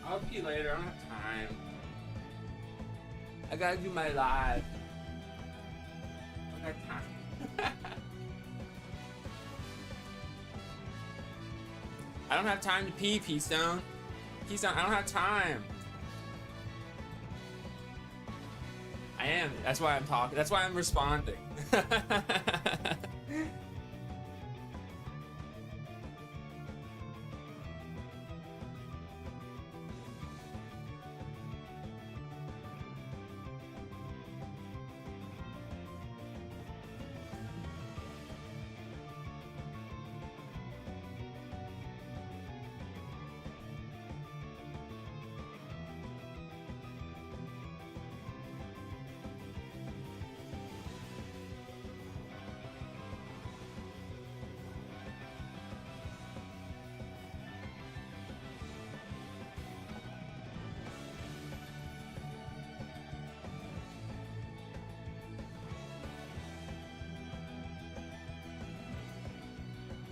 I'll pee later. I don't have time. I gotta do my live. I don't have time. I don't have time to pee, Peastone. Peastone, I don't have time. I am. That's why I'm talking. That's why I'm responding.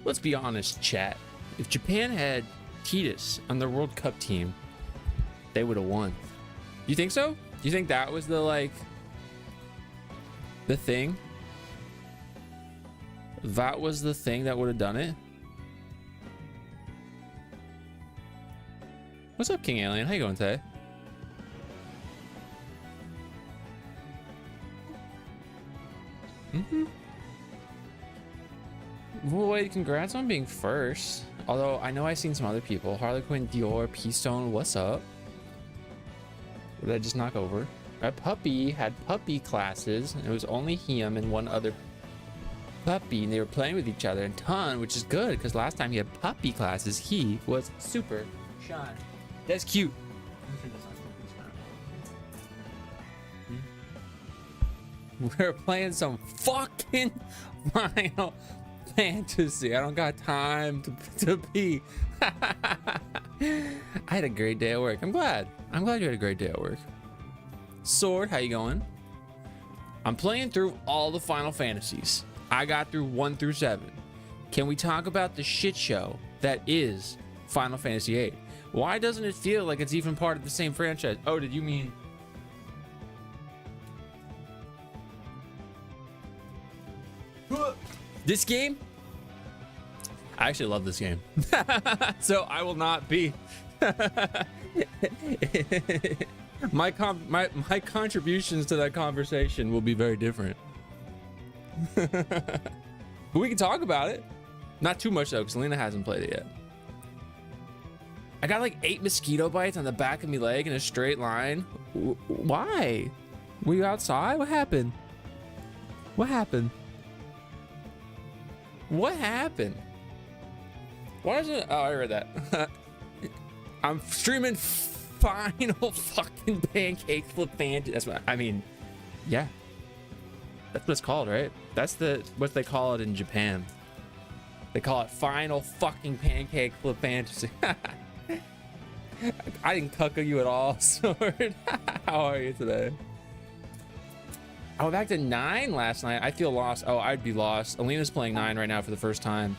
Let's be honest, chat. If Japan had Titus on their World Cup team, they would have won. You think so? Do you think that was the thing? That was the thing that would have done it? What's up, King Alien? How you going today? Wait, congrats on being first. Although I know I've seen some other people. Harlequin, Dior, Peastone, what's up? What did I just knock over? My puppy had puppy classes. It was only him and one other puppy, and they were playing with each other and ton, which is good because last time he had puppy classes, he was super shy. That's cute. We're playing some fucking Final Fantasy. I don't got time to pee. I had a great day at work. I'm glad you had a great day at work. Sword, how you going? I'm playing through all the Final Fantasies. I got through 1 through 7. Can we talk about the shit show that is Final Fantasy VIII? Why doesn't it feel like it's even part of the same franchise? Oh, did you mean... this game? I actually love this game. So I will not be... my contributions to that conversation will be very different. But we can talk about it. Not too much though, because Lena hasn't played it yet. I got like 8 mosquito bites on the back of my leg in a straight line. Why? Were you outside? What happened? What happened? What happened? Why is it? Oh, I read that. I'm streaming Final fucking Pancake Flip Fantasy. That's what I mean. Yeah, that's what it's called, right? That's what they call it in Japan. They call it Final fucking Pancake Flip Fantasy. I didn't cuckoo you at all, Sword. How are you today? I went back to 9 last night. I feel lost. Oh, I'd be lost. Alina's playing 9 right now for the first time.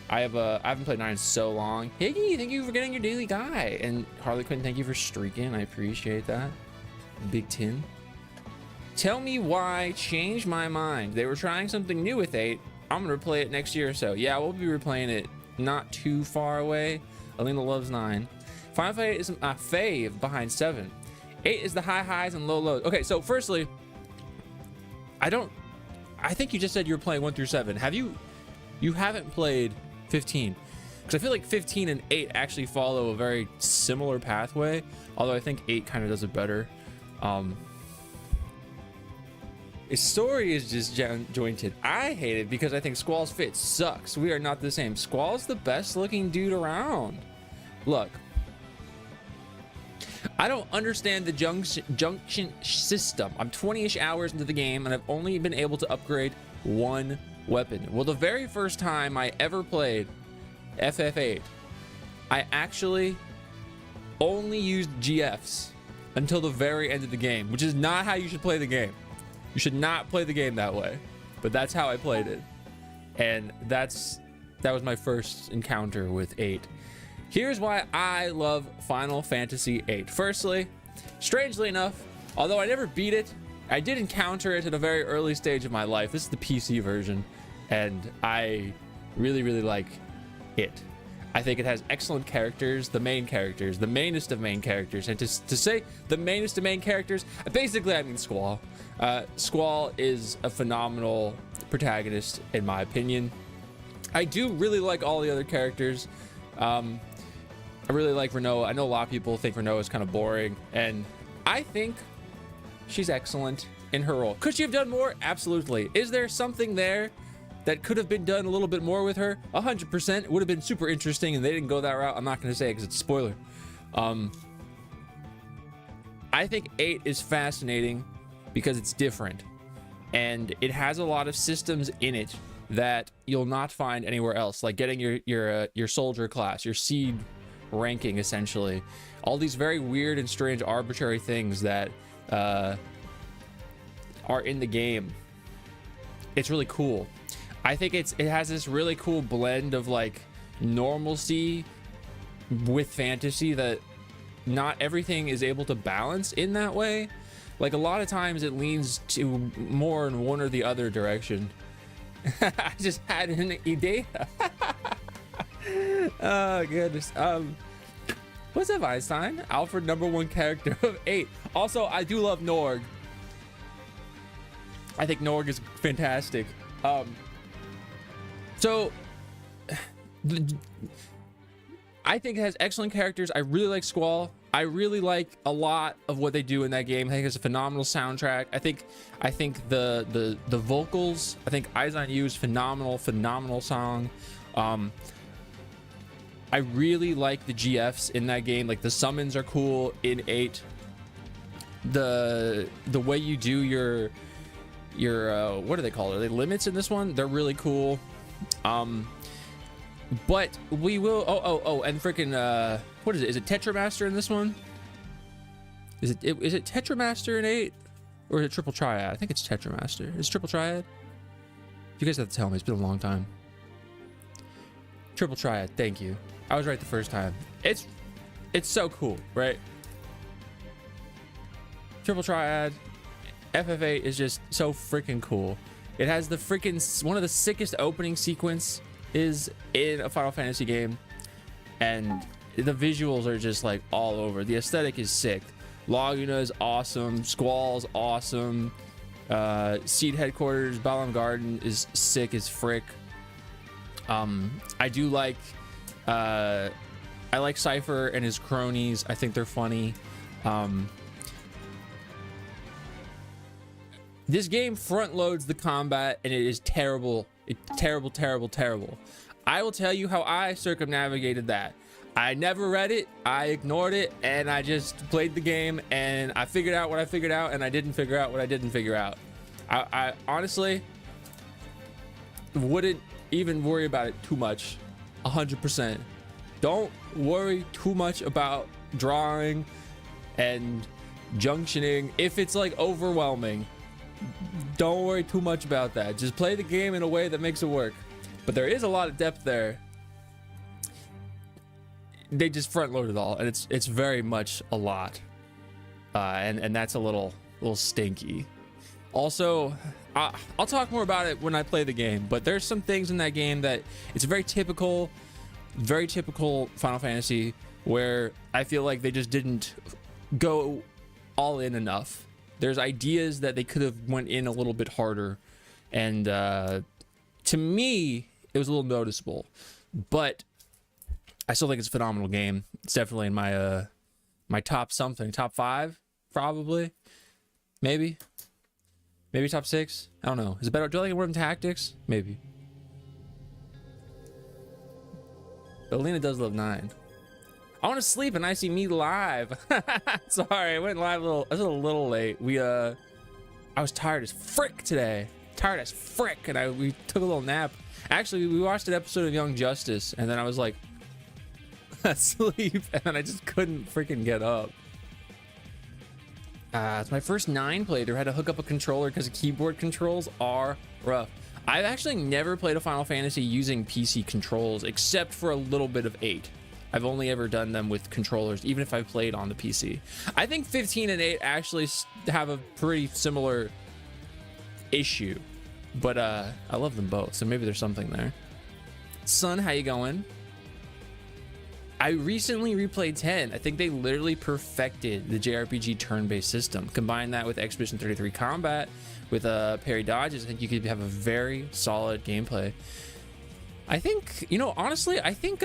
I haven't played 9 in so long. Higgy, thank you for getting your daily guy. And Harley Quinn, thank you for streaking. I appreciate that. Big Tin. Tell me why change my mind. They were trying something new with 8. I'm gonna replay it next year or so. Yeah, we'll be replaying it not too far away. Alina loves 9. Final Fight is my fave behind 7. 8 is the high highs and low lows. Okay, so firstly, I think you just said you were playing 1 through 7. You haven't played 15? Because I feel like 15 and 8 actually follow a very similar pathway, although I think 8 kind of does it better. Its story is just jointed. I hate it because I think Squall's fit sucks. We are not the same. Squall's the best looking dude around. Look, I don't understand the junction system. I'm 20-ish hours into the game and I've only been able to upgrade 1 weapon. Well, the very first time I ever played FF8, I actually only used GFs until the very end of the game, which is not how you should play the game. You should not play the game that way, but that's how I played it. And that was my first encounter with 8. Here's why I love Final Fantasy VIII. Firstly, strangely enough, although I never beat it, I did encounter it at a very early stage of my life. This is the PC version, and I really, really like it. I think it has excellent characters, the mainest of main characters. And to say the mainest of main characters, basically I mean Squall. Squall is a phenomenal protagonist in my opinion. I do really like all the other characters. I really like Renault. I know a lot of people think Renault is kind of boring, and I think she's excellent in her role. Could she have done more? Absolutely. Is there something there that could have been done a little bit more with her? 100%. It would have been super interesting, and they didn't go that route. I'm not going to say it because it's a spoiler. I think 8 is fascinating because it's different, and it has a lot of systems in it that you'll not find anywhere else, like getting your soldier class, your seed ranking, essentially. All these very weird and strange arbitrary things that are in the game. It's really cool. I think it has this really cool blend of like normalcy with fantasy that not everything is able to balance in that way. Like a lot of times it leans to more in one or the other direction. I just had an idea. Oh goodness. What's up, Einstein? Alfred, #1 character of 8. Also, I do love Norg. I think Norg is fantastic. So I think it has excellent characters. I really like Squall. I really like a lot of what they do in that game. I think it's a phenomenal soundtrack. I think the vocals, I think Eyes on You is phenomenal song. I really like the GFs in that game. Like the summons are cool in 8. The way you do your what are they called? Are they limits in this one? They're really cool. But we will and freaking what is it? Is it Tetramaster in this one? Is it Tetramaster in 8? Or is it Triple Triad? I think it's Tetramaster. Is it Triple Triad? You guys have to tell me. It's been a long time. Triple Triad. Thank you. I was right the first time. It's so cool, right? Triple Triad. FF8 is just so freaking cool. It has the freaking one of the sickest opening sequence is in a Final Fantasy game, and the visuals are just like all over. The aesthetic is sick. Laguna is awesome. Squall's awesome. Seed Headquarters, Balam Garden is sick as frick. I do like I like Cypher and his cronies. I think they're funny. This game front loads the combat, and it is terrible. It's terrible. I will tell you how I circumnavigated that. I never read it, I ignored it, and I just played the game, and I figured out what I figured out, and I didn't figure out what I didn't figure out. I honestly wouldn't even worry about it too much. 100%. Don't worry too much about drawing and junctioning. If it's like overwhelming, don't worry too much about that. Just play the game in a way that makes it work. But there is a lot of depth there. They just front load it all, and it's very much a lot, and that's a little stinky. Also, I'll talk more about it when I play the game, but there's some things in that game that it's very typical Final Fantasy, where I feel like they just didn't go all in enough. There's ideas that they could have went in a little bit harder, and to me it was a little noticeable, but I still think it's a phenomenal game. It's definitely in my my top 5 probably, maybe top 6. I don't know. Is it better? Do I like it more than Tactics? Maybe. But Alina does love 9. I want to sleep, and I see me live. Sorry, I went live a little late. I was tired as frick today. And we took a little nap. Actually, we watched an episode of Young Justice, and then I was like asleep, and then I just couldn't freaking get up. It's my first 9 playthrough. I had to hook up a controller because the keyboard controls are rough. I've actually never played a Final Fantasy using PC controls except for a little bit of 8. I've only ever done them with controllers, even if I've played on the PC. I think 15 and 8 actually have a pretty similar issue, but I love them both, so maybe there's something there. Son, how you going? I recently replayed 10. I think they literally perfected the JRPG turn-based system. Combine that with Expedition 33 combat, with parry dodges, I think you could have a very solid gameplay. I think, you know, honestly, I think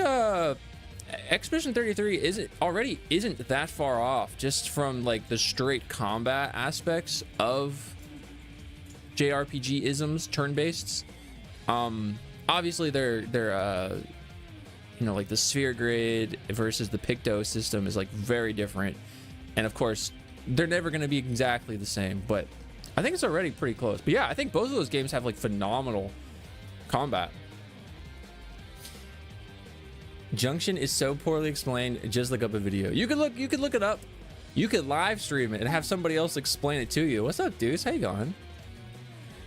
Expedition 33 isn't that far off just from like the straight combat aspects of JRPG isms, turn-based. Obviously they're you know, like the sphere grid versus the Picto system is like very different, and of course they're never going to be exactly the same, but I think it's already pretty close. But yeah, I think both of those games have like phenomenal combat. Junction is so poorly explained, just look up a video. You could look it up. You could live stream it and have somebody else explain it to you. What's up, dudes? How you going?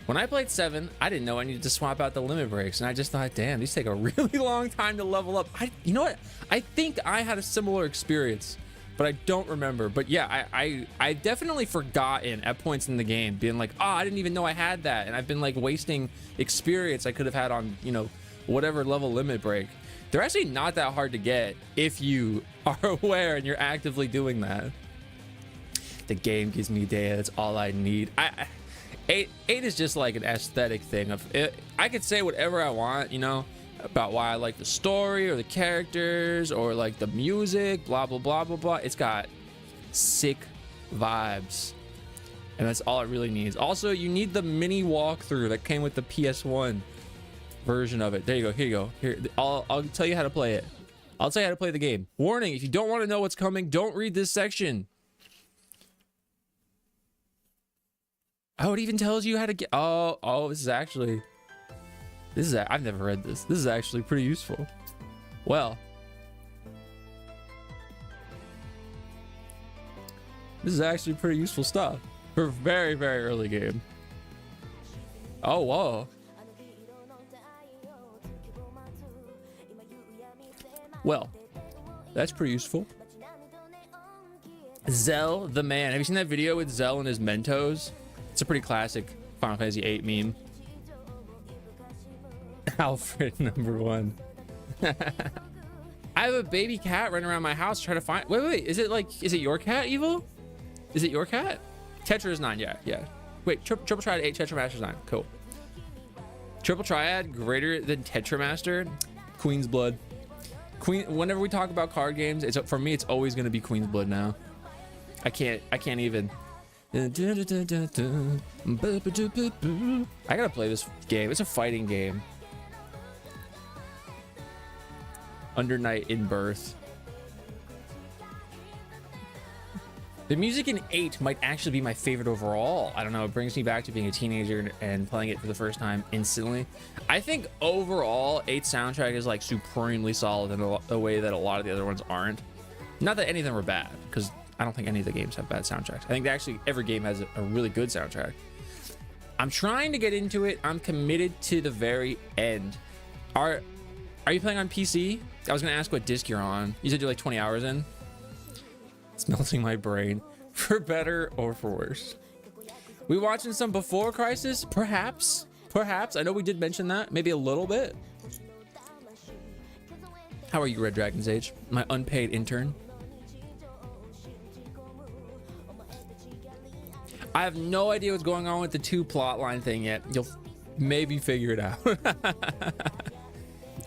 When I played 7, I didn't know I needed to swap out the limit breaks, and I just thought, damn, these take a really long time to level up. You know what? I think I had a similar experience, but I don't remember. But yeah, I definitely forgotten at points in the game, being like, oh, I didn't even know I had that, and I've been like wasting experience I could have had on, you know, whatever level limit break. They're actually not that hard to get if you are aware and you're actively doing that. The game gives me data. That's all I need. 8 is just like an aesthetic thing of it. I could say whatever I want, you know, about why I like the story or the characters or like the music, blah blah blah blah blah. It's got sick vibes, and that's all it really needs. Also, you need the mini walkthrough that came with the PS1 version of it. There you go. Here you go. Here, I'll tell you how to play it. I'll tell you how to play the game. Warning: if you don't want to know what's coming, don't read this section. Oh, it even tells you how to get. Oh, this is I've never read this. This is actually pretty useful. Well, this is actually pretty useful stuff for a very, very early game. Oh, whoa. Well, that's pretty useful. Zell the man. Have you seen that video with Zell and his Mentos? It's a pretty classic Final Fantasy VIII meme. Alfred #1. I have a baby cat running around my house trying to find. Wait. Is it your cat, Evil? Is it your cat? Tetra is 9. Yeah. Wait, Triple Triad 8, Tetra Master's 9. Cool. Triple Triad greater than Tetra Master. Queen's Blood. Whenever we talk about card games, for me it's always gonna be Queen's Blood now. I can't even. I gotta play this game. It's a fighting game. Under Night in Birth. The music in 8 might actually be my favorite overall. I don't know. It brings me back to being a teenager and playing it for the first time instantly. I think overall 8's soundtrack is like supremely solid in a way that a lot of the other ones aren't. Not that any of them are bad, because I don't think any of the games have bad soundtracks. I think that actually every game has a really good soundtrack. I'm trying to get into it. I'm committed to the very end. Are you playing on PC? I was gonna ask what disc you're on. You said you're like 20 hours in. It's melting my brain, for better or for worse. We watching some Before Crisis? Perhaps. I know we did mention that, maybe a little bit. How are you, Red Dragon's Age? My unpaid intern. I have no idea what's going on with the 2 plotline thing yet. You'll maybe figure it out.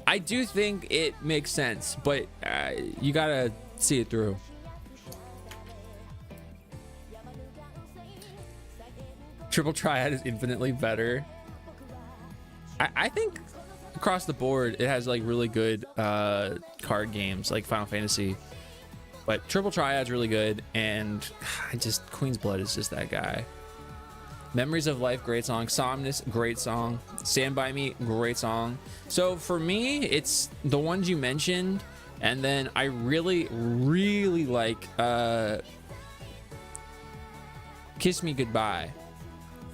I do think it makes sense, but you gotta see it through. Triple Triad is infinitely better. I think across the board it has like really good card games like Final Fantasy. But Triple Triad's really good, and Queen's Blood is just that guy. Memories of Life, great song. Somnus, great song. Stand By Me, great song. So for me, it's the ones you mentioned, and then I really, really like Kiss Me Goodbye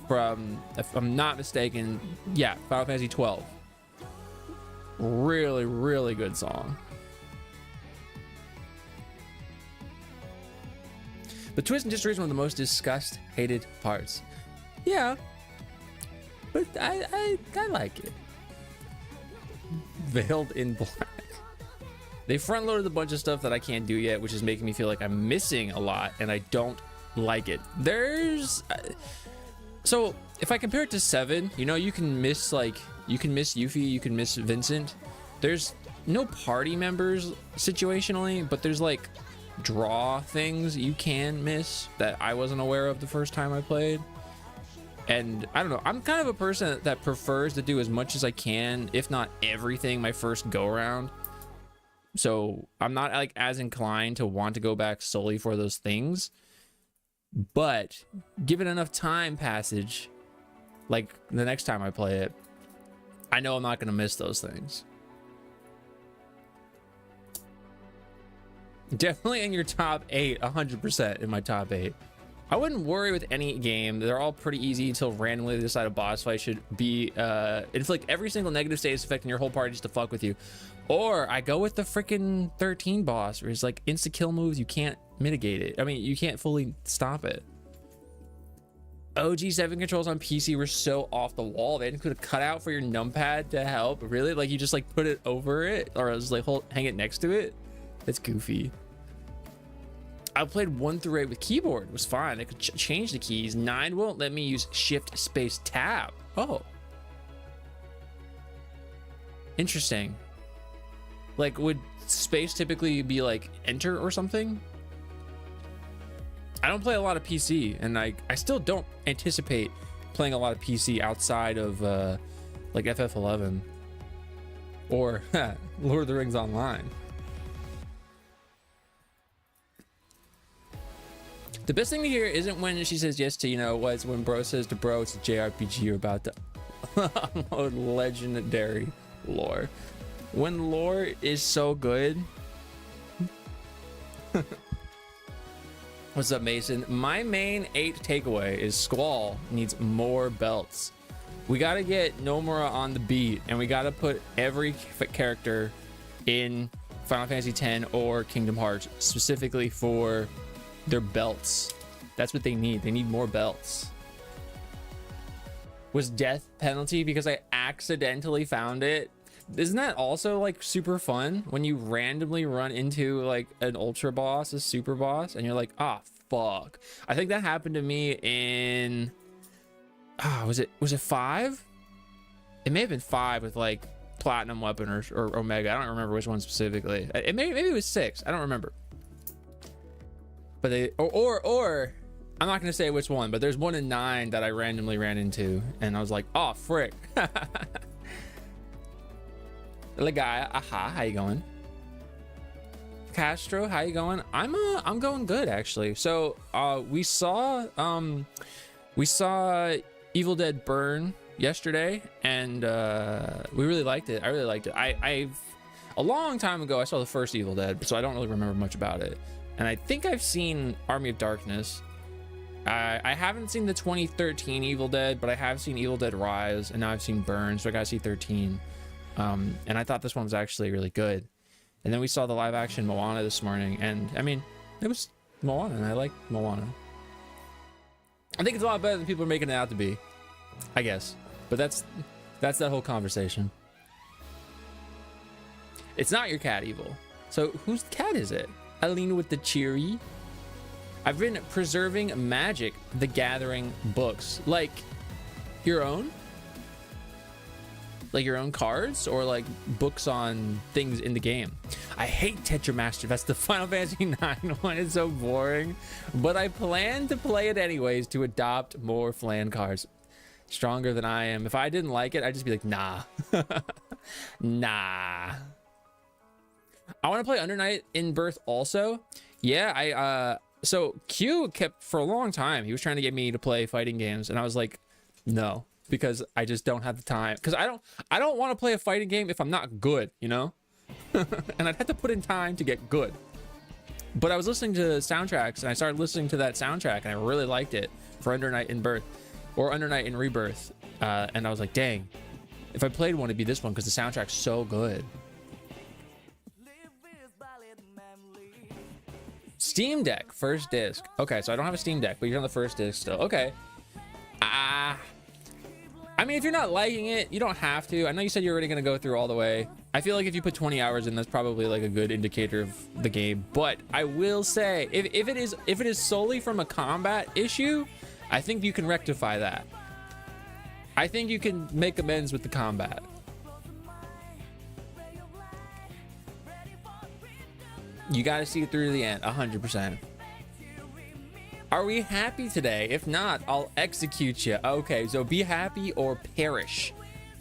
from, if I'm not mistaken, yeah, Final Fantasy 12. Really, really good song. The twist and history is one of the most discussed, hated parts. Yeah, but I like it. Veiled in black. They front loaded a bunch of stuff that I can't do yet, which is making me feel like I'm missing a lot, and I don't like it. There's so if I compare it to 7, you know, you can miss Yuffie, you can miss Vincent. There's no party members situationally, but there's like draw things you can miss that I wasn't aware of the first time I played. And I don't know, I'm kind of a person that prefers to do as much as I can, if not everything, my first go around. So I'm not like as inclined to want to go back solely for those things, but given enough time passage, like the next time I play it, I know I'm not going to miss those things. Definitely in your top 8, 100% in my top 8. I wouldn't worry with any game. They're all pretty easy until randomly they decide a boss fight should be inflict every single negative status effect in your whole party just to fuck with you. Or I go with the freaking 13 boss where it's like insta kill moves, you can't mitigate it. I mean, you can't fully stop it. OG7 controls on PC were so off the wall. They didn't put a cutout for your numpad to help. Really? Like you just like put it over it or just like hang it next to it? That's goofy. I played 1 through 8 with keyboard. It was fine. I could change the keys. 9 won't let me use shift space tab. Oh. Interesting. Like, would space typically be like enter or something? I don't play a lot of PC, and I still don't anticipate playing a lot of PC outside of like FF11 or Lord of the Rings Online. The best thing to hear isn't when she says yes to, you know, what's when bro says to bro, it's a JRPG, you're about to unload legendary lore. When lore is so good. What's up, Mason? My main 8 takeaway is Squall needs more belts. We got to get Nomura on the beat, and we got to put every character in Final Fantasy X or Kingdom Hearts specifically for their belts. That's what they need. They need more belts. Was death penalty because I accidentally found it? Isn't that also like super fun when you randomly run into like an ultra boss, a super boss, and you're like, ah, fuck. I think that happened to me in was it 5? It may have been 5 with like platinum weapon or omega. I don't remember which one specifically. Maybe it was 6. I don't remember. But they or I'm not gonna say which one, but there's one in 9 that I randomly ran into, and I was like, oh frick. Legaya, aha, how you going? Castro, how you going? I'm going good actually. So we saw Evil Dead Burn yesterday, and we really liked it. I really liked it. I've a long time ago I saw the first Evil Dead, so I don't really remember much about it. And I think I've seen Army of Darkness. I haven't seen the 2013 Evil Dead, but I have seen Evil Dead Rise, and now I've seen Burn, so I gotta see 13. And I thought this one was actually really good. And then we saw the live action Moana this morning, and I mean, it was Moana, and I like Moana. I think it's a lot better than people are making it out to be, I guess. But that's that whole conversation. It's not your cat, Evil. So whose cat is it? Alina with the cheery. I've been preserving Magic the Gathering books. Like your own? Like your own cards, or like books on things in the game? I hate Tetramaster. That's the Final Fantasy 9 one. It's so boring. But I plan to play it anyways to adopt more Flan cards. Stronger than I am. If I didn't like it, I'd just be like, nah. Nah. I want to play Under Night in Birth also. Yeah, so Q kept for a long time. He was trying to get me to play fighting games, and I was like, no, because I just don't have the time. Because I don't want to play a fighting game if I'm not good, you know? And I'd have to put in time to get good. But I was listening to soundtracks, and I started listening to that soundtrack, and I really liked it for Under Night in Birth or Under Night in Rebirth. And I was like, dang, if I played one, it'd be this one because the soundtrack's so good. Steam Deck, first disc. Okay, so I don't have a Steam Deck, but you're on the first disc still. Okay. I mean, if you're not liking it, you don't have to. I know you said you're already going to go through all the way. I feel like if you put 20 hours in, that's probably like a good indicator of the game. But I will say, if it is solely from a combat issue, I think you can rectify that. I think you can make amends with the combat. You got to see it through to the end, 100%. Are we happy today? If not, I'll execute you. Okay, so be happy or perish.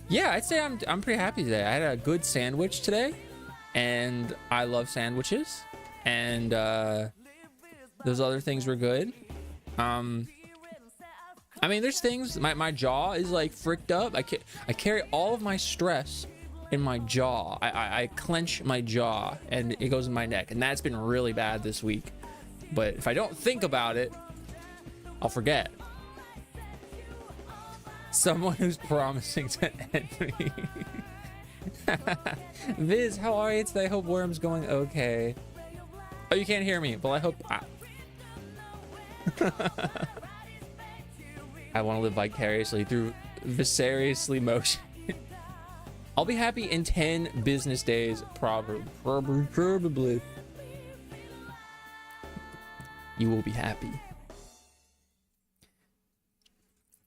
Yeah, I'd say I'm pretty happy today. I had a good sandwich today, and I love sandwiches. And those other things were good. I mean, there's things. My jaw is like fricked up. I carry all of my stress in my jaw. I clench my jaw, and it goes in my neck, and that's been really bad this week. But if I don't think about it, I'll forget. Someone who's promising to end me. Viz, how are you today? I hope Worm's going okay. Oh, you can't hear me. Well, I hope... I want to live vicariously through vicariously motion. I'll be happy in 10 business days, probably. You will be happy.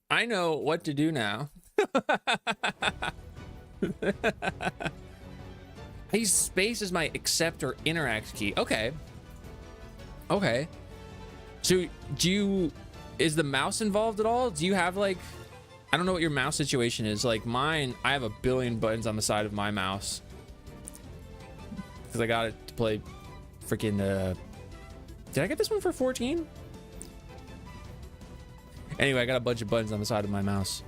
I know what to do now. I use space as my accept or interact key. Okay. Okay. So is the mouse involved at all? Do you have like, I don't know what your mouse situation is. Like mine, I have a billion buttons on the side of my mouse. Because I got it to play freaking, did I get this one for 14? Anyway, I got a bunch of buttons on the side of my mouse.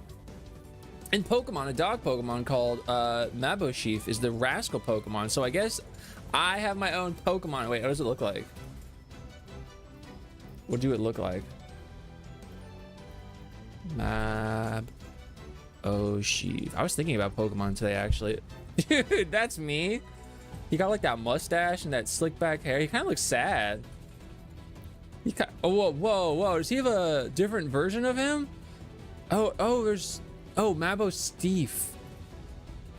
And Pokemon, a dog Pokemon called Maboshif is the rascal Pokemon. So I guess I have my own Pokemon. Wait, what does it look like? What do it look like? Maboshif. I was thinking about Pokemon today, actually. Dude, that's me. He got like that mustache and that slick back hair. He kind of looks sad. Oh, whoa. Does he have a different version of him? There's Mabo Steve.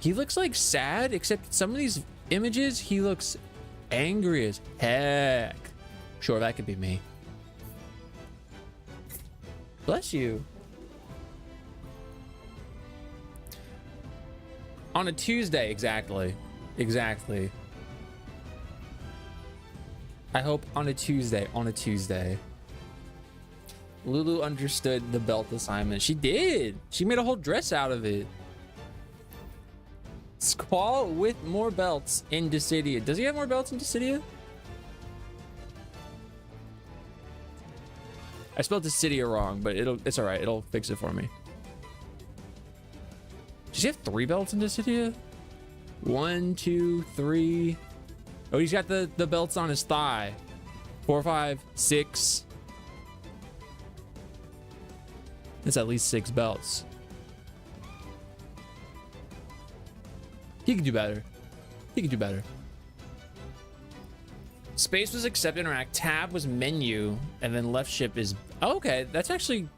He looks like sad, except some of these images he looks angry as heck. Sure, that could be me. Bless you. On a Tuesday, exactly. I hope on a Tuesday. Lulu understood the belt assignment. She did. She made a whole dress out of it. Squall with more belts in Dissidia. Does he have more belts in Dissidia? I spelled Dissidia wrong, but it's all right. It'll fix it for me. Does he have 3 belts in Dissidia? 1, 2, 3. Oh, he's got the belts on his thigh. 4, 5, 6. That's at least 6 belts. He could do better. Space was accept interact. Tab was menu, and then left ship is... Oh, okay, that's actually...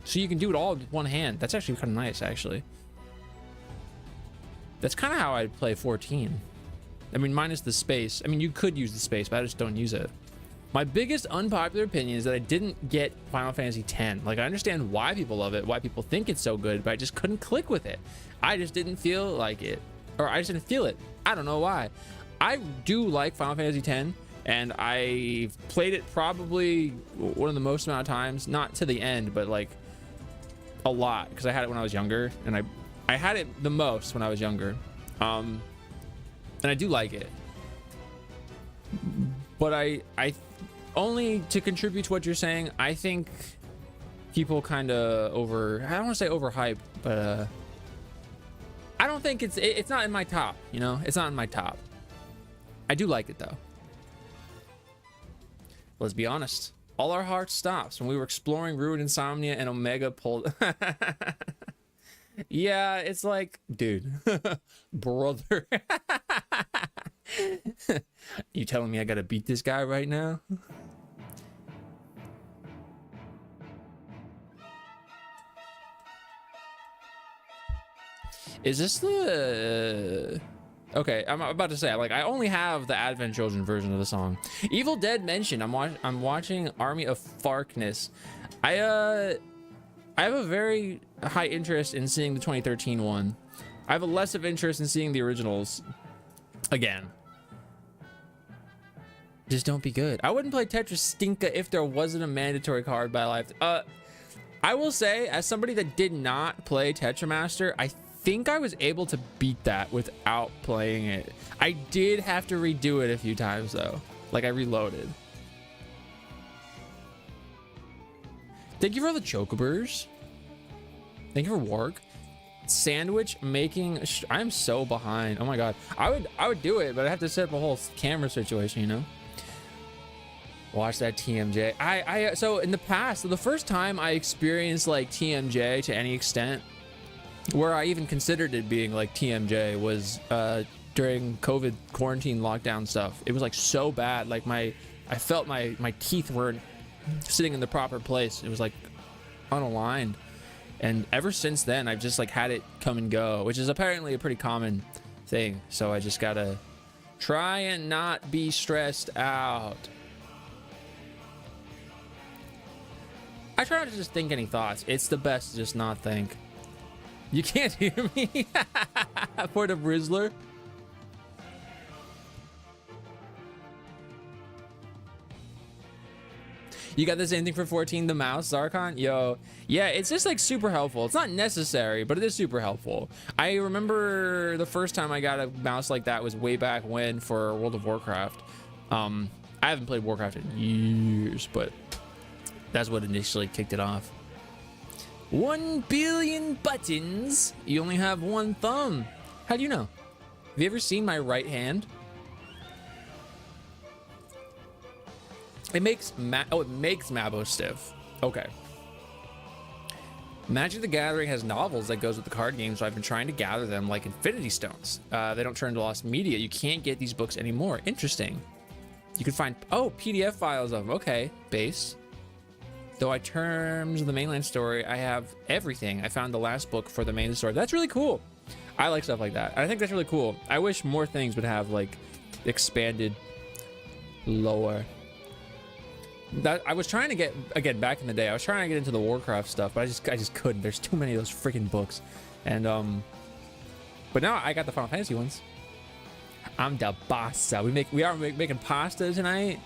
So you can do it all with one hand. That's actually kind of nice, actually. That's kind of how I play 14. I mean, minus the space. I mean, you could use the space, but I just don't use it. My biggest unpopular opinion is that I didn't get Final Fantasy X. Like, I understand why people love it, why people think it's so good, but I just couldn't click with it. I just didn't feel like it. Or I just didn't feel it. I don't know why. I do like Final Fantasy X, and I played it probably one of the most amount of times. Not to the end, but like a lot, because I had it when I was younger, and I had it the most when I was younger. And I do like it, but I only to contribute to what you're saying, I think people kind of I don't want to say overhyped, but I don't think it's not in my top, you know? It's not in my top. I do like it though. Let's be honest. All our hearts stops when we were exploring Ruin Insomnia and Omega pulled. Yeah, it's like, dude, brother. You telling me I gotta beat this guy right now? Is this the... Okay, I'm about to say, like, I only have the Advent Children version of the song. Evil Dead mentioned. I'm watching Army of Farkness. I have a very high interest in seeing the 2013 one. I have a less of interest in seeing the originals again. Just don't be good. I wouldn't play Tetris Stinka if there wasn't a mandatory card by life. I will say, as somebody that did not play Tetramaster, I think I was able to beat that without playing it. I did have to redo it a few times though. Like I reloaded. Thank you for all the chocobers. Thank you for work. Sandwich making. I'm so behind. Oh my god. I would do it, but I have to set up a whole camera situation, you know. Watch that TMJ. So in the past, so the first time I experienced like TMJ to any extent, where I even considered it being like TMJ, was during COVID quarantine lockdown stuff. It was like so bad. Like I felt my teeth weren't sitting in the proper place. It was like unaligned. And ever since then, I've just like had it come and go, which is apparently a pretty common thing. So I just gotta try and not be stressed out. I try not to just think any thoughts. It's the best to just not think. You can't hear me? For the Brizzler. You got the same thing for 14, the mouse, Zarkon? Yo, yeah, it's just like super helpful. It's not necessary, but it is super helpful. I remember the first time I got a mouse like that was way back when for World of Warcraft. I haven't played Warcraft in years, but that's what initially kicked it off. 1 billion buttons. You only have one thumb. How do you know? Have you ever seen my right hand? It makes it makes Mabo stiff. Okay. Magic the Gathering has novels that goes with the card game, so I've been trying to gather them like Infinity Stones. They don't turn into lost media. You can't get these books anymore. Interesting. You can find PDF files of them. Okay, base. Though in terms of the mainland story, I have everything. I found the last book for the main story. That's really cool. I like stuff like that. I think that's really cool. I wish more things would have like expanded lore. I was trying to get, again, back in the day, I was trying to get into the Warcraft stuff, but I just couldn't. There's too many of those freaking books. And but now I got the Final Fantasy ones. I'm the boss. We are making pasta tonight.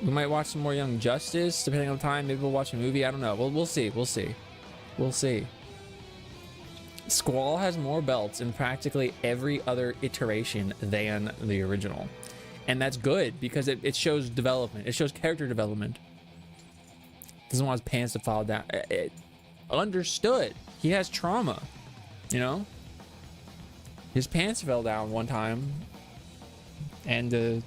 We might watch some more Young Justice, depending on time. Maybe we'll watch a movie. I don't know. We'll see. We'll see. We'll see. Squall has more belts in practically every other iteration than the original. And that's good because it shows development. It shows character development. Doesn't want his pants to fall down. Understood. He has trauma. You know? His pants fell down one time. And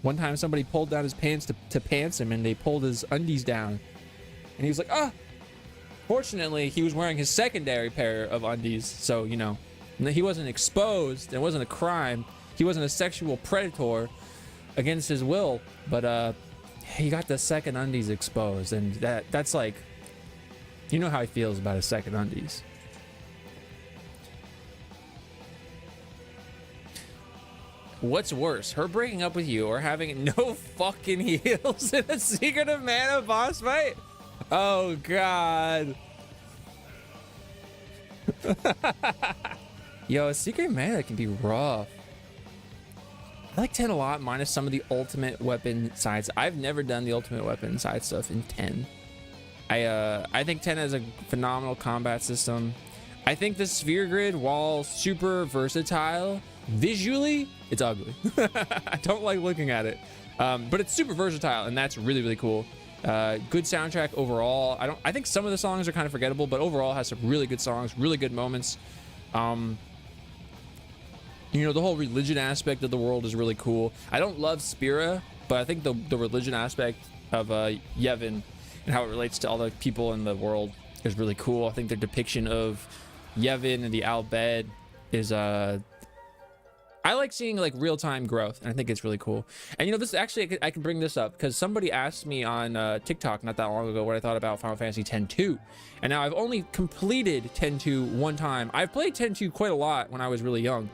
one time somebody pulled down his pants to pants him, and they pulled his undies down. And he was like, ah! Fortunately, he was wearing his secondary pair of undies. So, you know, he wasn't exposed. It wasn't a crime. He wasn't a sexual predator against his will, but he got the second undies exposed, and that's like, you know how he feels about his second undies. What's worse, her breaking up with you or having no fucking heals in a Secret of Mana boss fight? Oh god. Yo, a Secret of Mana can be rough. I like 10 a lot, minus some of the ultimate weapon sides. I've never done the ultimate weapon side stuff in 10. I think 10 has a phenomenal combat system. I think the sphere grid, while super versatile, visually, it's ugly. I don't like looking at it. But it's super versatile, and that's really, really cool. Good soundtrack overall. I think some of the songs are kind of forgettable, but overall has some really good songs, really good moments. You know, the whole religion aspect of the world is really cool. I don't love Spira, but I think the religion aspect of Yevon and how it relates to all the people in the world is really cool. I think their depiction of Yevon and the Al Bhed is I like seeing like real-time growth, and I think it's really cool. And you know, this actually, I can bring this up because somebody asked me on TikTok not that long ago what I thought about Final Fantasy X-2, and now I've only completed X-2 one time. I've played X-2 quite a lot when I was really young,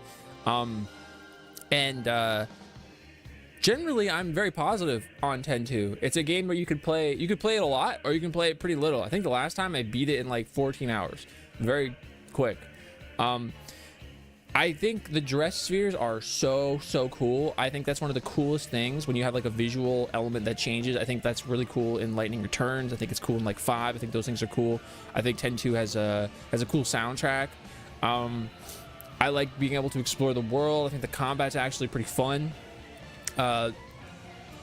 generally I'm very positive on X-2. It's a game where you could play it a lot, or you can play it pretty little. I think the last time I beat it in like 14 hours, very quick. I think the dress spheres are so cool. I think that's one of the coolest things when you have like a visual element that changes. I think that's really cool in Lightning Returns. I think it's cool in like 5. I think those things are cool. I think X-2 has a cool soundtrack. I like being able to explore the world. I think the combat's actually pretty fun.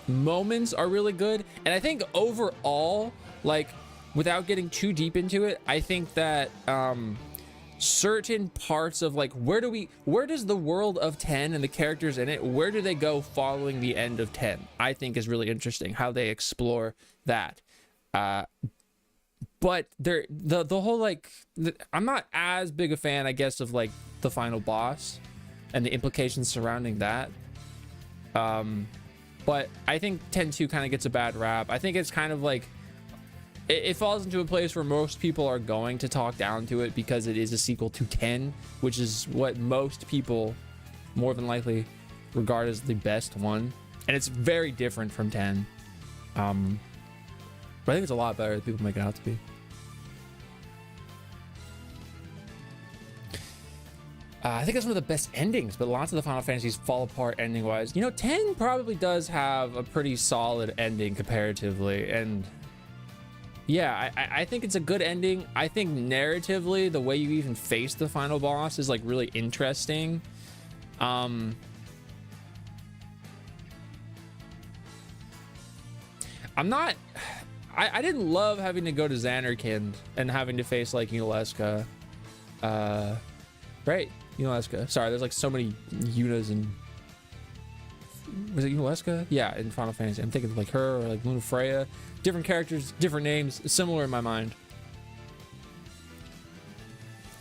Moments are really good, and I think overall, like, without getting too deep into it, I think that certain parts of like where does the world of 10 and the characters in it, where do they go following the end of 10, I think is really interesting how they explore that. But the whole like I'm not as big a fan, I guess, of like the final boss and the implications surrounding that. But I think X-2 kind of gets a bad rap. I think it's kind of like it falls into a place where most people are going to talk down to it because it is a sequel to 10, which is what most people more than likely regard as the best one, and it's very different from 10. But I think it's a lot better than people make it out to be. I think it's one of the best endings, but lots of the Final Fantasies fall apart ending wise. You know, 10 probably does have a pretty solid ending comparatively, and yeah, I think it's a good ending. I think narratively, the way you even face the final boss is like really interesting. I didn't love having to go to Xanarkand and having to face like Yunalesca. Right, Yunalesca. Sorry, there's like so many Yunas and was it Yunalesca? Yeah, in Final Fantasy. I'm thinking like her or like Luna Freya. Different characters, different names, similar in my mind.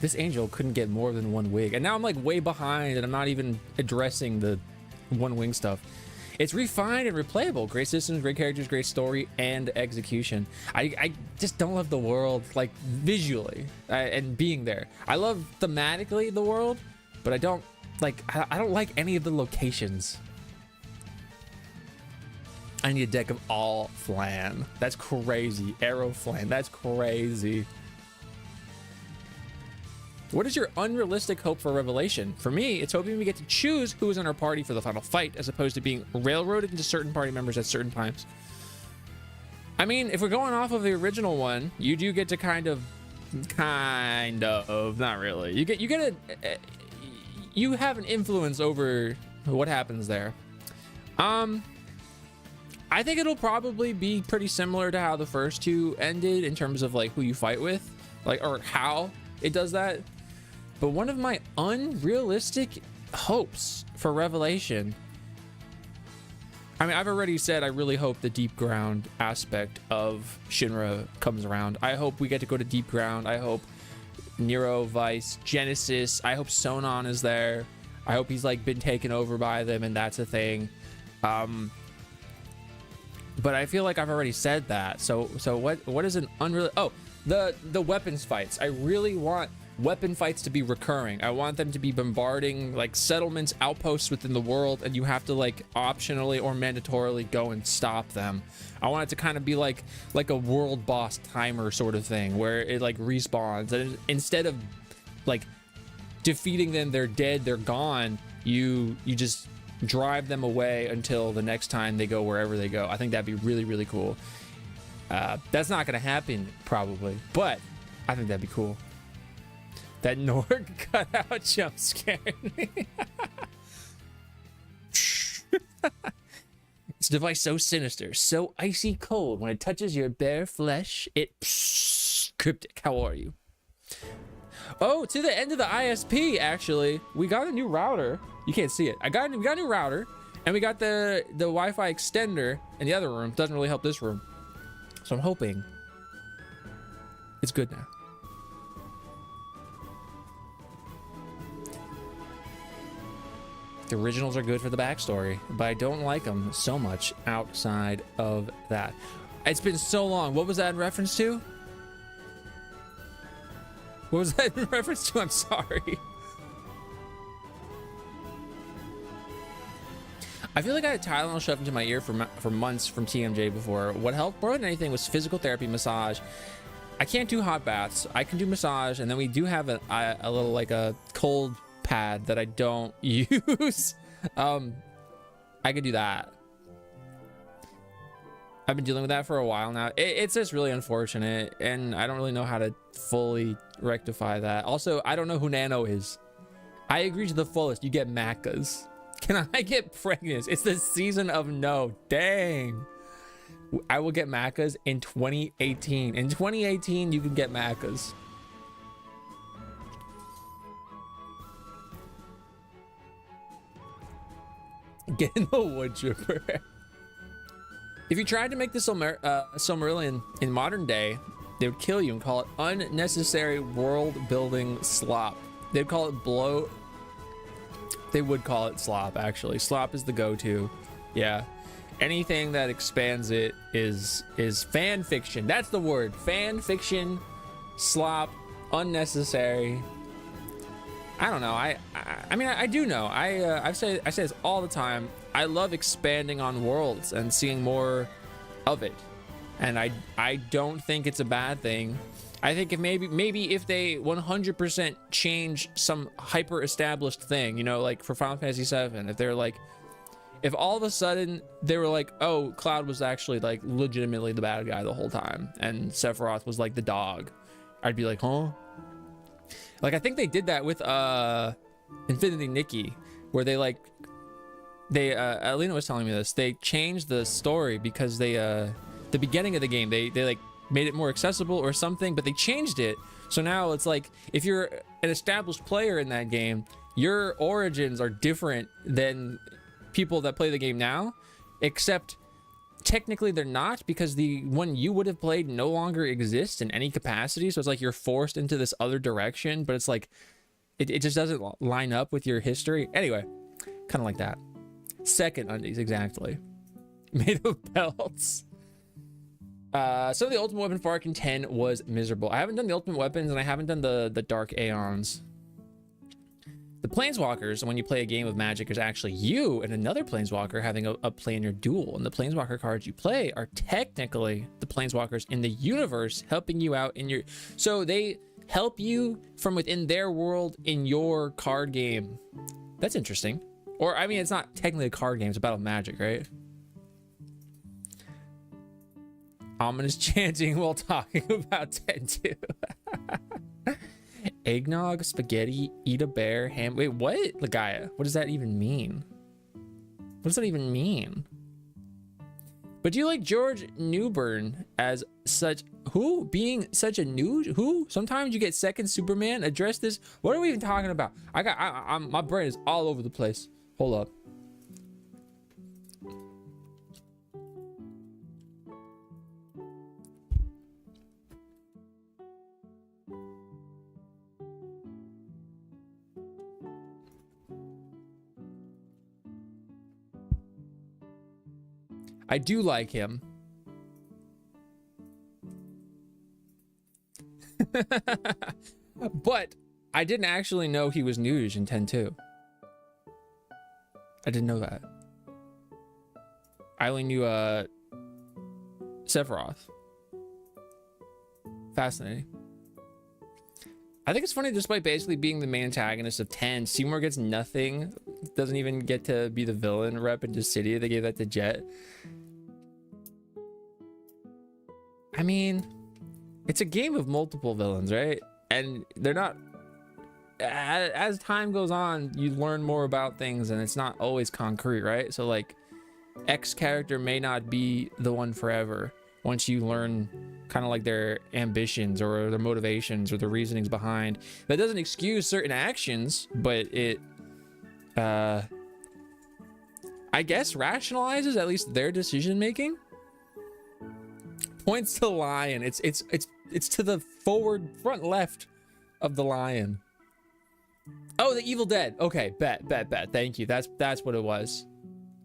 This angel couldn't get more than one wig, and now I'm like way behind, and I'm not even addressing the one wing stuff. It's refined and replayable. Great systems, great characters, great story, and execution. I just don't love the world, like visually and being there. I love thematically the world, but I don't like any of the locations. I need a deck of all flan. That's crazy. Arrow flan. That's crazy. What is your unrealistic hope for Revelation? For me, it's hoping we get to choose who is in our party for the final fight, as opposed to being railroaded into certain party members at certain times. I mean, if we're going off of the original one, you do get to kind of, not really. You have an influence over what happens there. I think it'll probably be pretty similar to how the first two ended in terms of like who you fight with, like, or how it does that. But one of my unrealistic hopes for Revelation, I mean, I've already said I really hope the deep ground aspect of Shinra comes around. I hope we get to go to deep ground. I hope Nero, Vice, Genesis, I hope Sonon is there. I hope he's like been taken over by them and that's a thing. But I feel like I've already said that. So what is an unreal? Oh, the weapons fights. I really want weapon fights to be recurring. I want them to be bombarding like settlements, outposts within the world, and you have to like optionally or mandatorily go and stop them. I want it to kind of be like a world boss timer sort of thing where it like respawns, and instead of like defeating them, they're dead, they're gone, you just drive them away until the next time they go wherever they go. I think that'd be really, really cool. That's not gonna happen probably, but I think that'd be cool. That Nord cutout jump scared me. This device so sinister, so icy cold. When it touches your bare flesh, cryptic. How are you? Oh, to the end of the ISP, actually. We got a new router. You can't see it. We got a new router, and we got the Wi-Fi extender in the other room. Doesn't really help this room. So I'm hoping it's good now. The originals are good for the backstory, but I don't like them so much outside of that. It's been so long. What was that in reference to? What was that in reference to? I'm sorry. I feel like I had Tylenol shoved into my ear for months from TMJ before. What helped more than anything was physical therapy, massage. I can't do hot baths. I can do massage, and then we do have a little like a cold pad that I don't use. I could do that. I've been dealing with that for a while now. It's just really unfortunate, and I don't really know how to fully rectify that. Also, I don't know who Nano is. I agree to the fullest. You get Macas. Can I get pregnant? It's the season of no. Dang. I will get Macas in 2018. In 2018, you can get Macas. Get in the wood chipper. If you tried to make the Silmarillion in modern day, they would kill you and call it unnecessary world building slop. They'd call it blow. They would call it slop, actually. Slop is the go-to. Yeah. Anything that expands it is fan fiction. That's the word. Fan fiction, slop, unnecessary. I don't know. I mean, I do know. I say this all the time. I love expanding on worlds and seeing more of it. And I don't think it's a bad thing. I think if maybe if they 100% change some hyper established thing, you know, like for Final Fantasy 7, if they're like, if all of a sudden they were like, oh, Cloud was actually like legitimately the bad guy the whole time and Sephiroth was like the dog, I'd be like, huh? Like, I think they did that with Infinity Nikki, where they Alina was telling me this, they changed the story because they the beginning of the game they like made it more accessible or something, but they changed it. So now it's like, if you're an established player in that game, your origins are different than people that play the game now, except technically they're not, because the one you would have played no longer exists in any capacity. So it's like you're forced into this other direction, but it's like it just doesn't line up with your history. Anyway, kind of like that. Second undies, exactly. Made of belts. So the ultimate weapon for Arcane 10 was miserable. I haven't done the ultimate weapons, and I haven't done the Dark Aeons. The Planeswalkers, when you play a game of Magic, is actually you and another Planeswalker having a planar duel. And the Planeswalker cards you play are technically the Planeswalkers in the universe helping you out in your... So they help you from within their world in your card game. That's interesting. Or, I mean, it's not technically a card game. It's a battle of Magic, right? Ominous chanting while talking about 10-2. Eggnog, spaghetti, eat a bear, ham. Wait, what? Lagaya, what does that even mean? What does that even mean? But do you like George Newbern as such? Who? Being such a nude? Who? Sometimes you get second Superman. Address this. What are we even talking about? I'm my brain is all over the place. Hold up. I do like him. But I didn't actually know he was nudish in 10-2. I didn't know that. I only knew Sephiroth. Fascinating. I think it's funny, despite basically being the main antagonist of 10, Seymour gets nothing. Doesn't even get to be the villain rep in Dissidia. They gave that to Jet. I mean, it's a game of multiple villains, right? And they're not... As time goes on, you learn more about things, and it's not always concrete, right? So, like, X character may not be the one forever once you learn kind of like their ambitions or their motivations or the reasonings behind. That doesn't excuse certain actions, but it... I guess rationalizes at least their decision making. Points to the lion. It's to the front left of the lion. Oh, the Evil Dead. Okay, bet. Thank you. That's what it was.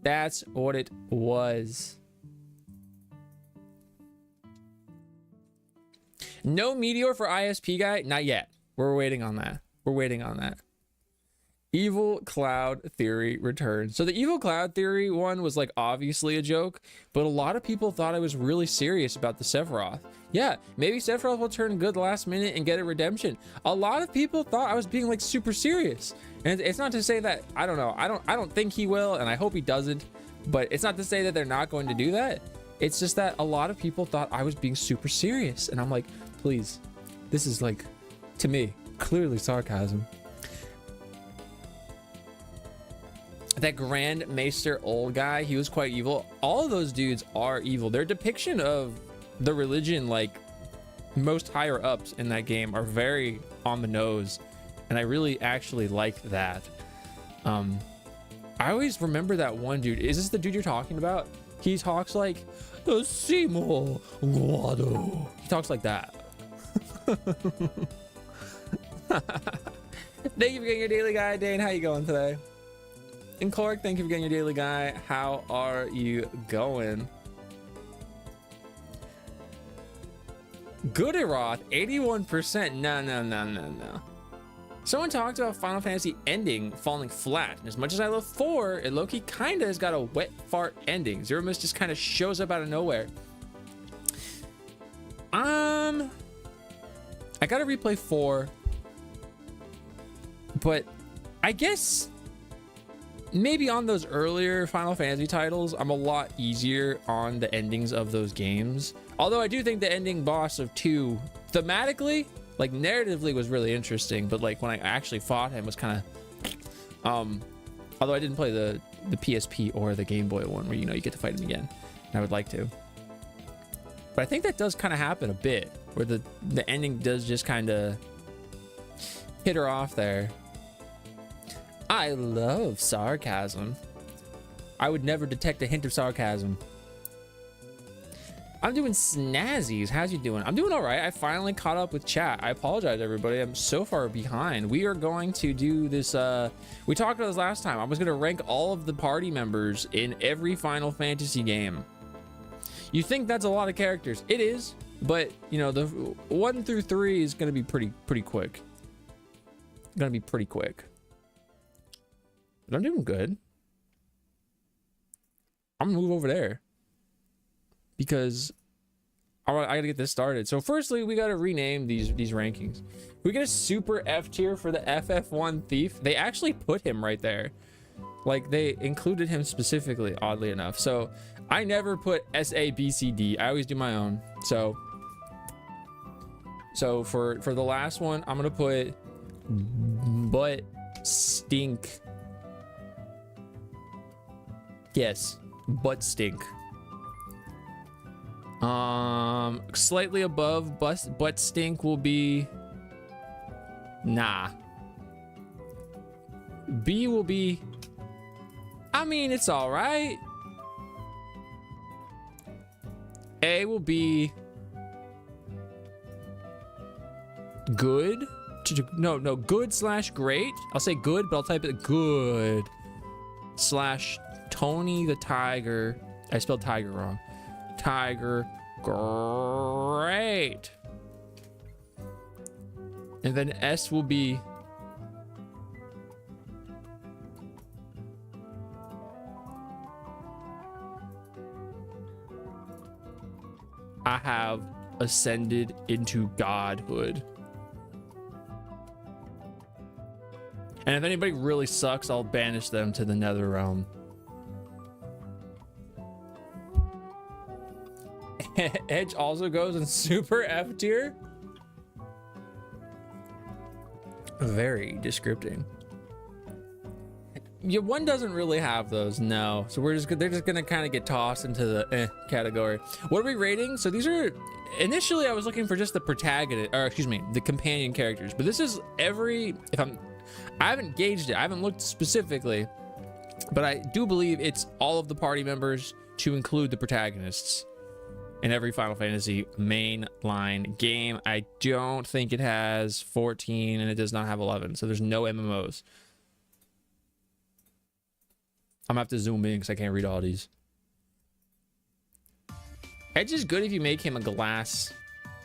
That's what it was. No Meteor for ISP guy? Not yet. We're waiting on that. Evil Cloud Theory returns. So the Evil Cloud Theory one was like obviously a joke, but a lot of people thought I was really serious about the Sephiroth. Yeah, maybe Sephiroth will turn good last minute and get a redemption. A lot of people thought I was being like super serious. And it's not to say that, I don't know, I don't think he will, and I hope he doesn't, but it's not to say that they're not going to do that. It's just that a lot of people thought I was being super serious, and I'm like, please, this is like, to me, clearly sarcasm. That Grand Maester old guy, he was quite evil. All of those dudes are evil. Their depiction of the religion, like most higher ups in that game, are very on the nose, and I really actually like that. I always remember that one dude. Is this the dude you're talking about? He talks like Simo Guado. He talks like that. Thank you for getting your daily guy, Dane. How you going today? And Clark, thank you for getting your daily guy. How are you going? Gooderoth, 81%. No. Someone talked about Final Fantasy ending falling flat. And as much as I love 4, it low-key kinda has got a wet fart ending. Zero Mist just kind of shows up out of nowhere. I gotta replay 4. But I guess maybe on those earlier Final Fantasy titles, I'm a lot easier on the endings of those games. Although I do think the ending boss of 2, thematically, like narratively, was really interesting. But like when I actually fought him was kind of, although I didn't play the PSP or the Game Boy one where, you know, you get to fight him again. And I would like to. But I think that does kind of happen a bit, where the ending does just kind of hit her off there. I love sarcasm. I would never detect a hint of sarcasm. I'm doing snazzies. How's you doing? I'm doing all right. I finally caught up with chat. I apologize, everybody. I'm so far behind. We are going to do this. We talked about this last time. I was going to rank all of the party members in every Final Fantasy game. You think that's a lot of characters. It is, but you know, the 1 through 3 is going to be pretty quick. Going to be pretty quick. But I'm doing good. I'm gonna move over there because I gotta get this started. So firstly, we gotta rename these rankings. We get a super F tier for the FF1 thief. They actually put him right there. Like they included him specifically, oddly enough. So I never put S, A, B, C, D. I always do my own. So for the last one, I'm gonna put butt stink. Yes, butt stink. Slightly above butt stink will be nah. B will be, I mean, it's all right. A will be good. No, good / great. I'll say good, but I'll type it good / Tony the Tiger. I spelled tiger wrong. Tiger great. And then S will be I have ascended into godhood. And if anybody really sucks, I'll banish them to the nether realm. Edge also goes in super F tier. Very descripting. Yeah, one doesn't really have those, no. So they're just gonna kind of get tossed into the category. What are we rating? So these are, initially I was looking for just the protagonist, or excuse me, the companion characters. But this is I haven't gauged it. I haven't looked specifically, but I do believe it's all of the party members to include the protagonists. in every Final Fantasy mainline game. I don't think it has 14 and it does not have 11. So there's no MMOs. I'm gonna have to zoom in because I can't read all these. Edge is good if you make him a glass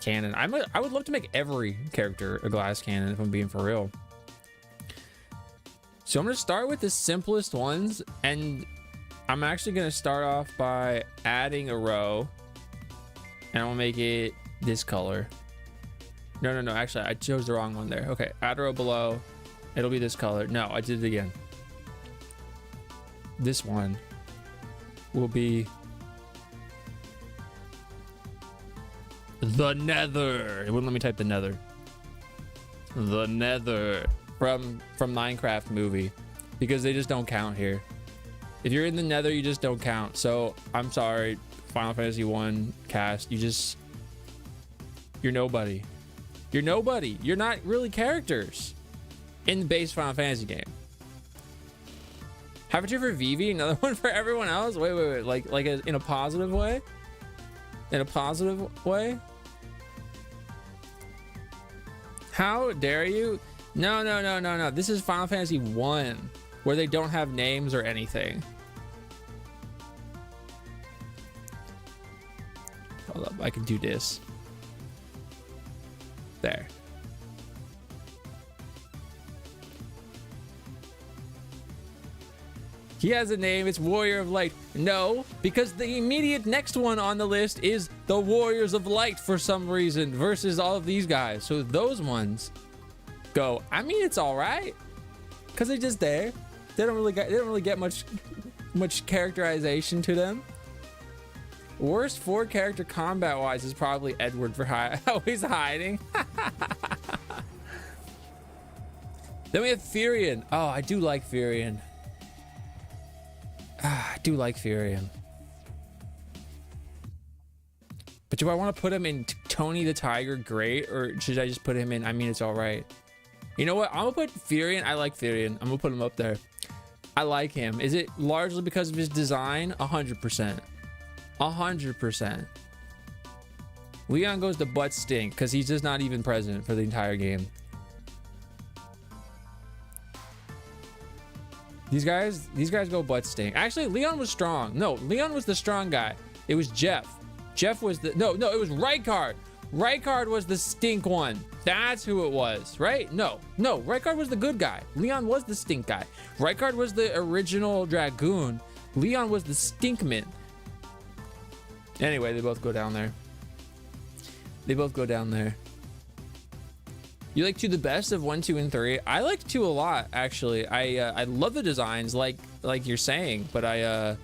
cannon. I would love to make every character a glass cannon if I'm being for real. So I'm gonna start with the simplest ones, and I'm actually gonna start off by adding a row, and I'm gonna make it this color. No, actually I chose the wrong one there. Okay, add a row below, it'll be this color. No, I did it again. This one will be the Nether. It wouldn't let me type the Nether. The Nether from Minecraft movie, because they just don't count here. If you're in the Nether, you just don't count. So I'm sorry, Final Fantasy 1 cast, you're nobody. You're nobody. You're not really characters in the base Final Fantasy game. Haven't you for Vivi? Another one for everyone else? Wait. Like in a positive way? In a positive way? How dare you? No. This is Final Fantasy 1, where they don't have names or anything. Hold up, I can do this. There. He has a name, it's Warrior of Light. No, because the immediate next one on the list is the Warriors of Light for some reason versus all of these guys. So those ones go, I mean, it's all right, because they're just there. They don't really get much characterization to them. Worst 4 character combat wise is probably Edward for always hiding. Then we have Furion. Oh, I do like Furion. I do like Furion. But do I want to put him in Tony the Tiger Great, or should I just put him in I mean it's all right? You know what? I'm gonna put Furion. I like Furion. I'm gonna put him up there. I like him. Is it largely because of his design? 100%. 100%. Leon goes to butt stink because he's just not even present for the entire game. These guys go butt stink. Actually, Leon was strong. No, Leon was the strong guy. It was Jeff. Jeff was the no, it was Rykard. Rykard was the stink one. That's who it was, right? No, Rykard was the good guy. Leon was the stink guy. Rykard was the original Dragoon. Leon was the stinkman. Anyway, they both go down there. You like 2 the best of 1, 2, and 3? I like 2 a lot, actually. I love the designs, like you're saying, but I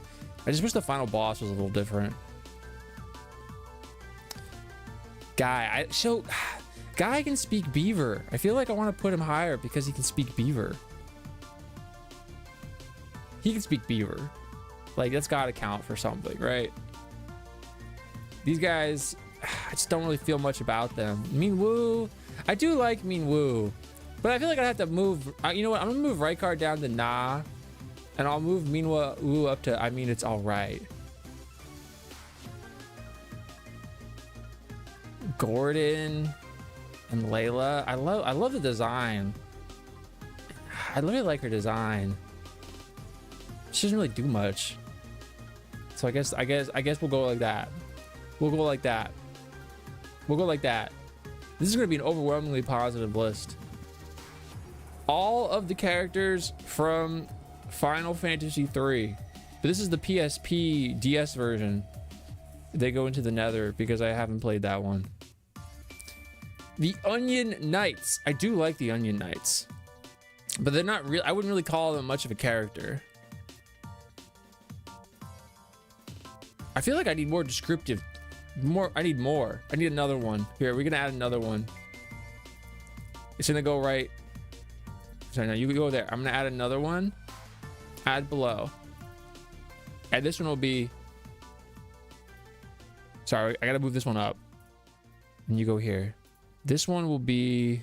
just wish the final boss was a little different. Guy can speak Beaver. I feel like I want to put him higher because he can speak Beaver. He can speak Beaver. Like, that's gotta count for something, right? These guys, I just don't really feel much about them. Mean Woo. I do like Mean Woo, but I feel like I'd have to move. You know what? I'm gonna move Rykard down to Nah, and I'll move Mean Woo up to I mean it's all right. Gordon and Layla. I love the design. I really like her design. She doesn't really do much. So I guess we'll go like that. We'll go like that. This is going to be an overwhelmingly positive list. All of the characters from Final Fantasy 3, but this is the PSP DS version. They go into the Nether because I haven't played that one. The Onion Knights. I do like the Onion Knights, but they're not real. I wouldn't really call them much of a character. I feel like I need more descriptive. I need more. I need another one. Here, we're gonna add another one. It's gonna go right. Sorry, no, you can go there. I'm gonna add another one. Add below. And this one will be. Sorry, I gotta move this one up. And you go here. This one will be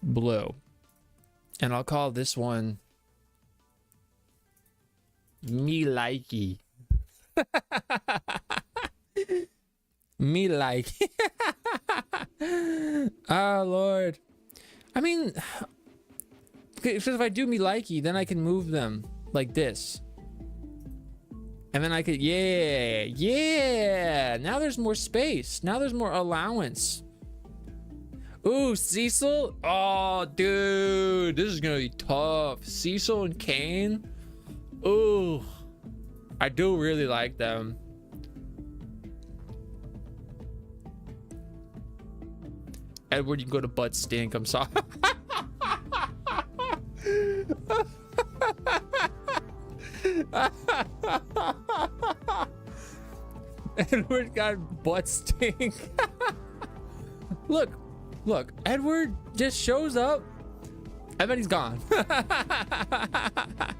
blue. And I'll call this one Me Likey. Me like. Oh Lord. I mean, because if I do me likey, then I can move them like this. And then I could, yeah. Now there's more space. Now there's more allowance. Ooh, Cecil. Oh, dude, this is gonna be tough. Cecil and Kane. Ooh, I do really like them. Edward, you can go to butt stink. I'm sorry. Edward got butt stink. Look, Edward just shows up and then he's gone. I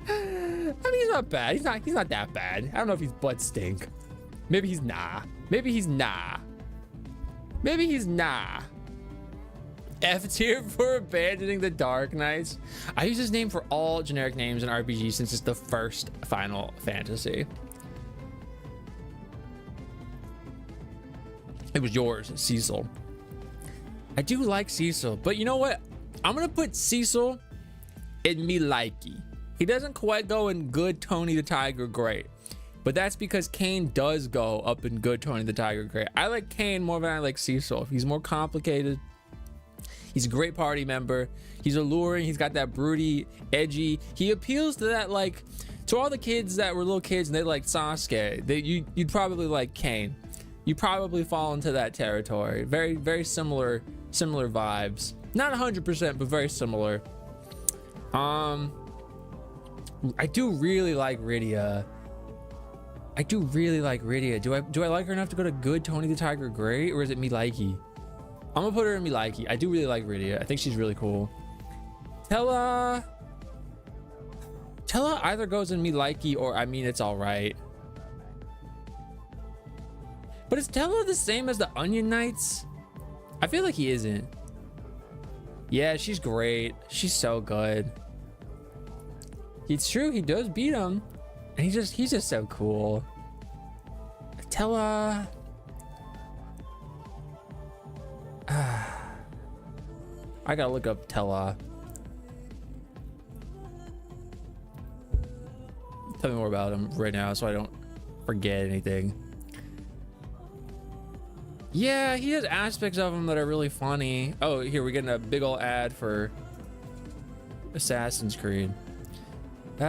mean, he's not bad. He's not that bad. I don't know if he's butt stink. Maybe he's nah. F tier for abandoning the Dark Knights. I use this name for all generic names in RPG since it's the first Final Fantasy. It was yours, Cecil. I do like Cecil, but you know what? I'm gonna put Cecil in me likey. He doesn't quite go in good Tony the Tiger great, but that's because Kane does go up in good Tony the Tiger great. I like Kane more than I like Cecil. He's more complicated. He's a great party member. He's alluring. He's got that broody, edgy. He appeals to that, like, to all the kids that were little kids and they liked Sasuke. You'd probably like Kane. You probably fall into that territory. Very, very similar vibes. Not 100%, but very similar. I do really like Rydia. Do I like her enough to go to good Tony the Tiger great, or is it me likey? I'm gonna put her in me likey. I do really like Rydia. I think she's really cool. Tella either goes in me likey or I mean it's all right. But is Tella the same as the Onion Knights? I feel like he isn't. Yeah, she's great. She's so good. It's true, he does beat him. And he's just so cool. Tella. I gotta look up Tella. Tell me more about him right now so I don't forget anything. Yeah, he has aspects of him that are really funny. Oh, here we're getting a big old ad for Assassin's Creed. He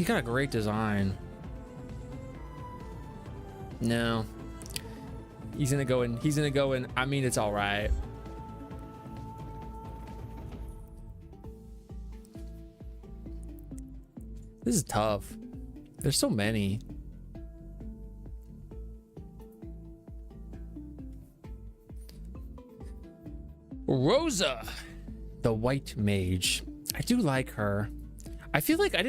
got a great design. No. He's gonna go in, I mean, it's all right. This is tough. There's so many. Rosa, the White Mage. I do like her. I feel like I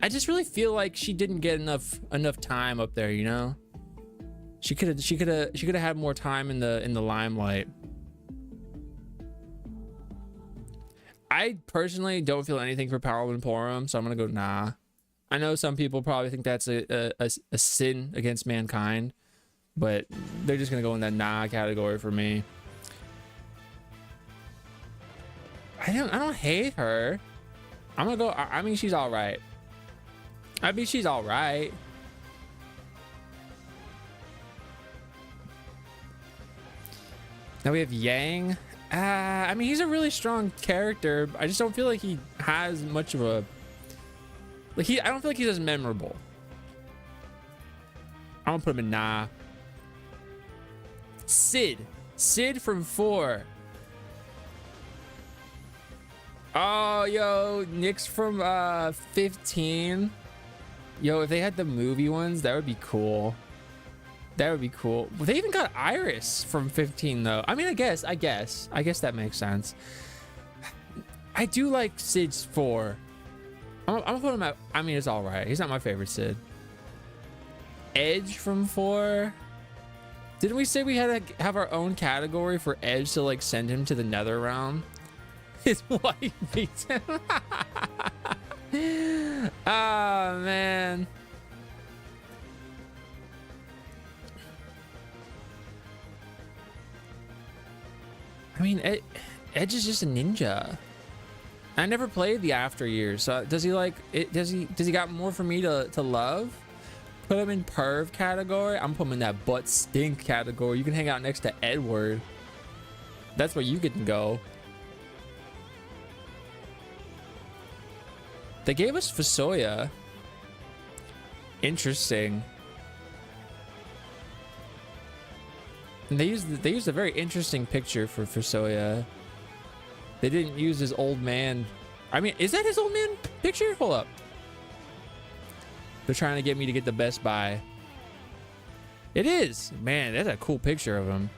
just really feel like she didn't get enough time up there, you know? She could have had more time in the limelight. I personally don't feel anything for Paladin Porum, so I'm gonna go nah. I know some people probably think that's a sin against mankind, but they're just gonna go in that nah category for me. I don't hate her. I'm gonna go. I mean, she's all right. Now we have Yang. I mean, he's a really strong character. I just don't feel like he has much of a... Like, I don't feel like he's as memorable. I'm gonna put him in nah. Sid from 4. Oh, yo, Nyx from 15. Yo, if they had the movie ones, that would be cool. That would be cool. They even got Iris from 15 though. I mean, I guess that makes sense. I do like Sid's 4. I'm gonna put him at, I mean, it's all right. He's not my favorite Sid. Edge from 4. Didn't we say we had to have our own category for Edge to like send him to the Nether realm? His wife beats him. Ah, man. I mean, Edge is just a ninja. I never played the After Years. So does he like it? Does he got more for me to love? Put him in perv category. I'm putting him in that butt stink category. You can hang out next to Edward. That's where you can go. They gave us Fusoya. Interesting. And they used a very interesting picture for Fusoya. They didn't use his old man. I mean, is that his old man picture? Hold up. They're trying to get me to get the Best Buy. It is. Man, that's a cool picture of him.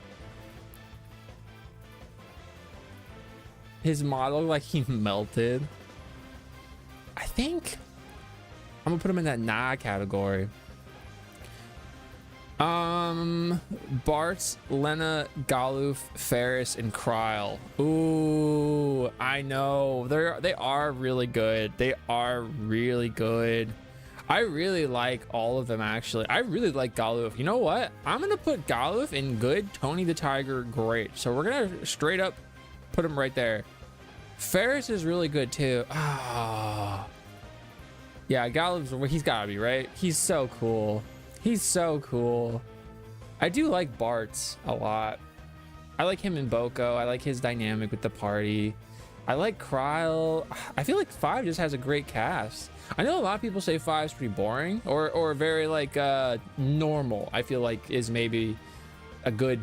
His model, like he melted. I think I'm gonna put him in that nah category. Bartz, Lena, Galuf, Ferris, and Kryl. Ooh, I know. They are really good. They are really good. I really like all of them, actually. I really like Galuf. You know what? I'm gonna put Galuf in good, Tony the Tiger great. So we're gonna straight up put him right there. Ferris is really good too. Ah, yeah, Galuf's, he's gotta be right. He's so cool. He's so cool. I do like Bartz a lot. I like him in Boko. I like his dynamic with the party. I like Kryl. I feel like 5 just has a great cast. I know a lot of people say 5 is pretty boring or very like normal. I feel like is maybe a good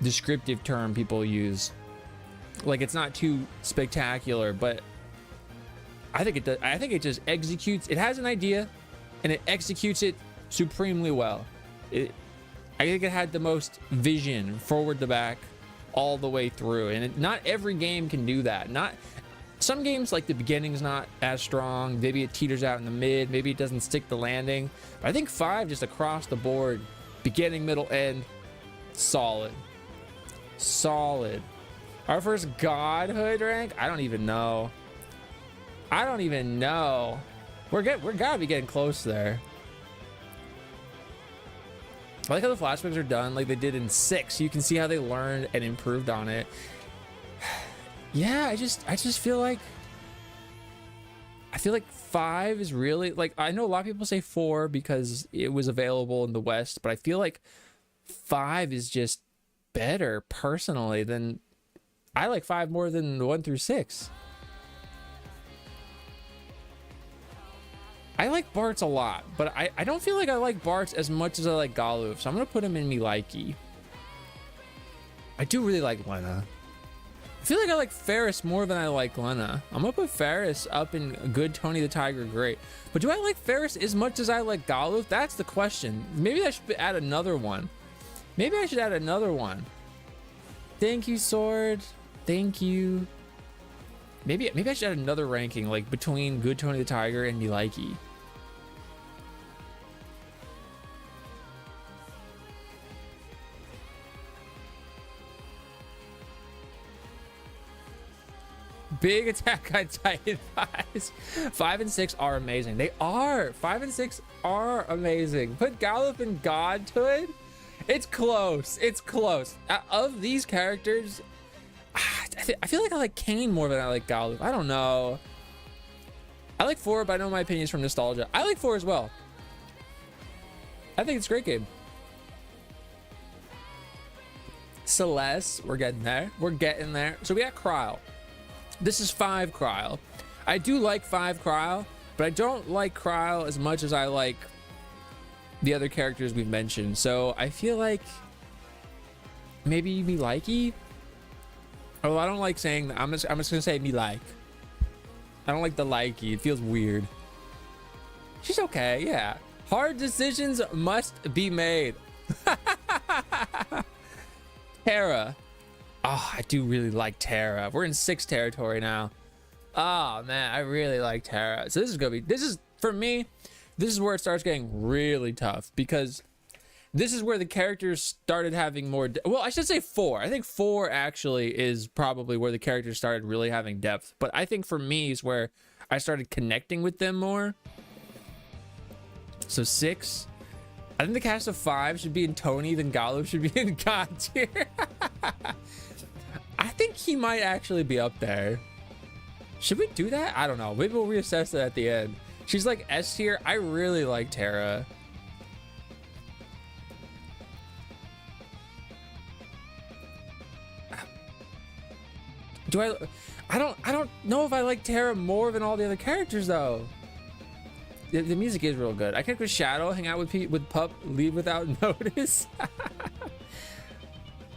descriptive term people use. Like it's not too spectacular, but I think it does. I think it just executes. It has an idea and it executes it supremely well. I think it had the most vision forward to back all the way through, and not every game can do that. Not some games, like the beginning's not as strong, maybe it teeters out in the mid, maybe it doesn't stick the landing, but I think 5 just across the board, beginning, middle, end, solid. Our first godhood rank, I don't even know. We're gotta be getting close there. I like how the flashbacks are done like they did in 6. You can see how they learned and improved on it. Yeah, I just feel like 5 is really, like, I know a lot of people say 4 because it was available in the West, but I feel like 5 is just better personally than, I like 5 more than 1 through 6. I like Bartz a lot, but I don't feel like I like Bartz as much as I like Galuf, so I'm gonna put him in me likey. I do really like Lena. I feel like I like Ferris more than I like Lena. I'm gonna put Ferris up in good, Tony the Tiger great. But do I like Ferris as much as I like Galuf? That's the question. Maybe I should add another one. Thank you, Sword. Thank you. Maybe I should add another ranking, like between good Tony the Tiger and me likey. Big Attack on Titan 5s. 5 and 6 are amazing. They are. 5 and 6 are amazing. Put Galuf in Godhood. It's close. Of these characters, I feel like I like Kane more than I like Galuf. I don't know. I like 4, but I know my opinion is from nostalgia. I like 4 as well. I think it's a great game. Celeste, we're getting there. So we got Kryl. This is 5 Kryl. I do like 5 Kryl, but I don't like Kryl as much as I like the other characters we've mentioned. So I feel like maybe me likey. Oh, I don't like saying that. I'm just gonna say me like. I don't like the likey. It feels weird. She's okay, yeah. Hard decisions must be made. Terra. Oh, I do really like Terra. We're in 6 territory now. Oh man, I really like Terra. So for me, this is where it starts getting really tough, because this is where the characters started having more well, I should say 4. I think 4 actually is probably where the characters started really having depth, but I think for me is where I started connecting with them more. So 6. I think the cast of 5 should be in Tony, then Gallo should be in God tier. I think he might actually be up there. Should we do that? I don't know. Maybe we'll reassess that at the end. She's like S tier. I really like Tara. I don't know if I like Tara more than all the other characters though. The music is real good. I connect with Shadow, hang out with Pup, leave without notice.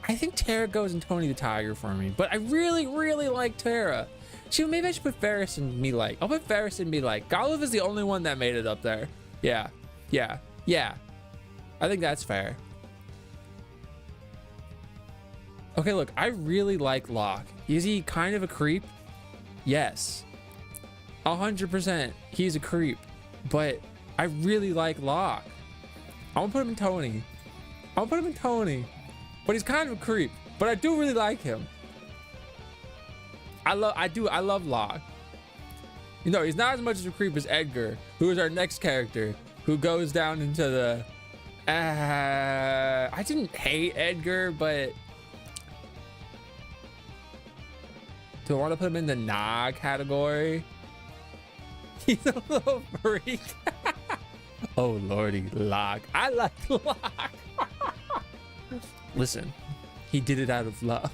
I think Tara goes in Tony the Tiger for me, but I really like Tara. Maybe I should put Ferris in Me Like. I'll put Ferris in Me Like. Golov is the only one that made it up there. Yeah. I think that's fair. Okay, look, I really like Locke. Is he kind of a creep? Yes. 100% he's a creep. But I really like Locke. I won't put him in Tony. But he's kind of a creep. But I do really like him. I love Locke. You know, he's not as much of a creep as Edgar, who is our next character, who goes down into the I didn't hate Edgar, but do I want to put him in the nah category? He's a little freak. Oh lordy, Locke. I like Locke. Listen, he did it out of love.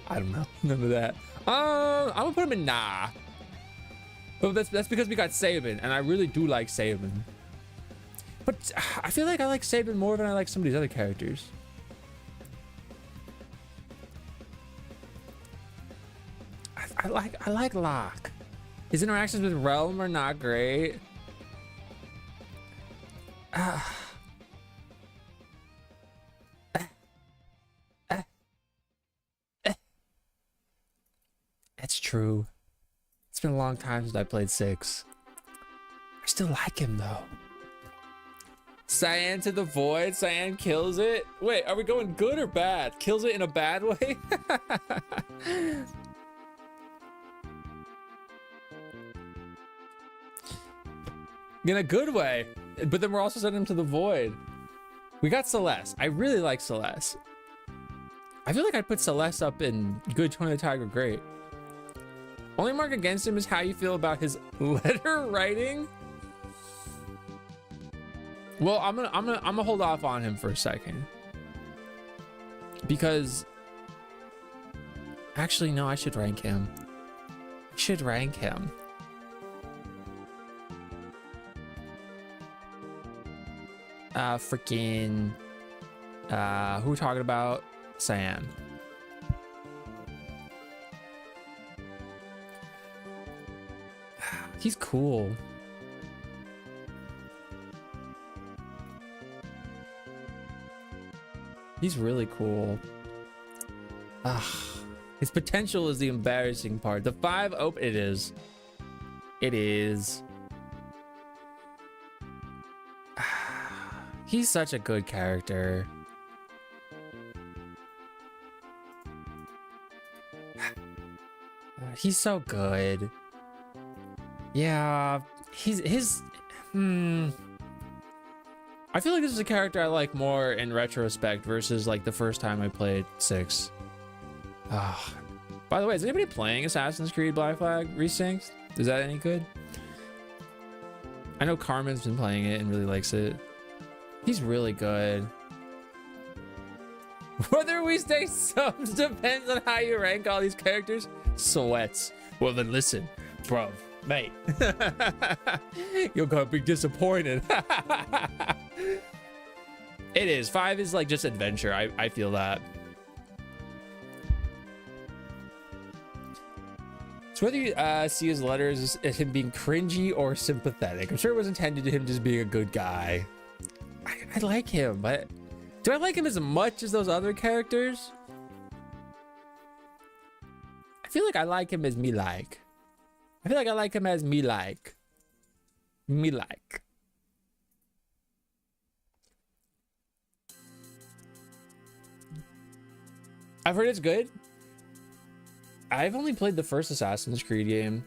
I don't know, none of that. I'm gonna put him in nah. But that's because we got Sabin, and I really do like Sabin. But I feel like I like Sabin more than I like some of these other characters. I like Locke. His interactions with Realm are not great. That's true. It's been a long time since I played 6. I still like him though. Cyan to the Void. Cyan kills it. Wait, are we going good or bad? Kills it in a bad way? In a good way, but then we're also sending him to the Void. We got Celeste. I really like Celeste. I feel like I'd put Celeste up in good, Tony the Tiger, great. Only mark against him is how you feel about his letter writing. Well, I'm gonna hold off on him for a second, because actually no, I should rank him. Freaking who are we talking about? Cyan. He's cool. He's really cool. His potential is the embarrassing part. The 5 open, it is. He's such a good character. He's so good. Yeah, I feel like this is a character I like more in retrospect versus like the first time I played 6. By the way, is anybody playing Assassin's Creed Black Flag Resynced? Is that any good? I know Carmen's been playing it and really likes it. He's really good. Whether we stay subs depends on how you rank all these characters. Sweats. Well then listen, bro, mate. You're gonna be disappointed. It is. 5 is like just adventure. I feel that. So whether you see his letters as him being cringy or sympathetic, I'm sure it was intended to him just being a good guy. I like him, but do I like him as much as those other characters? I feel like I like him as me like. I feel like I like him as me like. Me like. I've heard it's good. I've only played the first Assassin's Creed game.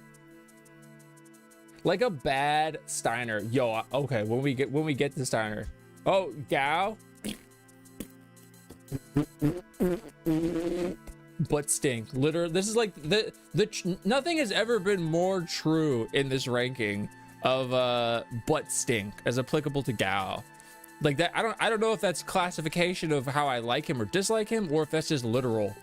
Like a bad Steiner. Yo, okay, when we get to Steiner. Oh, Gao. Butt stink. Literally, this is like nothing has ever been more true in this ranking of butt stink as applicable to Gao. Like that, I don't know if that's classification of how I like him or dislike him, or if that's just literal.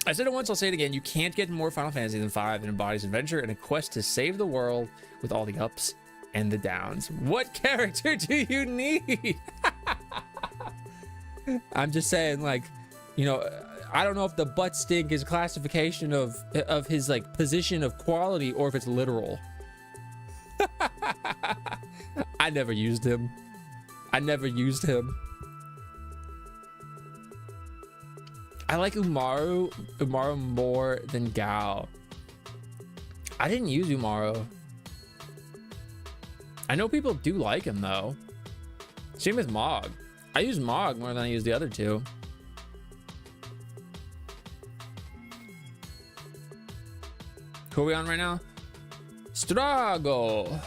I said it once, I'll say it again. You can't get more Final Fantasy than 5 that embodies adventure and a quest to save the world with all the ups and the downs. What character do you need? I'm just saying, like, you know, I don't know if the butt stink is classification of his like position of quality or if it's literal. I never used him. I like Umaru more than Gao. I didn't use Umaru. I know people do like him though. Same with Mog. I use Mog more than I use the other two. Who are we on right now? Strago.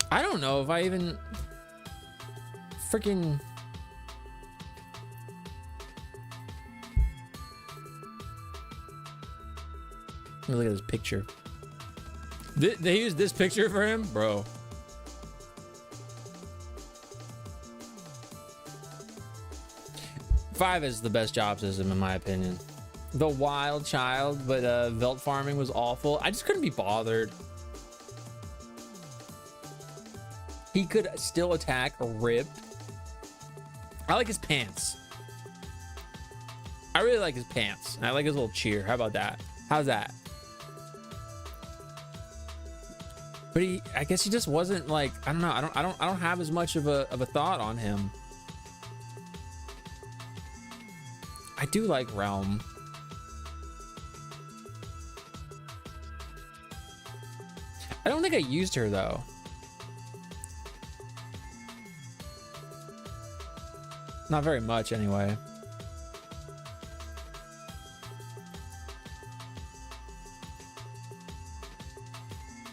I don't know if I even freaking look at this picture. They used this picture for him, bro. Five is the best job system in my opinion. The wild child, but Velt farming was awful. I just couldn't be bothered. He could still attack ripped. I like his pants. I really like his pants. And I like his little cheer. How about that? How's that? But I guess he just wasn't like, I don't know. I don't have as much of a thought on him. I do like Realm. I don't think I used her though. Not very much anyway.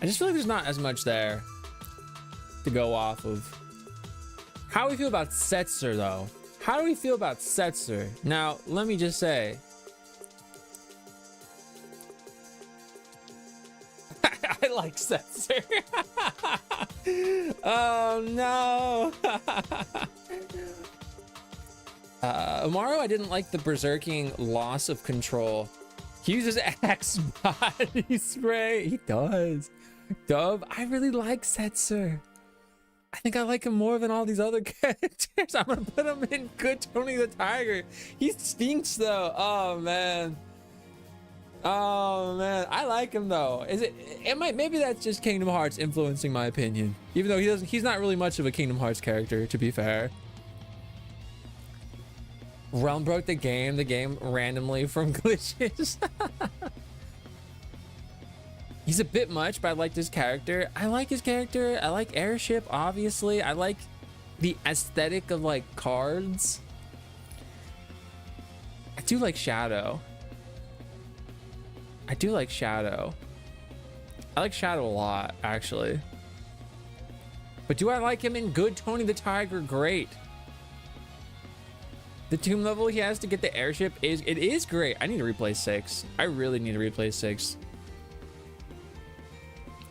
I just feel like there's not as much there to go off of. How do we feel about Setzer though? How do we feel about Setzer? Now, let me just say. I like Setzer. Oh no. Umaru, I didn't like the berserking loss of control. He uses Axe body spray. He does. Dove, I really like Setzer. I think I like him more than all these other characters. I'm gonna put him in Good Tony the Tiger. He stinks though. Oh man. Oh man. I like him though. Maybe that's just Kingdom Hearts influencing my opinion. Even though he's not really much of a Kingdom Hearts character, to be fair. Realm broke the game randomly from glitches. He's a bit much, but I like his character. I like his character. I like Airship, obviously. I like the aesthetic of like cards. I do like Shadow. I like Shadow a lot, actually. But do I like him in Good Tony the Tiger? Great. The tomb level he has to get the airship is great. I need to replay 6. I really need to replay 6.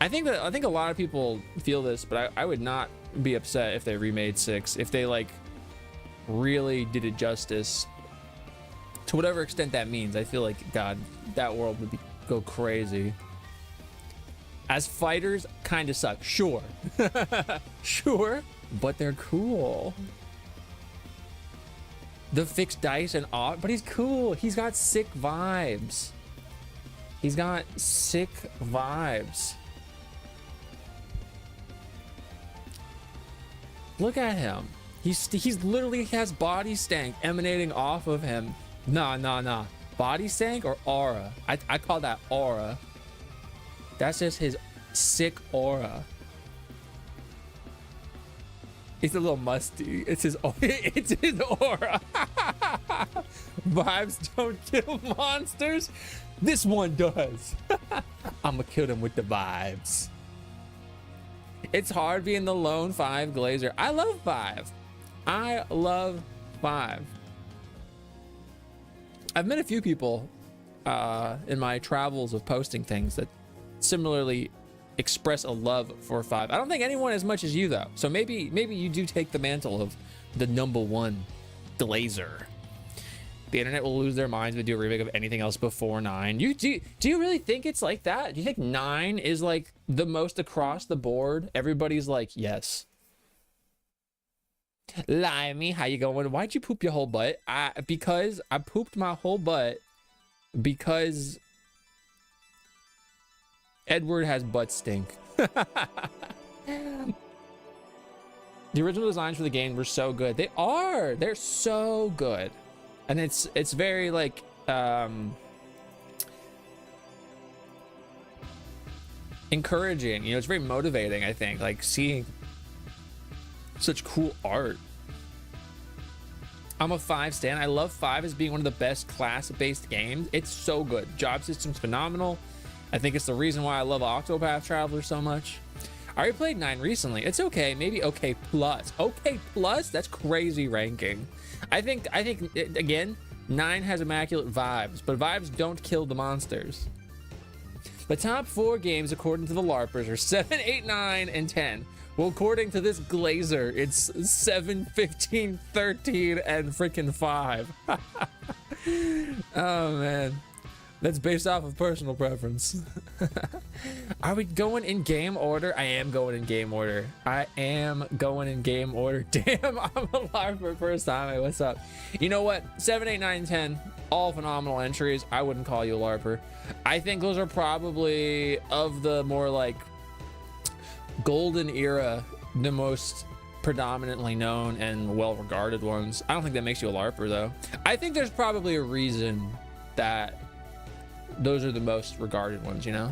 I think a lot of people feel this, but I would not be upset if they remade 6. If they like really did it justice to whatever extent that means. I feel like, God, that world would go crazy. As fighters, kind of suck. Sure. Sure, but they're cool. The fixed dice and all, but he's cool. He's got sick vibes. He's got sick vibes. Look at him. He's literally has body stank emanating off of him. Nah. Body stank or aura? I call that aura. That's just his sick aura. He's a little musty. It's his it's his aura. Vibes don't kill monsters. This one does. I'm gonna kill them with the vibes. It's hard being the lone 5 Glacier. I love 5. I love 5. I've met a few people in my travels of posting things that similarly express a love for 5. I don't think anyone as much as you though. So maybe you do take the mantle of the #1 Glacier. The internet will lose their minds if they do a remake of anything else before 9. Do you really think it's like that? Do you think 9 is like the most across the board? Everybody's like, yes. Limey, how you going? Why'd you poop your whole butt? Because I pooped my whole butt because Edward has butt stink. The original designs for the game were so good. They are. They're so good. And it's very like encouraging, you know, it's very motivating, I think, like seeing such cool art. I'm a 5 stan. I love 5 as being one of the best class-based games. It's so good. Job system's phenomenal. I think it's the reason why I love Octopath Traveler so much. I already played 9 recently. It's okay, maybe okay plus. Okay plus? That's crazy ranking. I think again, 9 has immaculate vibes, but vibes don't kill the monsters. The top 4 games according to the LARPers are 7, 8, 9, and 10. Well, according to this Glacier, it's 7, 15, 13, and freaking 5. Oh man. That's based off of personal preference. Are we going in game order? I am going in game order. I am going in game order. Damn, I'm alive for the first time. Hey, what's up? You know what? 7, 8, 9, 10, all phenomenal entries. I wouldn't call you a LARPer. I think those are probably, of the more like golden era, the most predominantly known and well-regarded ones. I don't think that makes you a LARPer though. I think there's probably a reason that those are the most regarded ones, you know?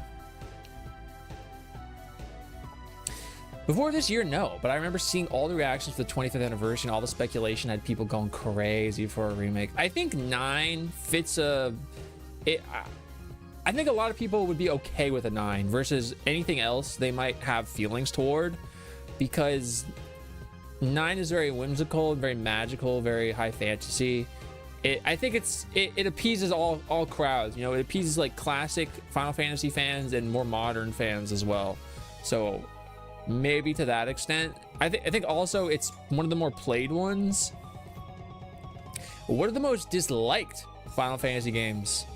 Before this year, no, but I remember seeing all the reactions for the 25th anniversary and all the speculation had people going crazy for a remake. I think 9 fits I think a lot of people would be okay with a 9 versus anything else they might have feelings toward, because 9 is very whimsical, very magical, very high fantasy. I think it appeases all crowds, you know. It appeases like classic Final Fantasy fans and more modern fans as well. So maybe to that extent. I think also it's one of the more played ones. What are the most disliked Final Fantasy games?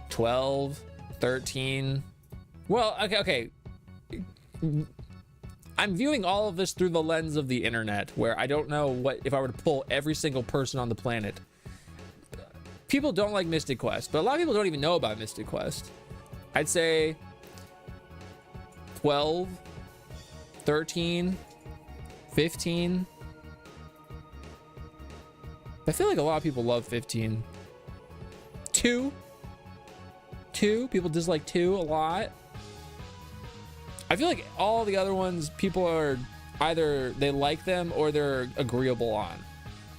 12, 13. Well, okay. I'm viewing all of this through the lens of the internet, where I don't know what if I were to pull every single person on the planet. People don't like Mystic Quest, but a lot of people don't even know about Mystic Quest. I'd say 12, 13, 15. I feel like a lot of people love 15. 2. People dislike 2 a lot. I feel like all the other ones, people are either they like them or they're agreeable on.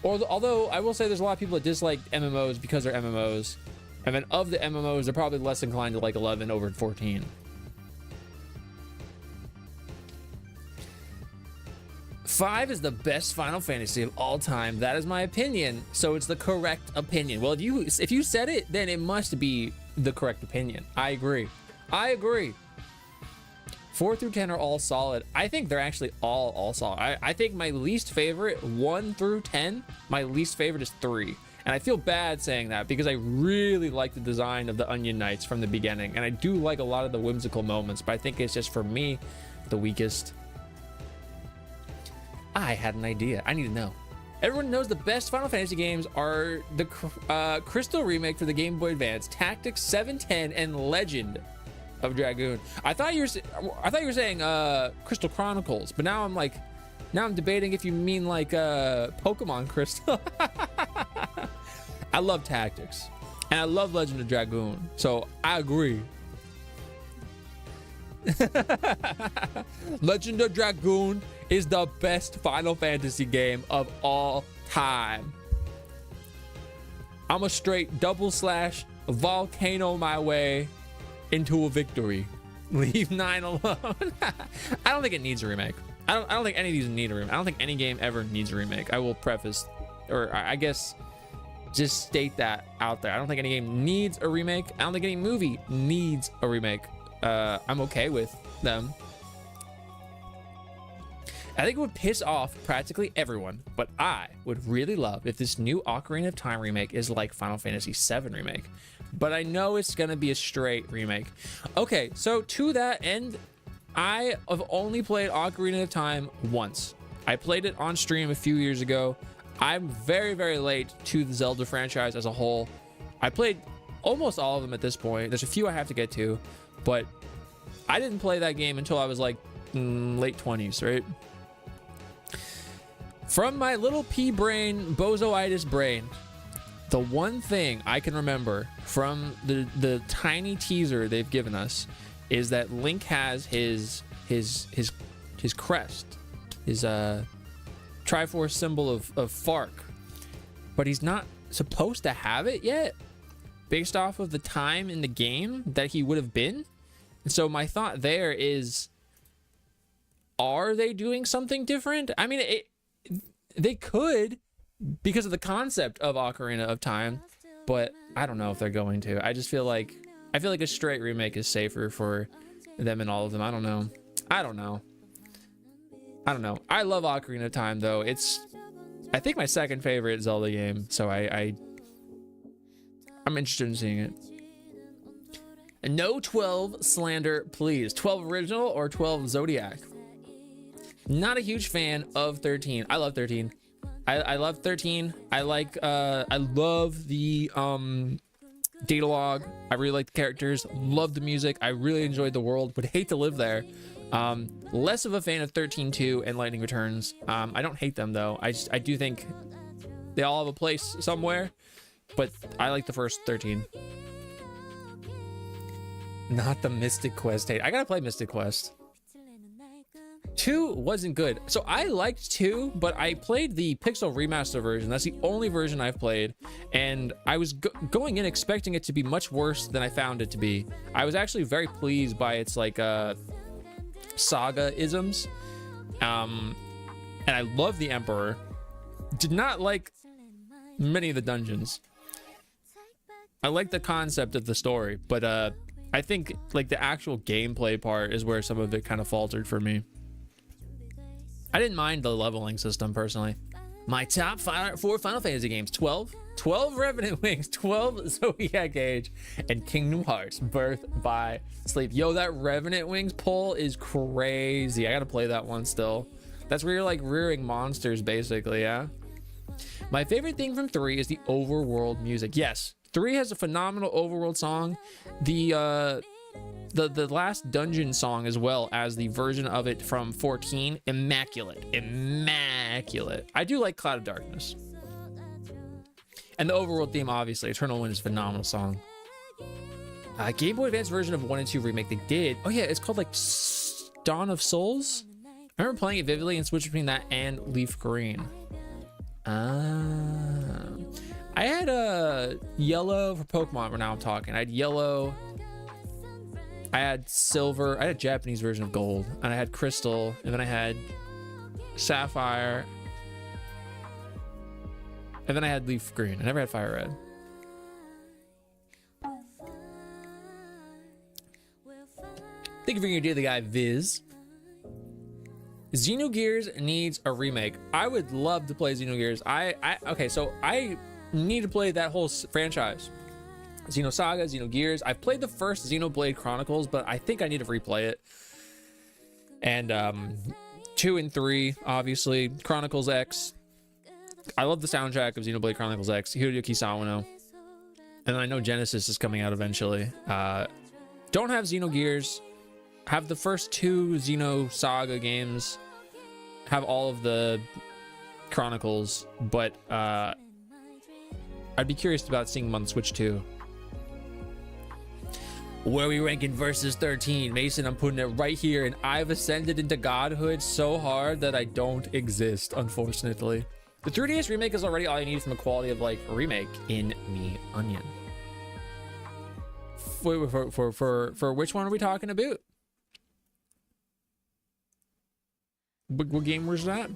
Although I will say there's a lot of people that dislike MMOs because they're MMOs. And then of the MMOs, they're probably less inclined to like 11 over 14. Five is the best Final Fantasy of all time. That is my opinion. So it's the correct opinion. Well, if you said it, then it must be the correct opinion. I agree. 4 through 10 are all solid. I think they're actually all solid. I think my least favorite, 1 through 10, my least favorite is 3. And I feel bad saying that because I really like the design of the Onion Knights from the beginning. And I do like a lot of the whimsical moments, but I think it's just, for me, the weakest. I had an idea. I need to know. Everyone knows the best Final Fantasy games are the Crystal remake for the Game Boy Advance, Tactics 7, 10, and Legend of Dragoon. I thought you were saying Crystal Chronicles, but now I'm debating if you mean like Pokemon Crystal. I love Tactics and I love Legend of Dragoon, so I agree. Legend of Dragoon is the best Final Fantasy game of all time. I'm a straight double slash volcano my way into a victory. Leave 9 alone. I don't think it needs a remake. I don't think any of these need a remake. I don't think any game ever needs a remake. I will preface, or I guess just state that out there. I don't think any game needs a remake. I don't think any movie needs a remake. I'm okay with them. I think it would piss off practically everyone, but I would really love if this new Ocarina of Time remake is like Final Fantasy VII remake. But I know it's gonna be a straight remake. Okay, so to that end, I have only played Ocarina of Time once. I played it on stream a few years ago. I'm very, very late to the Zelda franchise as a whole. I played almost all of them at this point. There's a few I have to get to, but I didn't play that game until I was like late 20s, right? From my little pea brain, bozoitis brain, the one thing I can remember from the tiny teaser they've given us is that Link has his crest, his Triforce symbol of Fark, but he's not supposed to have it yet based off of the time in the game that he would have been. And so my thought there is, are they doing something different? I mean, they could, because of the concept of Ocarina of Time, but I don't know if they're going to. I just feel like a straight remake is safer for them and all of them. I don't know. I love Ocarina of Time though. It's, I think, my second favorite Zelda game, so I'm interested in seeing it. And no 12 slander, please. 12 original or 12 Zodiac? Not a huge fan of 13. I love 13. I love 13. I love the data log. I really like the characters, love the music. I really enjoyed the world, would hate to live there. Less of a fan of 13-2 and Lightning Returns. I don't hate them though. I do think they all have a place somewhere, but I like the first 13. Not the Mystic Quest hate. I gotta play Mystic Quest. 2 wasn't good. So I liked 2, but I played the Pixel Remaster version. That's the only version I've played, and I was going in expecting it to be much worse than I found it to be. I was actually very pleased by its like saga isms, and I love the Emperor. Did not like many of the dungeons. I like the concept of the story, but I think like the actual gameplay part is where some of it kind of faltered for me. I didn't mind the leveling system personally. My top 4 Final Fantasy games: 12 Revenant Wings, 12 Zodiac Age, and Kingdom Hearts Birth by Sleep. Yo, that Revenant Wings poll is crazy. I gotta play that one still. That's where you're like rearing monsters basically, yeah? My favorite thing from 3 is the overworld music. Yes, 3 has a phenomenal overworld song. The last dungeon song, as well as the version of it from 14, immaculate. I do like Cloud of Darkness, and the overworld theme, obviously. Eternal Wind is a phenomenal song. Game Boy Advance version of 1 and 2 remake they did. Oh yeah, it's called like Dawn of Souls. I remember playing it vividly and switching between that and Leaf Green. I had a yellow for Pokemon. Now I'm talking. I had yellow. I had silver. I had a Japanese version of gold, and I had crystal, and then I had sapphire, and then I had leaf green. I never had fire red. Thank you for your deal, the guy Viz. Xenogears needs a remake. I would love to play Xenogears. Okay, so I need to play that whole franchise. Xenosaga, Xenogears. I've played the first Xenoblade Chronicles, but I think I need to replay it. And 2 and 3, obviously. Chronicles X. I love the soundtrack of Xenoblade Chronicles X. Hiroyuki Sawano. And I know Genesis is coming out eventually. Don't have Xenogears. Have the first 2 Xenosaga games. Have all of the Chronicles. But I'd be curious about seeing them on the Switch too. Where are we ranking versus 13? Mason, I'm putting it right here, and I've ascended into godhood so hard that I don't exist, unfortunately. The 3DS remake is already all I need from the quality of like a remake in me onion. For which one are we talking about? What game was that?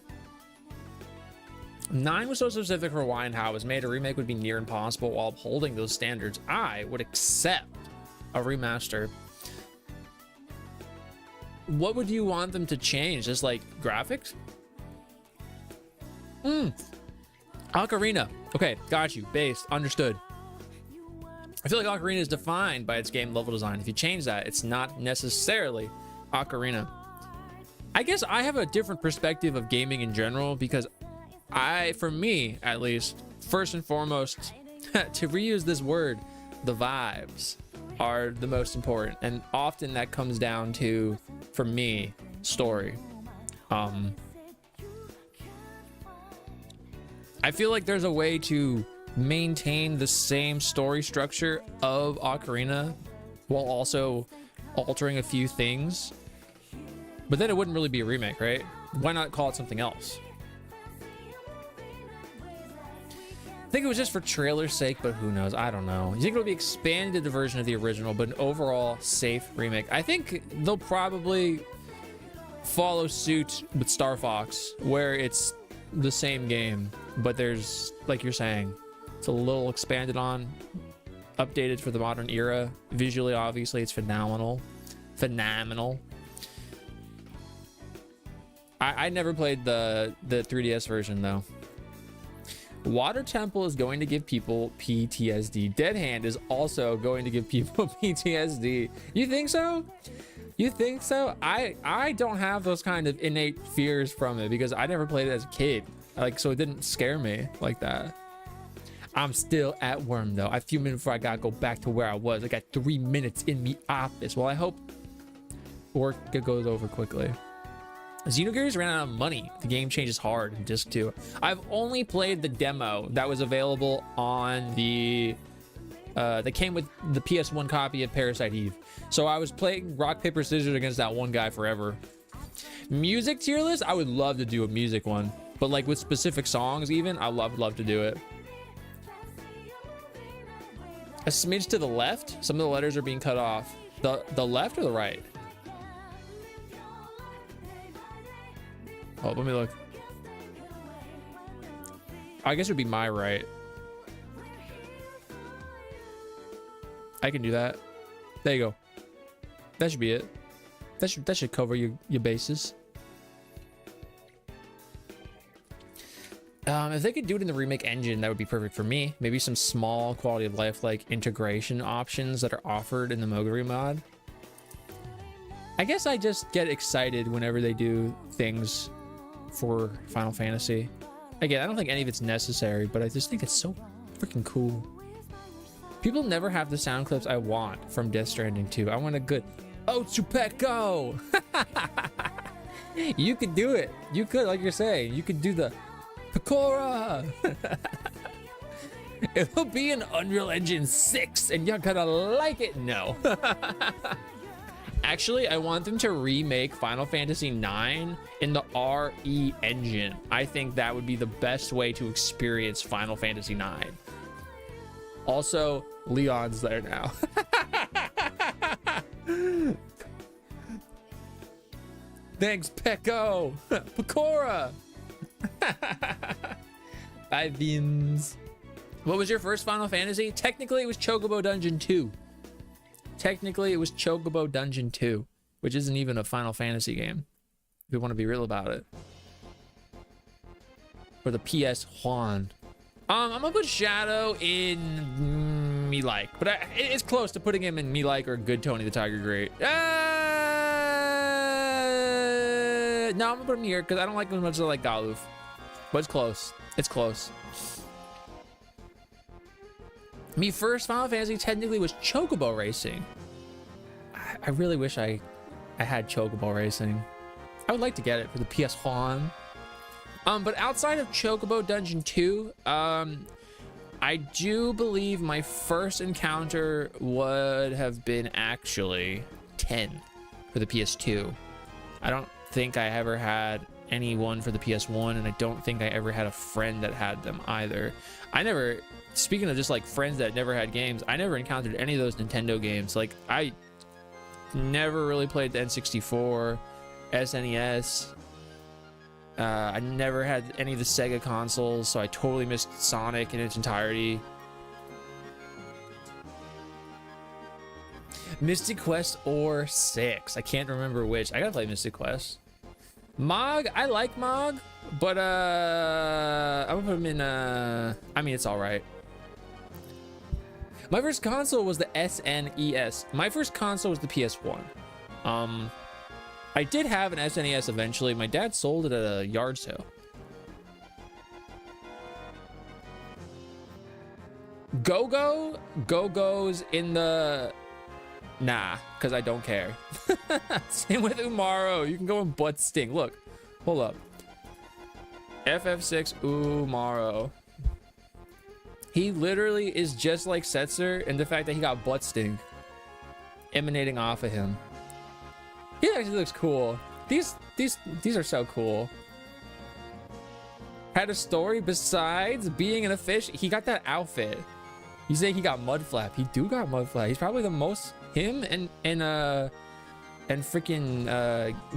9 was so specific for why and how it was made. A remake would be near impossible while upholding those standards. I would accept a remaster. What would you want them to change? Just like graphics? Ocarina. Okay, got you. Based. Understood. I feel like Ocarina is defined by its game level design. If you change that, it's not necessarily Ocarina. I guess I have a different perspective of gaming in general because for me at least, first and foremost, to reuse this word, the vibes are the most important, and often that comes down to, for me, story. I feel like there's a way to maintain the same story structure of Ocarina while also altering a few things, but then it wouldn't really be a remake, right? Why not call it something else? I think it was just for trailer's sake, but who knows? I don't know. You think it'll be expanded the version of the original, but an overall safe remake? I think they'll probably follow suit with Star Fox, where it's the same game, but there's, like you're saying, it's a little expanded on, updated for the modern era. Visually, obviously, it's phenomenal. I never played the 3DS version though. Water Temple is going to give people PTSD. Dead Hand is also going to give people PTSD. You think so? You think so? I don't have those kind of innate fears from it because I never played it as a kid. Like, so it didn't scare me like that. I'm still at Worm though. A few minutes before I gotta go back to where I was. I got 3 minutes in the office. Well, I hope work goes over quickly. Xenogears ran out of money. The game changes hard in disc 2. I've only played the demo that was available on the that came with the PS1 copy of Parasite Eve. So I was playing rock paper scissors against that one guy forever. Music tier list, I would love to do a music one, but like with specific songs even, I love to do it. A smidge to the left, some of the letters are being cut off. The left or the right? Oh, let me look. I guess it would be my right. I can do that. There you go. That should be it. That should cover your bases. If they could do it in the remake engine, that would be perfect for me. Maybe some small quality of life like integration options that are offered in the Moguri mod. I guess I just get excited whenever they do things for Final Fantasy. Again, I don't think any of it's necessary, but I just think it's so freaking cool. People never have the sound clips I want from Death Stranding 2. I want a good Otsupeko. You could do it. You could, like you're saying, you could do the Pecora. It'll be an Unreal Engine 6 and you're gonna like it. No. Actually, I want them to remake Final Fantasy IX in the RE engine. I think that would be the best way to experience Final Fantasy IX. Also, Leon's there now. Thanks, Pecco. Pecora. Five beans. What was your first Final Fantasy? Technically, it was Chocobo Dungeon 2. Technically, it was Chocobo Dungeon 2, which isn't even a Final Fantasy game, if we want to be real about it. For the PS1. I'm gonna put Shadow in me like, but it's close to putting him in me like or Good Tony the Tiger Great. No, I'm gonna put him here because I don't like him as much as I like Galuf. But it's close. It's close. Me first Final Fantasy technically was Chocobo Racing. I really wish I had Chocobo Racing. I would like to get it for the PS1. But outside of Chocobo Dungeon 2, I do believe my first encounter would have been actually 10 for the PS2. I don't think I ever had anyone for the PS1, and I don't think I ever had a friend that had them either. I never, speaking of just like friends that never had games, I never encountered any of those Nintendo games. Like, I never really played the N64, SNES. I never had any of the Sega consoles, so I totally missed Sonic in its entirety. Mystic Quest or 6. I can't remember which. I gotta play Mystic Quest. Mog, I like Mog, but I'm gonna put him in I mean, it's all right. My first console was the SNES. My first console was the PS1. I did have an SNES eventually. My dad sold it at a yard sale. Go-Go's in the... Nah, because I don't care. Same with Umaro. You can go in butt sting. Look, hold up. FF6 Umaro. He literally is just like Setzer in the fact that he got butt sting emanating off of him. He actually looks cool. These are so cool. Had a story besides being in a fish. He got that outfit. You say he got Mudflap. He do got Mudflap. He's probably the most... Him and freaking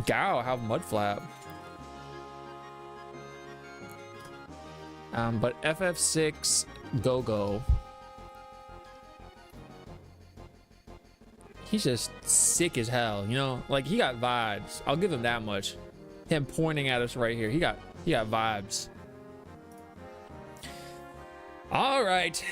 Gao have Mudflap. But FF6 Go-Go. He's just sick as hell, you know? Like, he got vibes. I'll give him that much. Him pointing at us right here. He got vibes. All right.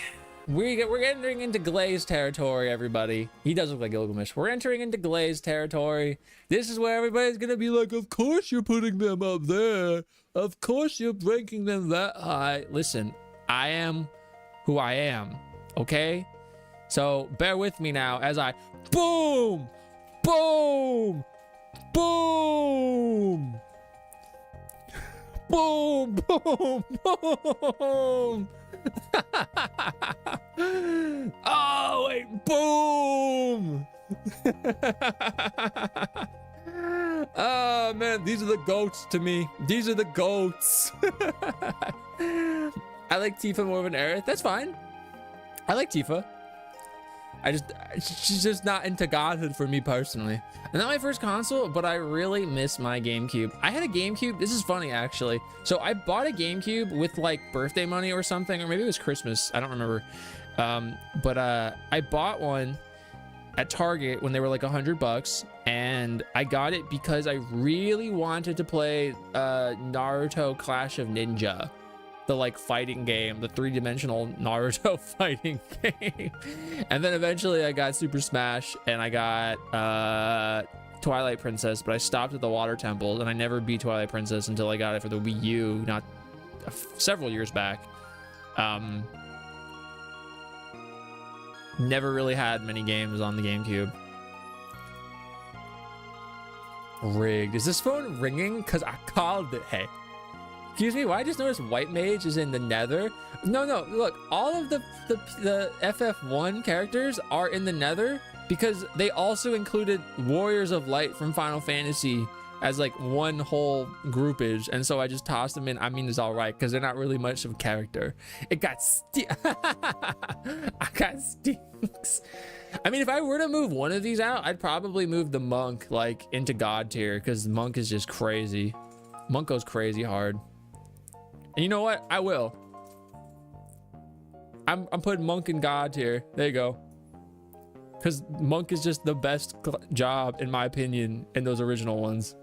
We're entering into Glaze territory, everybody. He does look like Gilgamesh. We're entering into Glaze territory. This is where everybody's gonna be like, of course you're putting them up there. Of course you're ranking them that high. Listen, I am who I am, okay? So bear with me now as I boom, boom, boom, boom, boom, boom. Oh wait, boom. Oh man, these are the goats to me. These are the goats. I like Tifa more than Aerith. That's fine. I like Tifa. She's just not into godhood for me personally. And not my first console, but I really miss my GameCube. I had a GameCube. This is funny, actually. So I bought a GameCube with like birthday money or something, or maybe it was Christmas. I don't remember. But I bought one at Target when they were like $100, and I got it because I really wanted to play Naruto Clash of Ninja. The like fighting game, the 3-dimensional Naruto fighting game. And then eventually I got Super Smash and I got Twilight Princess, but I stopped at the Water Temple and I never beat Twilight Princess until I got it for the Wii U, not several years back. Never really had many games on the GameCube. Rigged. Is this phone ringing? Because I called it. Hey. Excuse me, why I just noticed White Mage is in the Nether? No, look, all of the FF1 characters are in the Nether because they also included Warriors of Light from Final Fantasy as like one whole groupage, and so I just tossed them in. I mean, it's all right because they're not really much of a character. It got I got stinks. I mean, if I were to move one of these out, I'd probably move the Monk like into God tier because Monk is just crazy. Monk goes crazy hard. And you know what? I will. I'm putting Monk in God tier. There you go. Because Monk is just the best job, in my opinion, in those original ones.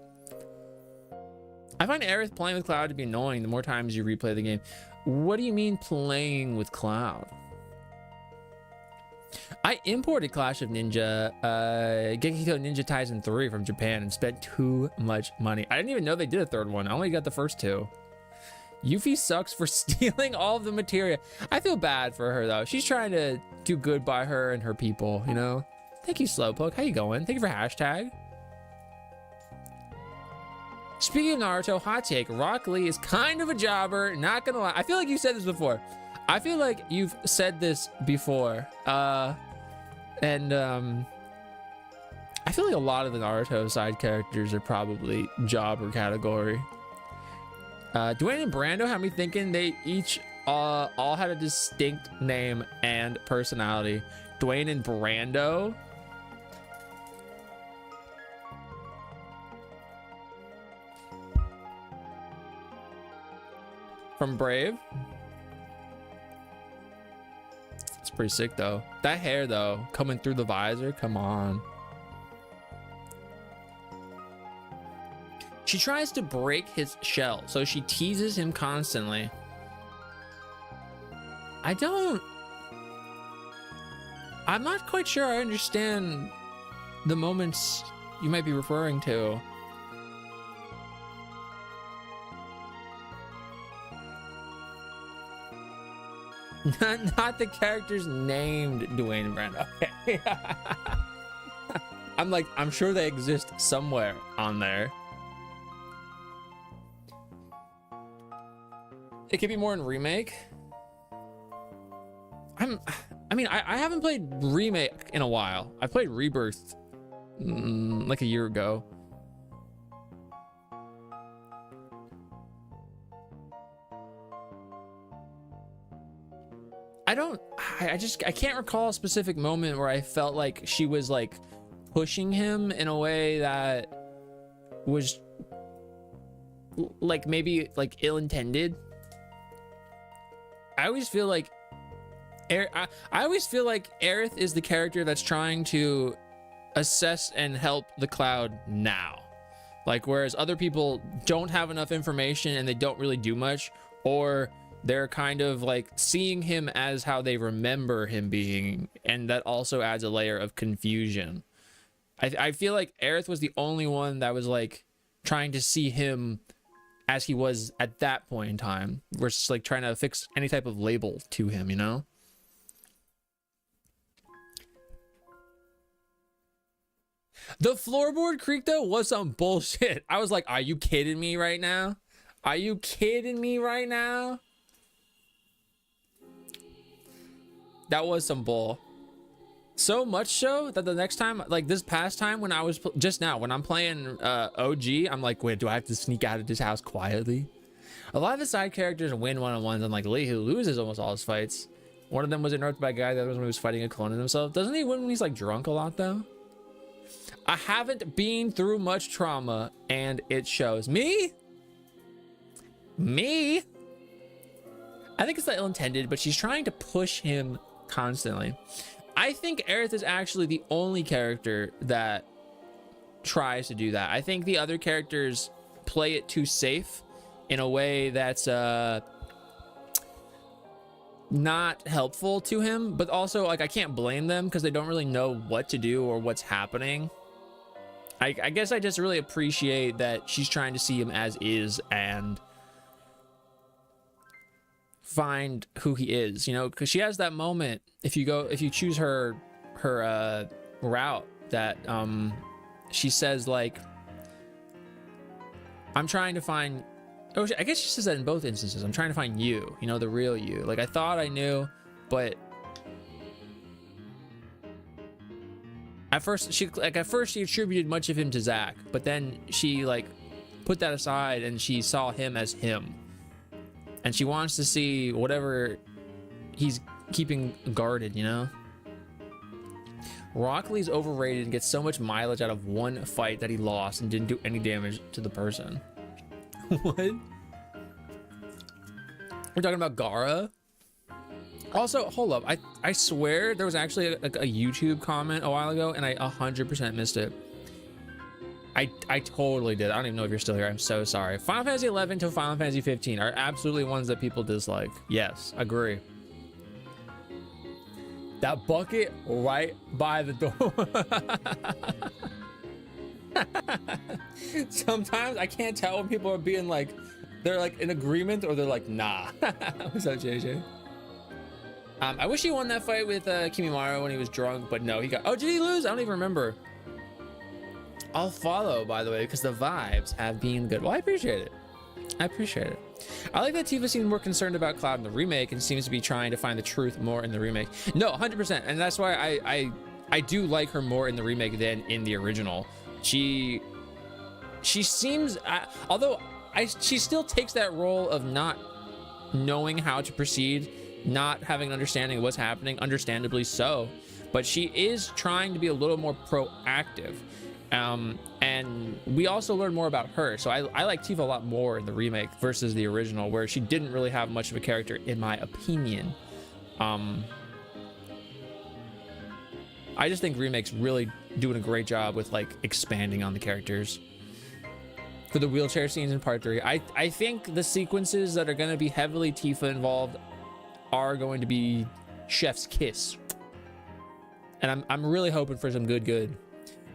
I find Aerith playing with Cloud to be annoying the more times you replay the game. What do you mean playing with Cloud? I imported Clash of Ninja, Gekiko Ninja Taisen 3 from Japan and spent too much money. I didn't even know they did a third one. I only got the first two. Yuffie sucks for stealing all of the materia. I feel bad for her though. She's trying to do good by her and her people, you know? Thank you, Slowpoke. How you going? Thank you for hashtag. Speaking of Naruto, hot take, Rock Lee is kind of a jobber, not gonna lie. I feel like you said this before. I feel like you've said this before, and I feel like a lot of the Naruto side characters are probably jobber category. Dwayne and Brando had me thinking they each all had a distinct name and personality. Dwayne and Brando. From Brave. It's pretty sick though. That hair though, coming through the visor, come on. She tries to break his shell, so she teases him constantly. I'm not quite sure I understand the moments you might be referring to. Not the characters named Dwayne and Brando. Okay. I'm sure they exist somewhere on there. It could be more in remake. I haven't played remake in a while. I played Rebirth like a year ago. I can't recall a specific moment where I felt like she was like pushing him in a way that was like maybe like ill-intended. I always feel like Aerith is the character that's trying to assess and help the Cloud now. Like, whereas other people don't have enough information and they don't really do much, or they're kind of like seeing him as how they remember him being, and that also adds a layer of confusion. I feel like Aerith was the only one that was like trying to see him as he was at that point in time, versus like trying to fix any type of label to him, you know? The floorboard creak though was some bullshit. I was like, are you kidding me right now? Are you kidding me right now? That was some bull. So much so that the next time, like this past time when I was just now, when I'm playing OG, I'm like, wait, do I have to sneak out of this house quietly? A lot of the side characters win one-on-ones, and like Lee, who loses almost all his fights. One of them was interrupted by a guy that was when he was fighting a clone of himself. Doesn't he win when he's like drunk a lot though? I haven't been through much trauma and it shows. Me? I think it's not ill-intended, but she's trying to push him constantly. I think Aerith is actually the only character that tries to do that. I think the other characters play it too safe in a way that's not helpful to him, but also like I can't blame them because they don't really know what to do or what's happening. I guess I just really appreciate that she's trying to see him as is and find who he is, you know, because she has that moment if you choose her route that she says like, I'm trying to find, oh, I guess she says that in both instances, I'm trying to find you, you know, the real you. Like I thought I knew, but at first she attributed much of him to Zack, but then she like put that aside and she saw him as him. And she wants to see whatever he's keeping guarded, you know? Rock Lee's overrated and gets so much mileage out of one fight that he lost and didn't do any damage to the person. What? We're talking about Gaara? Also, hold up. I swear there was actually a YouTube comment a while ago and I 100% missed it. I totally did. I don't even know if you're still here. I'm so sorry. Final Fantasy 11 to Final Fantasy 15 are absolutely ones that people dislike. Yes, agree. That bucket right by the door. Sometimes I can't tell when people are being like, they're like in agreement or they're like, nah. What's up, JJ? I wish he won that fight with Kimimaro when he was drunk, but no, he got, oh, did he lose? I don't even remember. I'll follow, by the way, because the vibes have been good. Well, I appreciate it. I appreciate it. I like that Tifa seems more concerned about Cloud in the remake and seems to be trying to find the truth more in the remake. No, 100%. And that's why I do like her more in the remake than in the original. She seems, although she still takes that role of not knowing how to proceed, not having an understanding of what's happening, understandably so, but she is trying to be a little more proactive. And we also learn more about her. So I like Tifa a lot more in the remake versus the original, where she didn't really have much of a character, in my opinion. I just think remake's really doing a great job with like expanding on the characters. For the wheelchair scenes in part 3, I think the sequences that are going to be heavily Tifa involved are going to be chef's kiss, and I'm really hoping for some good.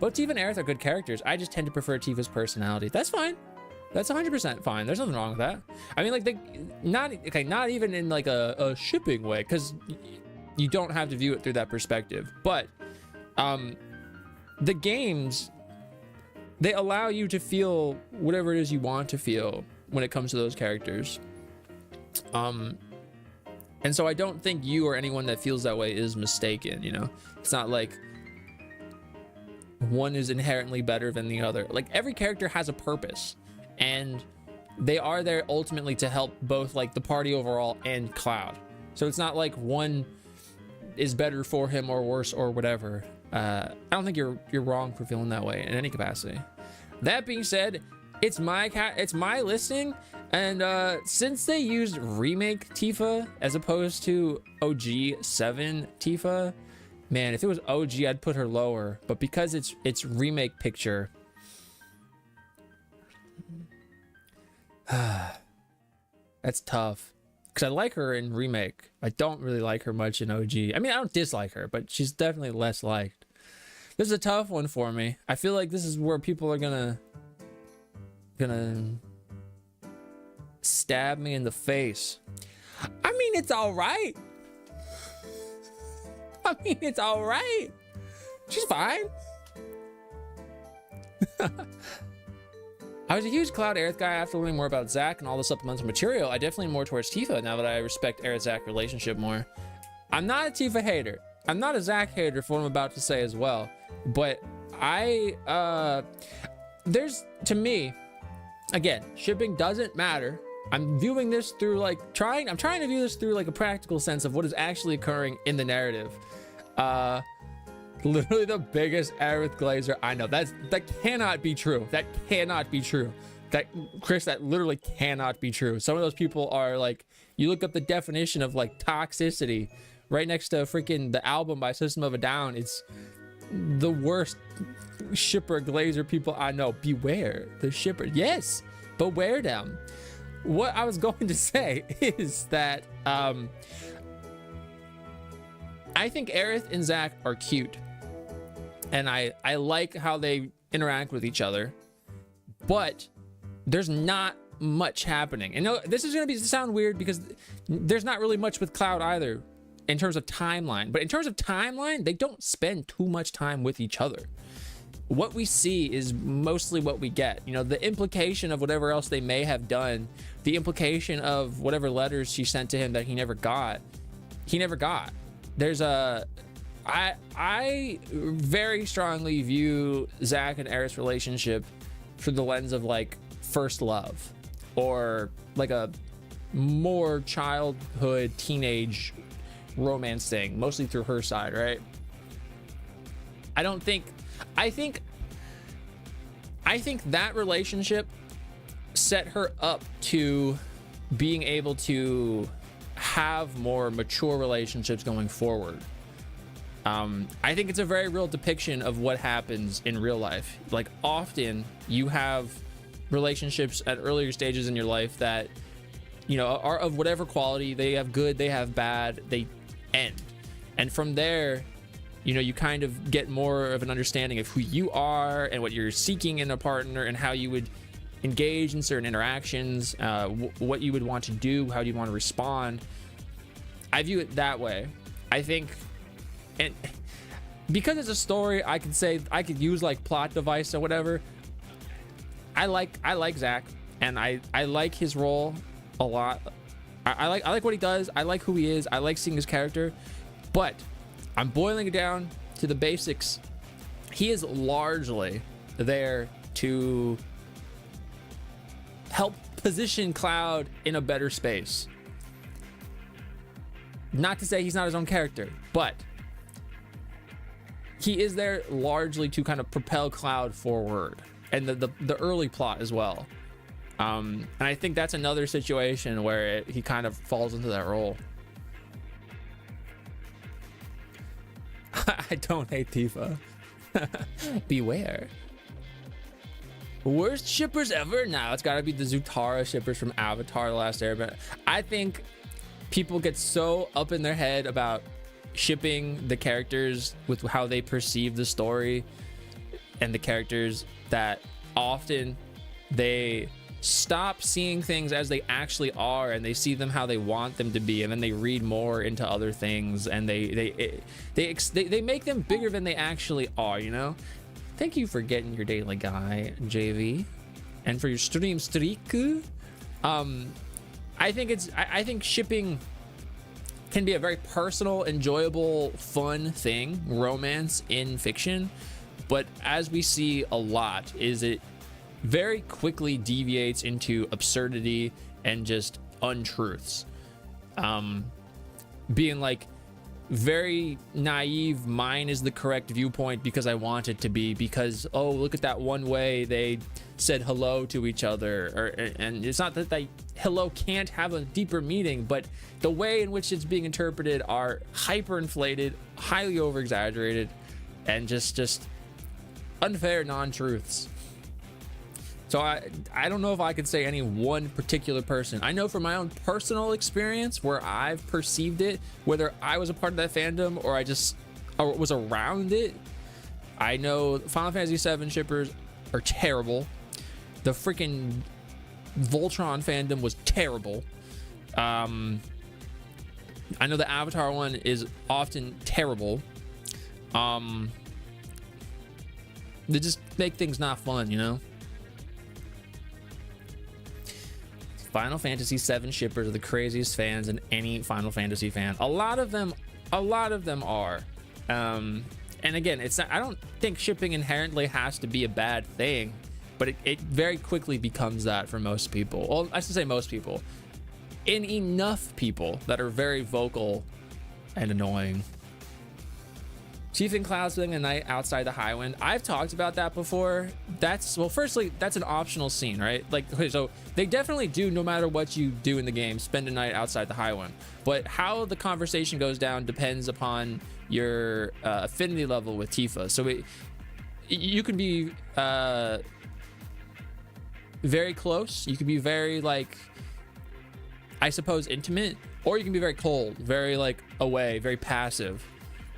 Both Tifa and Aerith are good characters. I just tend to prefer Tifa's personality. That's fine. That's 100% fine. There's nothing wrong with that. I mean, like, not even in like a shipping way, because you don't have to view it through that perspective. But the games, they allow you to feel whatever it is you want to feel when it comes to those characters. And so I don't think you or anyone that feels that way is mistaken, you know? It's not like one is inherently better than the other. Like, every character has a purpose, and they are there ultimately to help both like the party overall and Cloud. So it's not like one is better for him or worse or whatever. I don't think you're wrong for feeling that way in any capacity. That being said, it's my listing, and since they used remake Tifa as opposed to OG 7 Tifa, man, if it was OG, I'd put her lower. But because it's remake picture, that's tough. Because I like her in remake. I don't really like her much in OG. I mean, I don't dislike her, but she's definitely less liked. This is a tough one for me. I feel like this is where people are gonna stab me in the face. I mean, it's all right. I mean, it's all right. She's fine. I was a huge Cloud Aerith guy. After learning more about Zack and all the supplemental material, I definitely more towards Tifa now that I respect Aerith-Zack relationship more. I'm not a Tifa hater. I'm not a Zack hater for what I'm about to say as well. But there's, to me, again, shipping doesn't matter. I'm viewing this through like I'm trying to view this through like a practical sense of what is actually occurring in the narrative. Literally the biggest Aerith Glacier I know. That cannot be true. That cannot be true. Chris, that literally cannot be true. Some of those people are like, you look up the definition of like toxicity right next to freaking the album by System of a Down. It's the worst shipper Glacier people I know. Beware the shipper. Yes, beware them. What I was going to say is that I think Aerith and Zack are cute, and I like how they interact with each other, but there's not much happening. And no, this is going to sound weird because there's not really much with Cloud either in terms of timeline, but in terms of timeline, they don't spend too much time with each other. What we see is mostly what we get. You know, the implication of whatever else they may have done, the implication of whatever letters she sent to him that he never got. There's I very strongly view Zack and Aerith's relationship through the lens of like first love, or like a more childhood teenage romance thing, mostly through her side, right? I think that relationship set her up to being able to have more mature relationships going forward. I think it's a very real depiction of what happens in real life. Like, often you have relationships at earlier stages in your life that, you know, are of whatever quality. They have good, they have bad, they end. And from there, you know, you kind of get more of an understanding of who you are and what you're seeking in a partner, and how you would engage in certain interactions, what you would want to do, how do you want to respond. I view it that way. I think, and because it's a story, I could say I could use like plot device or whatever. I like Zack. and I like his role a lot. I like what he does. I like who he is. I like seeing his character, but I'm boiling it down to the basics. He is largely there to help position Cloud in a better space. Not to say he's not his own character, but he is there largely to kind of propel Cloud forward, and the early plot as well. And I think that's another situation where he kind of falls into that role. I don't hate Tifa. Beware. Worst shippers ever? Nah, it's gotta be the Zutara shippers from Avatar: The Last Airbender. I think people get so up in their head about shipping the characters with how they perceive the story and the characters that often they stop seeing things as they actually are, and they see them how they want them to be, and then they read more into other things, and they make them bigger than they actually are, you know. Thank you for getting your daily guy, JV, and for your stream streak. I think shipping can be a very personal, enjoyable, fun thing, romance in fiction, but as we see a lot, is it very quickly deviates into absurdity and just untruths. Being like very naive, mine is the correct viewpoint because I want it to be, because, oh, look at that one way they said hello to each other, and it's not that hello can't have a deeper meaning, but the way in which it's being interpreted are hyper inflated, highly over exaggerated, and just unfair non-truths. So I don't know if I could say any one particular person. I know from my own personal experience where I've perceived it, whether I was a part of that fandom or or was around it. I know Final Fantasy VII shippers are terrible. The freaking Voltron fandom was terrible. I know the Avatar one is often terrible. They just make things not fun, you know? Final Fantasy VII shippers are the craziest fans in any Final Fantasy fan. A lot of them are. And again, I don't think shipping inherently has to be a bad thing, but it very quickly becomes that for most people. Well, I should say most people. In enough people that are very vocal and annoying. Chief and Cloud spending a night outside the Highwind. I've talked about that before. Firstly, that's an optional scene, right? Like, okay, so they definitely do, no matter what you do in the game, spend a night outside the Highwind. But how the conversation goes down depends upon your affinity level with Tifa. So you can be very close. You can be very, like, I suppose, intimate, or you can be very cold, very, like, away, very passive.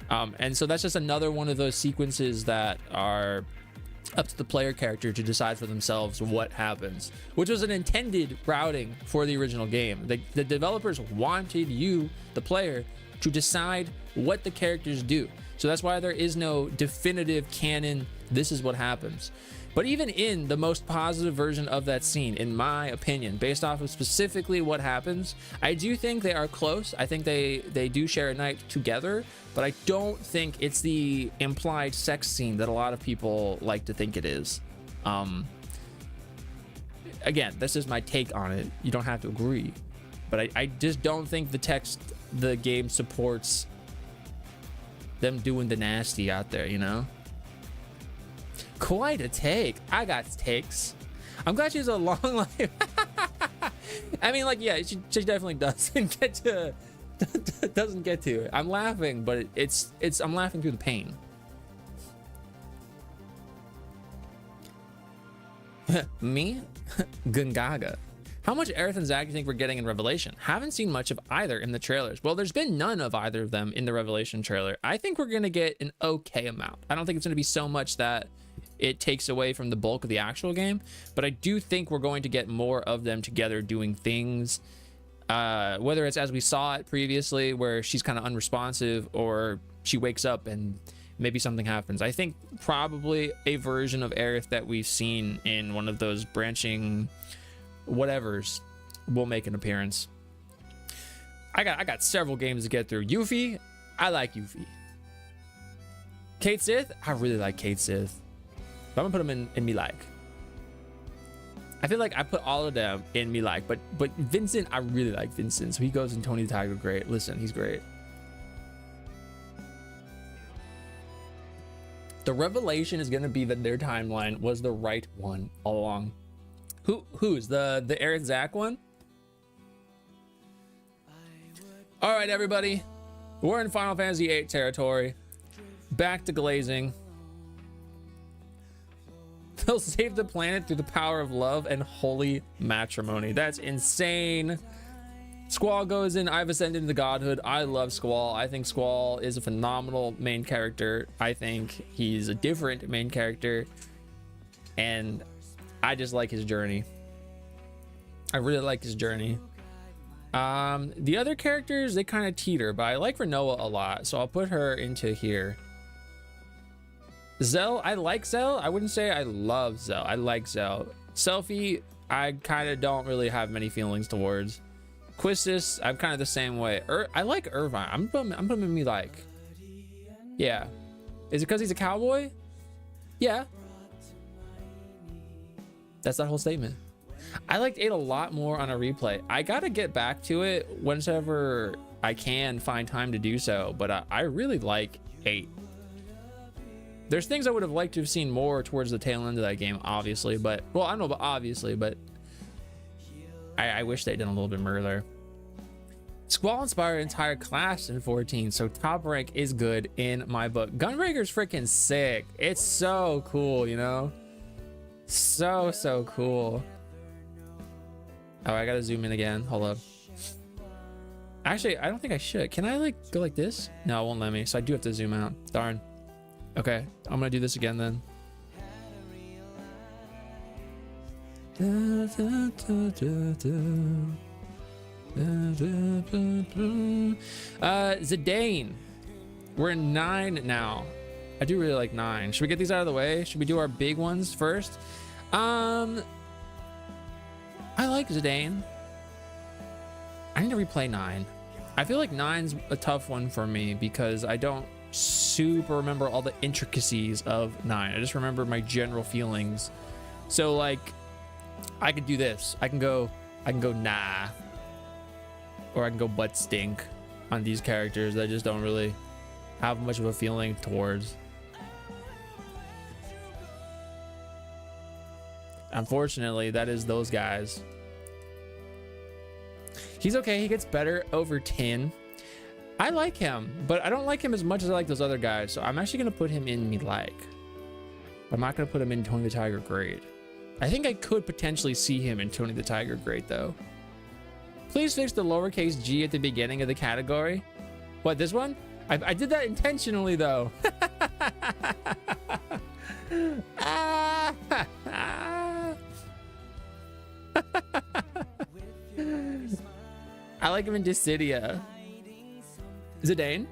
And so that's just another one of those sequences that are up to the player character to decide for themselves what happens, which was an intended routing for the original game. The developers wanted you, the player, to decide what the characters do. So that's why there is no definitive canon, this is what happens. But even in the most positive version of that scene, in my opinion, based off of specifically what happens, I do think they are close. I think they do share a night together, but I don't think it's the implied sex scene that a lot of people like to think it is. Again, this is my take on it. You don't have to agree, but I just don't think the game supports them doing the nasty out there, you know? Quite a take. I got takes. I'm glad she's a long life. I mean, like, yeah, she definitely doesn't get to it. I'm laughing, but I'm laughing through the pain. Me? Gungaga. How much Aerith and Zack do you think we're getting in Revelation? Haven't seen much of either in the trailers. Well, there's been none of either of them in the Revelation trailer. I think we're gonna get an okay amount. I don't think it's gonna be so much that it takes away from the bulk of the actual game, but I do think we're going to get more of them together doing things, whether it's as we saw it previously where she's kind of unresponsive, or she wakes up and maybe something happens. I think probably a version of Aerith that we've seen in one of those branching whatevers will make an appearance. I got several games to get through. Yuffie, I like Yuffie. Kate Sith, I really like Kate Sith. But I'm gonna put them in me like. I feel like I put all of them in me like, but Vincent, I really like Vincent. So he goes in Tony the Tiger. Great. Listen, he's great. The revelation is gonna be that their timeline was the right one all along. Who's the Eric Zach one? All right, everybody, we're in Final Fantasy VIII territory. Back to glazing. They'll save the planet through the power of love and holy matrimony. That's insane. Squall goes in, I've ascended into godhood. I love Squall. I think Squall is a phenomenal main character. I think he's a different main character. And I just like his journey. I really like his journey. The other characters, they kind of teeter, but I like Renoa a lot. So I'll put her into here. Zell, I like Zell. I wouldn't say I love Zell. I like Zell. Selphie, I kind of don't really have many feelings towards. Quistis, I'm kind of the same way. I like Irvine. I'm putting me like. Yeah. Is it because he's a cowboy? Yeah. That's that whole statement. I liked 8 a lot more on a replay. I gotta get back to it whenever I can find time to do so, but I really like 8. There's things I would have liked to have seen more towards the tail end of that game, obviously, but, well, I don't know about obviously, but I wish they'd done a little bit more there. Squall inspired an entire class in 14, so top rank is good in my book. Gunbreaker's freaking sick. It's so cool, you know? So cool. Oh, I gotta zoom in again. Hold up. Actually, I don't think I should. Can I like go like this? No, it won't let me, so I do have to zoom out. Darn. Okay, I'm gonna do this again then. Zidane. We're in 9 now. I do really like 9. Should we get these out of the way? Should we do our big ones first? I like Zidane. I need to replay 9. I feel like 9's a tough one for me because I don't super remember all the intricacies of 9. I just remember my general feelings. So like I could do this. I can go nah, or I can go butt stink on these characters that I just don't really have much of a feeling towards. Unfortunately, that is those guys. He's okay. He gets better over 10. I like him, but I don't like him as much as I like those other guys. So I'm actually going to put him in me like. I'm not going to put him in Tony the Tiger grade. I think I could potentially see him in Tony the Tiger grade though. Please fix the lowercase g at the beginning of the category. What, this one? I did that intentionally though. I like him in Dissidia. Zidane.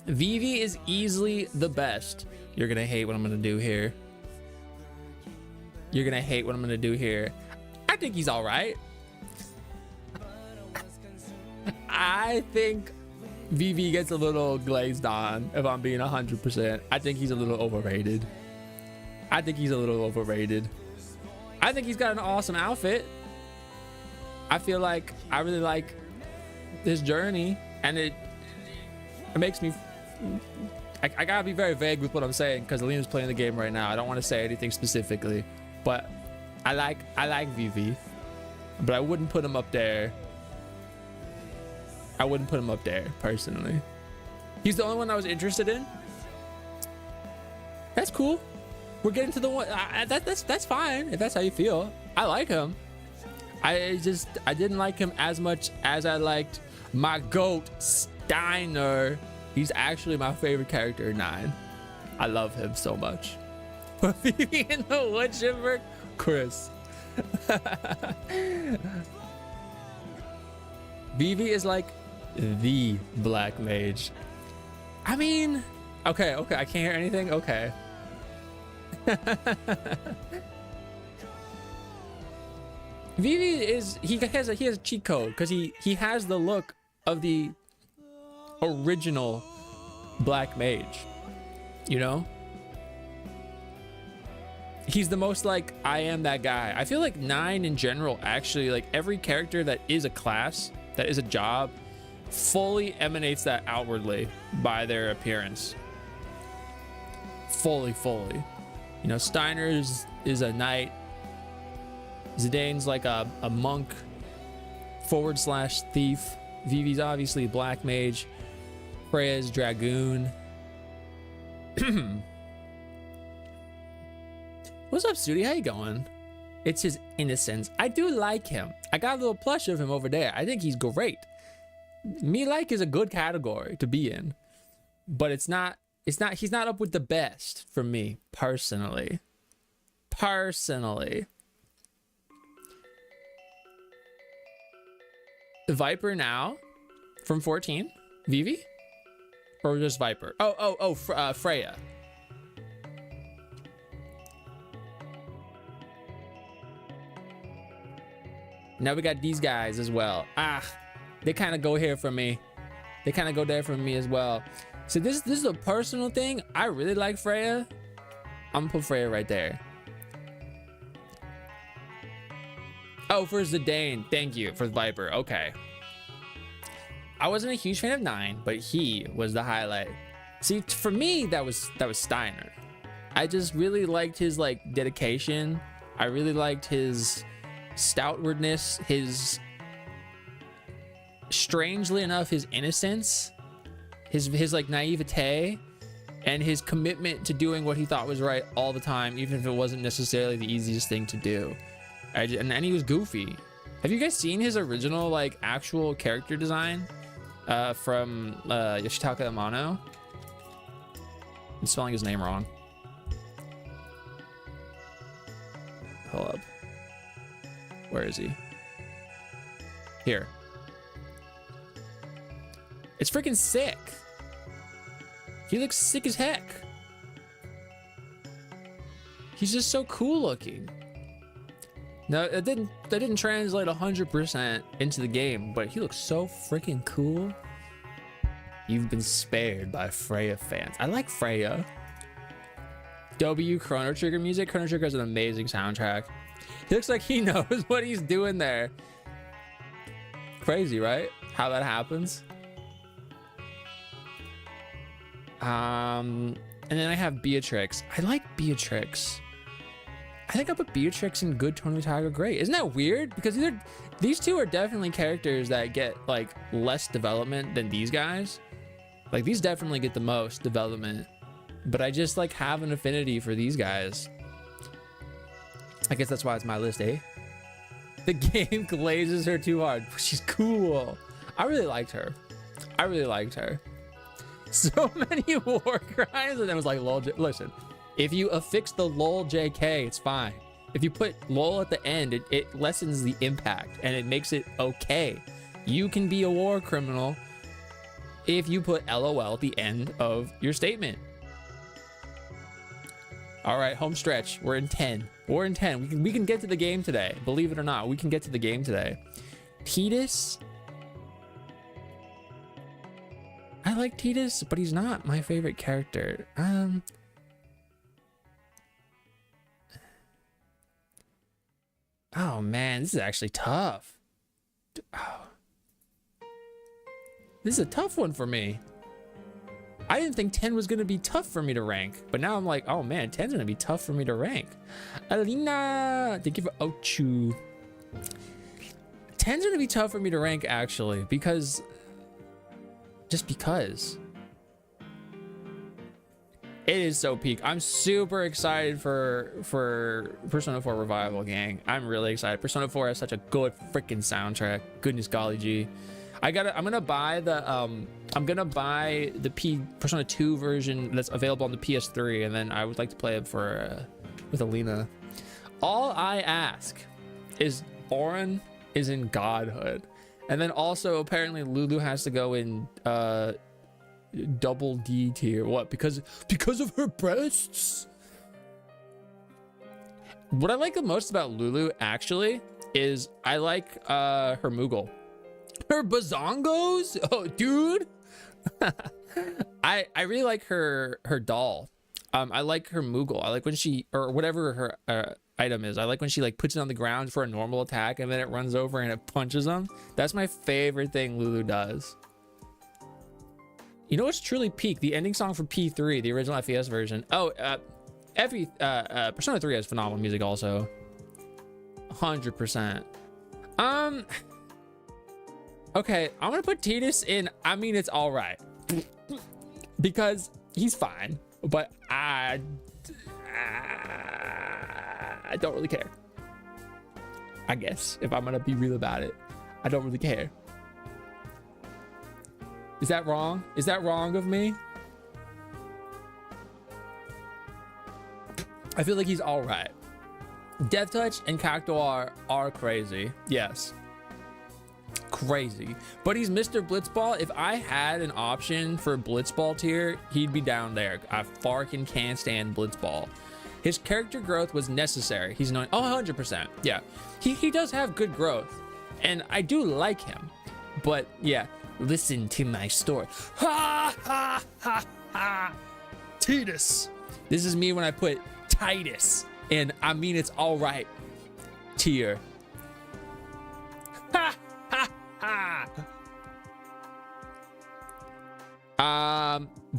Vivi is easily the best. You're gonna hate what I'm gonna do here. You're gonna hate what I'm gonna do here. I think he's all right. I think Vivi gets a little glazed on, if I'm being 100%. I think he's a little overrated. I think he's got an awesome outfit. I feel like I really like this journey, and it makes me I gotta be very vague with what I'm saying because Alina's playing the game right now. I don't want to say anything specifically, but I like Vivi, but I wouldn't put him up there. I wouldn't put him up there personally. He's the only one I was interested in. That's cool. We're getting to the one that's fine if that's how you feel. I like him. I didn't like him as much as I liked my goat Steiner. He's actually my favorite character in 9. I love him so much. Put Vivi in the wood chipper, Chris. Vivi is like the black mage. I mean, okay, I can't hear anything. Okay. Vivi is he has a cheat code because he has the look of the original black mage, you know. He's the most like I am that guy. I feel like 9 in general, actually, like every character that is a class, that is a job, fully emanates that outwardly by their appearance. Fully. You know, Steiner is a knight. Zidane's like a monk / thief. Vivi's obviously black mage. Freya's dragoon. What's up, Sudi? How you going? It's his innocence. I do like him. I got a little plush of him over there. I think he's great. Me like is a good category to be in, but he's not up with the best for me personally. Viper now from 14, Vivi, or just Viper? Freya. Now we got these guys as well. They kind of go here for me. They kind of go there for me as well. So this is a personal thing. I really like Freya. I'm gonna put Freya right there. Oh, for Zidane, thank you for Viper. Okay. I wasn't a huge fan of 9, but he was the highlight. See, for me, that was Steiner. I just really liked his like dedication. I really liked his stoutwardness, his, strangely enough, his innocence, his like naivete, and his commitment to doing what he thought was right all the time, even if it wasn't necessarily the easiest thing to do. And he was goofy. Have you guys seen his original like actual character design from Yoshitaka Amano? I'm spelling his name wrong. Hold up. Where is he? Here. It's freaking sick. He looks sick as heck. He's just so cool looking. No, that didn't translate 100% into the game, but he looks so freaking cool. You've been spared by Freya fans. I like Freya. W Chrono Trigger music. Chrono Trigger has an amazing soundtrack. He looks like he knows what he's doing there. Crazy, right? How that happens. And then I have Beatrix. I like Beatrix. I think I put Beatrix in good, Tony Tiger great. Isn't that weird? Because these two are definitely characters that get like less development than these guys. Like these definitely get the most development, but I just like have an affinity for these guys. I guess that's why it's my list, eh? The game glazes her too hard. She's cool. I really liked her. So many war crimes, and it was like lol. Listen, if you affix the lol JK, it's fine. If you put lol at the end, it lessens the impact and it makes it okay. You can be a war criminal if you put LOL at the end of your statement. All right, home stretch. We're in 10. We're in 10. We can get to the game today. Believe it or not, we can get to the game today. Tidus. I like Tidus, but he's not my favorite character. Oh man, this is actually tough. Oh. This is a tough one for me. I didn't think 10 was gonna be tough for me to rank, but now I'm like, oh man, 10's gonna be tough for me to rank. Alina, thank you for Ochu. 10's gonna be tough for me to rank actually, because just because it is so peak. I'm super excited for Persona 4 Revival, gang. I'm really excited. Persona 4 has such a good freaking soundtrack. Goodness golly gee. I'm gonna buy the Persona 2 version that's available on the PS3, and then I would like to play it with Alina. All I ask is Auron is in Godhood, and then also apparently Lulu has to go in double D tier. What? Because of her breasts? What I like the most about Lulu actually is I like her Moogle. Her Bazongos? Oh, dude. I really like her doll. I like her Moogle. I like when she, or whatever her item is. I like when she like puts it on the ground for a normal attack and then it runs over and it punches them. That's my favorite thing Lulu does. You know what's truly peak? The ending song for P3, the original FES version. Oh, Persona 3 has phenomenal music also. 100%. Okay, I'm gonna put Tidus in. I mean, it's all right because he's fine, but I don't really care. I guess if I'm gonna be real about it, I don't really care. Is that wrong? Is that wrong of me? I feel like he's all right. Death Touch and Cactuar are crazy. Yes. Crazy. But he's Mr. Blitzball. If I had an option for Blitzball tier, he'd be down there. I farkin' can't stand Blitzball. His character growth was necessary. He's not, oh, 100%. Yeah. He does have good growth. And I do like him. But yeah, listen to my story. Ha ha ha ha. Tidus. This is me when I put Titus. And I mean, it's all right tier. Ha ha ha.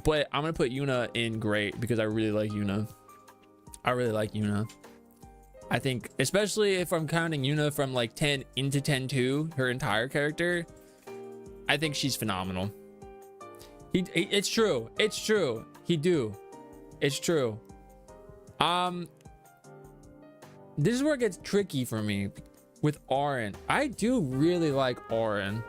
But I'm gonna put Yuna in great because I really like Yuna. I really like Yuna. I think, especially if I'm counting Yuna from like 10 into 10-2, her entire character, I think she's phenomenal. It's true. It's true. It's true. This is where it gets tricky for me with Auron. I do really like Auron.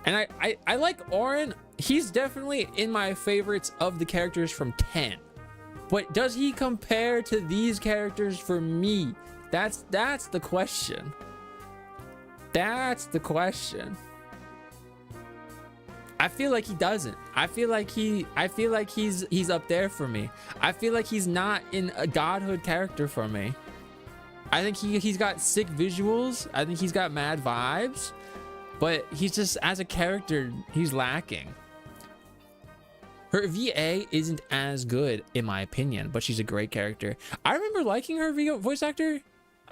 And I like Auron. He's definitely in my favorites of the characters from 10. But does he compare to these characters for me? That's the question. That's the question. I feel like he doesn't. I feel like he's up there for me. I feel like he's not in a godhood character for me. I think he's got sick visuals. I think he's got mad vibes, but he's just, as a character, he's lacking. Her VA isn't as good in my opinion, but she's a great character. I remember liking her voice actor.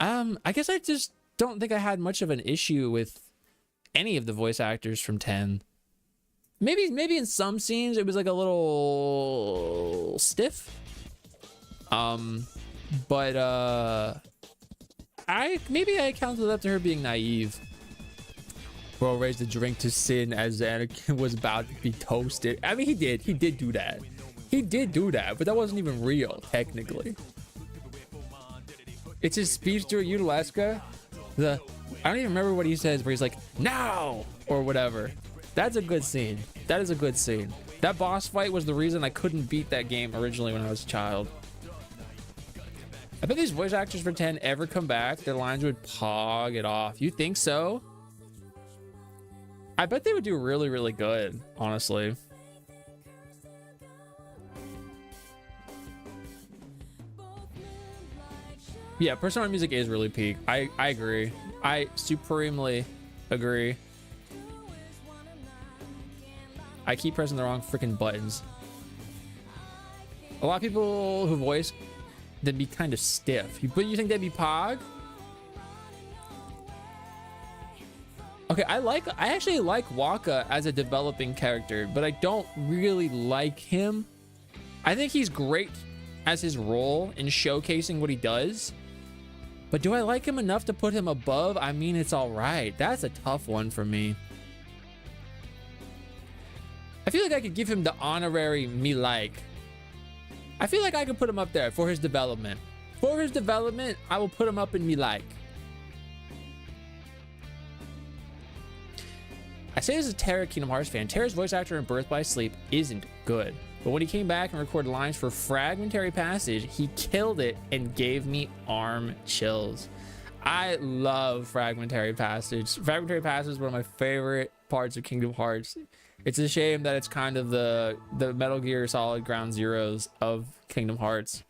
I guess I just don't think I had much of an issue with any of the voice actors from 10. Maybe in some scenes it was like a little stiff. But I counted it up to her being naive. Bro raised the drink to sin as Anakin was about to be toasted. I mean, he did do that. He did do that, but that wasn't even real, technically. It's his speech during Utalaska. I don't even remember what he says, where he's like, "Now!" or whatever. That's a good scene. That is a good scene. That boss fight was the reason I couldn't beat that game originally when I was a child. I bet these voice actors for 10 ever come back, their lines would pog it off. You think so? I bet they would do really, really good, honestly. Yeah, Persona music is really peak. I agree. I supremely agree. I keep pressing the wrong freaking buttons. A lot of people who voice, they'd be kind of stiff. But you think they'd be pog? Okay, I actually like Waka as a developing character, but I don't really like him. I think he's great as his role in showcasing what he does. But do I like him enough to put him above? I mean, it's all right. That's a tough one for me. I feel like I could give him the honorary me like. I feel like I could put him up there for his development. For his development, I will put him up in me like. I say this as a Terra Kingdom Hearts fan. Terra's voice actor in Birth by Sleep isn't good. But when he came back and recorded lines for Fragmentary Passage, he killed it and gave me arm chills. I love Fragmentary Passage. Fragmentary Passage is one of my favorite parts of Kingdom Hearts. It's a shame that it's kind of the Metal Gear Solid Ground Zeroes of Kingdom Hearts.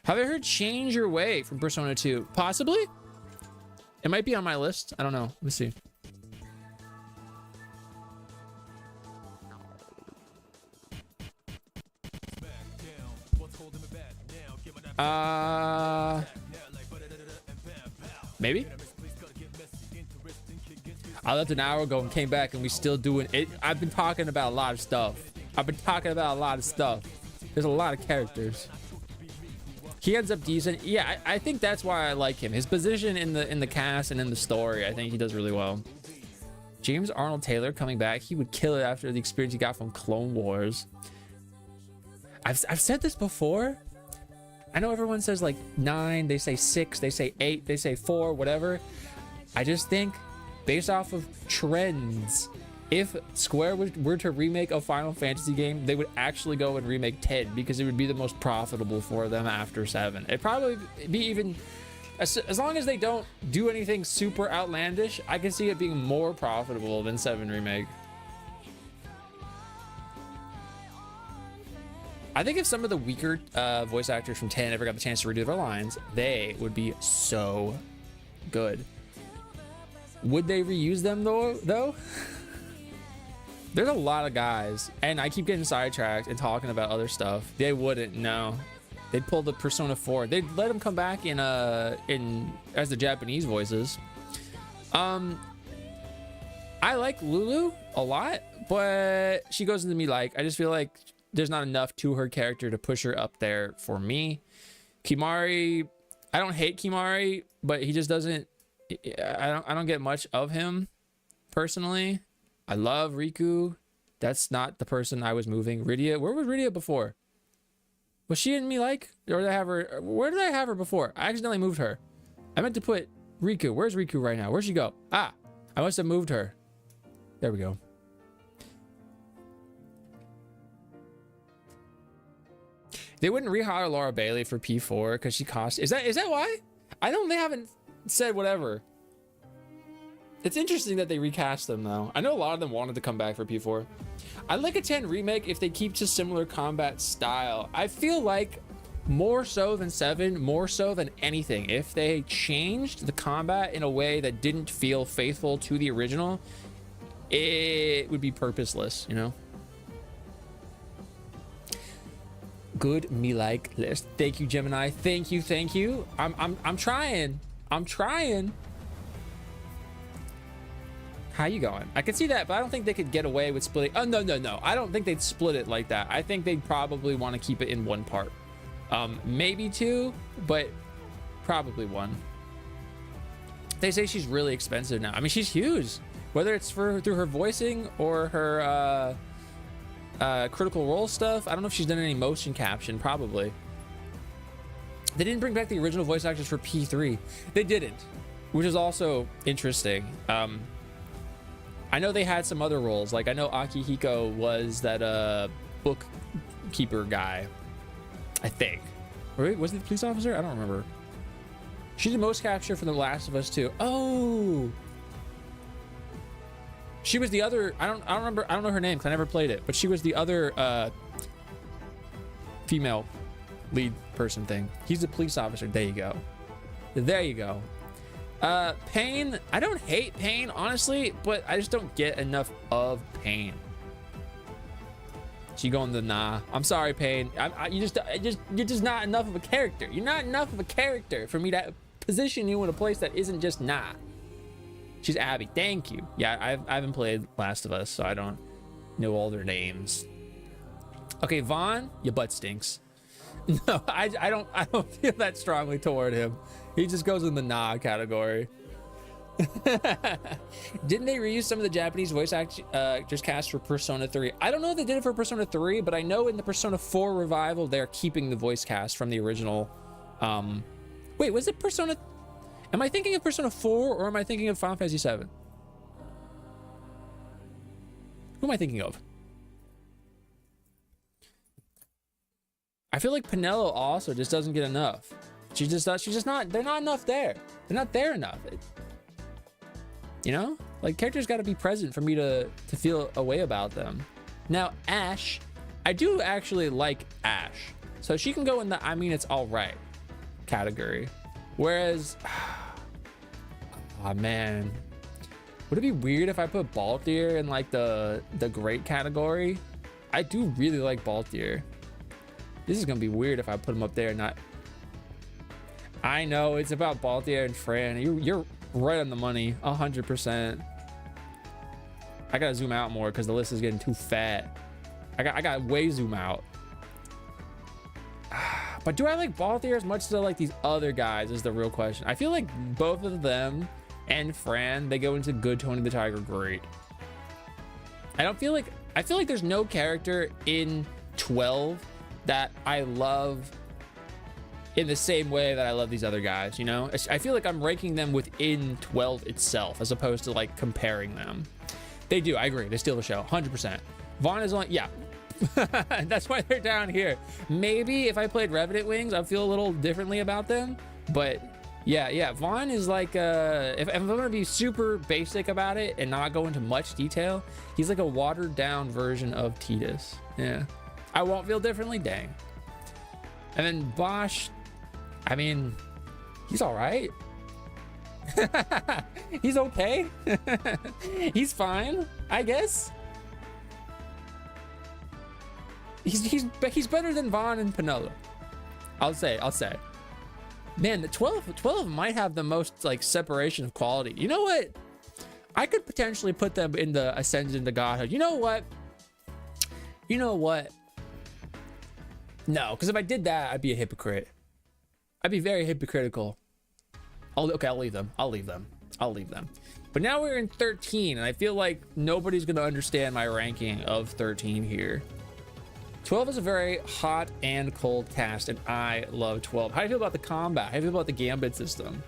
Have I heard Change Your Way from Persona 2? Possibly. It might be on my list. I don't know. Let me see. Maybe. I left an hour ago and came back and we still doing it. I've been talking about a lot of stuff. There's a lot of characters. He ends up decent. Yeah, I think that's why I like him. His position in the cast and in the story, I think he does really well. James Arnold Taylor coming back. He would kill it after the experience he got from Clone Wars. I've said this before. I know everyone says like 9, they say 6, they say 8, they say 4, whatever. I just think based off of trends, if Square were to remake a Final Fantasy game, they would actually go and remake 10 because it would be the most profitable for them after 7. It'd probably be even, as long as they don't do anything super outlandish, I can see it being more profitable than 7 remake. I think if some of the weaker voice actors from 10 ever got the chance to redo their lines, they would be so good. Would they reuse them though? There's a lot of guys, and I keep getting sidetracked and talking about other stuff. They wouldn't, no. They'd pull the Persona 4. They'd let them come back in as the Japanese voices. I like Lulu a lot, but she goes into me like, I just feel like there's not enough to her character to push her up there for me. Kimari, I don't hate Kimari, but he just doesn't, I don't get much of him personally. I love Riku. That's not the person I was moving. Rydia, where was Rydia before? Was she in me like, or did I have her? Where did I have her before? I accidentally moved her. I meant to put Riku. Where's Riku right now? Where'd she go? Ah, I must have moved her. There we go. They wouldn't rehire Laura Bailey for P4 because she cost. Is that why? They haven't said whatever. It's interesting that they recast them though. I know a lot of them wanted to come back for P4. I'd like a 10 remake if they keep to similar combat style. I feel like more so than 7, more so than anything, if they changed the combat in a way that didn't feel faithful to the original, it would be purposeless, you know? Good me like list. Thank you, Gemini. Thank you. I'm trying. How you going? I can see that, but I don't think they could get away with splitting. Oh, no. I don't think they'd split it like that. I think they'd probably want to keep it in one part. Maybe 2, but probably 1. They say she's really expensive now. I mean, she's huge. Whether it's through her voicing or her critical role stuff. I don't know if she's done any motion caption, probably. They didn't bring back the original voice actors for P3. They didn't, which is also interesting. I know they had some other roles. Like, I know Akihiko was that bookkeeper guy, I think. Or was it the police officer? I don't remember. She did most capture for The Last of Us 2. Oh, she was the other. I don't remember. I don't know her name because I never played it. But she was the other female lead person thing. He's a police officer. There you go. Pain. I don't hate Pain, honestly, but I just don't get enough of Pain. She going the nah. I'm sorry, Pain. You're just not enough of a character. You're not enough of a character for me to position you in a place that isn't just nah. She's Abby. Thank you. Yeah, I haven't played Last of Us, so I don't know all their names. Okay, Vaughn, your butt stinks. No, I don't feel that strongly toward him. He just goes in the nah category. Didn't they reuse some of the Japanese voice actors cast for Persona 3? I don't know if they did it for Persona 3, but I know in the Persona 4 revival, they're keeping the voice cast from the original. Wait, was it Persona? Am I thinking of Persona 4 or am I thinking of Final Fantasy 7? Who am I thinking of? I feel like Pinello also just doesn't get enough. She's just not, they're not enough there. They're not there enough. You know, like characters got to be present for me to feel a way about them. Now, Ash, I do actually like Ash. So she can go in the, I mean, it's all right. category. Whereas, oh man, would it be weird if I put Balthier in like the great category? I do really like Balthier. This is gonna be weird if I put him up there and not. I know it's about Balthier and Fran. You're right on the money, 100%. I gotta zoom out more because the list is getting too fat. I got way zoom out. But do I like Balthier as much as I like these other guys is the real question. I feel like both of them and Fran, they go into good Tony the Tiger great. I feel like there's no character in 12 that I love in the same way that I love these other guys, you know? I feel like I'm ranking them within 12 itself as opposed to like comparing them. They do, I agree. They steal the show, 100%. Vaughn is only, yeah. That's why they're down here. Maybe if I played Revenant Wings, I'd feel a little differently about them. But yeah, Vaughn is like, if I'm gonna be super basic about it and not go into much detail, he's like a watered down version of Tidus. Yeah, I won't feel differently, dang. And then Bosch, I mean, he's all right. He's okay. He's fine, I guess. He's better than Vaughn and Panola. I'll say. Man, the 12 might have the most like separation of quality. You know what? I could potentially put them in the Ascension to Godhood. You know what? No, because if I did that, I'd be a hypocrite. I'd be very hypocritical. I'll leave them. But now we're in 13, and I feel like nobody's gonna understand my ranking of 13 here. 12 is a very hot and cold cast, and I love 12. How do you feel about the combat? How do you feel about the gambit system?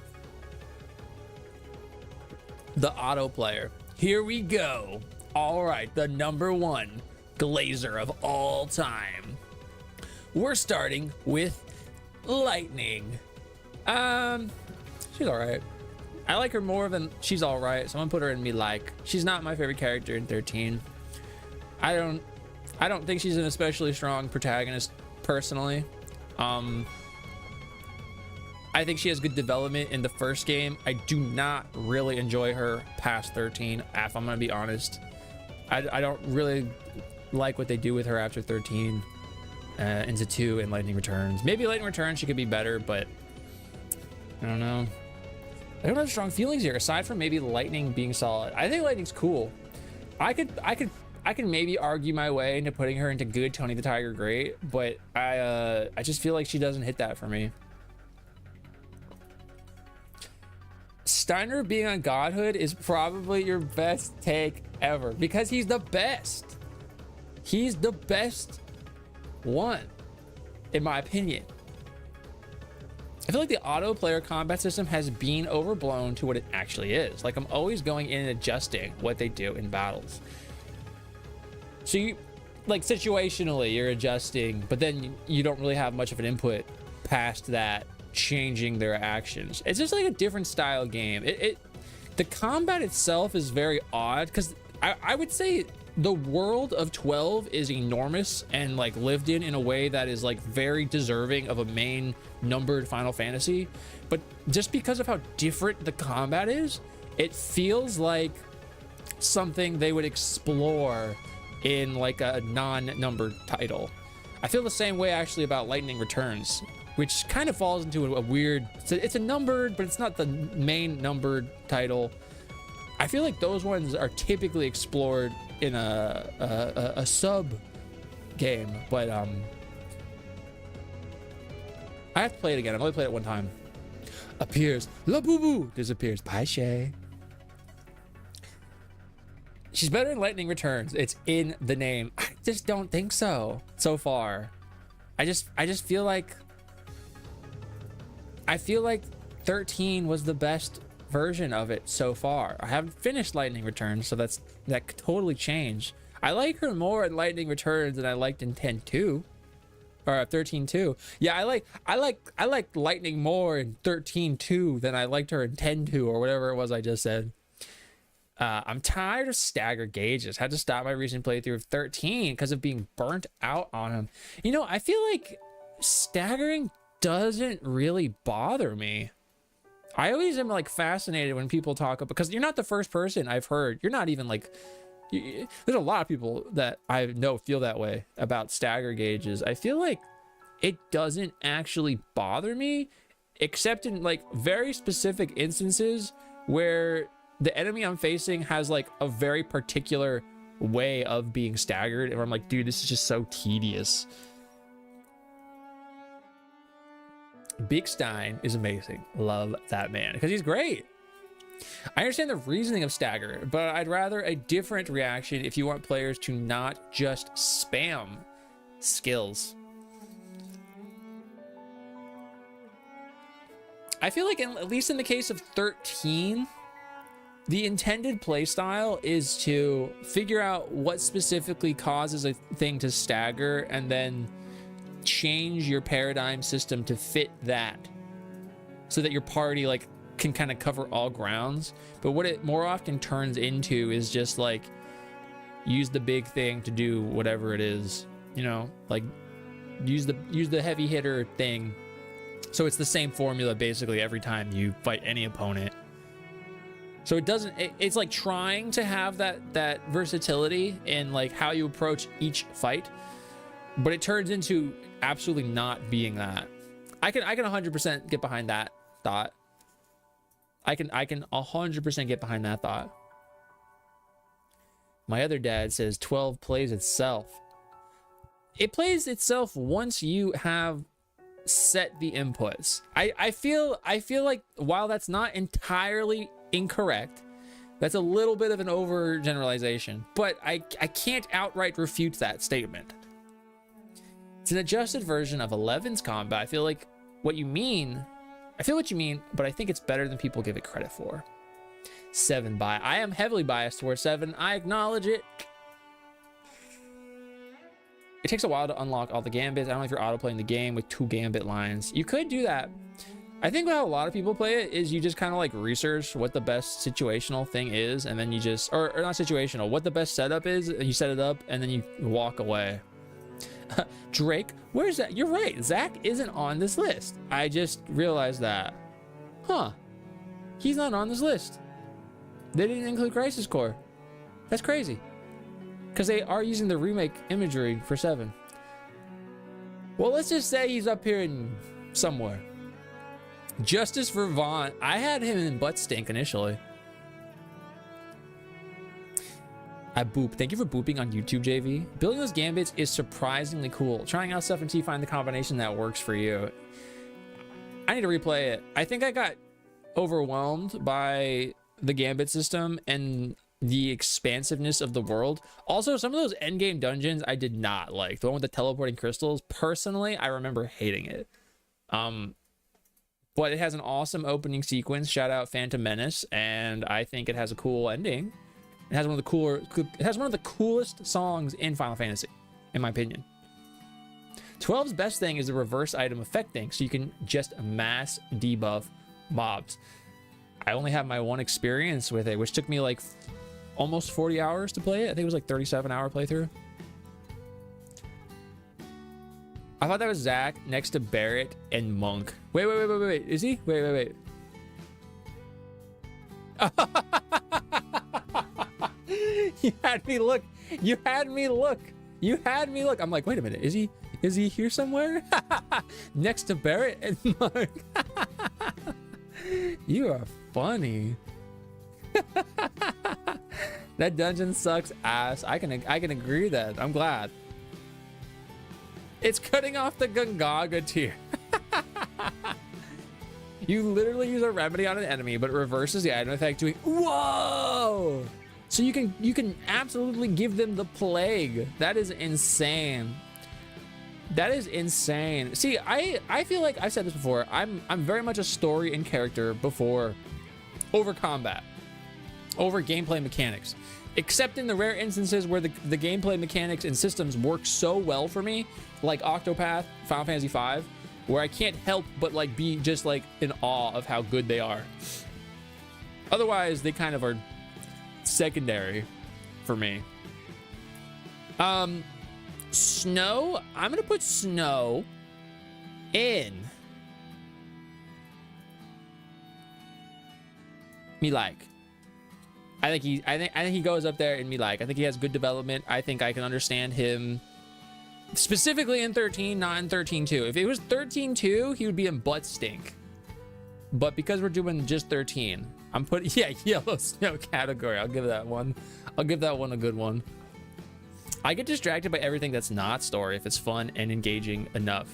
The auto player. Here we go. All right, the #1 Glacier of all time. We're starting with Lightning. She's all right. I like her more than she's all right, so I'm gonna put her in me like. She's not my favorite character in 13. I don't think she's an especially strong protagonist personally. I think she has good development in the first game. I do not really enjoy her past 13, if I'm gonna be honest. I don't really like what they do with her after 13 into 2 and Lightning Returns. Maybe Lightning Returns she could be better, but I don't know. I don't have strong feelings here aside from maybe Lightning being solid. I think Lightning's cool. I can maybe argue my way into putting her into good Tony the Tiger great, but I just feel like she doesn't hit that for me. Steiner being on Godhood is probably your best take ever because he's the best. He's the best one, in my opinion. I feel like the auto player combat system has been overblown to what it actually is. Like I'm always going in and adjusting what they do in battles. So you, like situationally, you're adjusting, but then you don't really have much of an input past that, changing their actions. It's just like a different style game. The combat itself is very odd because I would say the world of 12 is enormous and like lived in a way that is like very deserving of a main numbered Final Fantasy. But just because of how different the combat is, it feels like something they would explore in like a non-numbered title. I feel the same way actually about Lightning Returns, which kind of falls into a weird, it's a numbered, but it's not the main numbered title. I feel like those ones are typically explored in a sub game, but I have to play it again. I've only played it one time. Appears, La Boo Boo disappears. Bye, Shay. She's better in Lightning Returns. It's in the name. I just don't think so far. I just feel like 13 was the best version of it so far. I haven't finished Lightning Returns, so that could totally change. I like her more in Lightning Returns than I liked in 10-2 or 13-2. Yeah, I like Lightning more in 13-2 than I liked her in 10-2 or whatever it was I just said. I'm tired of stagger gauges. Had to stop my recent playthrough of 13 because of being burnt out on him. You know, I feel like staggering doesn't really bother me. I always am like fascinated when people talk about, because you're not the first person I've heard. You're not even like, there's a lot of people that I know feel that way about stagger gauges. I feel like it doesn't actually bother me, except in like very specific instances where the enemy I'm facing has like a very particular way of being staggered, and I'm like, dude, this is just so tedious. Big Stein is amazing. Love that man because he's great. I understand the reasoning of stagger, but I'd rather a different reaction if you want players to not just spam skills. I feel like at least in the case of 13, the intended playstyle is to figure out what specifically causes a thing to stagger and then change your paradigm system to fit that so that your party like can kind of cover all grounds. But what it more often turns into is just like use the big thing to do whatever it is, you know, like use the heavy hitter thing. So it's the same formula basically every time you fight any opponent. So it doesn't, it's like trying to have that versatility in like how you approach each fight, but it turns into absolutely not being that. I can 100% get behind that thought. I can 100% get behind that thought. My other dad says 12 plays itself. It plays itself once you have set the inputs. I feel like while that's not entirely incorrect, that's a little bit of an overgeneralization, but I can't outright refute that statement. It's an adjusted version of 11's combat. I feel what you mean, but I think it's better than people give it credit for. 7 by. I am heavily biased towards 7. I acknowledge it. It takes a while to unlock all the gambits. I don't know if you're auto-playing the game with 2 gambit lines. You could do that. I think how a lot of people play it is you just kind of like research what the best situational thing is, and then you just, or not situational, what the best setup is, and you set it up, and then you walk away. Drake, where's that? You're right. Zach isn't on this list. I just realized that. Huh. He's not on this list. They didn't include Crisis Core. That's crazy. Because they are using the remake imagery for 7. Well, let's just say he's up here in somewhere. Justice for Vaughn. I had him in Butt Stink initially. I boop. Thank you for booping on YouTube, JV. Building those gambits is surprisingly cool. Trying out stuff until you find the combination that works for you. I need to replay it. I think I got overwhelmed by the gambit system and the expansiveness of the world. Also, some of those endgame dungeons I did not like. The one with the teleporting crystals. Personally, I remember hating it. But it has an awesome opening sequence. Shout out Phantom Menace, and I think it has a cool ending. It has one of the coolest songs in Final Fantasy, in my opinion. 12's best thing is the reverse item effect thing, so you can just mass debuff mobs. I only have my one experience with it, which took me like almost 40 hours to play it. I think it was like 37-hour playthrough. I thought that was Zach next to Barrett and Monk. Wait. Is he? Wait. You had me look. I'm like, wait a minute. Is he here somewhere? Next to Barrett and Monk. You are funny. That dungeon sucks ass. I can agree with that. I'm glad. It's cutting off the Gungaga tier. You literally use a remedy on an enemy, but it reverses the item effect doing whoa. So you can absolutely give them the plague. That is insane. That is insane. See, I feel like I've said this before. I'm very much a story and character before over combat, over gameplay mechanics. Except in the rare instances where the gameplay mechanics and systems work so well for me, like Octopath, Final Fantasy V, where I can't help but like be just like in awe of how good they are. Otherwise, they kind of are secondary for me. Snow, I'm gonna put Snow in me like. I think he goes up there and me like. I think he has good development. I think I can understand him specifically in 13, not in 13.2. If it was 13.2, he would be in butt stink. But because we're doing just 13, I'm putting, yeah, yellow snow category. I'll give that one. I'll give that one a good one. I get distracted by everything that's not story if it's fun and engaging enough.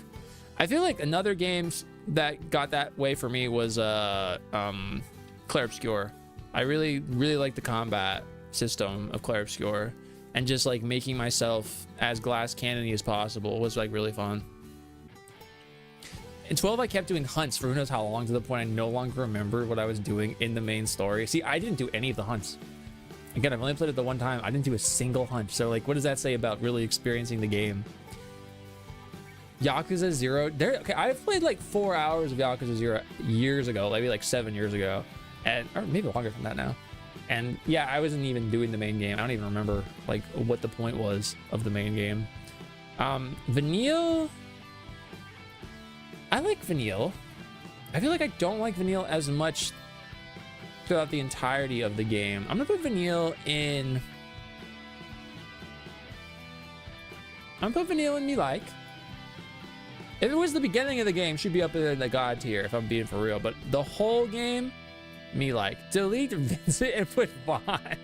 I feel like another game that got that way for me was Clair Obscur. I really like the combat system of Clair Obscur, and just like making myself as glass cannony as possible was like really fun. In 12, I kept doing hunts for who knows how long, to the point I no longer remember what I was doing in the main story. See, I didn't do any of the hunts. Again, I've only played it the one time. I didn't do a single hunt. So like, what does that say about really experiencing the game? Yakuza 0. Okay, I've played like 4 hours of Yakuza 0 years ago, maybe like 7 years ago, and or maybe longer than that now. And yeah, I wasn't even doing the main game. I don't even remember like what the point was of the main game. Vanille. I like Vanille. I feel like I don't like Vanille as much throughout the entirety of the game. I'm gonna put Vanille in. I'm gonna put Vanille in me like. If it was the beginning of the game, she'd be up in the god tier if I'm being for real. But the whole game, me like. Delete Vincent and put Vaughn.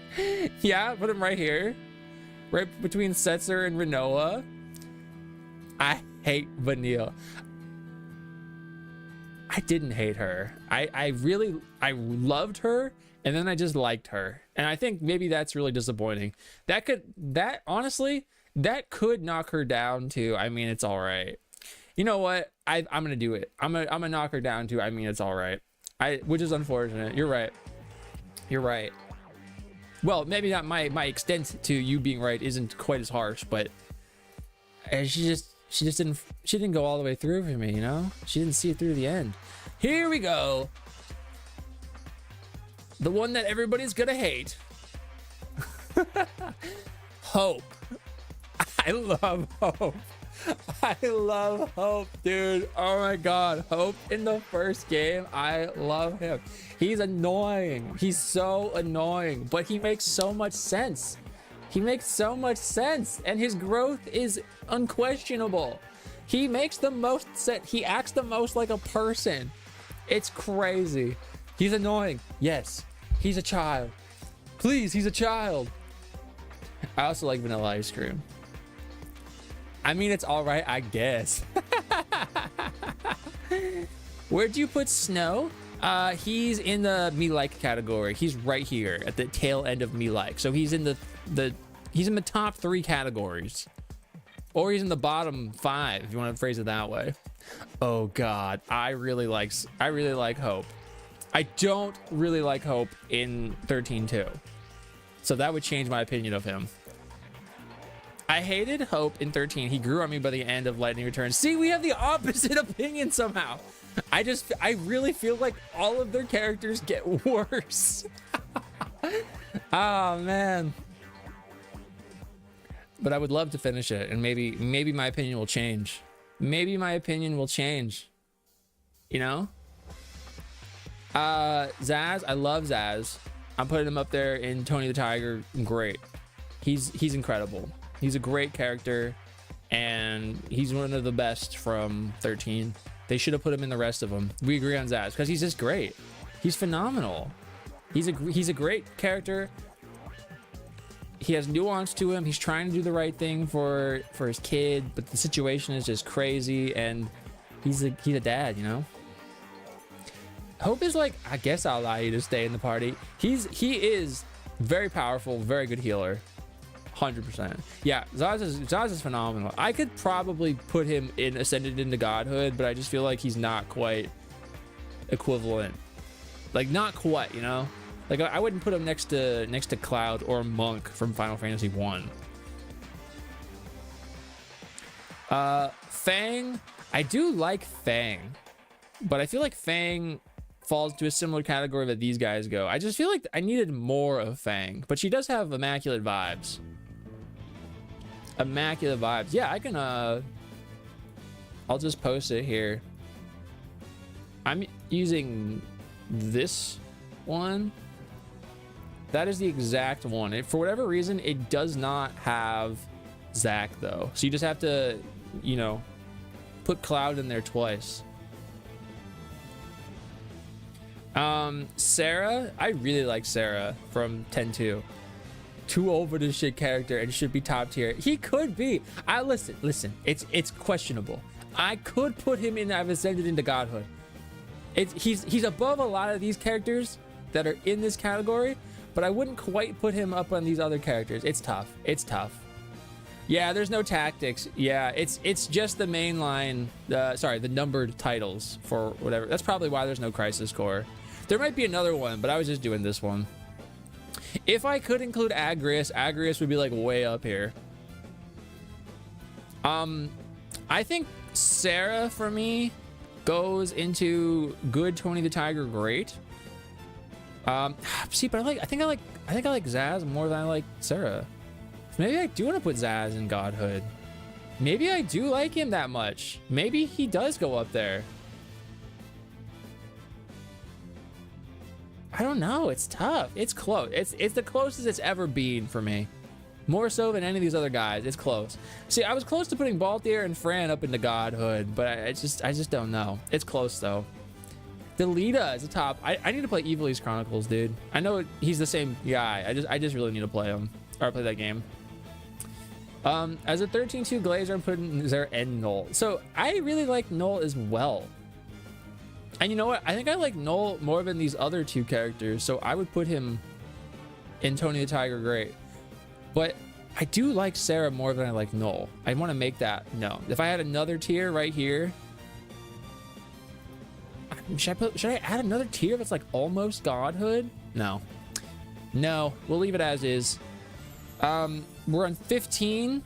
Yeah, put him right here. Right between Setzer and Renoa. I hate Vanille. I didn't hate her. I loved her, and then I just liked her. And I think maybe that's really disappointing. Honestly, that could knock her down to, I mean, it's all right. You know what? I'm gonna do it. I'm gonna knock her down to, I mean, it's all right. Which is unfortunate. You're right. You're right. Well, maybe not my extent to you being right isn't quite as harsh, but she didn't go all the way through for me, you know? She didn't see it through the end. Here we go. The one that everybody's gonna hate. Hope. I love Hope. I love Hope, dude. Oh my god, Hope in the first game. I love him. He's annoying. He's so annoying, but he makes so much sense. He makes so much sense, and his growth is unquestionable. He makes the most sense. He acts the most like a person. It's crazy. He's annoying. Yes, he's a child. Please, he's a child. I also like vanilla ice cream. I mean, it's all right, I guess. Where'd you put Snow? He's in the me like category. He's right here at the tail end of me like. So he's in he's in the top 3 categories, or he's in the bottom 5 if you want to phrase it that way. Oh god, I really like Hope. I don't really like Hope in 13.2, so that would change my opinion of him. I hated Hope in 13. He grew on me by the end of Lightning Returns. See, we have the opposite opinion somehow. I really feel like all of their characters get worse. Oh man. But I would love to finish it, and maybe my opinion will change. Maybe my opinion will change. You know? Zaz, I love Zaz. I'm putting him up there in Tony the Tiger. Great. He's incredible. He's a great character, and he's one of the best from 13. They should have put him in the rest of them. We agree on Zaz because he's just great. He's phenomenal. He's a great character. He has nuance to him. He's trying to do the right thing for his kid, but the situation is just crazy, and he's a dad, you know. Hope is like, I guess I'll allow you to stay in the party. He is very powerful, very good healer. 100%. Yeah, Zaz is phenomenal. I could probably put him in Ascended into Godhood, but I just feel like he's not quite equivalent. Like, not quite, you know? Like, I wouldn't put him next to Cloud or Monk from Final Fantasy 1. Fang, I do like Fang, but I feel like Fang falls to a similar category that these guys go. I just feel like I needed more of Fang, but she does have immaculate vibes. Immaculate vibes. Yeah, I can I'll just post it here. I'm using this one. That is the exact one. For whatever reason, it does not have Zach though. So you just have to, you know, put Cloud in there twice. Sarah, I really like Sarah from 10-2. Too over the shit character and should be top tier. He could be. Listen, it's questionable. I could put him in. I've ascended into godhood. He's above a lot of these characters that are in this category, but I wouldn't quite put him up on these other characters. It's tough. Yeah, there's no tactics. Yeah, it's just the main line. Sorry, the numbered titles for whatever. That's probably why there's no crisis core. There might be another one, but I was just doing this one. If I could include Agrius would be like way up here. I think Sarah for me goes into good, Tony the Tiger great. See, but I think I like Zaz more than I like Sarah. Maybe I do want to put Zaz in godhood. Maybe I do like him that much. Maybe he does go up there. I don't know. It's tough. It's close. It's the closest it's ever been for me. More so than any of these other guys. It's close. See, I was close to putting Balthier and Fran up into godhood, but I just don't know. It's close though. Delita is a top. I need to play Evilise Chronicles, dude. I know he's the same guy. I just really need to play him or play that game. As a 13-2 Glacier, I'm putting Zera and Null. So I really like Null as well. And you know what? I think I like Null more than these other two characters, so I would put him in Tony the Tiger great. But I do like Sarah more than I like Null. I want to make that known. If I had another tier right here, should I add another tier that's like almost godhood? No, we'll leave it as is. We're on 15.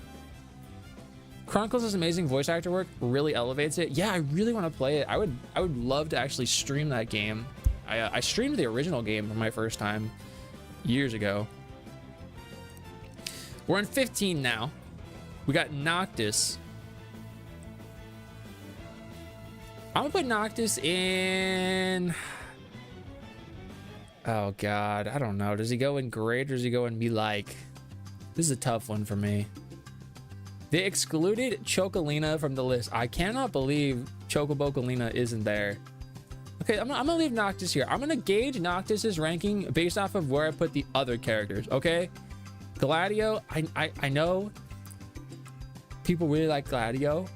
Chronicles' amazing voice actor work really elevates it. Yeah, I really want to play it. I would love to actually stream that game. I streamed the original game for my first time years ago. We're on 15 now. We got Noctis. I'm gonna put Noctis in. Oh God, I don't know. Does he go in great or does he go in me like? This is a tough one for me. They excluded Chocolina from the list. I cannot believe Chocobocolina isn't there. Okay, I'm gonna leave Noctis here. I'm gonna gauge Noctis's ranking based off of where I put the other characters, okay? Gladio, I know people really like Gladio.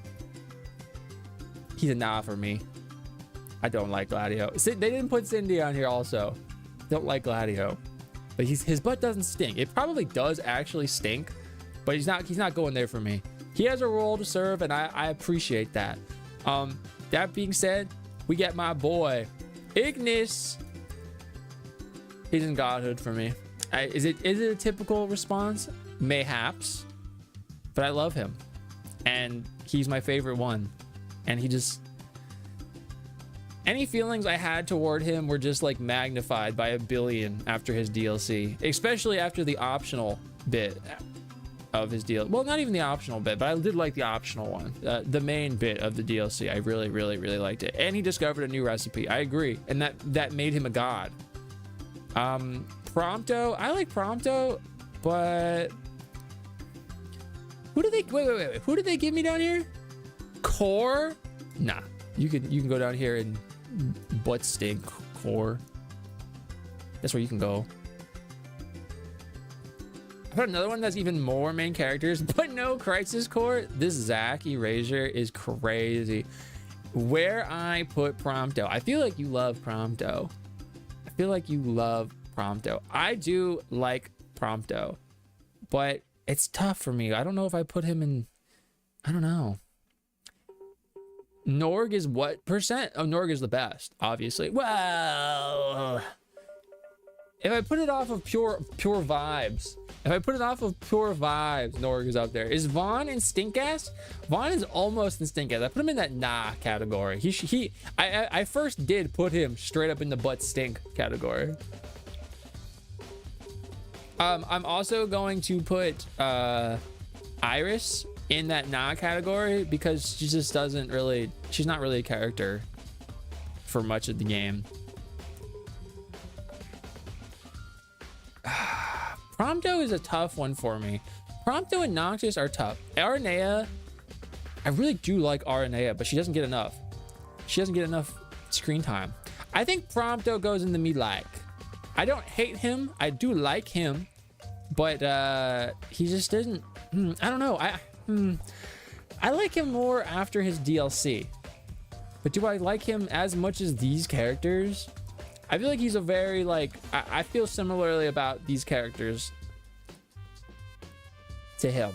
He's a nah for me. I don't like Gladio. They didn't put Cindy on here also. Don't like Gladio. But his butt doesn't stink. It probably does actually stink, but he's not going there for me. He has a role to serve, and I appreciate that. That being said, we get my boy Ignis. He's in godhood for me. Is it a typical response? Mayhaps, but I love him, and he's my favorite one. And he just, any feelings I had toward him were just like magnified by a billion after his DLC, especially after the optional bit of his deal. Well, not even the optional bit, but I did like the optional one, the main bit of the DLC. I really liked it. And he discovered a new recipe. I agree, and that made him a god. Prompto, I like Prompto, but who did they wait, who did they give me down here? Core? Nah, you can go down here and butt stink core. That's where you can go. I put another one that's even more main characters, but no crisis core. This Zach Erasure is crazy. Where I put Prompto, I feel like you love Prompto. I do like Prompto, but it's tough for me. I don't know if I put him in. I don't know. Norg is what percent? Oh, Norg is the best, obviously. Well, if I put it off of pure vibes, Norg is up there. Is Vaughn in stink gas? Vaughn is almost in stink gas. I put him in that nah category. I first did put him straight up in the butt stink category. I'm also going to put Iris in that nah category because she just doesn't really, she's not really a character for much of the game. Prompto is a tough one for me. Prompto and Noctis are tough. Aranea, I really do like Aranea, but she doesn't get enough. She doesn't get enough screen time. I think Prompto goes in the me like. I don't hate him. I do like him, but he just didn't. I don't know. I like him more after his DLC. But do I like him as much as these characters? I feel like he's a very like. I feel similarly about these characters to him.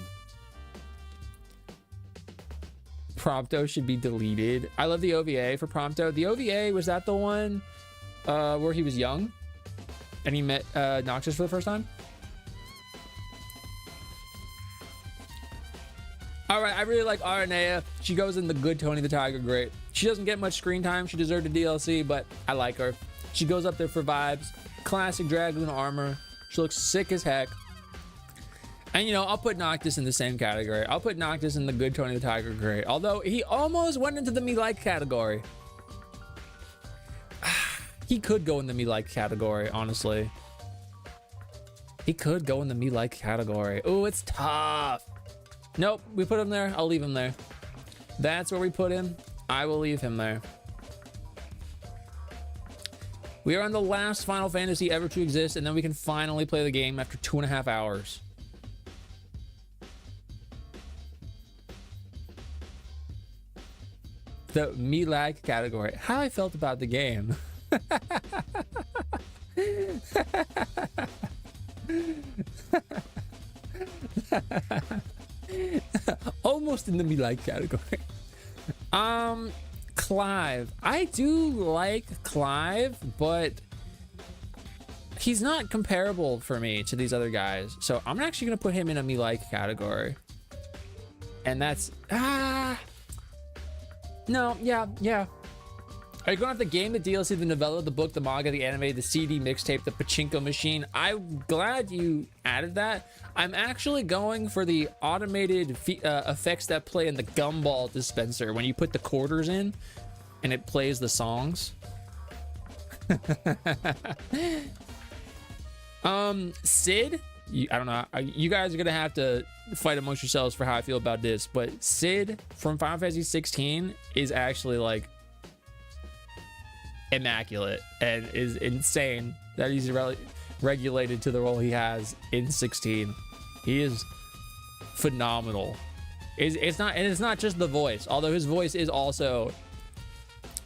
Prompto should be deleted. I love the OVA for Prompto. The OVA, was that the one where he was young and he met Noctis for the first time? All right, I really like Aranea. She goes in the good Tony the Tiger great. She doesn't get much screen time. She deserved a DLC, but I like her. She goes up there for vibes. Classic Dragoon armor. She looks sick as heck. And, you know, I'll put Noctis in the same category. I'll put Noctis in the good Tony the Tiger great. Although he almost went into the me like category. He could go in the me like category, honestly. He could go in the me like category. Oh, it's tough. Nope, we put him there. I'll leave him there. That's where we put him. I will leave him there. We are on the last Final Fantasy ever to exist, and then we can finally play the game after 2.5 hours. The me lag category. How I felt about the game. Almost in the me like category. Clive. I do like Clive, but he's not comparable for me to these other guys. So I'm actually gonna put him in a me like category. And that's no, yeah. Are you going to have the game, the DLC, the novella, the book, the manga, the anime, the CD, mixtape, the pachinko machine? I'm glad you added that. I'm actually going for the automated effects that play in the gumball dispenser when you put the quarters in and it plays the songs. Sid, I don't know. You guys are going to have to fight amongst yourselves for how I feel about this, but Sid from Final Fantasy 16 is actually like immaculate and is insane that he's regulated to the role he has in 16. He is phenomenal. It's not just the voice, although his voice is also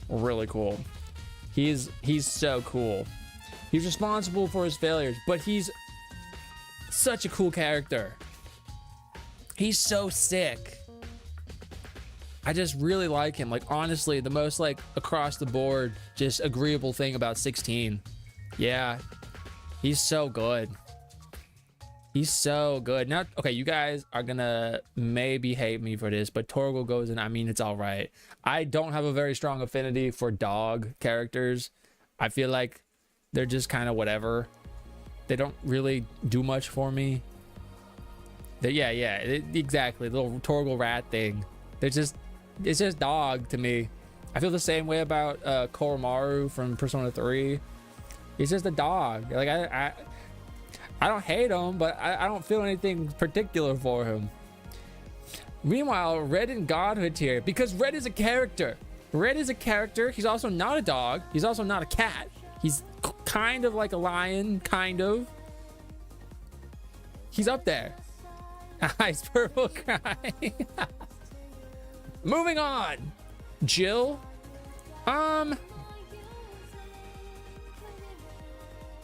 really cool. He's so cool. He's responsible for his failures, but he's such a cool character. He's so sick. I just really like him. Like, honestly, the most like across the board just agreeable thing about 16. Yeah, he's so good. He's so good. Now, okay, you guys are gonna maybe hate me for this, but Torgal goes in. I mean, it's all right. I don't have a very strong affinity for dog characters. I feel like they're just kind of whatever. They don't really do much for me. Exactly. The little Torgal rat thing. It's just dog to me. I feel the same way about Koromaru from Persona 3. He's just a dog. Like I don't hate him, but I don't feel anything particular for him. Meanwhile, Red in Godhood tier, because Red is a character. Red is a character. He's also not a dog. He's also not a cat. He's kind of like a lion, kind of. He's up there. Ice purple crying. Moving on. Jill.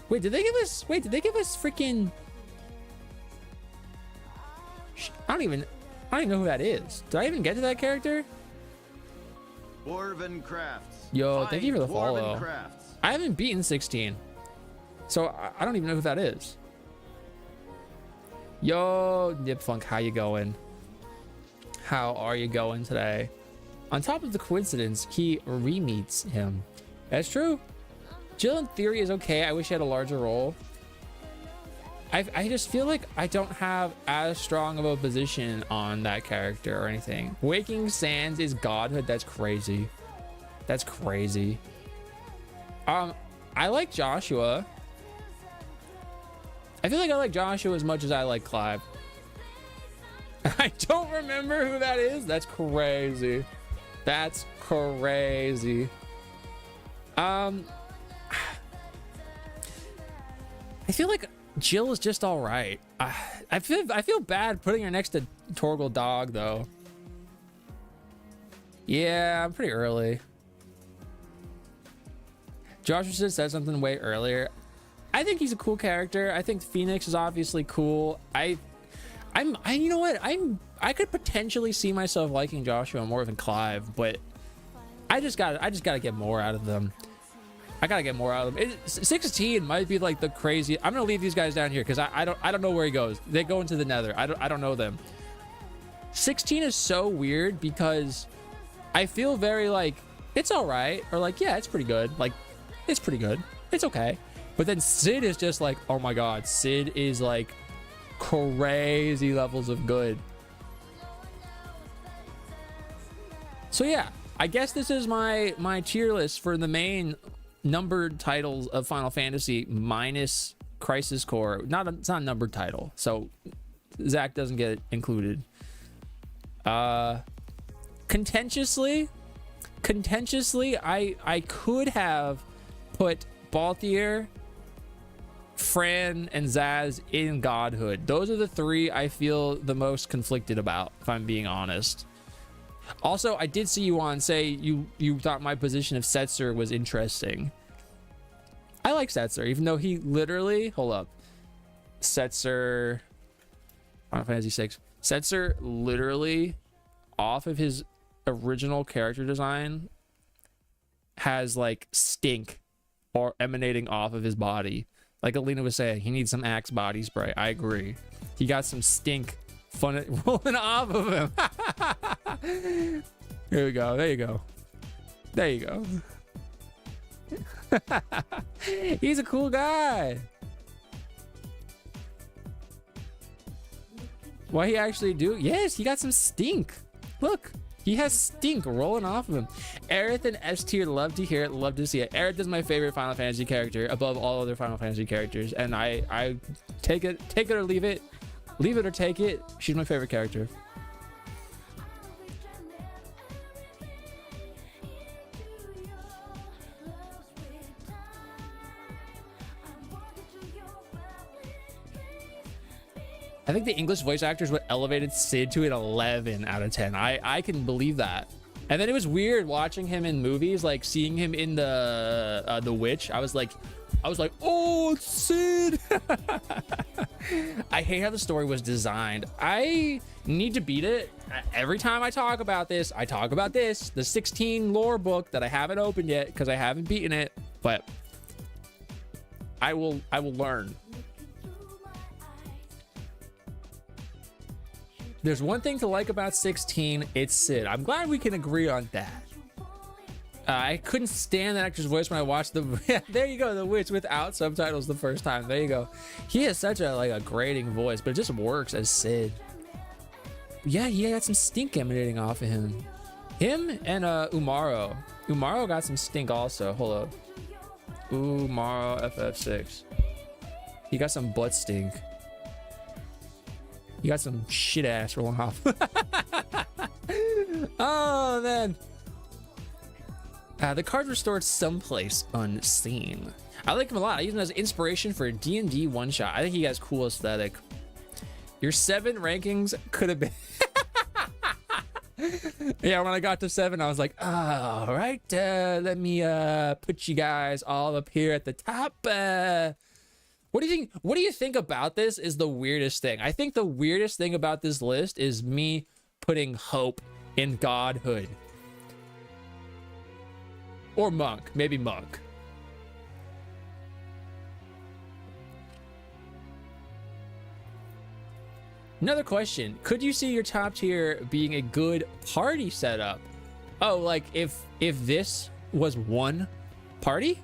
Wait, did they give us freaking... I don't even know who that is. Did I even get to that character? Dwarven Crafts. Yo, thank you for the follow. Crafts. I haven't beaten 16. So I don't even know who that is. Yo, Nipfunk, how you going? How are you going today? On top of the coincidence, he re-meets him. That's true. Jill in theory is okay. I wish he had a larger role. I just feel like I don't have as strong of a position on that character or anything. Waking Sands is godhood. That's crazy. That's crazy. I like Joshua. I feel like I like Joshua as much as I like Clive. I don't remember who that is. That's crazy. That's crazy. I feel like Jill is just all right. I feel bad putting her next to Torgal Dog though. Yeah, I'm pretty early. Joshua said something way earlier. I think he's a cool character. I think Phoenix is obviously cool. You know what? I could potentially see myself liking Joshua more than Clive, but I just gotta get more out of them. I gotta get more out of them. 16 might be like the crazy. I'm gonna leave these guys down here because I don't know where he goes. They go into the Nether. I don't know them. 16 is so weird because I feel very like it's all right, or like yeah, it's pretty good. Like it's pretty good. It's okay. But then Sid is just like, oh my god, Sid is like crazy levels of good. So yeah, I guess this is my tier list for the main numbered titles of Final Fantasy minus Crisis Core. It's not a numbered title, so Zach doesn't get included. Contentiously, I could have put Balthier, Fran, and Zaz in Godhood. Those are the three I feel the most conflicted about, if I'm being honest. Also, I did see you on say you thought my position of Setzer was interesting. I like Setzer, even though he literally... Hold up. Setzer... Final Fantasy 6. Setzer literally, off of his original character design, has like stink or emanating off of his body. Like Alina was saying, he needs some Axe body spray. I agree. He got some stink rolling off of him. Here we go. There you go. There you go. He's a cool guy. What he actually do? Yes, he got some stink. Look, he has stink rolling off of him. Aerith and S tier, love to hear it, love to see it. Aerith is my favorite Final Fantasy character above all other Final Fantasy characters, and I take it or leave it or take it. She's my favorite character. I think the English voice actors would elevated Sid to an 11 out of 10. I can believe that. And then it was weird watching him in movies, like seeing him in the Witch. I was like, oh, it's Sid. I hate how the story was designed. I need to beat it. Every time I talk about this, the 16 lore book that I haven't opened yet because I haven't beaten it, but I will learn. There's one thing to like about 16, it's Sid. I'm glad we can agree on that. I couldn't stand that actor's voice when I watched the... There you go, The Witch without subtitles the first time. There you go. He has such a grating voice, but it just works as Sid. Yeah, he got some stink emanating off of him. Him and Umaro. Umaro got some stink also. Hold up. Umaro FF6. He got some butt stink. You got some shit ass rolling off. Oh, man. The card restored someplace unseen. I like him a lot. I use him as inspiration for a D&D one-shot. I think he has cool aesthetic. Your 7 rankings could have been... Yeah, when I got to 7, I was like, all right, let me put you guys all up here at the top. What do you think? What do you think about this is the weirdest thing? I think the weirdest thing about this list is me putting Hope in Godhood. Or Monk. Maybe Monk. Another question. Could you see your top tier being a good party setup? Oh, like if this was one party?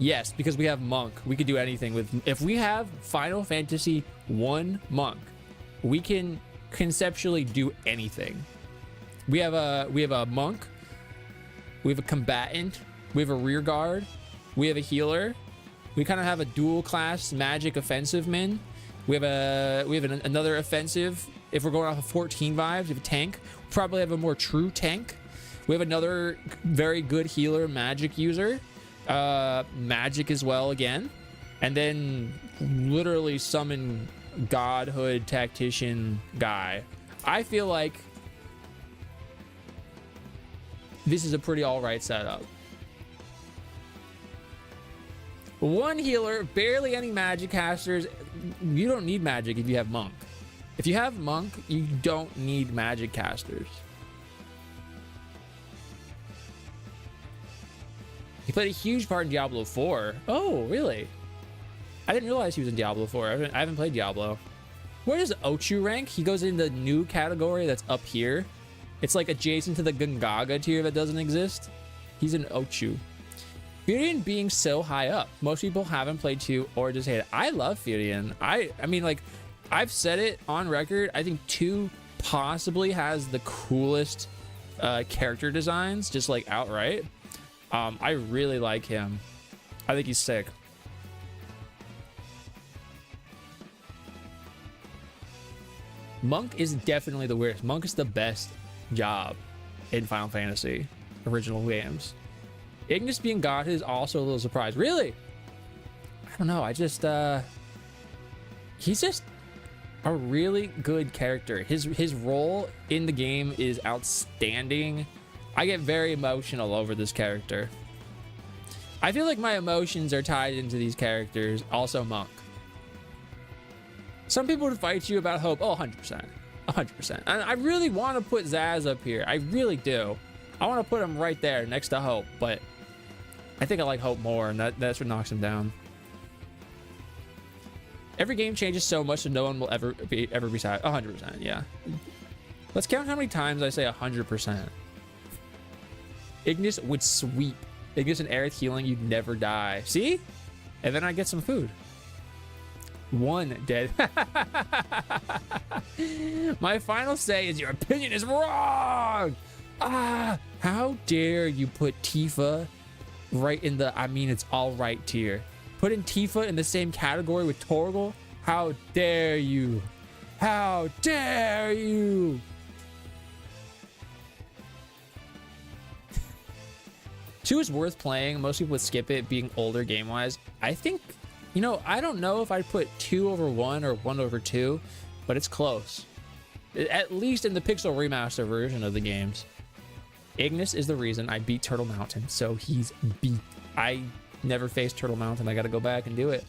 Yes, because we have Monk. We could do anything with... If we have Final Fantasy 1 Monk, we can conceptually do anything. We have a Monk. We have a combatant. We have a rear guard. We have a healer. We kind of have a dual class magic offensive min. We have another offensive. If we're going off of 14 vibes, we have a tank. We probably have a more true tank. We have another very good healer magic user. Magic as well again. And then literally summon godhood tactician guy. I feel like this is a pretty all right setup. One healer, barely any magic casters. You don't need magic if you have monk. If you have monk, you don't need magic casters. He played a huge part in Diablo 4. Oh, really? I didn't realize he was in Diablo 4. I haven't played Diablo. Where does Ochu rank? He goes in the new category that's up here. It's like adjacent to the Gungaga tier that doesn't exist. He's an Ochu. Furion being so high up. Most people haven't played 2 or just hate it. I love Furion. I mean, like, I've said it on record. I think 2 possibly has the coolest character designs, just like outright. I really like him. I think he's sick. Monk is definitely the weirdest. Monk is the best job in Final Fantasy original games. Ignis being God is also a little surprised. Really? I don't know. I just he's just a really good character. His role in the game is outstanding. I get very emotional over this character. I feel like my emotions are tied into these characters. Also Monk. Some people would fight you about Hope. Oh, 100%. 100%. And I really want to put Zaz up here. I really do. I want to put him right there next to Hope, but I think I like Hope more, and that's what knocks him down. Every game changes so much that no one will ever be sad. 100%, yeah. Let's count how many times I say 100%. Ignis would sweep. Ignis and Aerith healing, you'd never die. See? And then I get some food. 1 dead. My final say is your opinion is wrong. Ah, how dare you put Tifa right in the I mean it's all right tier. Putting Tifa in the same category with Torgal? How dare you? How dare you? Two is worth playing. Most people would skip it being older game wise. I think, you know, I don't know if I'd put 2 over 1 or 1 over 2, but it's close. At least in the Pixel Remaster version of the games. Ignis is the reason I beat Turtle Mountain, so he's beat. I never faced Turtle Mountain. I got to go back and do it.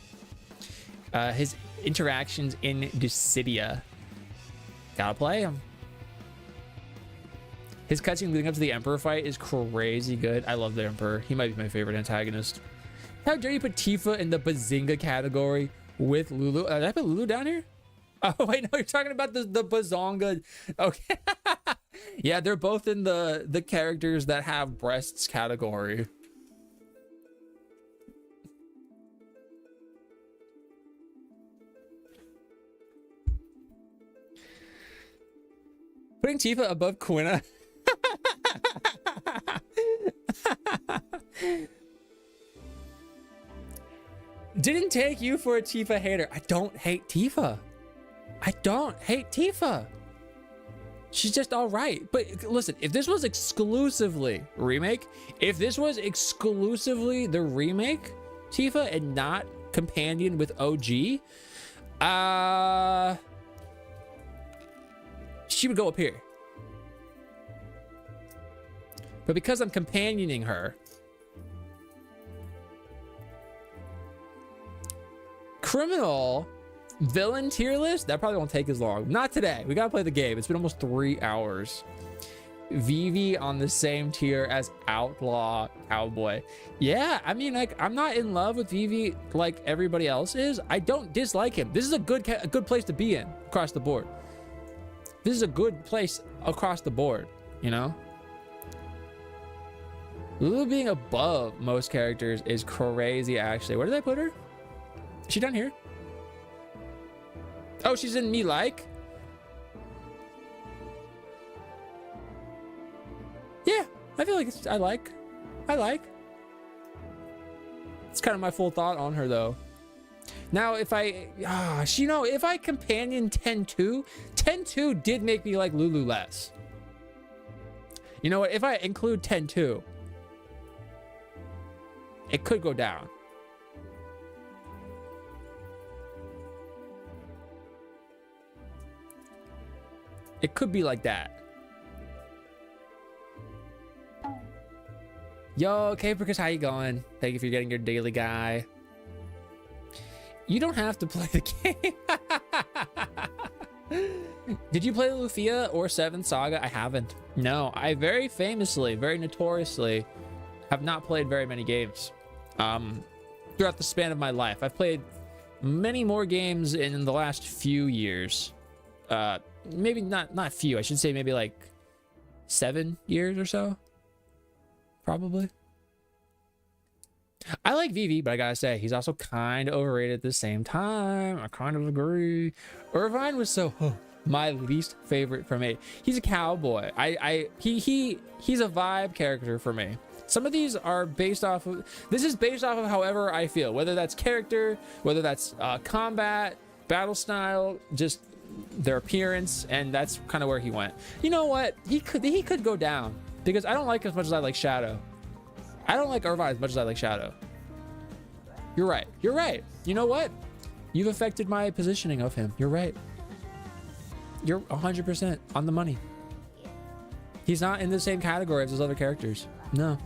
His interactions in Dissidia. Gotta play him. His cutscene leading up to the Emperor fight is crazy good. I love the Emperor. He might be my favorite antagonist. How dare you put Tifa in the Bazinga category with Lulu? Did I put Lulu down here? Oh, wait, no, you're talking about the Bazonga. Okay. Yeah, they're both in the characters that have breasts category. Putting Tifa above Quina. Didn't take you for a Tifa hater. I don't hate Tifa. I don't hate Tifa. She's just all right. But listen, if this was exclusively remake, if this was exclusively the remake Tifa and not companion with OG, she would go up here. But because I'm companioning her, criminal villain tier list, that probably won't take as long. Not today. We gotta play the game. It's been almost 3 hours. Vivi on the same tier as outlaw cowboy. Yeah, I mean, like, I'm not in love with Vivi like everybody else is. I don't dislike him. This is a good place to be in across the board. This is a good place across the board, you know? Lulu being above most characters is crazy, actually. Where did I put her? Is she down here? Oh, she's in Me Like? Yeah, I feel like it's, I like. It's kind of my full thought on her though. Now, if I, you know, if I companion 10-2, 10-2 did make me like Lulu less. You know what? If I include 10-2, it could go down. It could be like that. Yo, Capricus, how you going? Thank you for getting your daily guy. You don't have to play the game. Did you play Lufia or 7th Saga? I haven't. No, I very famously, very notoriously have not played very many games throughout the span of my life. I've played many more games in the last few years. Maybe not few. I should say maybe like 7 years or so. Probably. I like Vivi, but I gotta say, he's also kind of overrated at the same time. I kind of agree. Irvine was so my least favorite from 8. He's a cowboy. He's a vibe character for me. Some of these are based off of, this is based off of however I feel, whether that's character, whether that's combat, battle style, just their appearance, and that's kind of where he went. You know what? He could go down because I don't like as much as I like Shadow. I don't like Irvine as much as I like Shadow. You're right. You're right. You know what? You've affected my positioning of him. You're right. You're 100% on the money. He's not in the same category as those other characters. No.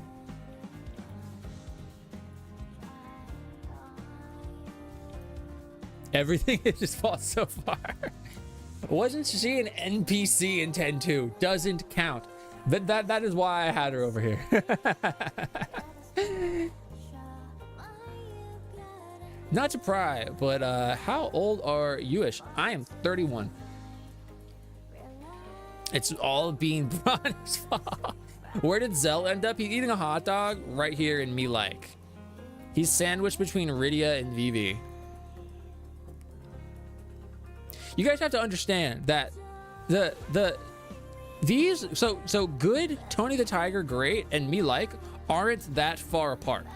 Everything has just fallen so far. Wasn't she an NPC in 10-2? Doesn't count. That is why I had her over here. Not to pry, but how old are you-ish? I am 31. It's all being Bronny's fault. Where did Zell end up? He's eating a hot dog right here in Me Like. He's sandwiched between Rydia and Vivi. You guys have to understand that these so good, Tony the Tiger great, and Me Like aren't that far apart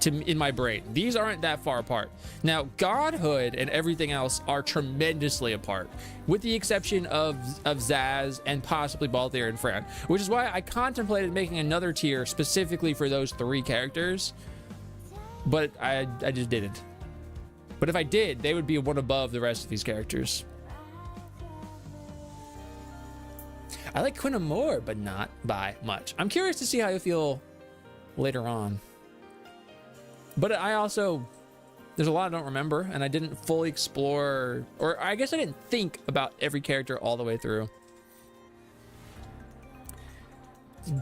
in my brain. These aren't that far apart. Now, Godhood and everything else are tremendously apart, with the exception of Zaz and possibly Balthier and Fran, which is why I contemplated making another tier specifically for those 3 characters, but I just didn't. But if I did, they would be one above the rest of these characters. I like Quinn more, but not by much. I'm curious to see how you feel later on. But I also, there's a lot I don't remember, and I didn't fully explore, or I guess I didn't think about every character all the way through.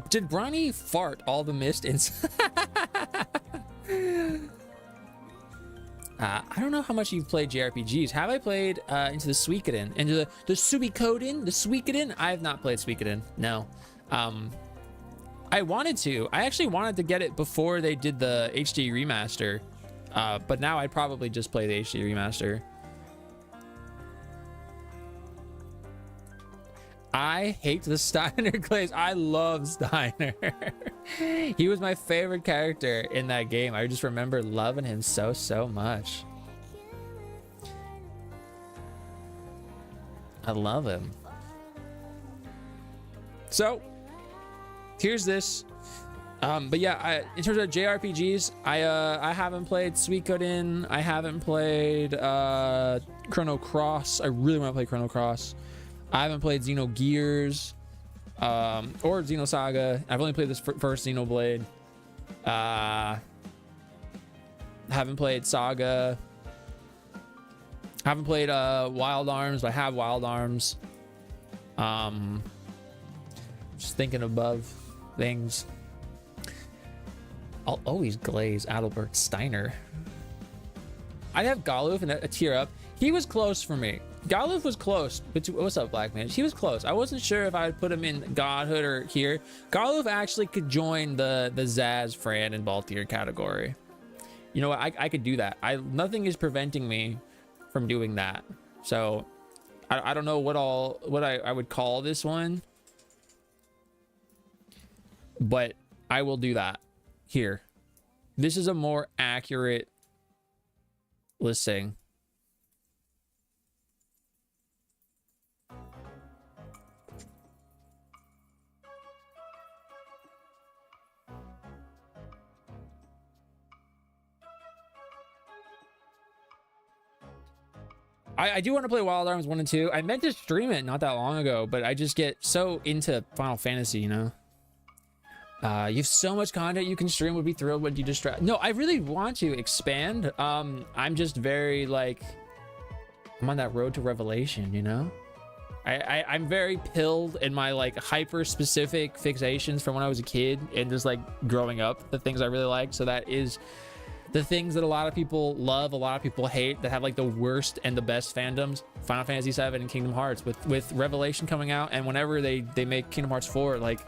Did Bronny fart all the mist inside? I don't know how much you've played JRPGs. Have I played into the Suikoden? Into the Suikoden? The Suikoden? I have not played Suikoden. No. I wanted to. I actually wanted to get it before they did the HD remaster. But now I'd probably just play the HD remaster. I hate the Steiner glaze. I love Steiner. He was my favorite character in that game. I just remember loving him so much. I love him. So here's this. But yeah, in terms of JRPGs, I haven't played Suikoden. I haven't played Chrono Cross. I really want to play Chrono Cross. I haven't played Xenogears or Xenosaga. I've only played this first Xenoblade. Haven't played Saga. Haven't played Wild Arms, but I have Wild Arms. Just thinking above things. I'll always glaze Adalbert Steiner. I'd have Galuf and a tier up. He was close for me. Galuf was close. What's up, Black Man? He was close. I wasn't sure if I would put him in Godhood or here. Galuf actually could join the Zaz, Fran, and Balthier category. You know what? I could do that. Nothing is preventing me from doing that. So I don't know what I would call this one, but I will do that here. This is a more accurate listing. I do want to play Wild Arms 1 and 2. I meant to stream it not that long ago, but I just get so into Final Fantasy, you know? You have so much content you can stream. Would be thrilled when you distract. No, I really want to expand. I'm just very like, I'm on that road to revelation, you know? I'm very pilled in my like hyper specific fixations from when I was a kid and just like growing up, the things I really like. So that is the things that a lot of people love, a lot of people hate, that have like the worst and the best fandoms. Final Fantasy 7 and Kingdom Hearts, with Revelation coming out, and whenever they make Kingdom Hearts 4, like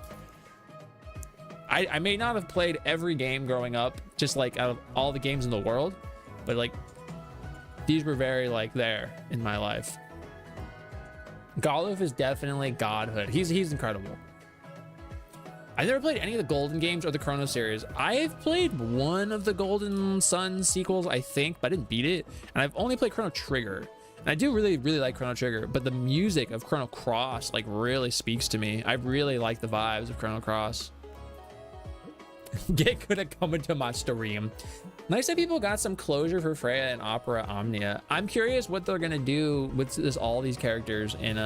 I may not have played every game growing up, just like out of all the games in the world, but like these were very like there in my life. Goluf is definitely godhood. He's incredible. I've never played any of the Golden games or the Chrono series. I've played one of the Golden Sun sequels, I think, but I didn't beat it. And I've only played Chrono Trigger. And I do really, really like Chrono Trigger, but the music of Chrono Cross like really speaks to me. I really like the vibes of Chrono Cross. Get good at coming to my stream. Nice that people got some closure for Freya and Opera Omnia. I'm curious what they're gonna do with all these characters in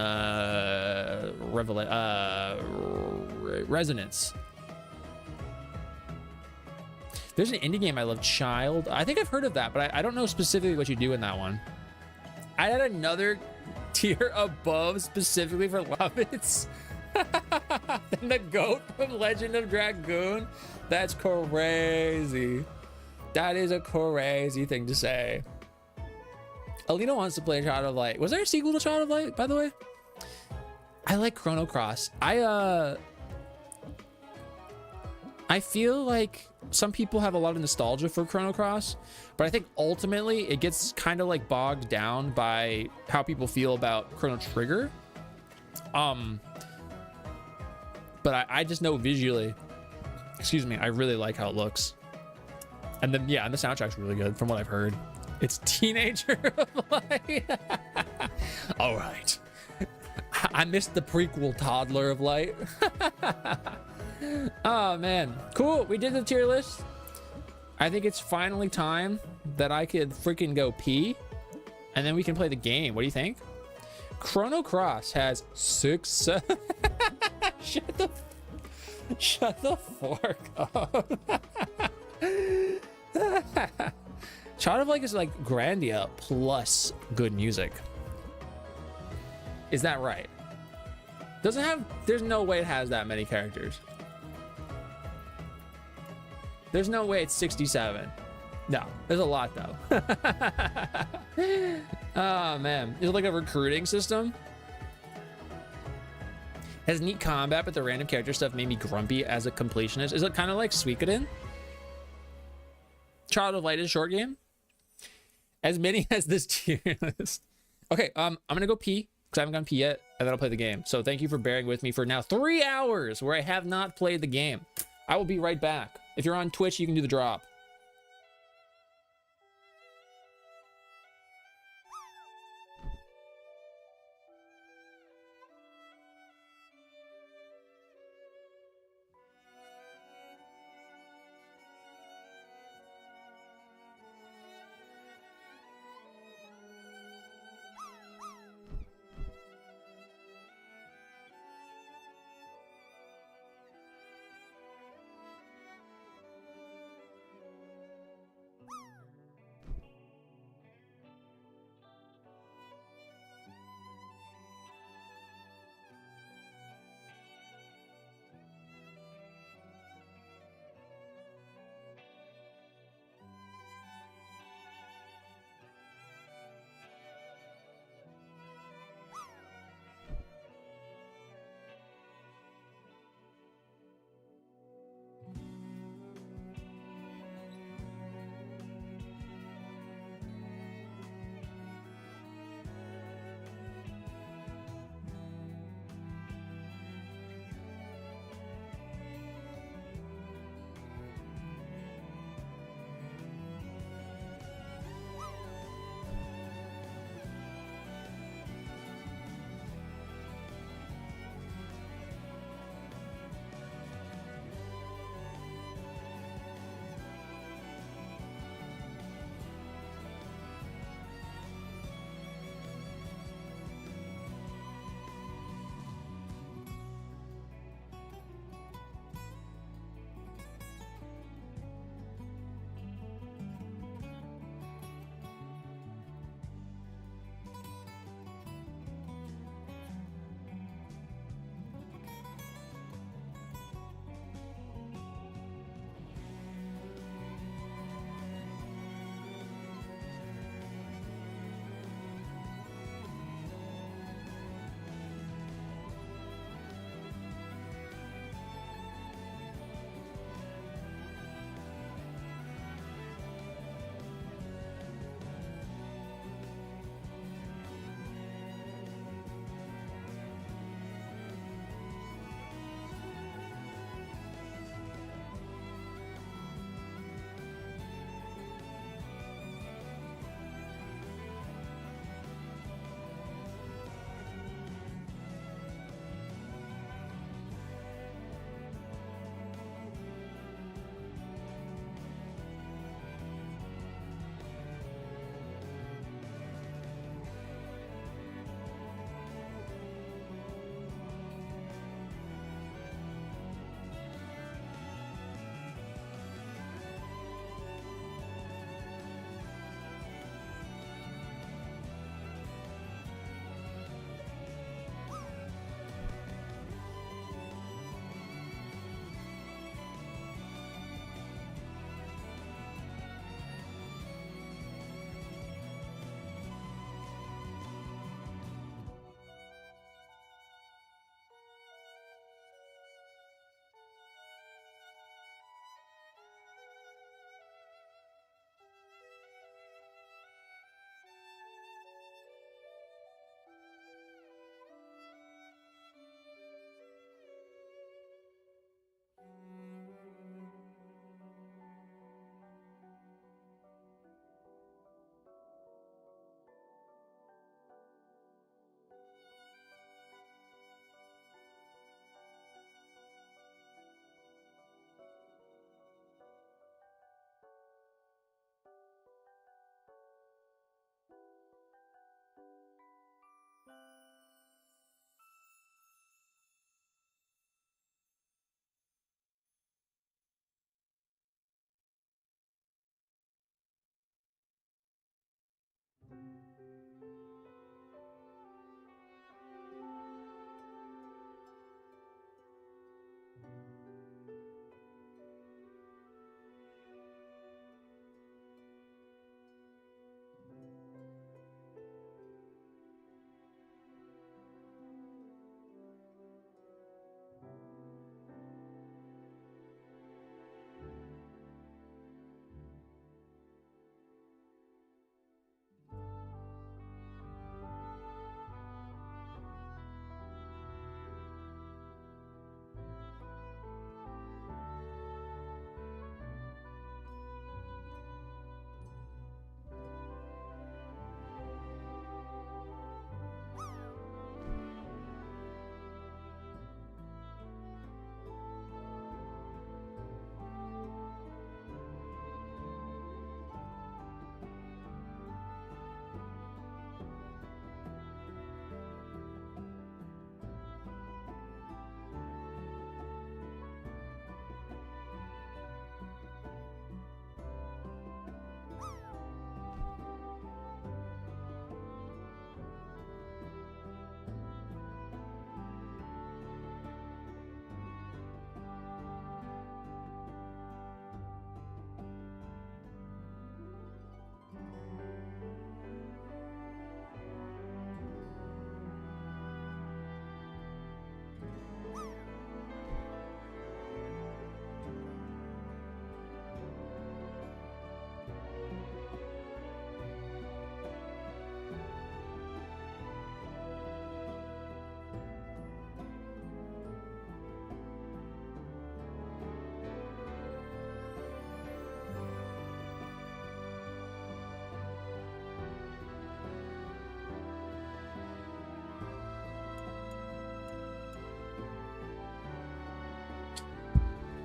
Resonance. There's an indie game I love, Child. I think I've heard of that, but I don't know specifically what you do in that one. I had another tier above specifically for Lovitz. And the goat from Legend of Dragoon. That's crazy. That is a crazy thing to say. Alina wants to play Child of Light. Was there a sequel to Child of Light, by the way? I like Chrono Cross. I feel like some people have a lot of nostalgia for Chrono Cross, but I think ultimately it gets kind of like bogged down by how people feel about Chrono Trigger. But I just know visually, excuse me, I really like how it looks. And then, yeah, and the soundtrack's really good from what I've heard. It's Teenager of Light. All right. I missed the prequel Toddler of Light. Oh, man. Cool. We did the tier list. I think it's finally time that I could freaking go pee. And then we can play the game. What do you think? Chrono Cross has 6... Shut the fork up. Child of Light is like Grandia plus good music. Is that right? Doesn't have, there's no way it has that many characters. There's no way it's 67. No, there's a lot though. Oh man, is it like a recruiting system? Has neat combat, but the random character stuff made me grumpy as a completionist. Is it kind of like Suikoden? Child of Light is a short game. As many as this tier list. Okay, I'm gonna go pee because I haven't gone pee yet, and then I'll play the game. So thank you for bearing with me for now 3 hours where I have not played the game. I will be right back. If you're on Twitch, you can do the drop.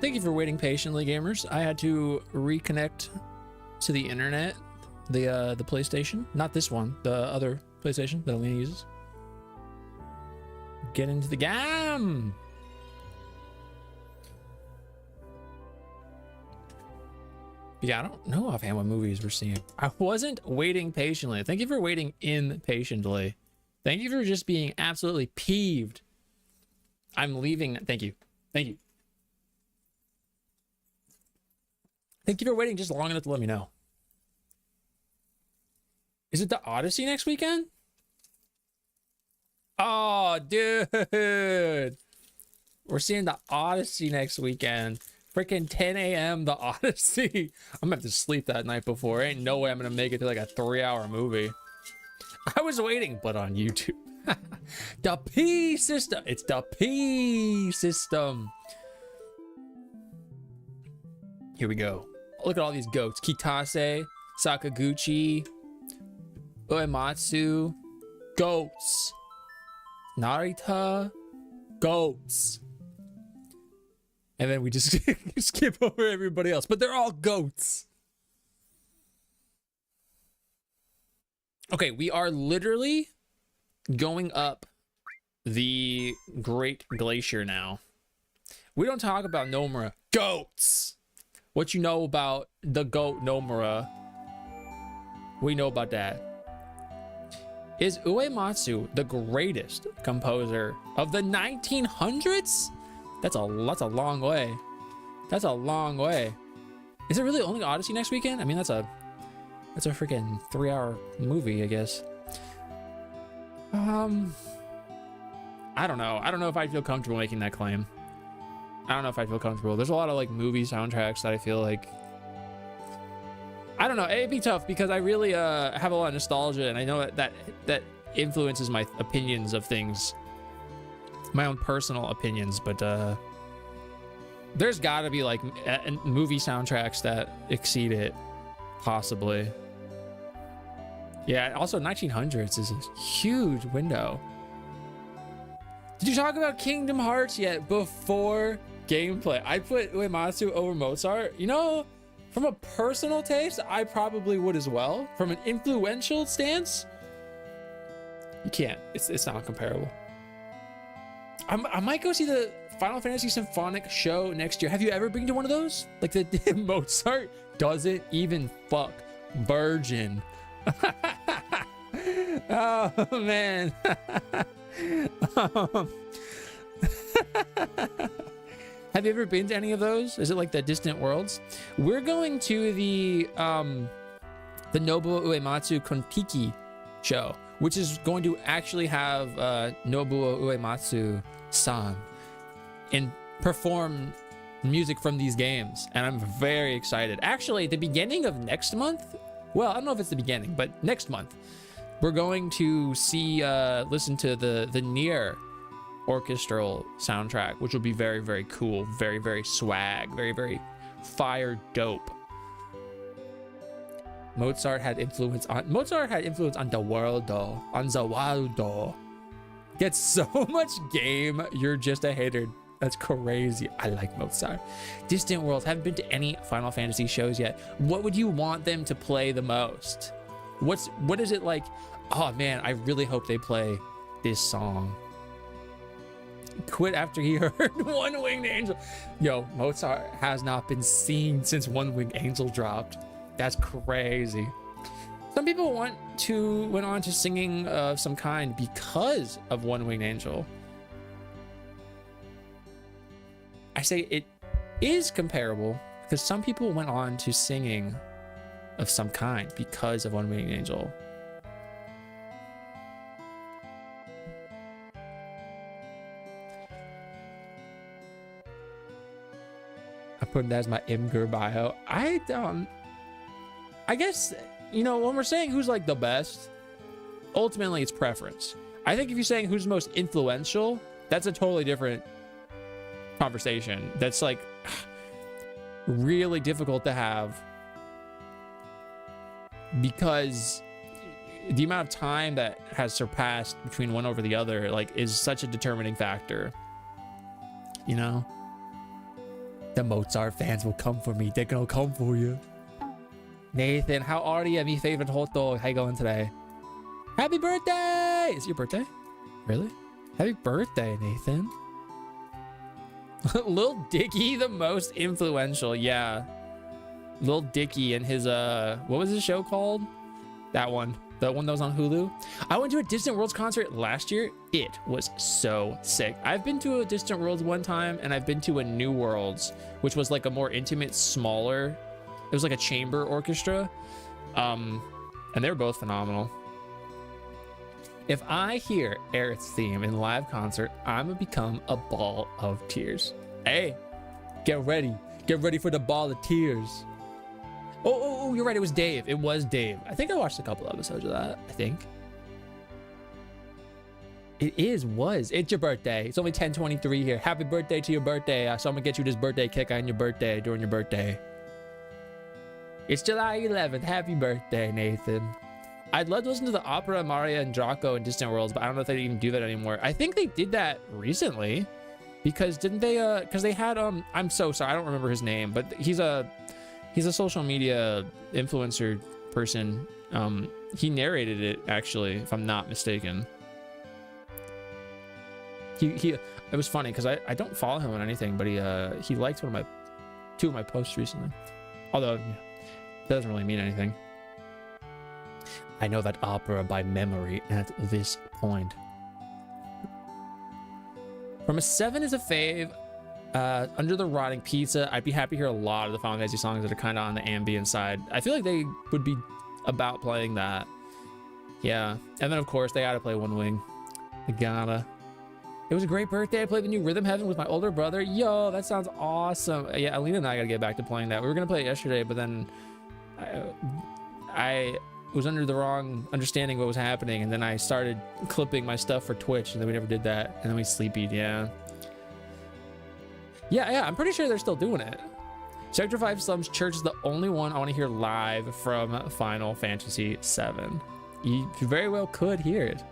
Thank you for waiting patiently, gamers. I had to reconnect to the internet, the PlayStation, not this one, the other PlayStation that Alina uses. Get into the game. Yeah, I don't know offhand what movies we're seeing. I wasn't waiting patiently. Thank you for waiting impatiently. Thank you for just being absolutely peeved. I'm leaving. Thank you. Thank you. Thank you for waiting just long enough to let me know. Is it the Odyssey next weekend? Oh, dude. We're seeing the Odyssey next weekend. Freaking 10 a.m. the Odyssey. I'm gonna have to sleep that night before. Ain't no way I'm gonna make it to like a 3-hour movie. I was waiting, but on YouTube. The P system. It's the P system. Here we go. Look at all these goats. Kitase, Sakaguchi, Uematsu, goats. Narita, goats. And then we just skip over everybody else, but they're all goats. Okay, we are literally going up the Great Glacier now. We don't talk about Nomura. Goats! What you know about the goat Nomura, we know about that. Is Uematsu the greatest composer of the 1900s? That's a long way. That's a long way. Is it really only Odyssey next weekend? I mean, that's a freaking 3-hour movie, I guess. I don't know. I don't know if I feel comfortable making that claim. I don't know if I feel comfortable. There's a lot of like movie soundtracks that I feel like, I don't know. It'd be tough because I really have a lot of nostalgia, and I know that influences my opinions of things, my own personal opinions. But there's got to be like movie soundtracks that exceed it, possibly. Yeah. Also, 1900s is a huge window. Did you talk about Kingdom Hearts yet? Before gameplay, I put Uematsu over Mozart. You know, from a personal taste, I probably would as well. From an influential stance, you can't. It's not comparable. I might go see the Final Fantasy Symphonic show next year. Have you ever been to one of those? Like the Mozart doesn't even fuck virgin. Oh man. Have you ever been to any of those? Is it like the Distant Worlds? We're going to the Nobuo Uematsu Kontiki show, which is going to actually have Nobuo Uematsu-san and perform music from these games, and I'm very excited. Actually, the beginning of next month, well, I don't know if it's the beginning, but next month, we're going to see, listen to the Nier orchestral soundtrack, which will be very, very cool, very, very swag, very, very fire dope. Mozart had influence on the world, though. On the world, though. Gets so much game, you're just a hater. That's crazy. I like Mozart. Distant Worlds. Haven't been to any Final Fantasy shows yet. What would you want them to play the most? What is it like? Oh man, I really hope they play this song. Quit after he heard One Winged Angel. Yo, Mozart has not been seen since One Winged Angel dropped. That's crazy. Some people went on to singing of some kind because of One Winged Angel. I say it is comparable because some people went on to singing of some kind because of One Winged Angel. I put that as my Imgur bio. I guess, you know, when we're saying who's like the best, ultimately it's preference. I think if you're saying who's most influential, that's a totally different conversation. That's like really difficult to have because the amount of time that has surpassed between one over the other, like, is such a determining factor, you know? The Mozart fans will come for me. They're gonna come for you. Nathan, how are you? Mi favorite hoto. How you going today? Happy birthday! Is it your birthday? Really? Happy birthday, Nathan. Lil Dicky, the most influential. Yeah. Lil Dicky and his, what was his show called? That one. The one that was on Hulu. I went to a Distant Worlds concert last year. It was so sick. I've been to a Distant Worlds one time, and I've been to a New Worlds, which was like a more intimate, smaller. It was like a chamber orchestra. And they were both phenomenal. If I hear Aerith's theme in live concert, I'm gonna become a ball of tears. Hey, get ready. Get ready for the ball of tears. Oh, you're right. It was Dave. It was Dave. I think I watched a couple episodes of that. I think. It's your birthday. It's only 10:23 here. Happy birthday to your birthday. So I'm gonna get you this birthday cake on your birthday during your birthday. It's July 11th. Happy birthday, Nathan. I'd love to listen to the opera Maria and Draco in Distant Worlds, but I don't know if they even do that anymore. I think they did that recently, because didn't they? Because they had I'm so sorry. I don't remember his name, but he's a social media influencer person. He narrated it, actually, if I'm not mistaken. It was funny because I don't follow him on anything, but he liked two of my posts recently. Although that doesn't really mean anything. I know that opera by memory at this point. From a 7 is a fave. Under the Rotting Pizza, I'd be happy to hear a lot of the Final Fantasy songs that are kind of on the ambient side. I feel like they would be about playing that. Yeah. And then, of course, they gotta play One Wing. They gotta. It was a great birthday. I played the new Rhythm Heaven with my older brother. Yo, that sounds awesome. Yeah, Alina and I gotta get back to playing that. We were gonna play it yesterday, but then I was under the wrong understanding what was happening, and then I started clipping my stuff for Twitch, and then we never did that, and then we sleepied. Yeah, I'm pretty sure they're still doing it. Sector 5 Slums Church is the only one I want to hear live from Final Fantasy 7. You very well could hear it.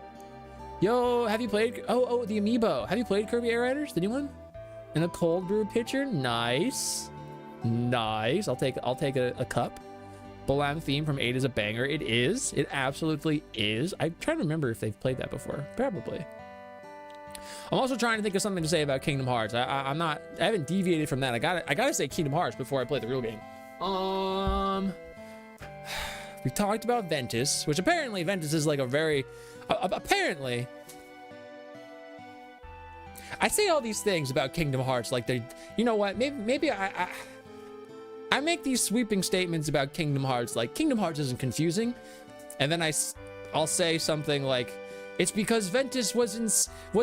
Yo, have you played? Oh, the Amiibo. Have you played Kirby Air Riders, the new one? In a cold brew pitcher. Nice. I'll take a cup. Bolam theme from 8 is a banger. It is. It absolutely is. I'm trying to remember if they've played that before. Probably. I'm also trying to think of something to say about Kingdom Hearts. I haven't deviated from that. I gotta say Kingdom Hearts before I play the real game. We talked about Ventus, which apparently Ventus is like a very apparently. I say all these things about Kingdom Hearts like they, you know what? Maybe I make these sweeping statements about Kingdom Hearts like Kingdom Hearts isn't confusing, and then I'll say something like, it's because Ventus was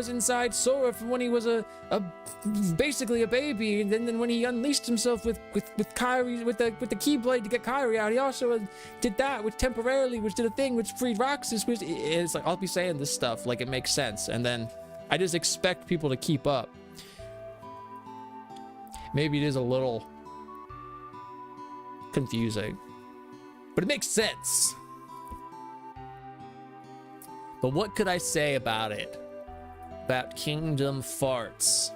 inside Sora from when he was basically a baby, and then when he unleashed himself with Kairi with the Keyblade to get Kairi out, he also did that, which did a thing which freed Roxas. Which it's like I'll be saying this stuff like it makes sense, and then I just expect people to keep up. Maybe it is a little confusing, but it makes sense. But what could I say about it? About Kingdom Farts?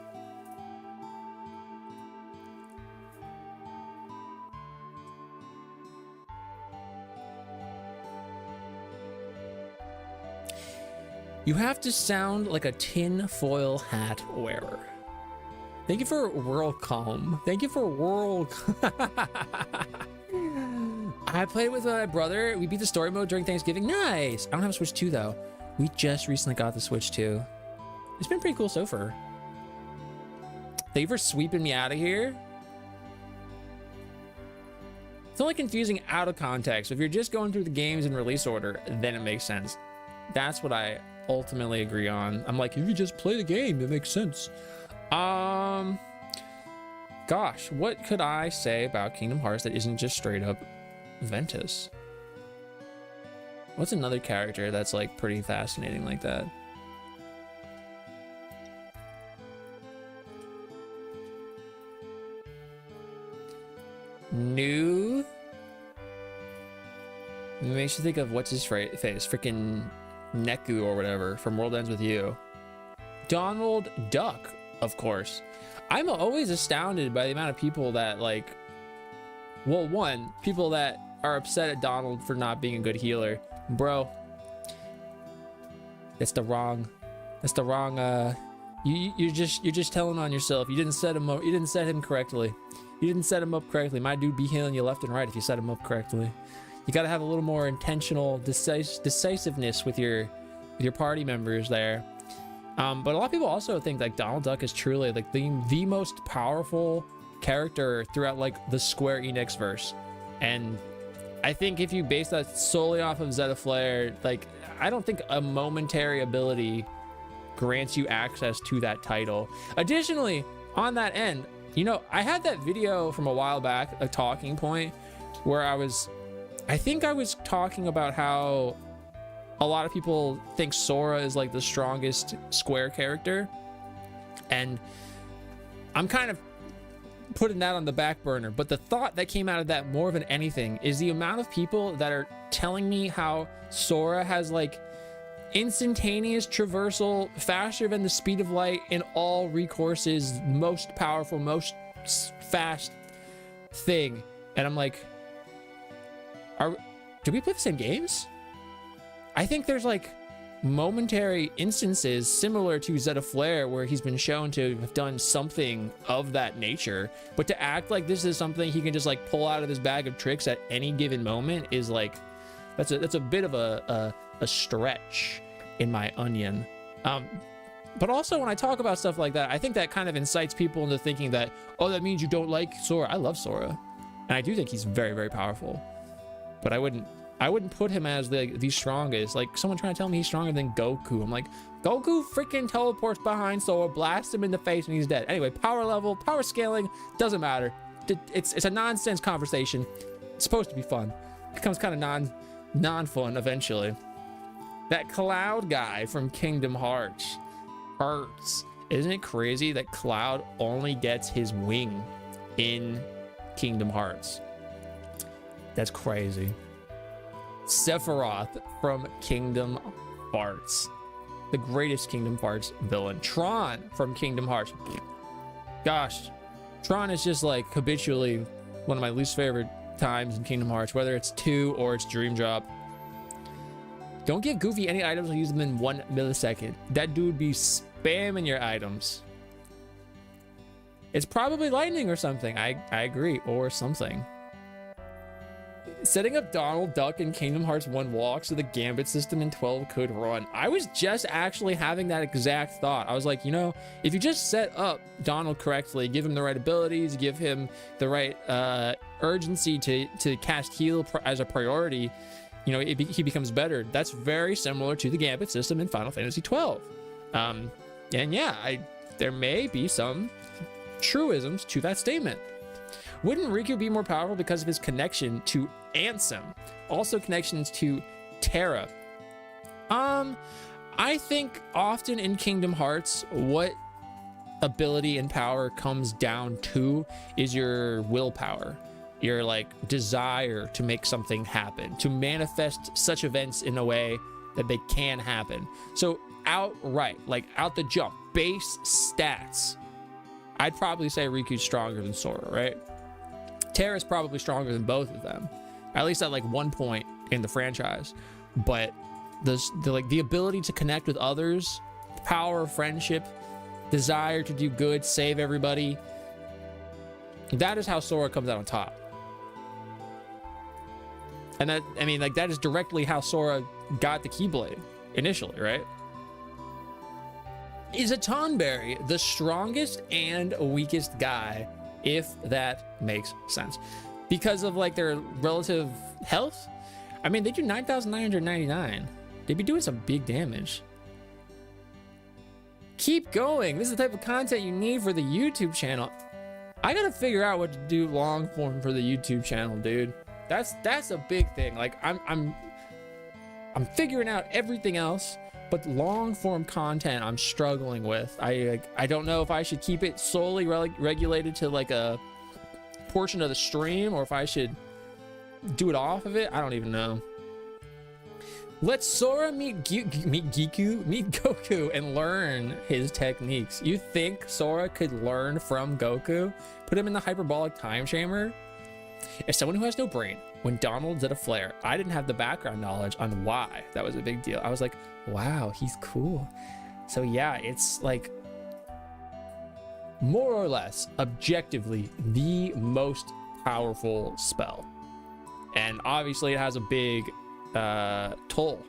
You have to sound like a tin-foil hat wearer. Thank you for WorldCom. Thank you for World. I played with my brother. We beat the story mode during Thanksgiving. Nice. I don't have a Switch 2 though. We just recently got the Switch 2. It's been pretty cool so far. Thank you for sweeping me out of here. It's only confusing out of context. If you're just going through the games in release order, then it makes sense. That's what I ultimately agree on. I'm like, if you just play the game, it makes sense. Gosh, what could I say about Kingdom Hearts that isn't just straight up Ventus? What's another character that's like pretty fascinating like that? New? It makes you think of what's his face? Freaking Neku or whatever from World Ends With You. Donald Duck, of course. I'm always astounded by the amount of people that like, well, one, people that are upset at Donald for not being a good healer. Bro, that's the wrong, you're just telling on yourself. You didn't set him up, you didn't set him correctly. You didn't set him up correctly. My dude be healing you left and right if you set him up correctly. You got to have a little more intentional decisiveness with your party members there. But a lot of people also think like Donald Duck is truly like the most powerful character throughout like the Square Enix verse. And I think if you base that solely off of Zeta Flare, like I don't think a momentary ability grants you access to that title. Additionally, on that end, you know, I had that video from a while back, a talking point, where I think I was talking about how a lot of people think Sora is like the strongest Square character, and I'm kind of putting that on the back burner. But the thought that came out of that more than anything is the amount of people that are telling me how Sora has like instantaneous traversal, faster than the speed of light in all recourses, most powerful, most fast thing. And I'm like, do we play the same games? I think there's like momentary instances similar to Zeta Flare where he's been shown to have done something of that nature, but to act like this is something he can just like pull out of his bag of tricks at any given moment is like, that's a bit of a stretch in my onion. But also when I talk about stuff like that, I think that kind of incites people into thinking that, oh, that means you don't like Sora. I love Sora, and I do think he's very, very powerful, but I wouldn't put him as the strongest. Like someone trying to tell me he's stronger than Goku. I'm like, Goku freaking teleports behind Sora, blasts him in the face, and he's dead. Anyway, power level, power scaling, doesn't matter. It's a nonsense conversation. It's supposed to be fun. It becomes kind of non-fun eventually. That Cloud guy from Kingdom Hearts hurts. Isn't it crazy that Cloud only gets his wing in Kingdom Hearts? That's crazy. Sephiroth from Kingdom Hearts, the greatest Kingdom Hearts villain. Tron from Kingdom Hearts. Gosh, Tron is just like habitually one of my least favorite times in Kingdom Hearts, whether it's 2 or it's Dream Drop. Don't give Goofy any items or use them in 1 millisecond. That dude be spamming your items. It's probably lightning or something. I agree, or something. Setting up Donald Duck in Kingdom Hearts 1 walk so the Gambit system in 12 could run. I was just actually having that exact thought. I was like, you know, if you just set up Donald correctly, give him the right abilities, give him the right urgency to cast heal as a priority, you know, he becomes better. That's very similar to the Gambit system in Final Fantasy 12. And yeah, there may be some truisms to that statement. Wouldn't Riku be more powerful because of his connection to Ansem? Also connections to Terra. I think often in Kingdom Hearts, what ability and power comes down to is your willpower, your like desire to make something happen, to manifest such events in a way that they can happen. So outright, like out the jump, base stats, I'd probably say Riku's stronger than Sora, right? Terra's probably stronger than both of them, at least at like one point in the franchise. But the ability to connect with others, power of friendship, desire to do good, save everybody, that is how Sora comes out on top. And that, I mean, like that is directly how Sora got the Keyblade initially, right? Is a Tonberry the strongest and weakest guy, if that makes sense, because of like their relative health? I mean, they do 9,999. They'd be doing some big damage. Keep going. This is the type of content you need for the YouTube channel. I gotta figure out what to do long form for the YouTube channel, dude. That's a big thing. Like I'm figuring out everything else, but long form content I'm struggling with. I don't know if I should keep it solely regulated to like a portion of the stream, or if I should do it off of it. I don't even know. Let Sora meet Goku and learn his techniques. You think Sora could learn from Goku? Put him in the hyperbolic time chamber? As someone who has no brain, when Donald did a flare, I didn't have the background knowledge on why that was a big deal. I was like, wow, he's cool. So yeah, it's like more or less objectively the most powerful spell. And obviously it has a big toll.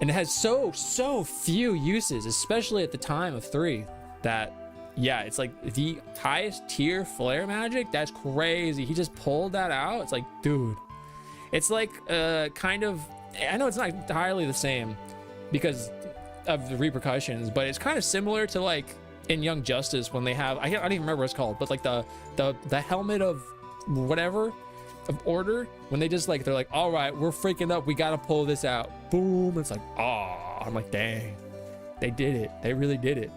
And it has so few uses, especially at the time of 3, that yeah, it's like the highest tier flare magic. That's crazy. He just pulled that out. It's like, dude, it's like kind of, I know it's not entirely the same because of the repercussions, but it's kind of similar to like in Young Justice when they have, I don't even remember what it's called, but like the helmet of whatever, of order, when they just like, they're like, all right, we're freaking up, we gotta pull this out, boom. It's like, oh, I'm like, dang, they did it. They really did it.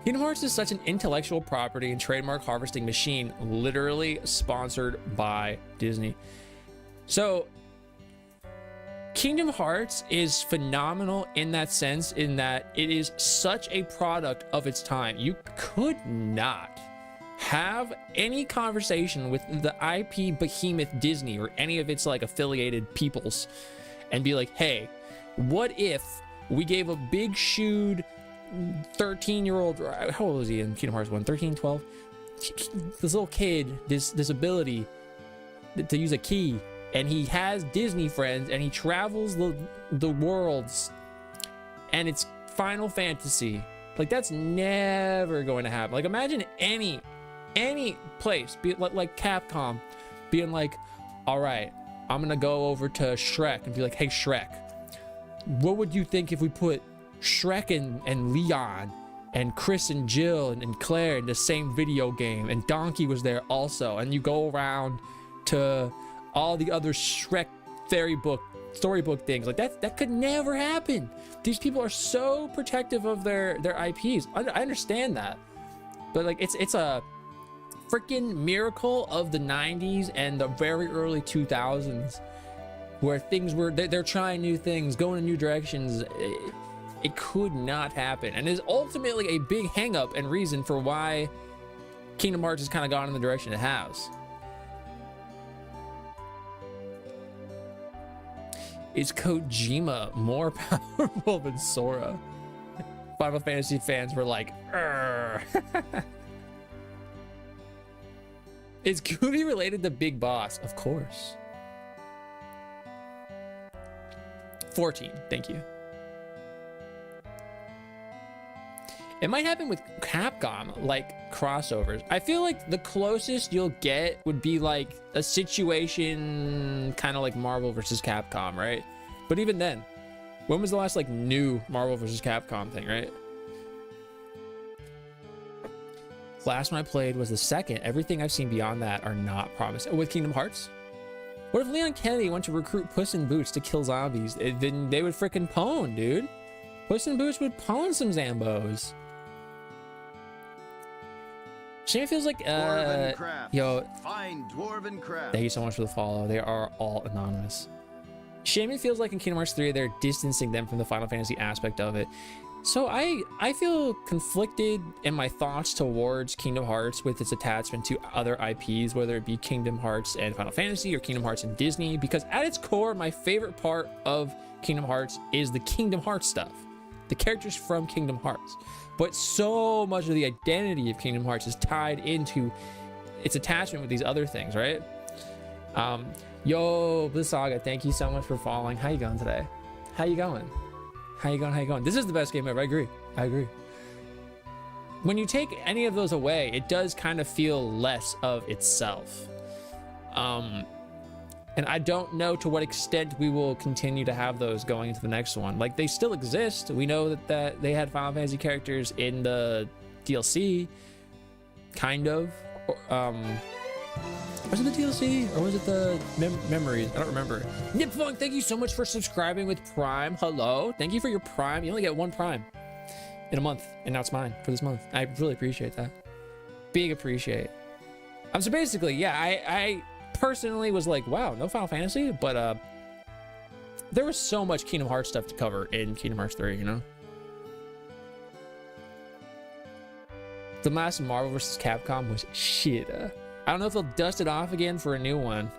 Kingdom Hearts is such an intellectual property and trademark harvesting machine, literally sponsored by Disney. So Kingdom Hearts is phenomenal in that sense, in that it is such a product of its time. You could not have any conversation with the IP behemoth Disney or any of its like affiliated peoples and be like, hey, what if we gave a big shoed 13-year-old, how old was he in Kingdom Hearts 1? 13, 12? This little kid, this ability to use a key, and he has Disney friends and he travels the worlds, and it's Final Fantasy. Like, that's never going to happen. Like, imagine any place, be it like Capcom, being like, all right, I'm gonna go over to Shrek and be like, hey Shrek, what would you think if we put Shrek and Leon and Chris and Jill and Claire in the same video game, and Donkey was there also, and you go around to all the other Shrek storybook things? Like, that could never happen. These people are so protective of their IPs. I understand that, but like, it's a freaking miracle of the 90s and the very early 2000s where things were, they're trying new things, going in new directions. It could not happen, and is ultimately a big hang up and reason for why Kingdom Hearts has kind of gone in the direction it has. Is Kojima more powerful than Sora? Final Fantasy fans were like, Is Gooby related to Big Boss? Of course. 14, thank you. It might happen with Capcom, like crossovers. I feel like the closest you'll get would be like a situation kind of like Marvel versus Capcom, right? But even then, when was the last like new Marvel versus Capcom thing, right? Last one I played was the second. Everything I've seen beyond that are not promising. With Kingdom Hearts? What if Leon Kennedy went to recruit Puss in Boots to kill zombies? Then they would freaking pwn, dude. Puss in Boots would pwn some Zambos. Shane feels like yo, fine dwarven crab. Thank you so much for the follow. They are all anonymous. Shamey feels like in Kingdom Hearts 3 they're distancing them from the Final Fantasy aspect of it. So I feel conflicted in my thoughts towards Kingdom Hearts with its attachment to other IPs, whether it be Kingdom Hearts and Final Fantasy or Kingdom Hearts and Disney, because at its core, my favorite part of Kingdom Hearts is the Kingdom Hearts stuff, the characters from Kingdom Hearts. But so much of the identity of Kingdom Hearts is tied into its attachment with these other things, right? Yo, Blizzaga, thank you so much for following. How you going today? How you going? How you going? How you going? This is the best game ever. I agree. When you take any of those away, it does kind of feel less of itself. And I don't know to what extent we will continue to have those going into the next one. Like, they still exist. We know that they had Final Fantasy characters in the DLC, kind of. Was it the DLC or was it the memories? I don't remember. Nipfunk, thank you so much for subscribing with Prime. Hello, thank you for your Prime. You only get one Prime in a month, and now it's mine for this month. I really appreciate that. Big appreciate. So basically, yeah, I personally was like, wow, no Final Fantasy, but there was so much Kingdom Hearts stuff to cover in Kingdom Hearts 3, you know? The last Marvel vs. Capcom was shit. I don't know if they'll dust it off again for a new one.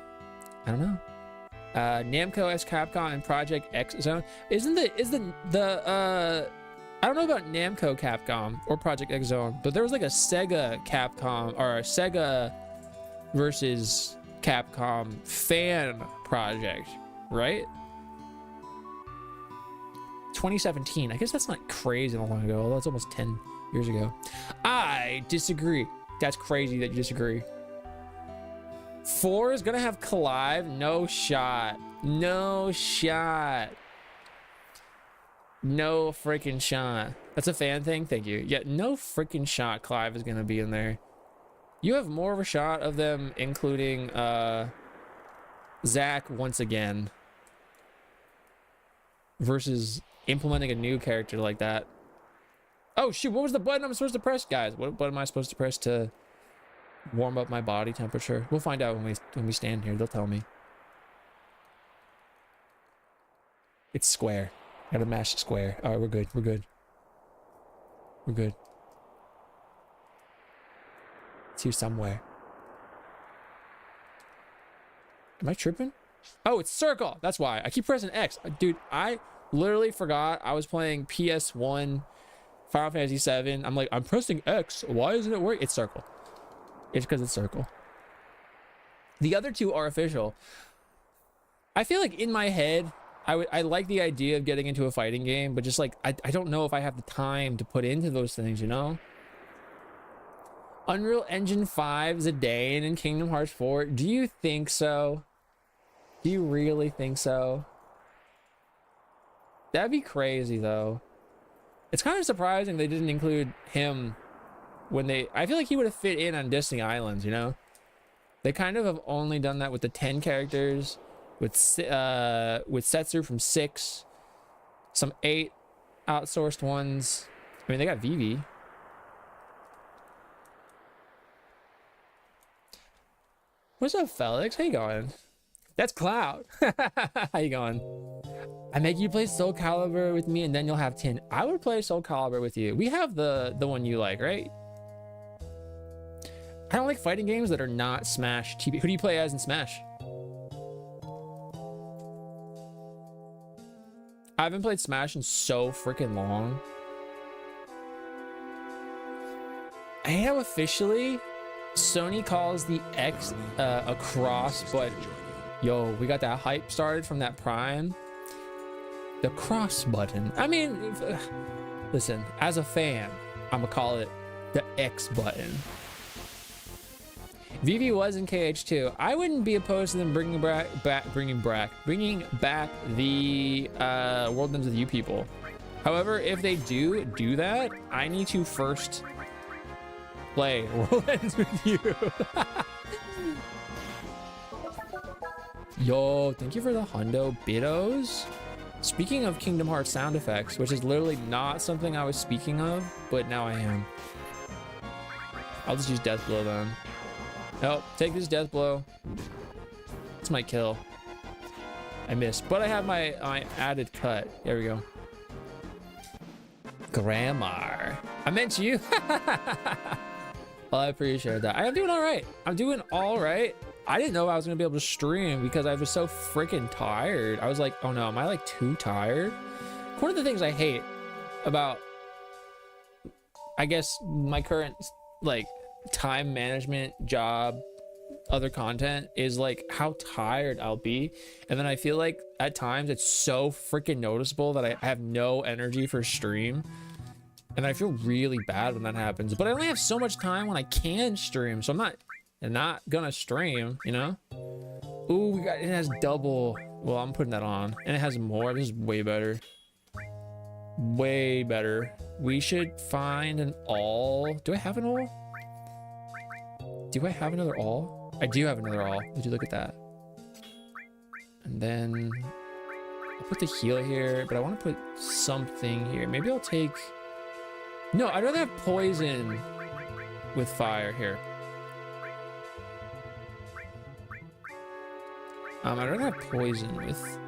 I don't know. Namco as Capcom and Project X Zone. I don't know about Namco Capcom or Project X Zone, but there was like a Sega Capcom or a Sega versus Capcom fan project, right? 2017. I guess that's not crazy long ago, although it's almost 10 years ago. I disagree. That's crazy that you disagree. 4 is gonna have Clive. No shot. No shot. No freaking shot. That's a fan thing. Thank you. Yeah, no freaking shot Clive is gonna be in there. You have more of a shot of them including Zack once again versus implementing a new character like that. Oh shoot, what was the button I'm supposed to press, guys? What button am I supposed to press to warm up my body temperature? We'll find out when we stand here. They'll tell me. It's square. Gotta mash square. All right, we're good. We're good. We're good. It's here somewhere. Am I tripping? Oh, it's circle. That's why. I keep pressing X. Dude, I literally forgot I was playing PS1 Final Fantasy 7. I'm like, I'm pressing X. Why isn't it working? It's circle. It's because it's circle. The other two are official. I feel like in my head, I like the idea of getting into a fighting game, but just like, I don't know if I have the time to put into those things, you know? Unreal Engine 5 Zidane in Kingdom Hearts 4. Do you think so? Do you really think so? That'd be crazy though. It's kind of surprising they didn't include him when they... I feel like he would have fit in on Disney Islands, you know? They kind of have only done that with the 10 characters, with Setsu from 6, some 8 outsourced ones. I mean, they got Vivi. What's up, Felix? How you going? That's Cloud. How you going? I make you play Soul Calibur with me and then you'll have 10. I would play Soul Calibur with you. We have the one you like, right? I don't like fighting games that are not Smash TP. Who do you play as in Smash? I haven't played Smash in so freaking long. I am officially... Sony calls the X a cross, but yo, we got that hype started from that Prime. The cross button. I mean, listen, as a fan, I'm gonna call it the X button. Vivi was in KH2. I wouldn't be opposed to them bringing back the World Ends With You people. However, if they do that, I need to first play World Ends With You. Yo, thank you for the hundo bitos. Speaking of Kingdom Hearts sound effects, which is literally not something I was speaking of, but now I am. I'll just use Death Blow then. Oh, take this Death Blow. It's my kill. I missed, but I have my added cut. There we go. Grammar. I meant you. Well, I appreciate that. I am doing all right. I'm doing all right. I didn't know I was gonna be able to stream because I was so freaking tired. I was like, oh no, am I like too tired? One of the things I hate about, I guess, my current like time management job, other content, is like how tired I'll be. And then I feel like at times it's so freaking noticeable that I have no energy for stream. And I feel really bad when that happens, but I only have so much time when I can stream, so I'm not gonna stream, you know? Ooh, it has double. Well, I'm putting that on, and it has more. This is way better. Way better. We should find an all. Do I have an all? Do I have another all? I do have another all. Would you look at that? And then I'll put the heal here, but I want to put something here. Maybe I'll take... No, I'd rather have poison with fire here. I don't have poison with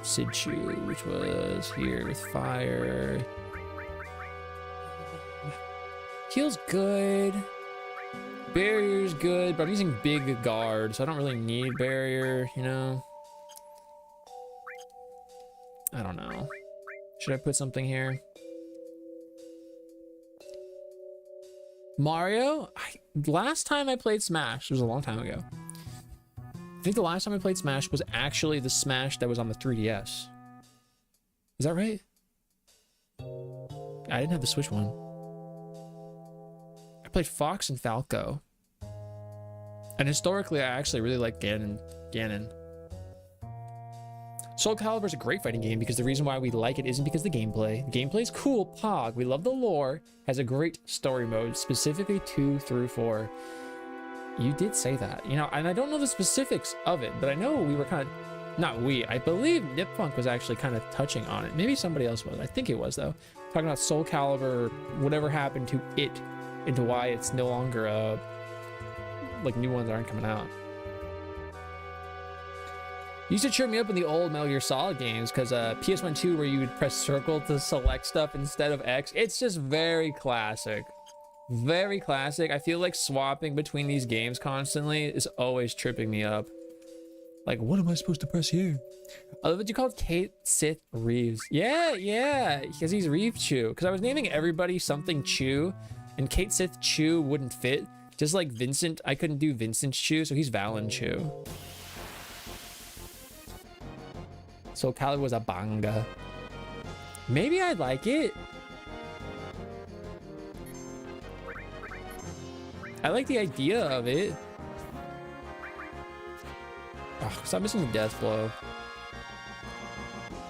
Sidchu, which was here with fire. Heal's good. Barrier's good, but I'm using big guard, so I don't really need barrier, you know? I don't know. Should I put something here? Mario? Last time I played Smash, it was a long time ago. I think the last time I played Smash was actually the Smash that was on the 3DS. Is that right? I didn't have the Switch one. I played Fox and Falco. And historically, I actually really like Ganon. Soul Calibur is a great fighting game because the reason why we like it isn't because of the gameplay. The gameplay is cool, pog. We love the lore. Has a great story mode, specifically 2 through 4. You did say that, you know, and I don't know the specifics of it, but I know we were kind of, not we, I believe Nipfunk was actually kind of touching on it. Maybe somebody else was. I think it was, though. Talking about Soul Calibur, whatever happened to it, into why it's no longer, like, new ones aren't coming out. Used to cheer me up in the old Metal Gear Solid games because PS1 2 where you would press circle to select stuff instead of X. It's just very classic. Very classic. I feel like swapping between these games constantly is always tripping me up. Like, what am I supposed to press here? I love that you called Kate Sith Reeves. Yeah, because he's Reeve Chew. Because I was naming everybody something Chew, and Kate Sith Chew wouldn't fit. Just like Vincent, I couldn't do Vincent Chew, so he's Valen Chew. So Calibur was a banga. Maybe I'd like it. I like the idea of it. Oh, stop missing the death blow.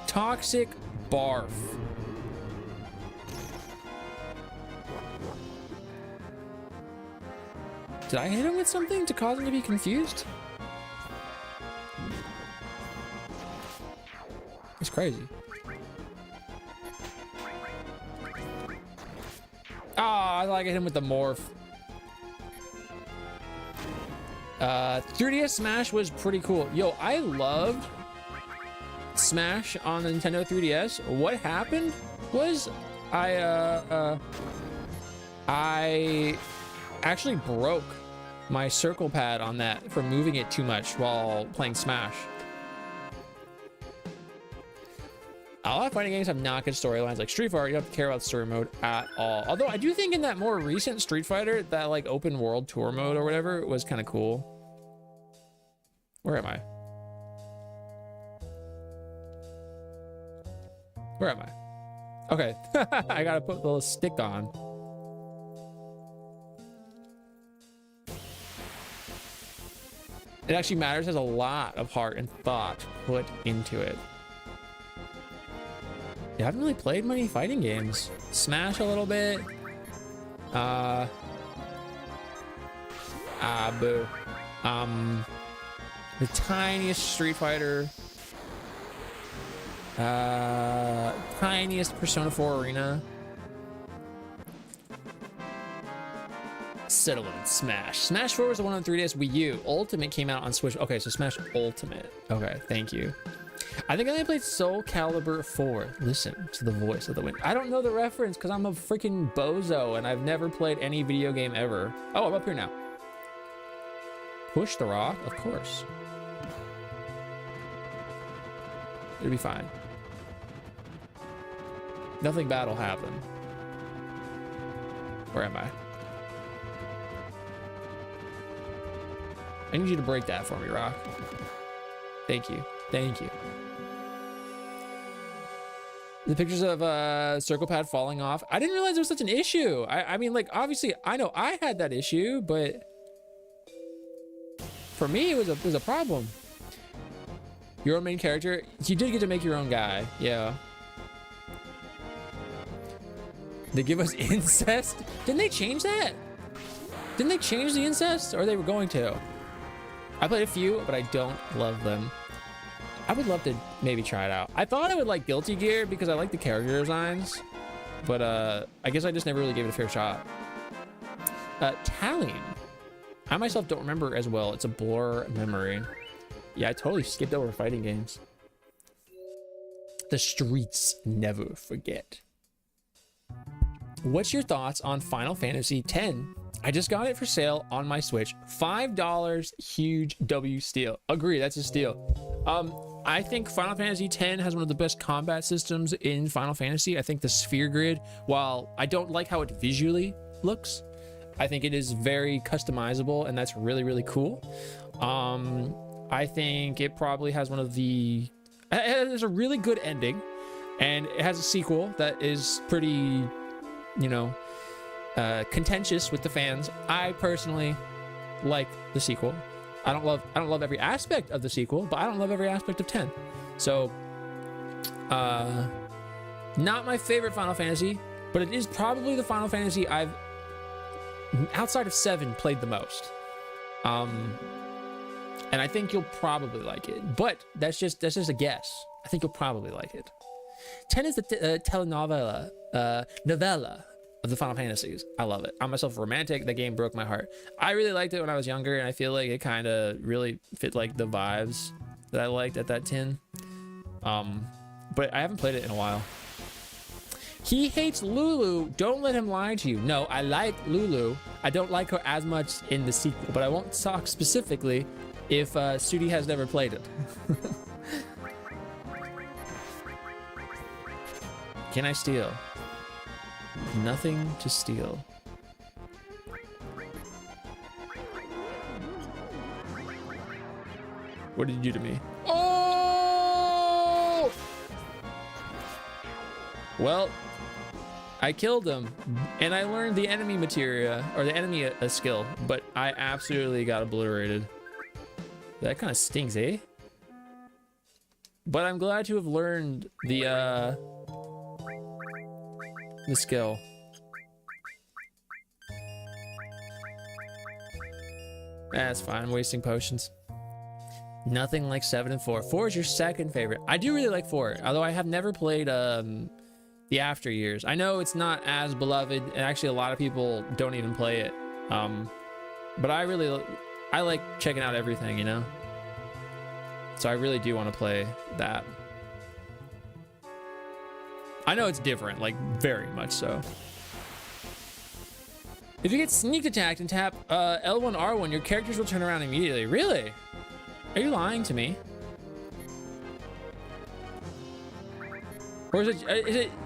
Toxic barf. Did I hit him with something to cause him to be confused? It's crazy. Ah, I like hit him with the morph. 3DS Smash was pretty cool. Yo, I loved Smash on the Nintendo 3DS. What happened was I actually broke my circle pad on that for moving it too much while playing Smash. A lot of fighting games have not good storylines. Like Street Fighter, you don't have to care about the story mode at all. Although I do think in that more recent Street Fighter, that like open world tour mode or whatever was kind of cool. Where am I? Where am I? Okay, I gotta put the little stick on. It actually matters. Has a lot of heart and thought put into it. Yeah, I haven't really played many fighting games. Smash a little bit. Boo. The tiniest Street Fighter. Tiniest Persona 4 Arena. Settle in Smash. Smash 4 was the one on 3DS Wii U. Ultimate came out on Switch. Okay, so Smash Ultimate. Okay, thank you. I think I only played Soul Calibur 4. Listen to the voice of the wind. I don't know the reference because I'm a freaking bozo and I've never played any video game ever. Oh, I'm up here now. Push the rock? Of course. It'll be fine. Nothing bad will happen. Where am I? I need you to break that for me, Rock. Thank you. Thank you. The pictures of circle pad falling off. I didn't realize it was such an issue. I mean, like, obviously, I know I had that issue, but for me, it was a problem. Your own main character. You did get to make your own guy. Yeah. They give us incest? Didn't they change that? Didn't they change the incest? Or they were going to? I played a few, but I don't love them. I would love to maybe try it out. I thought I would like Guilty Gear because I like the character designs, but I guess I just never really gave it a fair shot. Tallying. I myself don't remember as well. It's a blur memory. Yeah, I totally skipped over fighting games. The streets never forget. What's your thoughts on Final Fantasy X? I just got it for sale on my Switch. $5, huge W steal. Agree, that's a steal. I think Final Fantasy X has one of the best combat systems in Final Fantasy. I think the sphere grid, while I don't like how it visually looks, I think it is very customizable, and that's really, really cool. I think it probably has one of the... There's a really good ending, and it has a sequel that is pretty, you know, contentious with the fans. I personally like the sequel. I don't love every aspect of the sequel, but I don't love every aspect of 10. So, not my favorite Final Fantasy, but it is probably the Final Fantasy I've, outside of 7, played the most. And I think you'll probably like it, but that's just a guess. I think you'll probably like it. 10 is the telenovela, novella of the Final Fantasies. I love it. I'm myself a romantic. The game broke my heart. I really liked it when I was younger, and I feel like it kind of really fit like the vibes that I liked at that 10. But I haven't played it in a while. He hates Lulu. Don't let him lie to you. No, I like Lulu. I don't like her as much in the sequel, but I won't talk specifically if Sudi has never played it. Can I steal? Nothing to steal. What did you do to me? Oh! Well, I killed him, and I learned the enemy materia, or the enemy skill, but I absolutely got obliterated. That kind of stings, eh? But I'm glad to have learned the skill. That's fine. I'm wasting potions. Nothing like 7 and 4. 4 is your second favorite. I do really like 4, although I have never played the After Years. I know it's not as beloved, and actually a lot of people don't even play it. But I like checking out everything, you know? So I really do want to play that. I know it's different, like very much so. If you get sneak attacked and tap L1, R1, your characters will turn around immediately. Really? Are you lying to me? Or is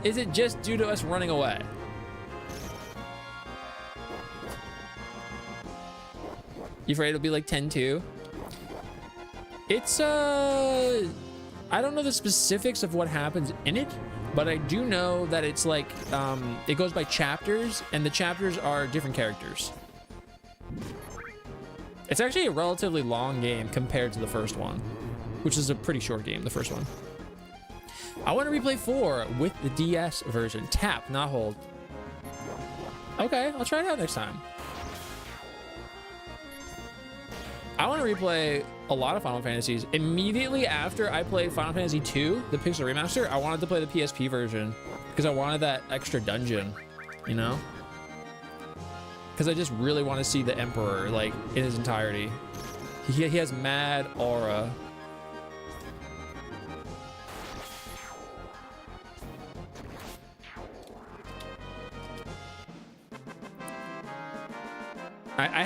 it just due to us running away? You afraid it'll be like 10-2? It's I don't know the specifics of what happens in it, but I do know that it's like it goes by chapters, and the chapters are different characters. It's actually a relatively long game compared to the first one, which is a pretty short game, the first one. I want to replay 4 with the DS version. Tap, not hold. Okay, I'll try it out next time. I want to replay a lot of Final Fantasies. Immediately after I played Final Fantasy 2, the Pixel Remaster, I wanted to play the PSP version because I wanted that extra dungeon, you know? Because I just really want to see the Emperor, like, in his entirety. He has mad aura. I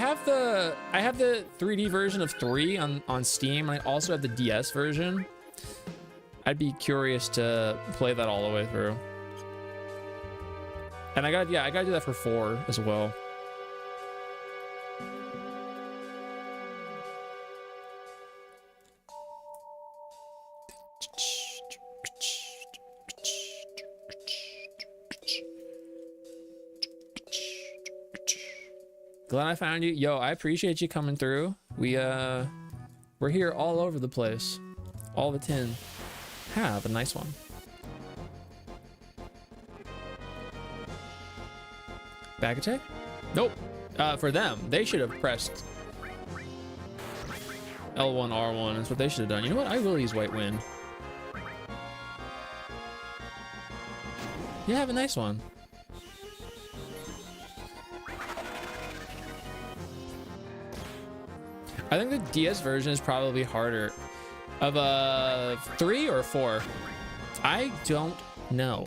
have the 3D version of 3 on Steam. I also have the DS version. I'd be curious to play that all the way through. And I gotta do that for 4 as well. Glad I found you. Yo, I appreciate you coming through. We're here all over the place. All the 10. Have a nice one. Back attack? Nope. For them, they should have pressed L1, R1. That's what they should have done. You know what? I will use White Wind. Yeah, have a nice one. I think the DS version is probably harder. Of a 3 or 4? I don't know.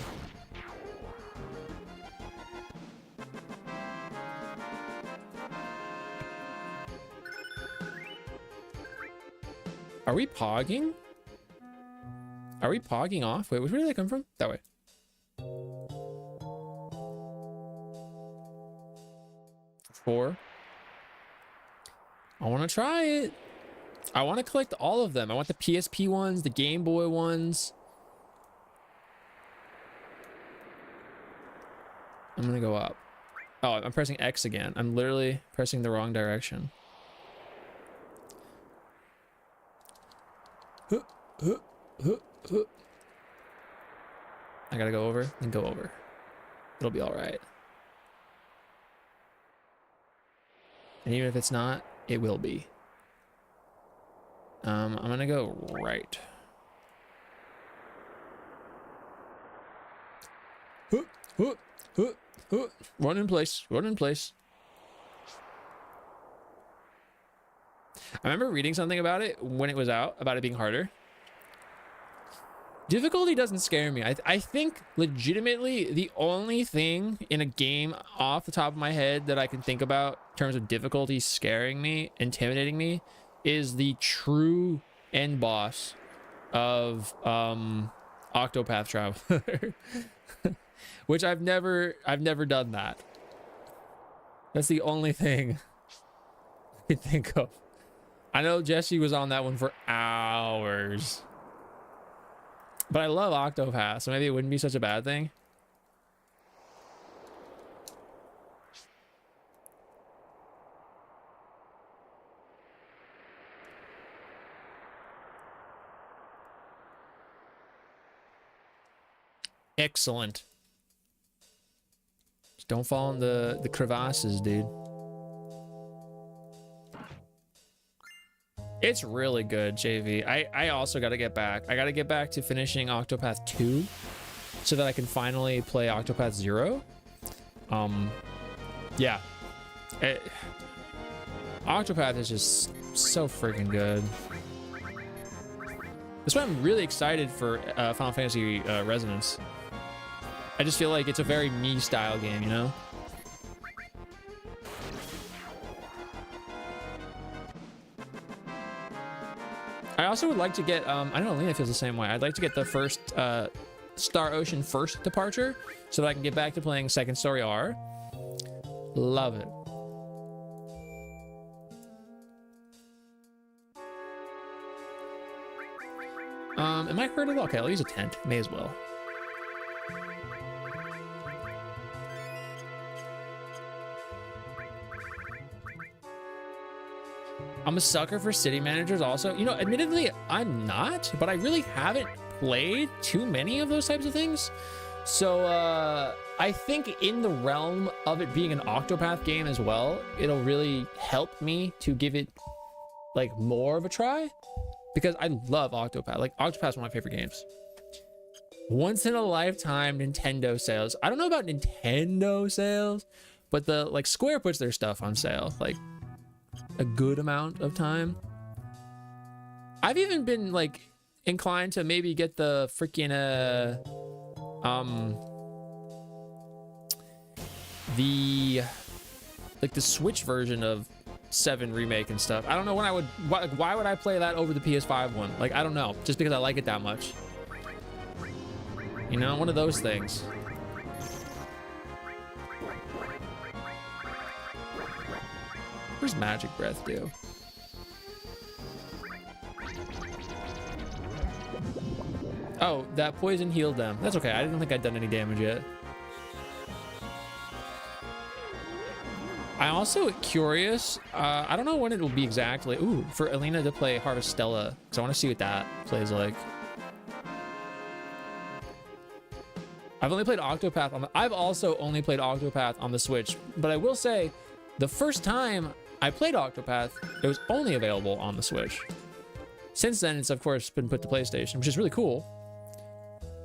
Are we pogging? Are we pogging off? Wait, where did they come from? That way. Four. I want to try it. I want to collect all of them. I want the PSP ones, the Game Boy ones. I'm going to go up. Oh, I'm pressing X again. I'm literally pressing the wrong direction. I gotta go over and go over. It'll be all right. And even if it's not, it will be. I'm gonna go right. Run in place. Run in place. I remember reading something about it when it was out, about it being harder. Difficulty doesn't scare me. I think legitimately the only thing in a game off the top of my head that I can think about in terms of difficulty scaring me, intimidating me, is the true end boss of Octopath Traveler. Which I've never done that. That's the only thing I can think of. I know Jesse was on that one for hours. But I love Octopath, so maybe it wouldn't be such a bad thing. Excellent. Just don't fall in the crevasses, dude. It's really good, JV. I also got to get back. I got to get back to finishing Octopath 2 so that I can finally play Octopath 0. Yeah. Octopath is just so freaking good. That's why I'm really excited for Final Fantasy Resonance. I just feel like it's a very me style game, you know? I also would like to get, I know Lena feels the same way. I'd like to get the first Star Ocean first departure so that I can get back to playing Second Story R. Love it. Am I hurt at all? Okay, I'll use a tent. May as well. I'm a sucker for city managers also. You know, admittedly, I'm not, but I really haven't played too many of those types of things. So I think in the realm of it being an Octopath game as well, it'll really help me to give it like more of a try, because I love Octopath. Like, Octopath's one of my favorite games. Once in a lifetime Nintendo sales. I don't know about Nintendo sales, but the like Square puts their stuff on sale like a good amount of time. I've even been like inclined to maybe get the freaking the Switch version of 7 remake and stuff. I don't know when I would, why would I play that over the PS5 one? Like, I don't know, just because I like it that much. You know, one of those things. Where's Magic Breath do? Oh, that poison healed them. That's okay. I didn't think I'd done any damage yet. I'm also curious. I don't know when it will be exactly. Ooh, for Alina to play Harvestella, because I want to see what that plays like. I've only played Octopath on the, I've also only played Octopath on the Switch, but I will say the first time I played Octopath, it was only available on the Switch. Since then, it's of course been put to PlayStation, which is really cool,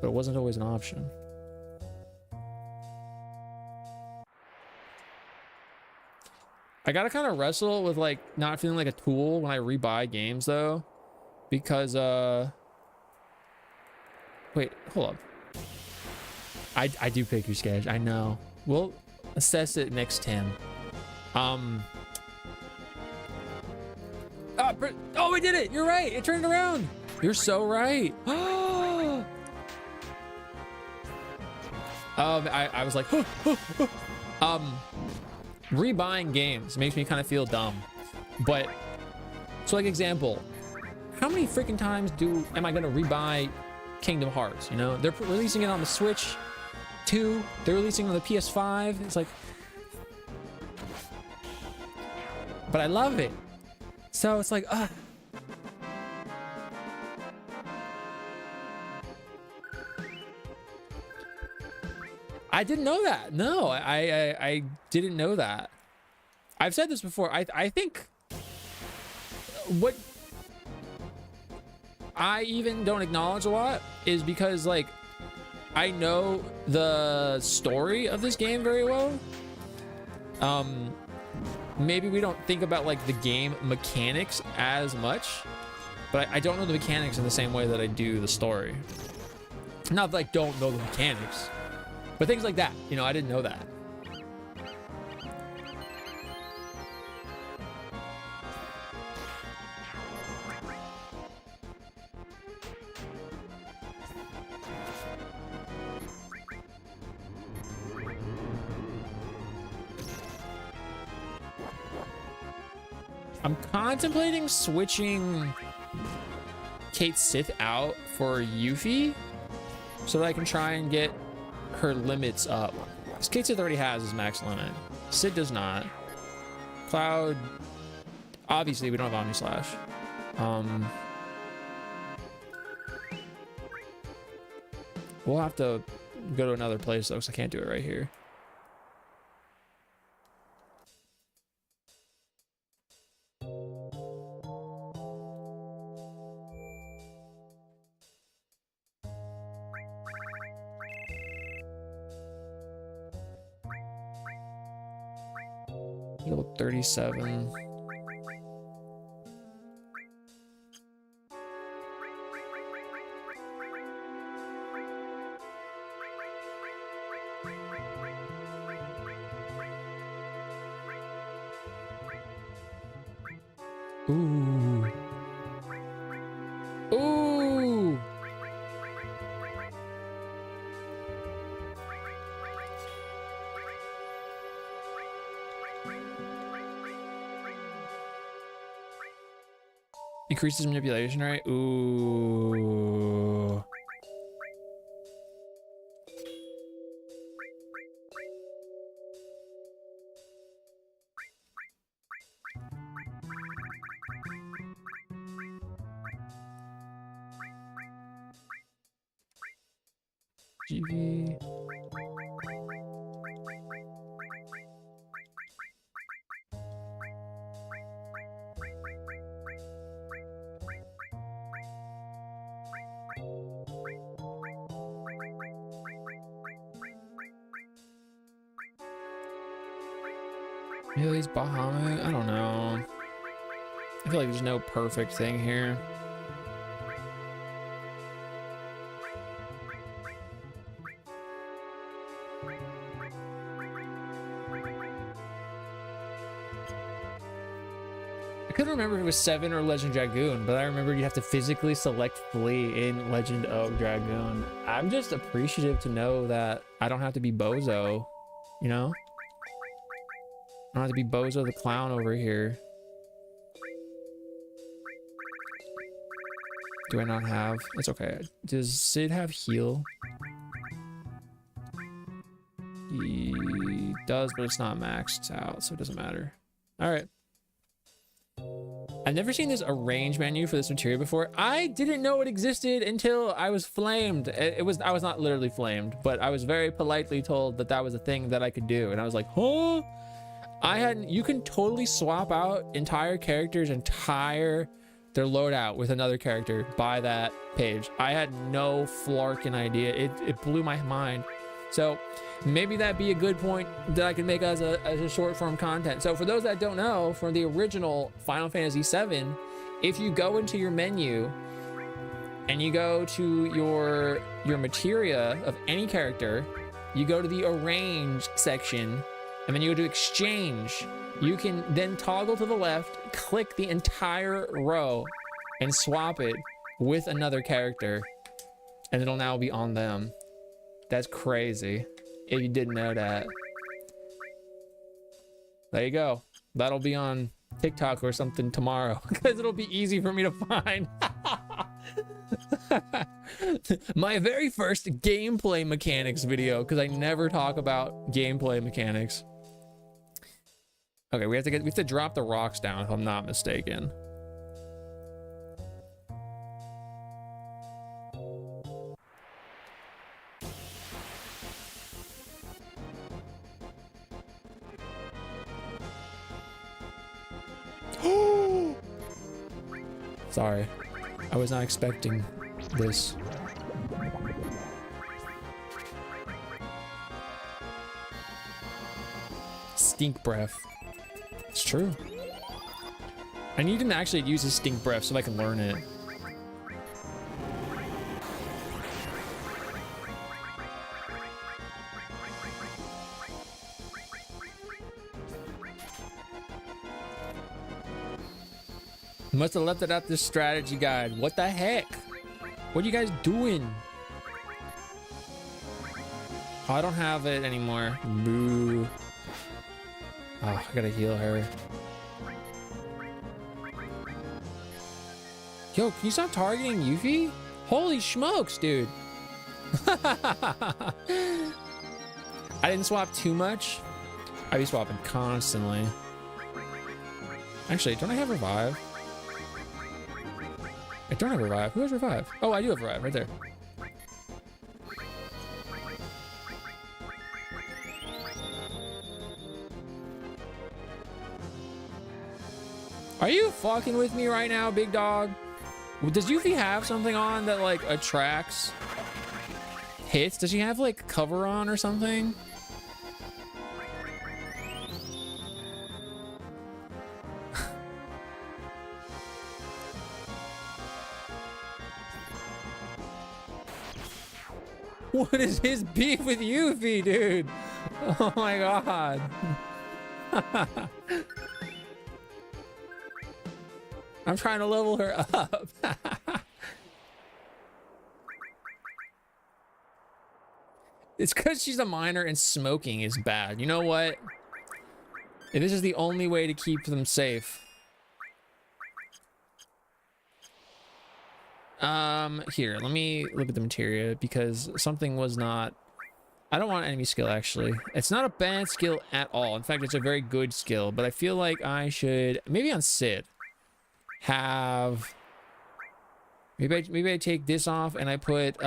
but it wasn't always an option. I gotta kind of wrestle with like not feeling like a tool when I rebuy games though, because wait, hold up. I do pick your sketch. I know. We'll assess it next time. Oh, we did it. You're right. It turned around. You're so right. I was like, rebuying games makes me kind of feel dumb. But so like example, how many freaking times am I gonna rebuy Kingdom Hearts? You know, they're releasing it on the Switch 2. They're releasing on the PS5. It's like, but I love it. So it's like, I didn't know that. No, I didn't know that. I've said this before. I think what I even don't acknowledge a lot is because like I know the story of this game very well. Maybe we don't think about like the game mechanics as much, but I don't know the mechanics in the same way that I do the story. Not that I don't know the mechanics, but things like that, you know, I didn't know that. I'm contemplating switching Kate Sith out for Yuffie so that I can try and get her limits up. Because Kate Sith already has his max limit. Sid does not. Cloud, obviously we don't have Omni Slash. We'll have to go to another place though, because I can't do it right here. Level 37. Ooh. Ooh. Increases manipulation rate. Ooh. GV. Maybe he's Bahamut? I don't know. I feel like there's no perfect thing here. I couldn't remember if it was 7 or Legend Dragoon, but I remember you have to physically select Flea in Legend of Dragoon. I'm just appreciative to know that I don't have to be Bozo, you know? I don't have to be Bozo the Clown over here. Do I not have? It's okay. Does Sid have heal? He does, but it's not maxed out, so it doesn't matter. All right. I've never seen this arrange menu for this material before. I didn't know it existed until I was flamed. I was not literally flamed, but I was very politely told that that was a thing that I could do. And I was like, huh? You can totally swap out entire characters, their loadout with another character by that page. I had no flarkin' idea. It blew my mind. So maybe that'd be a good point that I could make as a short form content. So for those that don't know, for the original Final Fantasy VII, if you go into your menu and you go to your materia of any character, you go to the arrange section, and then you go to exchange. You can then toggle to the left, click the entire row, and swap it with another character, and it'll now be on them. That's crazy. If you didn't know that. There you go. That'll be on TikTok or something tomorrow, because it'll be easy for me to find. My very first gameplay mechanics video, because I never talk about gameplay mechanics. Okay, we have to drop the rocks down, if I'm not mistaken. Sorry, I was not expecting this. Stink breath. It's true. I need him to actually use his stink breath so I can learn it. Must have left it out this strategy guide. What the heck? What are you guys doing? Oh, I don't have it anymore. Boo. Oh, I gotta heal her. Yo, can you stop targeting Yuffie? Holy smokes, dude. I didn't swap too much. I be swapping constantly. Actually, don't I have revive? I don't have revive. Who has revive? Oh, I do have revive right there. Are you fucking with me right now, big dog? Does Yuffie have something on that like attracts hits? Does she have like cover on or something? What is his beef with Yuffie, dude? Oh my god. I'm trying to level her up. It's because she's a minor and smoking is bad. You know what? If this is the only way to keep them safe. Here, let me look at the materia because something was not... I don't want enemy skill, actually. It's not a bad skill at all. In fact, it's a very good skill, but I feel like I should... Maybe on Sid. Have... Maybe I take this off and I put,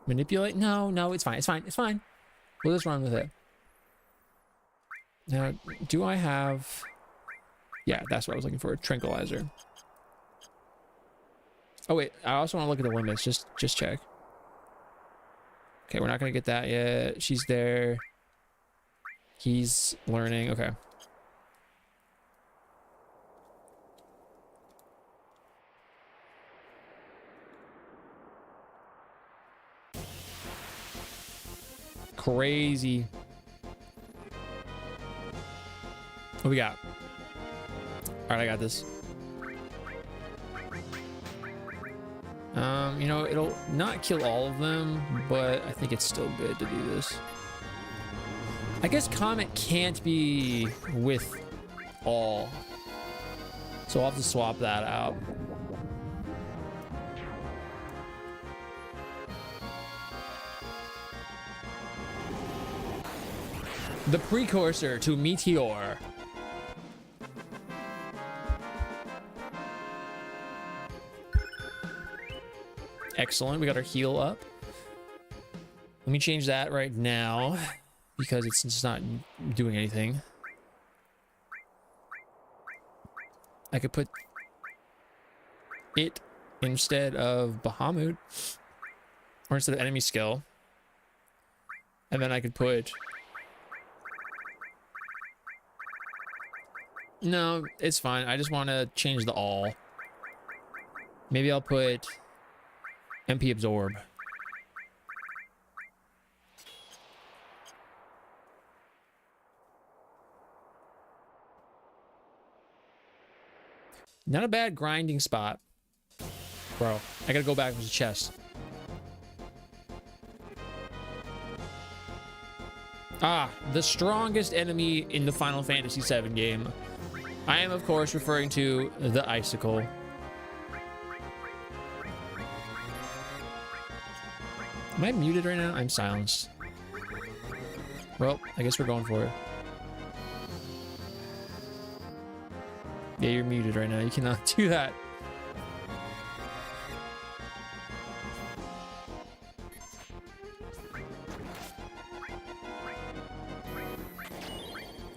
manipulate? No, it's fine. It's fine. We'll just run with it. Now, do I have... Yeah, that's what I was looking for. A tranquilizer. Oh wait, I also want to look at the limits. Just check. Okay, we're not gonna get that yet. She's there. He's learning. Okay. Crazy. What we got? All right, I got this. You know, it'll not kill all of them, but I think it's still good to do this. I guess Comet can't be with all, so I'll have to swap that out. The precursor to Meteor. Excellent, we got our heal up. Let me change that right now because it's just not doing anything. I could put it instead of Bahamut, or instead of enemy skill, and then I could put No, it's fine. I just want to change the all. Maybe I'll put MP absorb. Not a bad grinding spot. Bro, I gotta go back with the chest. Ah, the strongest enemy in the Final Fantasy VII game. I am, of course, referring to the icicle. Am I muted right now? I'm silenced. Well, I guess we're going for it. Yeah, you're muted right now. You cannot do that.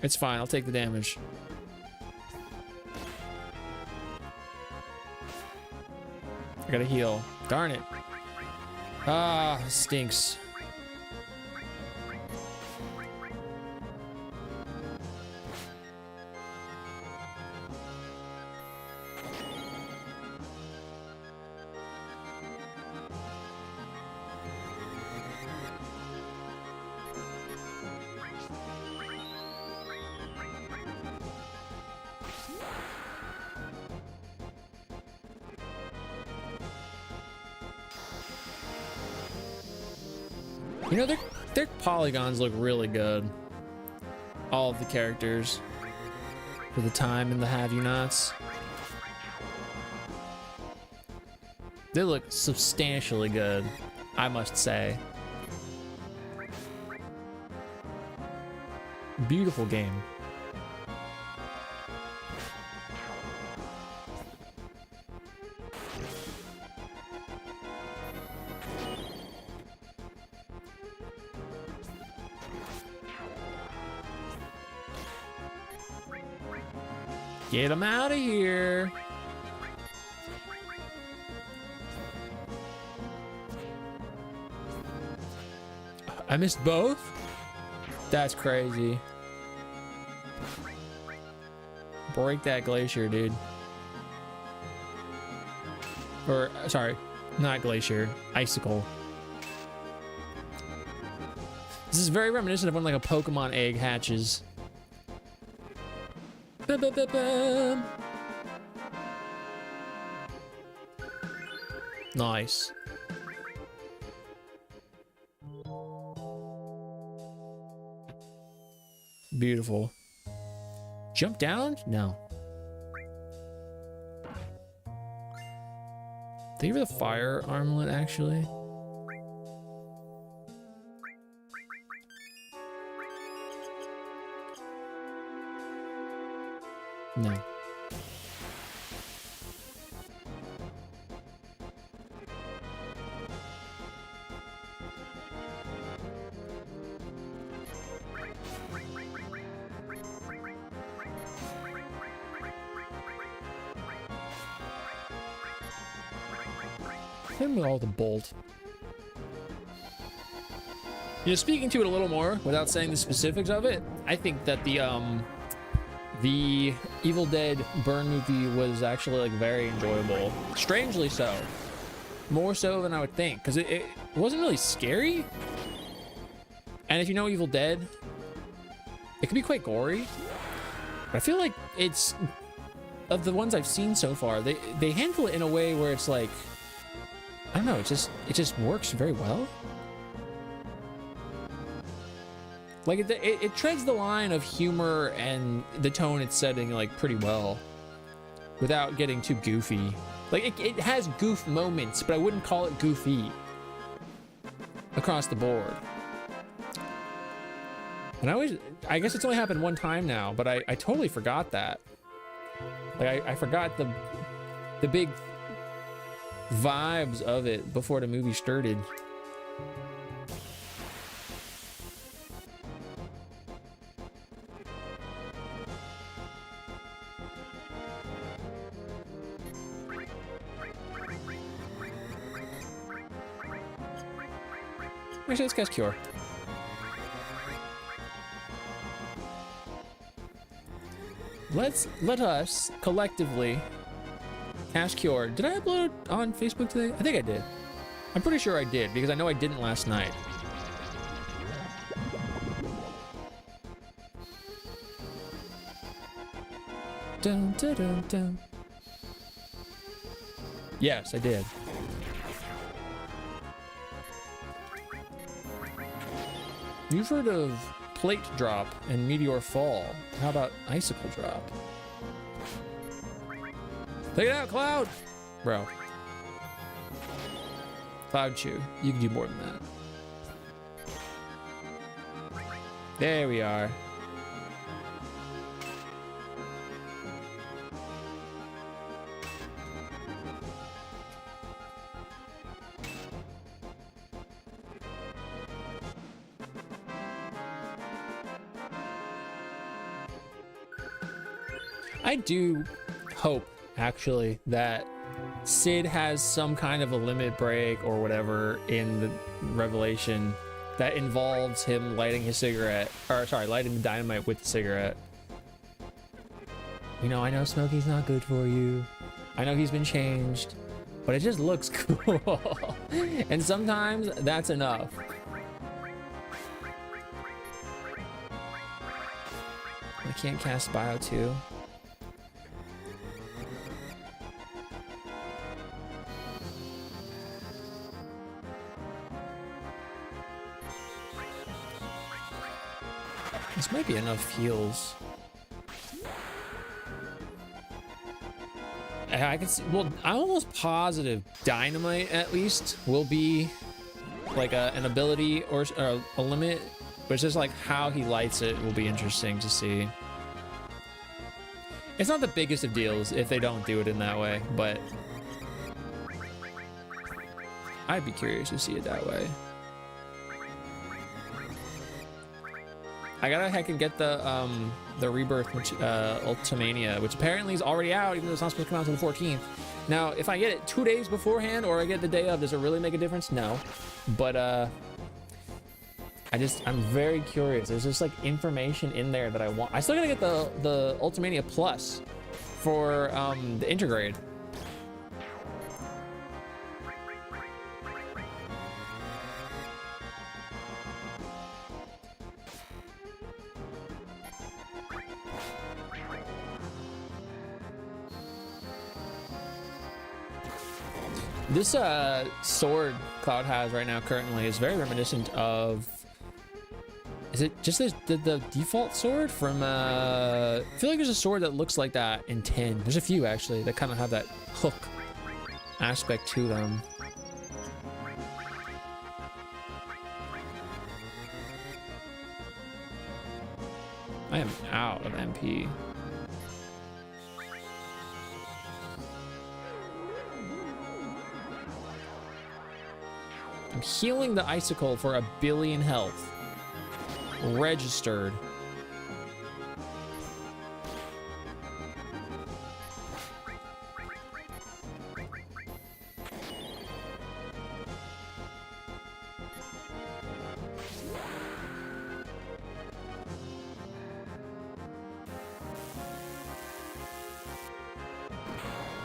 It's fine. I'll take the damage. I gotta heal. Darn it. Ah, stinks. You know, their polygons look really good. All of the characters. For the time and the have-you-nots. They look substantially good, I must say. Beautiful game. Get him out of here. I missed both? That's crazy. Break that glacier, dude. Or, sorry, not glacier, icicle. This is very reminiscent of when like a Pokemon egg hatches. Nice. Beautiful. Jump down? No. Thank you for the fire armlet, actually. No. Hit him with all the bolt. You know, speaking to it a little more, without saying the specifics of it, I think that the Evil Dead Burn movie was actually like very enjoyable. Strangely so. More so than I would think, because it wasn't really scary. And if you know Evil Dead, it can be quite gory. But I feel like it's, of the ones I've seen so far, they handle it in a way where it's like, I don't know, it just works very well. Like it treads the line of humor and the tone it's setting like pretty well, without getting too goofy. Like it has goof moments, but I wouldn't call it goofy across the board. And I guess it's only happened one time now, but I totally forgot that. Like I forgot the big vibes of it before the movie started. Actually, let's cast Cure. let us collectively cast Cure. Did I upload it on Facebook today? I think I did. I'm pretty sure I did because I know I didn't last night. Dun, dun, dun, dun. Yes, I did. You've heard of Plate Drop and Meteor Fall. How about Icicle Drop? Take it out, Cloud! Bro. Cloud Chew. You can do more than that. There we are. I do hope, actually, that Sid has some kind of a limit break or whatever in the revelation that involves him lighting his cigarette, or sorry, lighting the dynamite with the cigarette. You know, I know Smokey's not good for you. I know he's been changed, but it just looks cool. And sometimes that's enough. I can't cast Bio 2. This might be enough heals. I can see, well, I'm almost positive Dynamite at least will be like an ability or a limit, but it's just like how he lights it will be interesting to see. It's not the biggest of deals if they don't do it in that way, but I'd be curious to see it that way. I gotta heck and get the Rebirth Ultimania, which apparently is already out, even though it's not supposed to come out until the 14th. Now, if I get it 2 days beforehand or I get it the day of, does it really make a difference? No. But I'm very curious. There's just like information in there that I want. I still gotta get the Ultimania Plus for the Intergrade. This sword Cloud has right now currently is very reminiscent of, is it just the default sword from I feel like there's a sword that looks like that in 10. There's a few actually that kind of have that hook aspect to them. I am out of MP. I'm healing the Icicle for 1 billion health. Registered.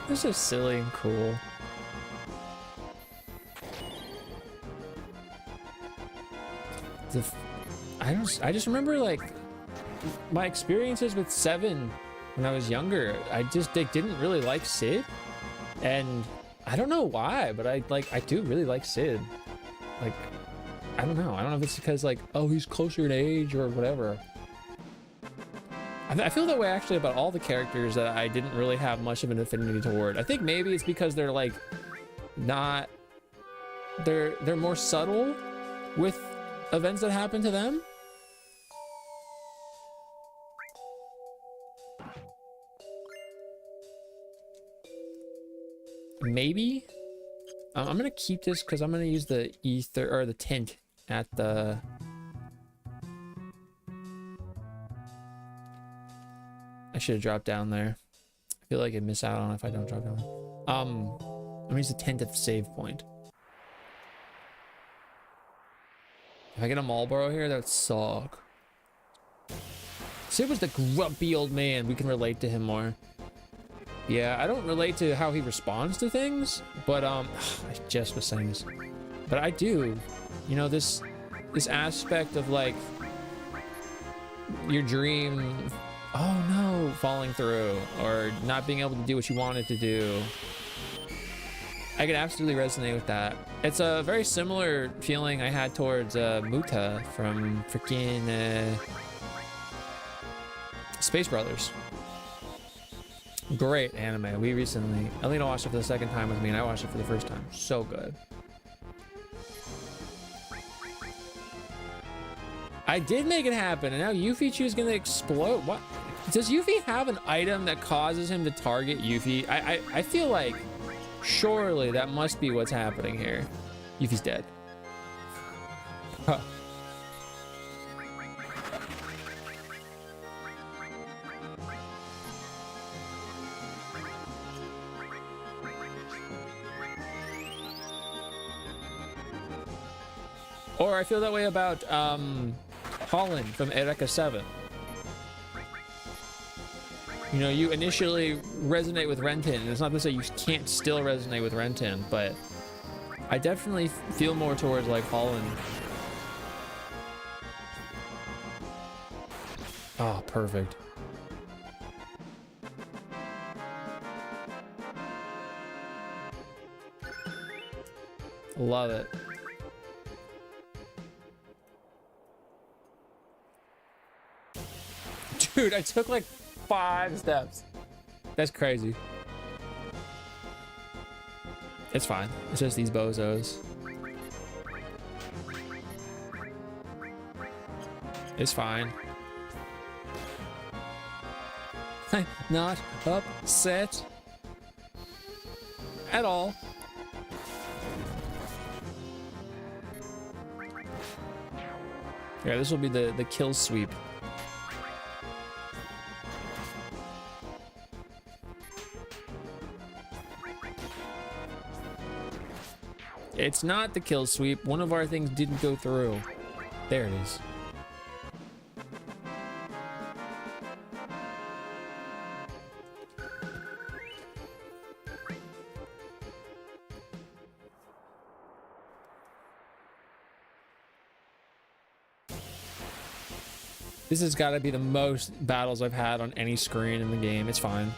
This is silly and cool. I just remember like my experiences with 7 when I was younger. I just didn't really like Sid, and I don't know why, but I do really like Sid. Like, I don't know if it's because like, oh, he's closer in age or whatever. I feel that way actually about all the characters that I didn't really have much of an affinity toward. I think maybe it's because they're like not, they're more subtle with events that happen to them. Maybe. I'm gonna keep this because I'm gonna use the ether or the tint at the. I should have dropped down there. I feel like I miss out on it if I don't drop down. I'm gonna use the tint at the save point. If I get a Marlboro here, that would suck. Sid was the grumpy old man. We can relate to him more. Yeah, I don't relate to how he responds to things, but I just was saying this, but I do. You know, this aspect of like your dream, oh no, falling through or not being able to do what you wanted to do. I could absolutely resonate with that. It's a very similar feeling I had towards Muta from freaking Space Brothers. Great anime. We recently, Alina watched it for the second time with me, and I watched it for the first time. So good. I did make it happen, and now Yuffie is gonna explode. What? Does Yuffie have an item that causes him to target Yuffie? I feel like surely that must be what's happening here. Yuffie's dead. Huh. Or I feel that way about Holland from FF7. You know, you initially resonate with Renton, and it's not to say you can't still resonate with Renton, but I definitely feel more towards like Holland. Oh, perfect. Love it. Dude, I took like 5 steps. That's crazy. It's fine. It's just these bozos. It's fine. I'm not upset at all. Yeah, this will be the kill sweep. It's not the kill sweep. One of our things didn't go through. There it is. This has got to be the most battles I've had on any screen in the game. It's fine.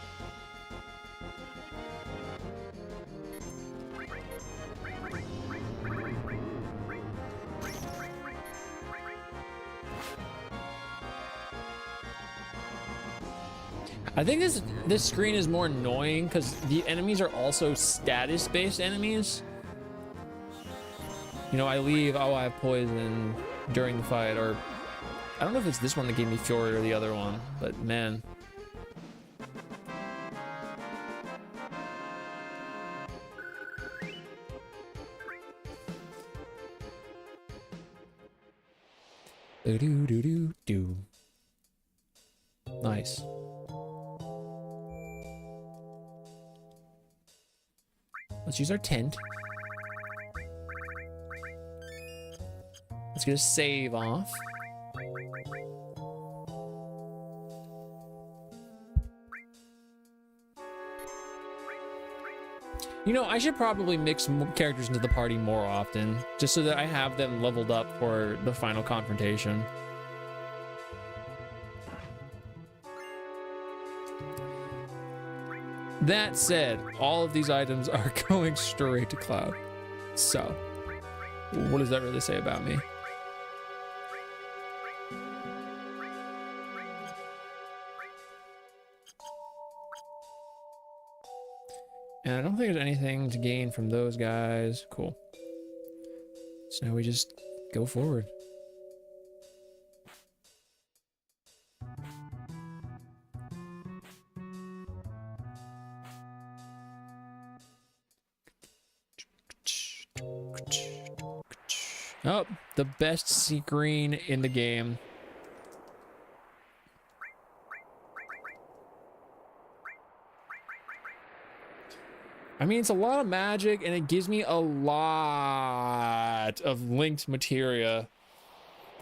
I think this screen is more annoying because the enemies are also status-based enemies. You know, I leave, oh, I have poison during the fight, or I don't know if it's this one that gave me Fury or the other one, but man. Do-do-do-do-do. Nice. Let's use our tent. Let's get a save off. You know, I should probably mix characters into the party more often, just so that I have them leveled up for the final confrontation. That said, all of these items are going straight to Cloud. So, what does that really say about me? And I don't think there's anything to gain from those guys. Cool. So now we just go forward. Oh, the best screen in the game. I mean, it's a lot of magic, and it gives me a lot of linked materia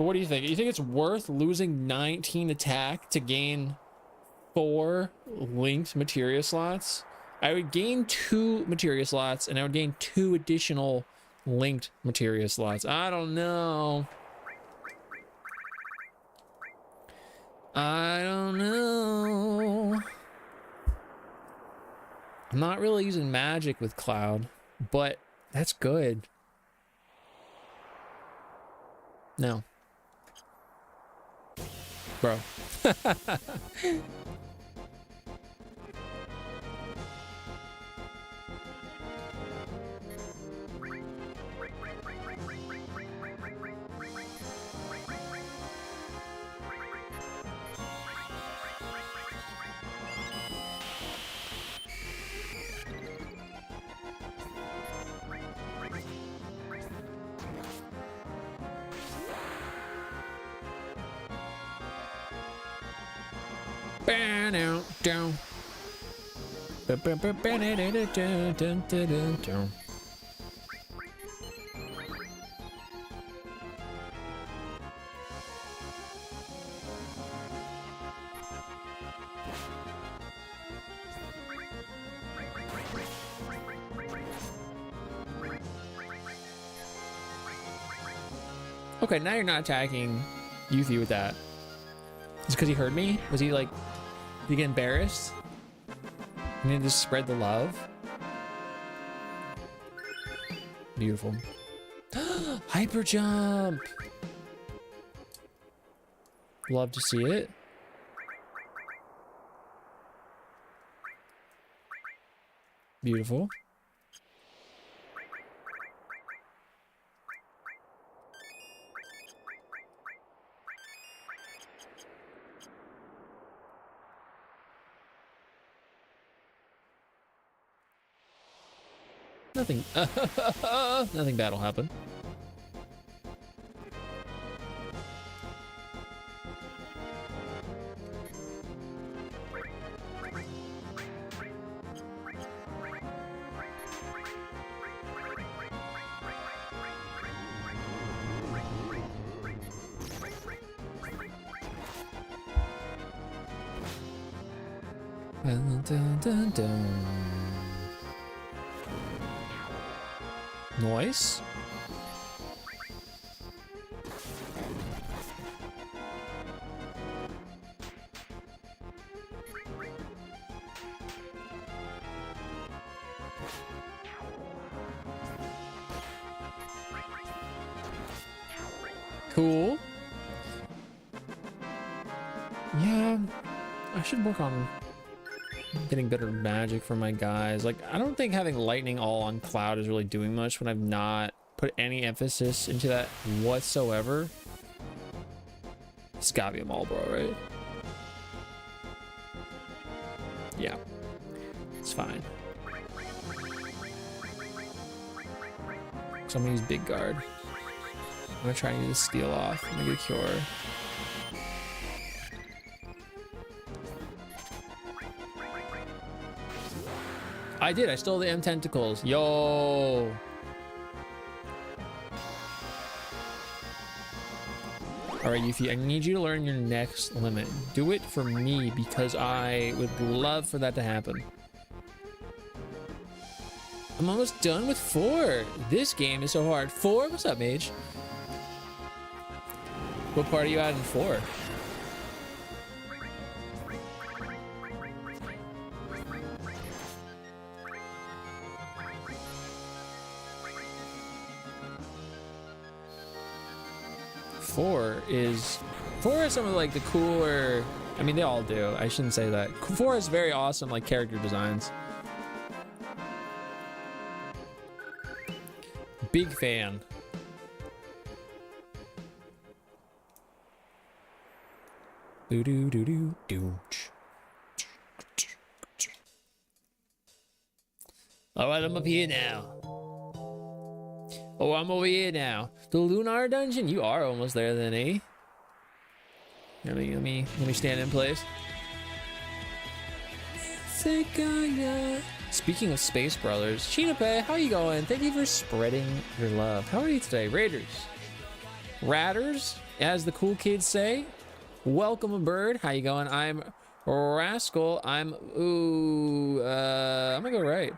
But what do you think? You think it's worth losing 19 attack to gain 4 linked materia slots? I would gain 2 materia slots, and I would gain 2 additional linked materia slots. I don't know. I don't know. I'm not really using magic with Cloud, but that's good. No. Bro. Down. Okay, now you're not attacking Yuffie with that. Is it because he heard me? Was he like, did he get embarrassed? You need to just spread the love. Beautiful. Hyper jump. Love to see it. Beautiful. Nothing. Nothing bad will happen. Dun, dun, dun, dun. Noise. Cool. Yeah, I should work on getting better magic for my guys. Like, I don't think having lightning all on Cloud is really doing much when I've not put any emphasis into that whatsoever. It's gotta be a Marlboro, right? Yeah, it's fine. So I'm gonna use Big Guard. I'm gonna try and use Steal off. I'm gonna get a Cure. I did. I stole the M tentacles. Yo. All right, Yuffie, I need you to learn your next limit. Do it for me because I would love for that to happen. I'm almost done with 4. This game is so hard. 4? What's up, Mage? What part are you at in 4? Four is some of like the cooler, I mean they all do, I shouldn't say that. 4 is very awesome like character designs. Big fan. Do do do do do. Alright, I'm up here now. Oh, I'm over here now. The Lunar Dungeon? You are almost there then, eh? Let me stand in place. Speaking of Space Brothers, Shinape, how you going? Thank you for spreading your love. How are you today? Raiders. Ratters? as the cool kids say. Welcome aboard. How you going? I'm Rascal. I'm gonna go right.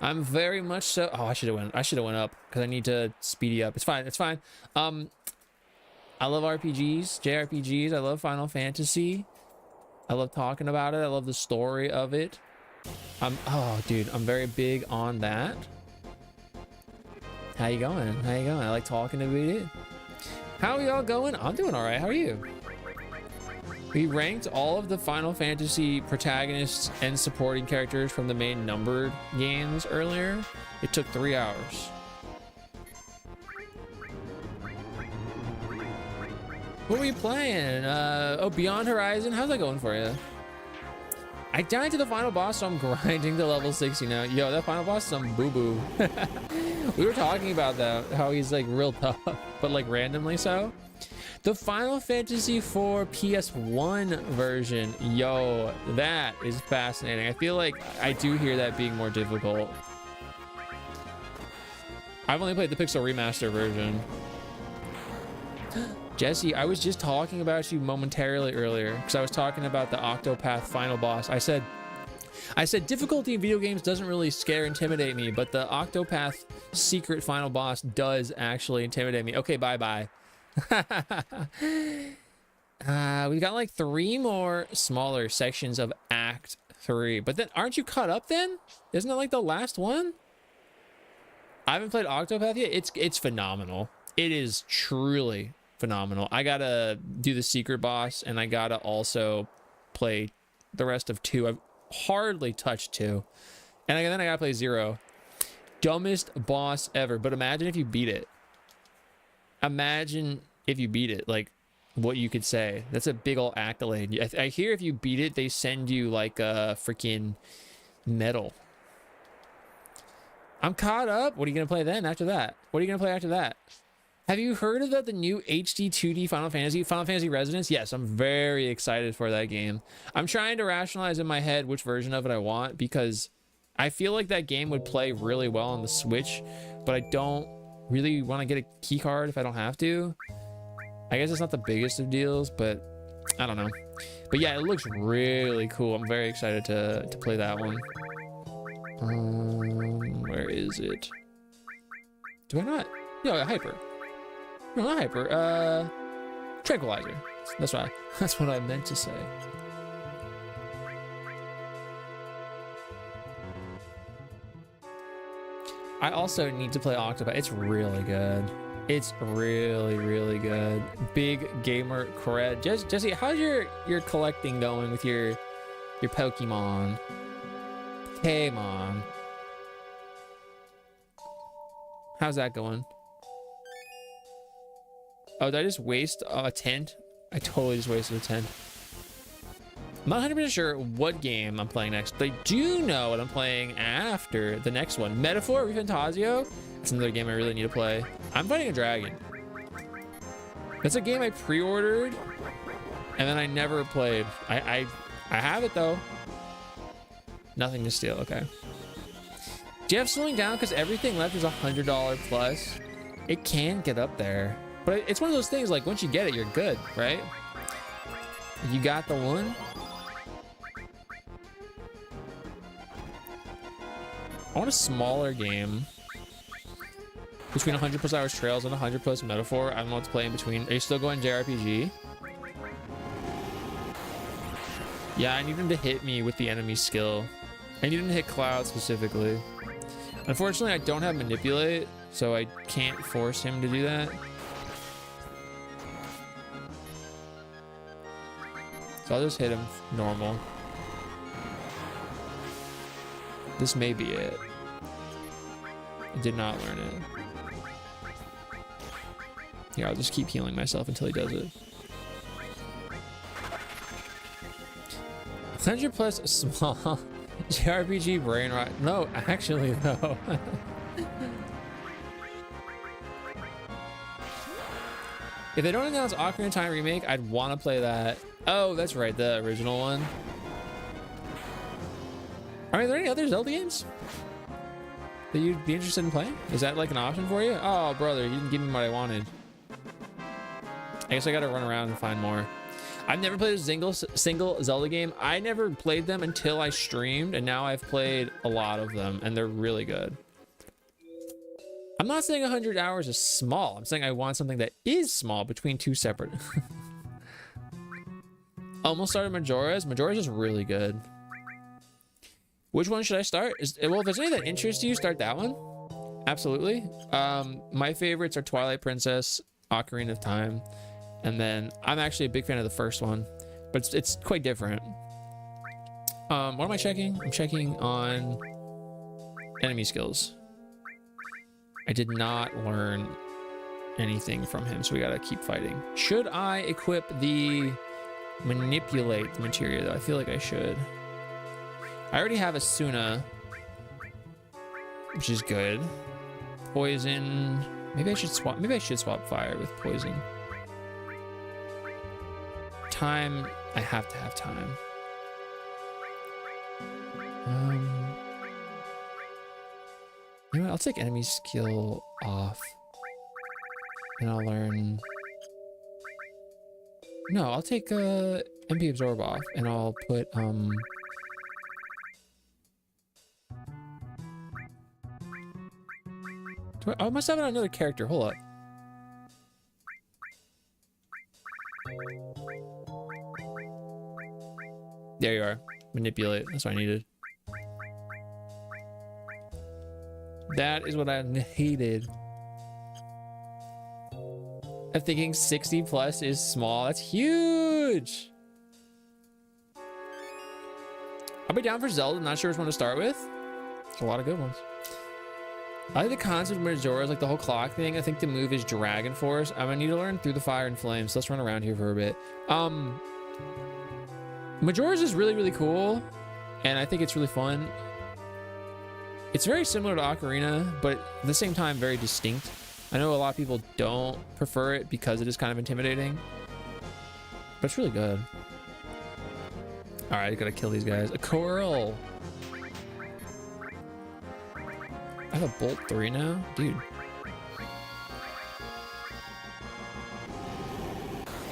I'm very much so. Oh, I should have went up because I need to speedy up. It's fine. It's fine. I love RPGs, JRPGs. I love Final Fantasy. I love talking about it. I love the story of it. Oh, dude, I'm very big on that. How you going? How you going? I like talking about it. How are y'all going? I'm doing all right. How are you? We ranked all of the Final Fantasy protagonists and supporting characters from the main numbered games earlier. It took 3 hours. What were you playing? Oh, Beyond Horizon. How's that going for you? I died to the final boss, so I'm grinding to level 60 now. Yo, that final boss is some boo-boo. We were talking about that, how he's like real tough, but like randomly so. The Final Fantasy IV PS1 version, yo, that is fascinating. I feel like I do hear that being more difficult. I've only played the Pixel Remaster version. Jesse, I was just talking about you momentarily earlier because I was talking about the Octopath final boss. I said difficulty in video games doesn't really intimidate me, but the Octopath secret final boss does actually intimidate me. Okay, bye-bye. We've got like 3 more smaller sections of Act 3, but then aren't you caught up then? Isn't that like the last one? I haven't played Octopath yet. It's phenomenal. It is truly phenomenal. I gotta do the secret boss, and I gotta also play the rest of 2. I've hardly touched 2, and then I gotta play 0. Dumbest boss ever, but imagine if you beat it. Imagine if you beat it, like what you could say. That's a big old accolade. I hear if you beat it, they send you like a freaking medal. I'm caught up. What are you gonna play then after that? What are you gonna play after that? Have you heard of the new HD 2D Final Fantasy Resonance? Yes, I'm very excited for that game. I'm trying to rationalize in my head which version of it I want, because I feel like that game would play really well on the Switch, but I don't really want to get a key card if I don't have to. I guess it's not the biggest of deals, but I don't know. But yeah, it looks really cool. I'm very excited to play that one. Where is it? Do I not? No, Hyper. No, not Hyper. Tranquilizer. That's what I meant to say. I also need to play Octopath. It's really good. It's really, really good. Big gamer cred. Jesse, how's your collecting going with your Pokemon? Pokemon. How's that going? Oh, did I just waste a tent? I totally just wasted a tent. I'm not 100% sure what game I'm playing next, but I do know what I'm playing after the next one. Metaphor Refantasio. It's another game I really need to play. I'm fighting a dragon. That's a game I pre-ordered and then I never played. I have it though. Nothing to steal. Okay. Do you have slowing down because everything left is $100 plus? It can get up there, but it's one of those things like once you get it, you're good, right? You got the one. I want a smaller game between 100 plus hours trails and 100 plus metaphor. I don't know what to play in between. Are you still going JRPG? Yeah, I need him to hit me with the enemy skill. I need him to hit Cloud specifically. Unfortunately, I don't have manipulate, so I can't force him to do that. So I'll just hit him normal. This may be it. I did not learn it. Yeah, I'll just keep healing myself until he does it. 100 plus small JRPG brain rot. No, actually, no. If they don't announce Ocarina of Time remake, I'd want to play that. Oh, that's right, the original one. Are there any other Zelda games that you'd be interested in playing? Is that like an option for you? Oh, brother, you didn't give me what I wanted. I guess I gotta run around and find more. I've never played a single Zelda game. I never played them until I streamed, and now I've played a lot of them, and they're really good. I'm not saying 100 hours is small. I'm saying I want something that is small between two separate. Almost started Majora's. Majora's is really good. Which one should I start? Well, if there's any that interest you, start that one. Absolutely. My favorites are Twilight Princess, Ocarina of Time, and then I'm actually a big fan of the first one, but it's quite different. What am I checking? I'm checking on enemy skills. I did not learn anything from him, so we gotta keep fighting. Should I equip the manipulate the materia, though? I feel like I should. I already have Asuna, which is good. Poison. Maybe I should swap fire with poison. Time. I have to have time. You know what? I'll take enemy skill off. And I'll learn. No, I'll take MP absorb off, and I'll put I must have another character. Hold up. There you are. Manipulate. That's what I needed. That is what I hated. I'm thinking 60 plus is small. That's huge. I'll be down for Zelda. Not sure which one to start with. There's a lot of good ones. I like the concept of Majora's, like the whole clock thing. I think the move is Dragon Force. I'm gonna need to learn Through the Fire and Flames. So let's run around here for a bit. Majora's is really, really cool, and I think it's really fun. It's very similar to Ocarina, but at the same time, very distinct. I know a lot of people don't prefer it because it is kind of intimidating, but it's really good. All right, I gotta kill these guys. A Coral. I have a Bolt 3 now? Dude.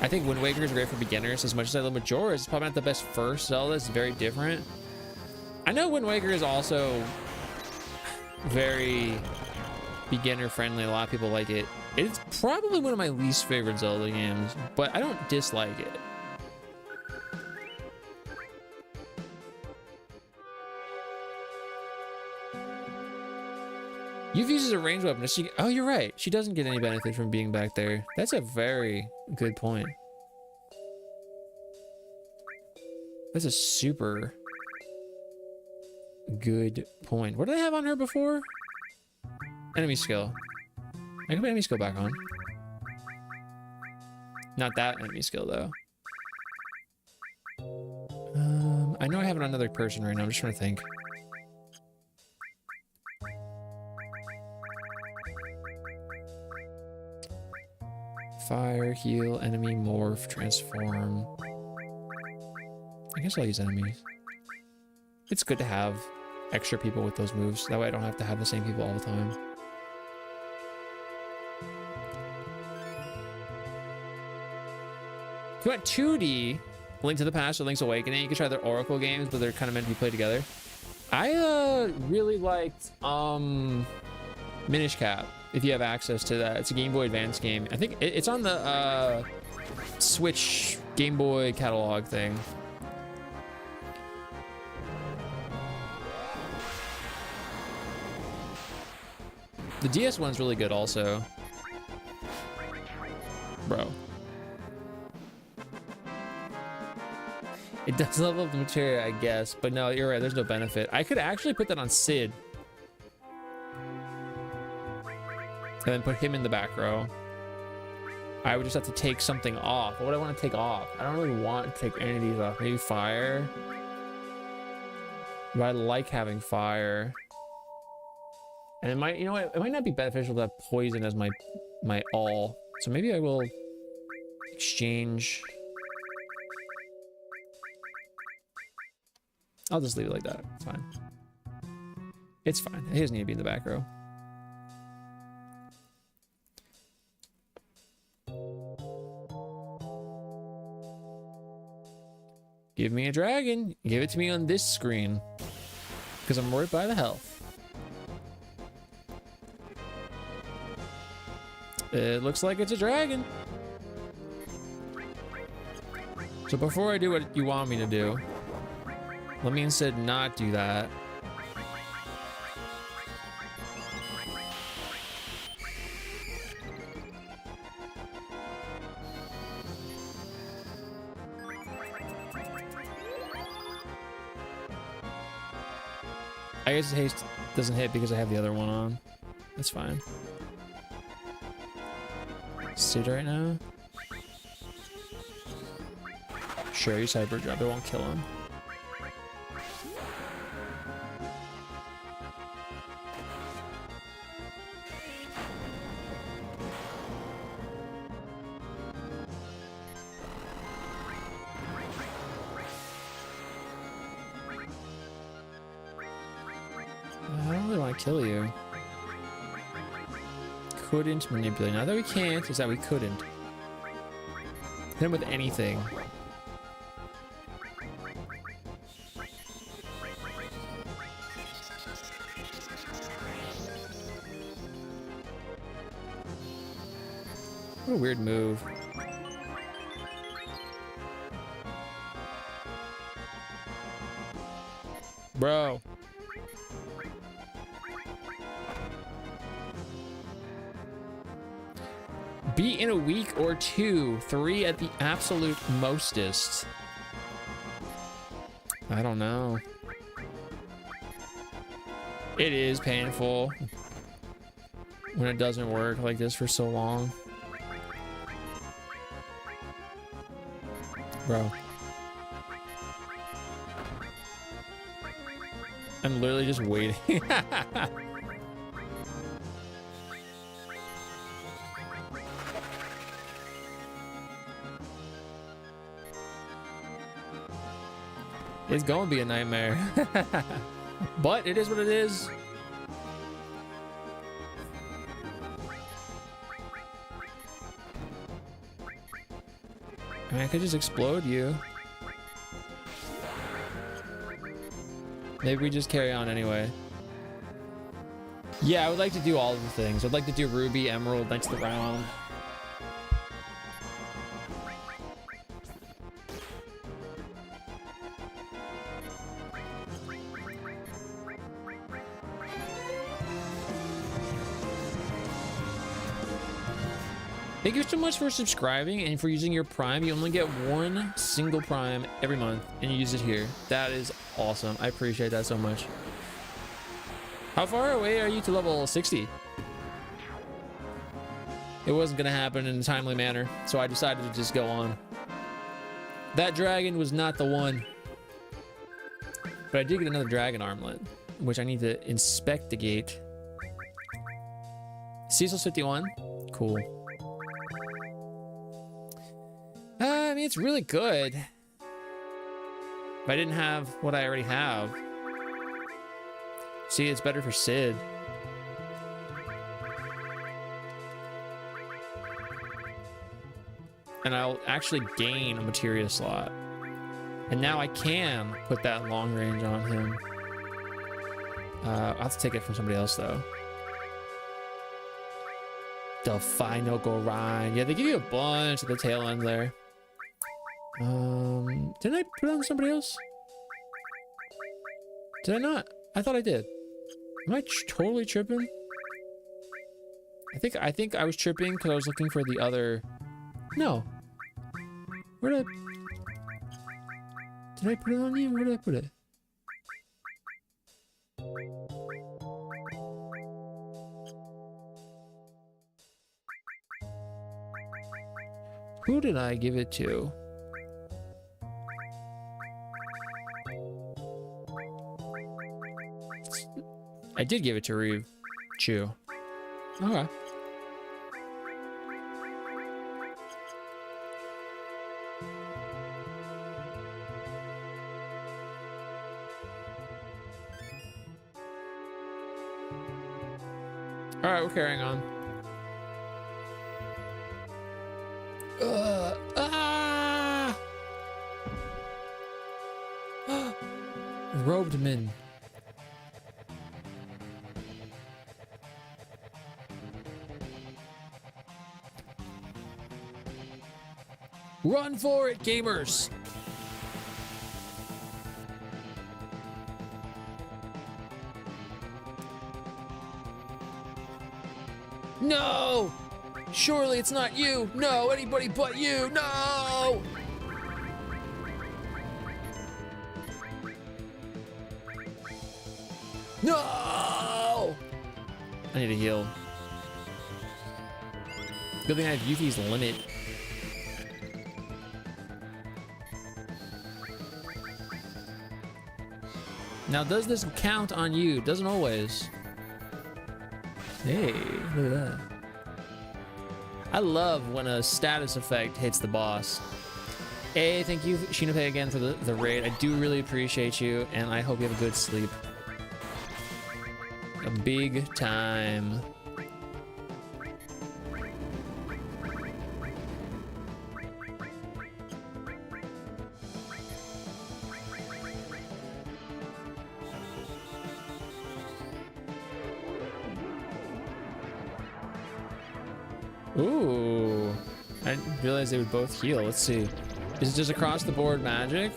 I think Wind Waker is great for beginners. As much as I love Majora's, it's probably not the best first Zelda. It's very different. I know Wind Waker is also very beginner friendly. A lot of people like it. It's probably one of my least favorite Zelda games, but I don't dislike it. You've used as a ranged weapon. Oh, you're right. She doesn't get any benefit from being back there. That's a very good point. That's a super good point. What did I have on her before? Enemy skill. I can put enemy skill back on. Not that enemy skill, though. I know I have it on another person right now. I'm just trying to think. Fire, heal, enemy, morph, transform. I guess I'll use enemies. It's good to have extra people with those moves. That way I don't have to have the same people all the time. If you want 2D, Link to the Past or Link's Awakening, you can try their Oracle games, but they're kind of meant to be played together. I really liked Minish Cap. If you have access to that, it's a Game Boy Advance game. I think it's on the Switch Game Boy catalog thing. The DS one's really good also. Bro. It does level up the materia, I guess, but no, you're right, there's no benefit. I could actually put that on Sid. And then put him in the back row. I would just have to take something off. What would I want to take off? I don't really want to take any of these off. Maybe fire. But I like having fire. And it might, you know what? It might not be beneficial to have poison as my all. So maybe I will exchange. I'll just leave it like that. It's fine. It's fine. He doesn't need to be in the back row. Give me a dragon. Give it to me on this screen. Because I'm worried by the health. It looks like it's a dragon. So before I do what you want me to do, let me instead not do that. I guess haste doesn't hit because I have the other one on. That's fine. Sit right now. Sure, use hyper drop. It won't kill him. I don't really want to kill you. Couldn't manipulate. Not that we can't, it's that we couldn't. Hit him with anything. What a weird move. Bro. Be in a week or two, 3 at the absolute mostest. I don't know. It is painful when it doesn't work like this for so long. Bro. I'm literally just waiting. It's gonna be a nightmare. But it is what it is. I mean, I could just explode you. Maybe we just carry on anyway. Yeah, I would like to do all of the things. I'd like to do Ruby, Emerald, Knights of the Round. Thank you so much for subscribing and for using your Prime. You only get 1 single Prime every month and you use it here. That is awesome. I appreciate that so much. How far away are you to level 60? It wasn't going to happen in a timely manner, so I decided to just go on. That dragon was not the one. But I did get another dragon armlet, which I need to inspect the gate. Cecil's 51. Cool. I mean, it's really good. If I didn't have what I already have. See, it's better for Sid. And I'll actually gain a materia slot. And now I can put that long range on him. I'll have to take it from somebody else, though. The final grind. Yeah, they give you a bunch at the tail end there. Didn't I put it on somebody else? Did I not? I thought I did. Am I totally tripping? I think I was tripping because I was looking for the other. No. Where did I put it on you? Where did I put it? Who did I give it to? I did give it to Ryu. Chew. Okay. All right, we're carrying on. Robed men. Run for it, gamers! No! Surely it's not you! No, anybody but you! No! No! I need to heal. Good thing I have Yuffie's limit. Now, does this count on you? Doesn't always. Hey, look at that. I love when a status effect hits the boss. Hey, thank you, Shinope, again for the raid. I do really appreciate you, and I hope you have a good sleep. A big time. Ooh, I didn't realize they would both heal. Let's see. Is it just across the board magic?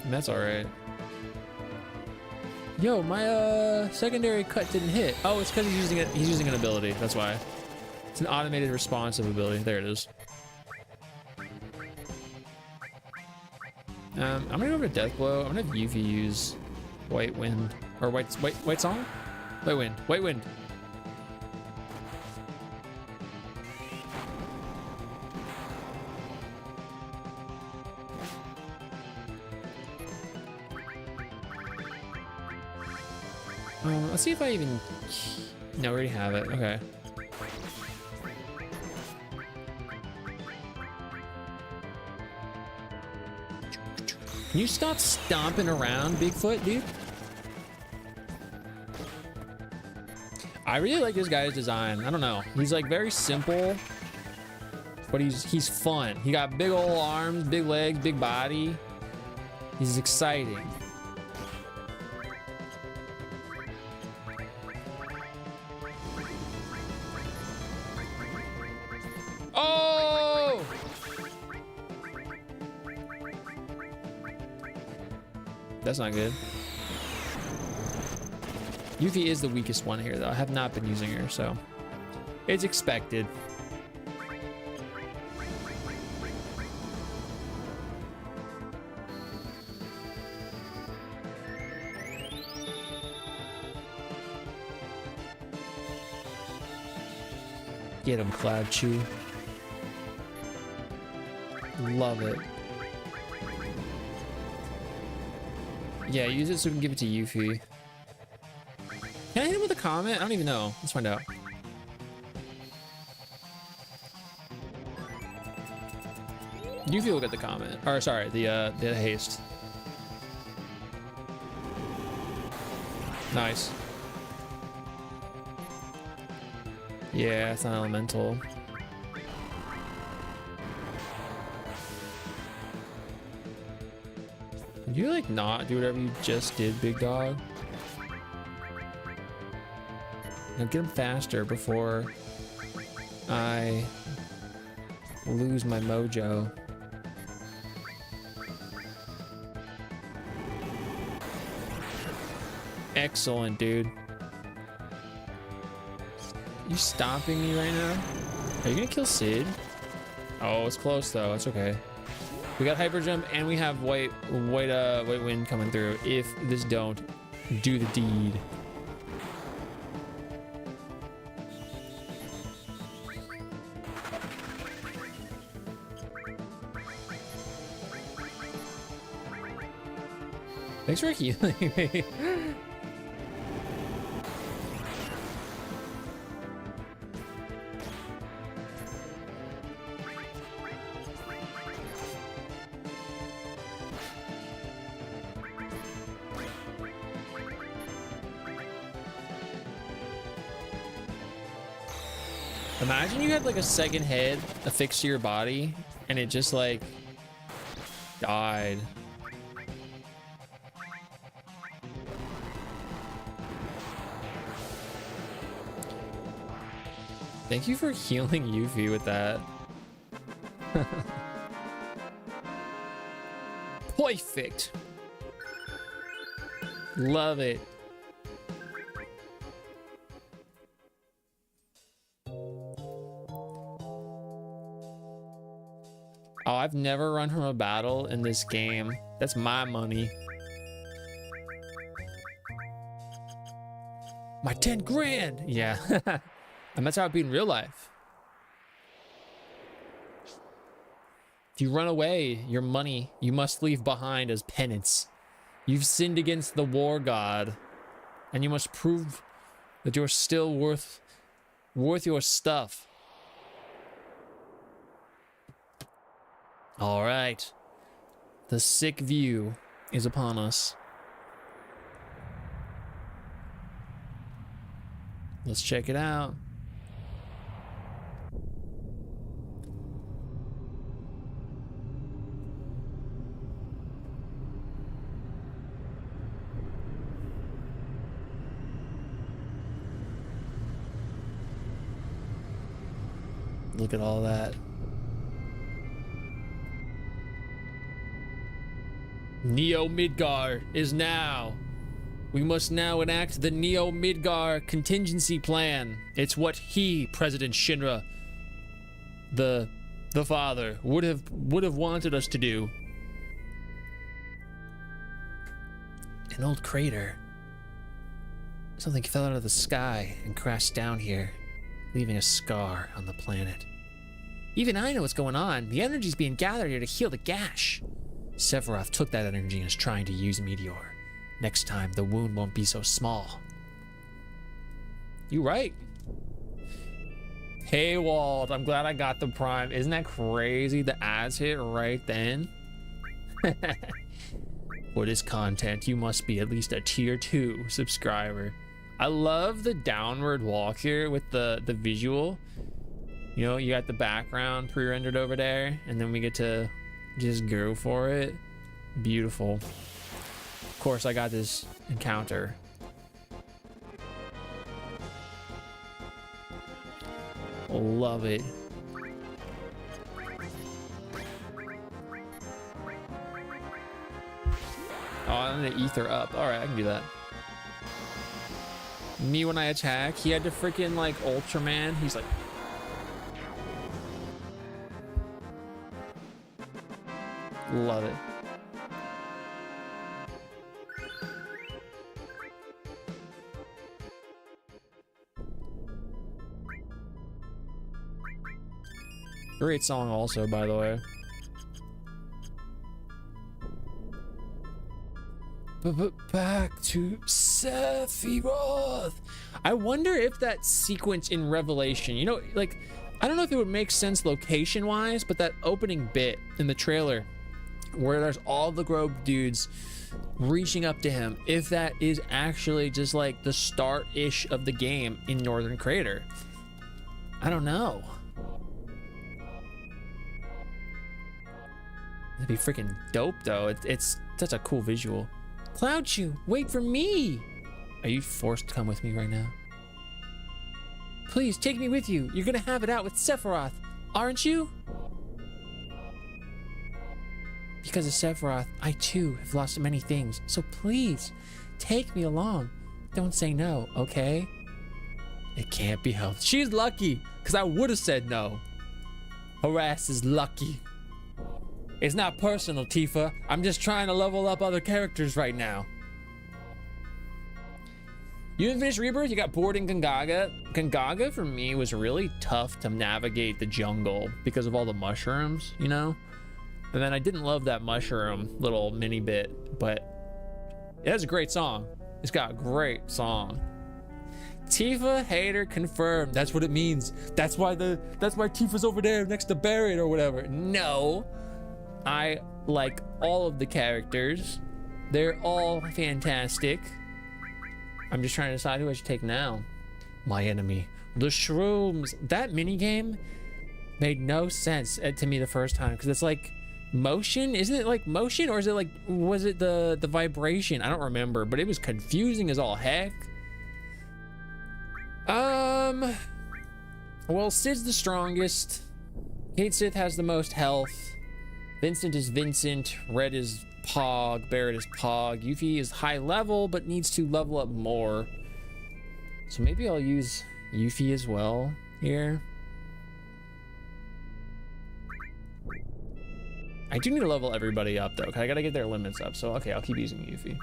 That's all right. Yo, my secondary cut didn't hit. Oh, it's because he's using it. He's using an ability. That's why. It's an automated responsive ability. There it is. I'm gonna go over to Death Blow. I'm gonna have Yuffie use White Wind or White Song. White Wind. White Wind. Let's see if I even... No, we already have it. Okay. Can you stop stomping around, Bigfoot, dude? I really like this guy's design. I don't know. He's like very simple, but he's fun. He got big old arms, big legs, big body. He's exciting. Oh! That's not good. Yuffie is the weakest one here, though. I have not been using her, so it's expected. Get him, Cloud Chew. Love it. Yeah, use it so we can give it to Yuffie. Can I hit him with a comment? I don't even know. Let's find out. Yuffie will get the comment. Or sorry, the haste. Nice. Yeah, it's not elemental. Did you like not do whatever you just did, big dog? Now get him faster before I lose my mojo. Excellent, dude. You stopping me right now? Are you gonna kill Sid? Oh, it's close though. It's okay. We got hyper jump and we have white wind coming through. If this don't do the deed. Thanks for healing me. Imagine you had like a second head affixed to your body and it just like died. Thank you for healing Yuffie with that. Perfect. Love it. Oh, I've never run from a battle in this game. That's my money. My 10 grand. Yeah. And that's how it'd be in real life. If you run away, your money you must leave behind as penance. You've sinned against the war god, and you must prove that you're still worth your stuff. All right. The sick view is upon us. Let's check it out. Look at all that. Neo Midgar is now. We must now enact the Neo Midgar contingency plan. It's what he, President Shinra, the father, would have wanted us to do. An old crater. Something fell out of the sky and crashed down here, leaving a scar on the planet. Even I know what's going on. The energy's being gathered here to heal the gash. Sephiroth took that energy and is trying to use Meteor. Next time, the wound won't be so small. You right. Hey, Walt, I'm glad I got the Prime. Isn't that crazy? The ads hit right then. For this content, you must be at least a tier 2 subscriber. I love the downward walk here with the visual. You know, you got the background pre-rendered over there, and then we get to just go for it. Beautiful. Of course, I got this encounter. Love it. Oh, I'm gonna ether up. All right, I can do that. Me when I attack, he had to freaking like Ultraman. He's like, love it. Great song also, by the way. But back to Sephiroth. I wonder if that sequence in Revelation, you know, like, I don't know if it would make sense location-wise, but that opening bit in the trailer where there's all the Grove dudes reaching up to him, if that is actually just like the start-ish of the game in Northern Crater. I don't know. That'd be freaking dope, though. It's such a cool visual. Cloud-Chew, wait for me! Are you forced to come with me right now? Please, take me with you. You're gonna have it out with Sephiroth, aren't you? Because of Sephiroth, I too have lost many things. So please, take me along. Don't say no, okay? It can't be helped. She's lucky, because I would have said no. Her ass is lucky. It's not personal, Tifa. I'm just trying to level up other characters right now. You didn't finish Rebirth? You got bored in Gongaga? Gongaga, for me, was really tough to navigate the jungle because of all the mushrooms, you know? And then I didn't love that mushroom little mini bit, but it has a great song. It's got a great song. Tifa hater confirmed. That's what it means. That's why Tifa's over there next to Barret or whatever. No. I like all of the characters. They're all fantastic. I'm just trying to decide who I should take now. My enemy, the shrooms. That minigame made no sense to me the first time, because it's like motion. Isn't it like motion, or is it like, was it the vibration? I don't remember, but it was confusing as all heck. Well, Sid's the strongest. Kate Sith has the most health. Vincent is Vincent. Red is Pog. Barrett is Pog. Yuffie is high level, but needs to level up more. So maybe I'll use Yuffie as well here. I do need to level everybody up though, because I gotta get their limits up. So okay, I'll keep using Yuffie.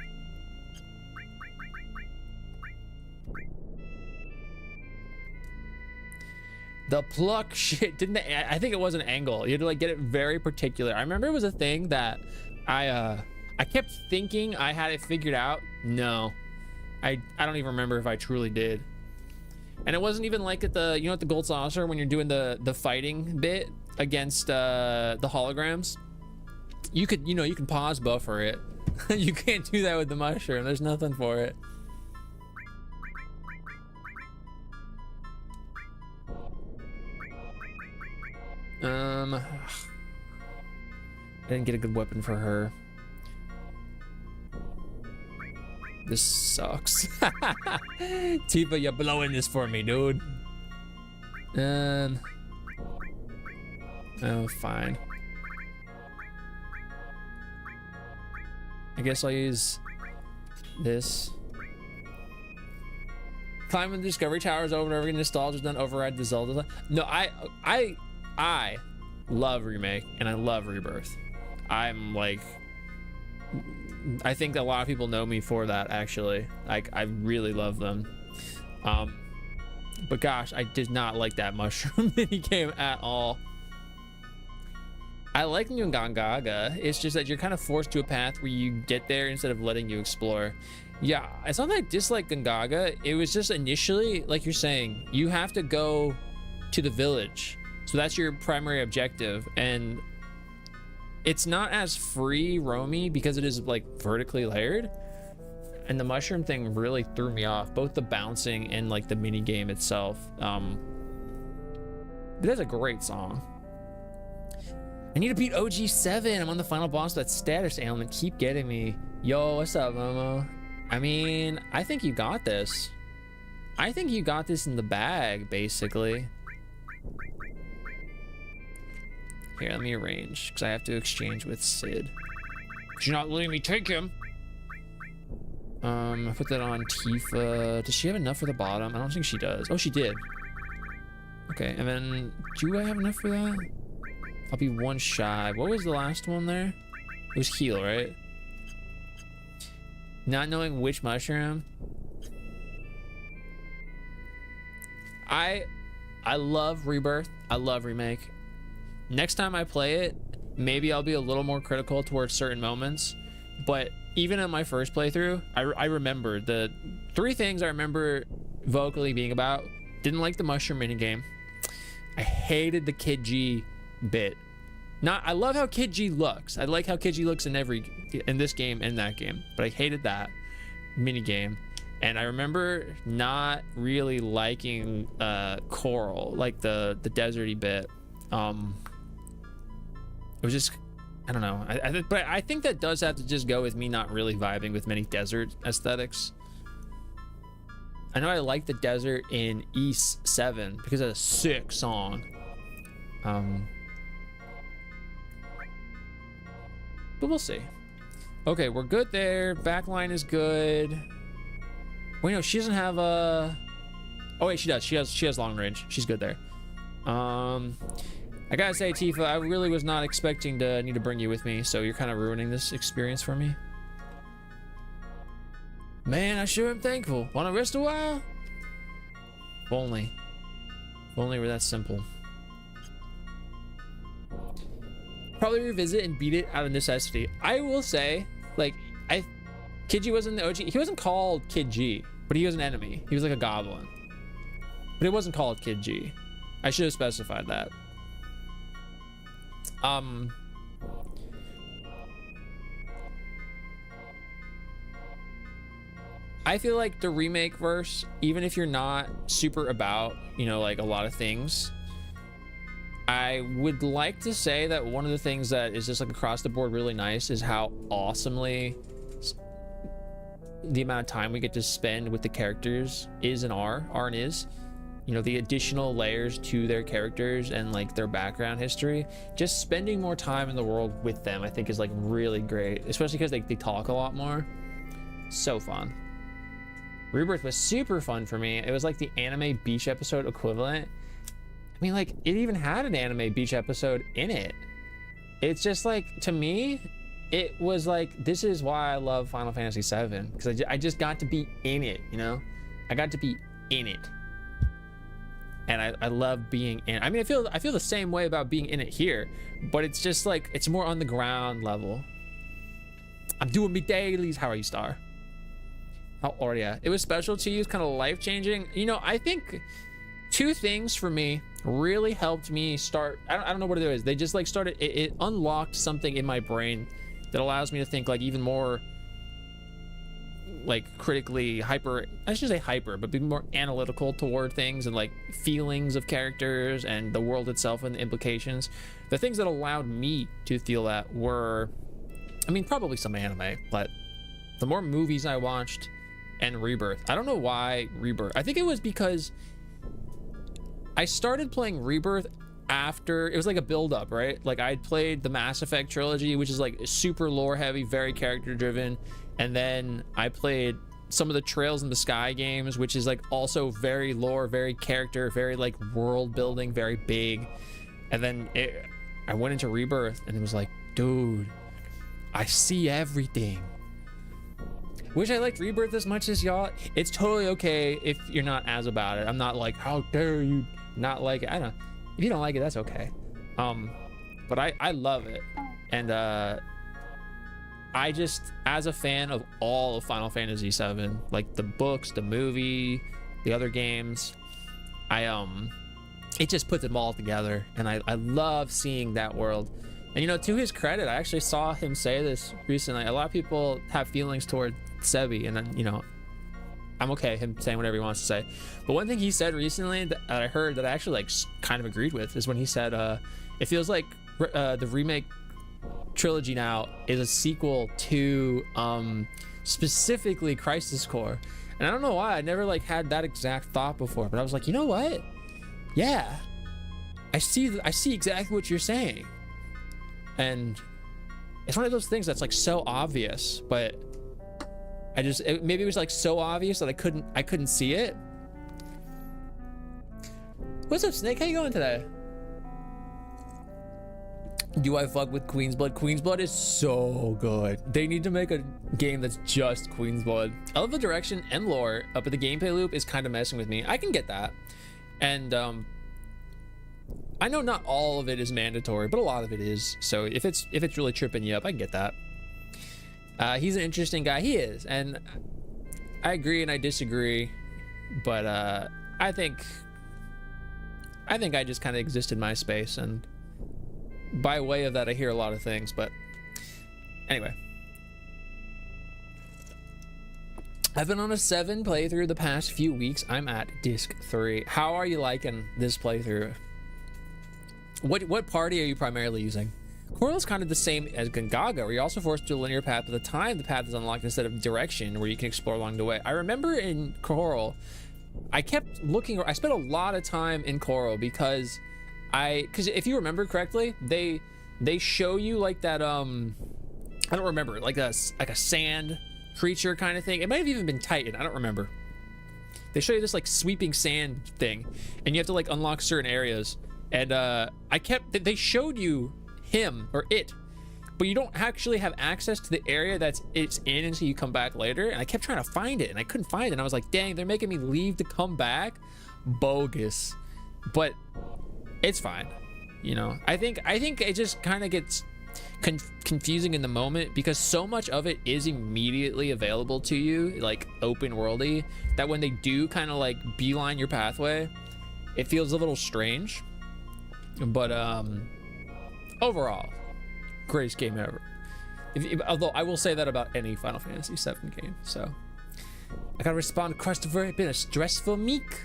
The pluck shit, didn't they? I think it was an angle. You had to like get it very particular. I remember it was a thing that I kept thinking I had it figured out. No, I don't even remember if I truly did. And it wasn't even like at the, you know, at the gold saucer when you're doing the fighting bit against the holograms. You could, you know, you can pause buffer it. You can't do that with the mushroom. There's nothing for it. I didn't get a good weapon for her. This sucks. Tifa, you're blowing this for me, dude. Oh, fine. I guess I'll use this. Climbing the Discovery Towers over and over again. Nostalgia's done. Override the Zelda. No, I love Remake and I love Rebirth. I'm like, I think a lot of people know me for that actually. Like, I really love them. But gosh, I did not like that mushroom mini game at all. I like New Gongaga. It's just that you're kind of forced to a path where you get there instead of letting you explore. Yeah, it's not that I dislike Gongaga. It was just initially, like you're saying, you have to go to the village. So that's your primary objective. And it's not as free roamy because it is like vertically layered. And the mushroom thing really threw me off, both the bouncing and like the mini game itself. But that's a great song. I need to beat OG7. I'm on the final boss. That status ailment keep getting me. Yo, what's up, Momo? I mean, I think you got this. I think you got this in the bag, basically. Here, let me arrange, because I have to exchange with Sid. You're not letting me take him. I put that on Tifa. Does she have enough for the bottom? I don't think she does. Oh, she did. Okay, and then do I have enough for that? I'll be one shy. What was the last one there? It was heal, right? Not knowing which mushroom. I love Rebirth. I love Remake. Next time I play it, maybe I'll be a little more critical towards certain moments. But even in my first playthrough, I remember the 3 things I remember vocally being about. Didn't like the mushroom minigame. I hated the Kid G bit. I love how Kid G looks. I like how Kid G looks in this game and that game, but I hated that mini game. And I remember not really liking Coral, like the deserty bit. It was just, I don't know. But I think that does have to just go with me not really vibing with many desert aesthetics. I know I like the desert in FF7 because it's a sick song. But we'll see. Okay, we're good there. Backline is good. Wait, no, she doesn't have a... Oh wait, she does. She has long range. She's good there. I gotta say, Tifa, I really was not expecting to need to bring you with me, so you're kind of ruining this experience for me. Man, I sure am thankful. Wanna rest a while? If only. If only were that simple. Probably revisit and beat it out of necessity. I will say, like, Kid G wasn't the OG. He wasn't called Kid G, but he was an enemy. He was like a goblin. But it wasn't called Kid G. I should have specified that. I feel like the remake verse, even if you're not super about, you know, like a lot of things, I would like to say that one of the things that is just like across the board really nice is how awesomely the amount of time we get to spend with the characters is and are and is, you know, the additional layers to their characters and like their background history. Just spending more time in the world with them, I think, is like really great, especially because they talk a lot more. So fun. Rebirth was super fun for me. It was like the anime beach episode equivalent. I mean, like, it even had an anime beach episode in it. It's just like, to me, it was like, this is why I love Final Fantasy VII, because I just got to be in it, you know? I got to be in it. And I love being in. I mean, I feel the same way about being in it here, but it's just like, it's more on the ground level. I'm doing me dailies. How are you, Star? How are ya? It was special to you, it's kind of life-changing. You know, I think two things for me really helped me start. I don't know what it is. They just like started, it unlocked something in my brain that allows me to think like even more like critically hyper, I shouldn't say hyper, but be more analytical toward things and like feelings of characters and the world itself and the implications. The things that allowed me to feel that were, I mean, probably some anime, but the more movies I watched and Rebirth. I don't know why Rebirth. I think it was because I started playing Rebirth after, it was like a build up, right? Like I'd played the Mass Effect trilogy, which is like super lore heavy, very character driven. And then I played some of the Trails in the Sky games, which is like also very lore, very character, very like world building, very big. And then I went into Rebirth and it was like, dude, I see everything. Wish I liked Rebirth as much as y'all. It's totally okay if you're not as about it. I'm not like, how dare you not like it. I don't know. If you don't like it, that's okay. But I love it. And I just, as a fan of all of Final Fantasy VII, like the books, the movie, the other games, it just puts them all together. And I love seeing that world. And you know, to his credit, I actually saw him say this recently. A lot of people have feelings toward Sebi, and then, you know, I'm okay him saying whatever he wants to say. But one thing he said recently that I heard that I actually like kind of agreed with is when he said, it feels like the remake trilogy now is a sequel to specifically Crisis Core. And I don't know why I never like had that exact thought before, but I was like, you know what? Yeah, I see exactly what you're saying. And it's one of those things that's like so obvious, but maybe it was like so obvious that I couldn't see it. What's up, Snake? How you going today? Do I fuck with Queen's Blood? Queen's Blood is so good. They need to make a game that's just Queen's Blood. I love the direction and lore, but the gameplay loop is kind of messing with me. I can get that. And I know not all of it is mandatory, but a lot of it is. So if it's really tripping you up, I can get that. He's an interesting guy. He is, and I agree and I disagree, but I think I just kind of exist in my space, and by way of that I hear a lot of things. But anyway, I've been on a 7 playthrough the past few weeks. I'm at disc 3. How are you liking this playthrough? What party are you primarily using? Coral is kind of the same as Gongaga, where you're also forced to a linear path, but the time the path is unlocked instead of direction, where you can explore along the way. I remember in Coral, I kept looking. I spent a lot of time in Coral because if you remember correctly, they show you like that. I don't remember, like a sand creature kind of thing. It might have even been Titan. I don't remember. They show you this like sweeping sand thing, and you have to like unlock certain areas. And they showed you him or it, but you don't actually have access to the area it's in until you come back later. And I kept trying to find it and I couldn't find it, and I was like, dang, they're making me leave to come back. Bogus. But it's fine, you know. I think it just kind of gets confusing in the moment because so much of it is immediately available to you, like open worldy, that when they do kind of like beeline your pathway, it feels a little strange. But overall, greatest game ever. Although I will say that about any Final Fantasy VII game. So I gotta respond, Christopher. It's been a stressful week.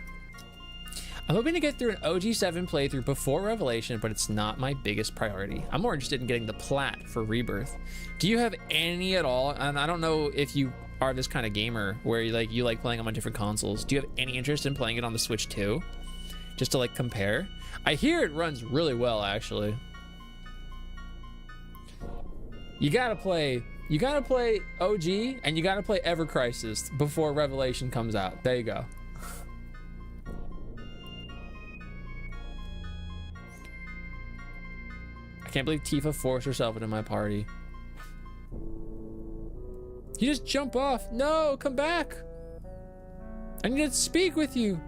I'm hoping to get through an OG7 playthrough before Revelation, but it's not my biggest priority. I'm more interested in getting the plat for Rebirth. Do you have any at all? And I don't know if you are this kind of gamer where you like playing them on different consoles. Do you have any interest in playing it on the Switch too? Just to like compare? I hear it runs really well, actually. You gotta play OG and you gotta play Ever Crisis before Revelation comes out. There you go. I can't believe Tifa forced herself into my party. You just jump off. No, come back. I need to speak with you.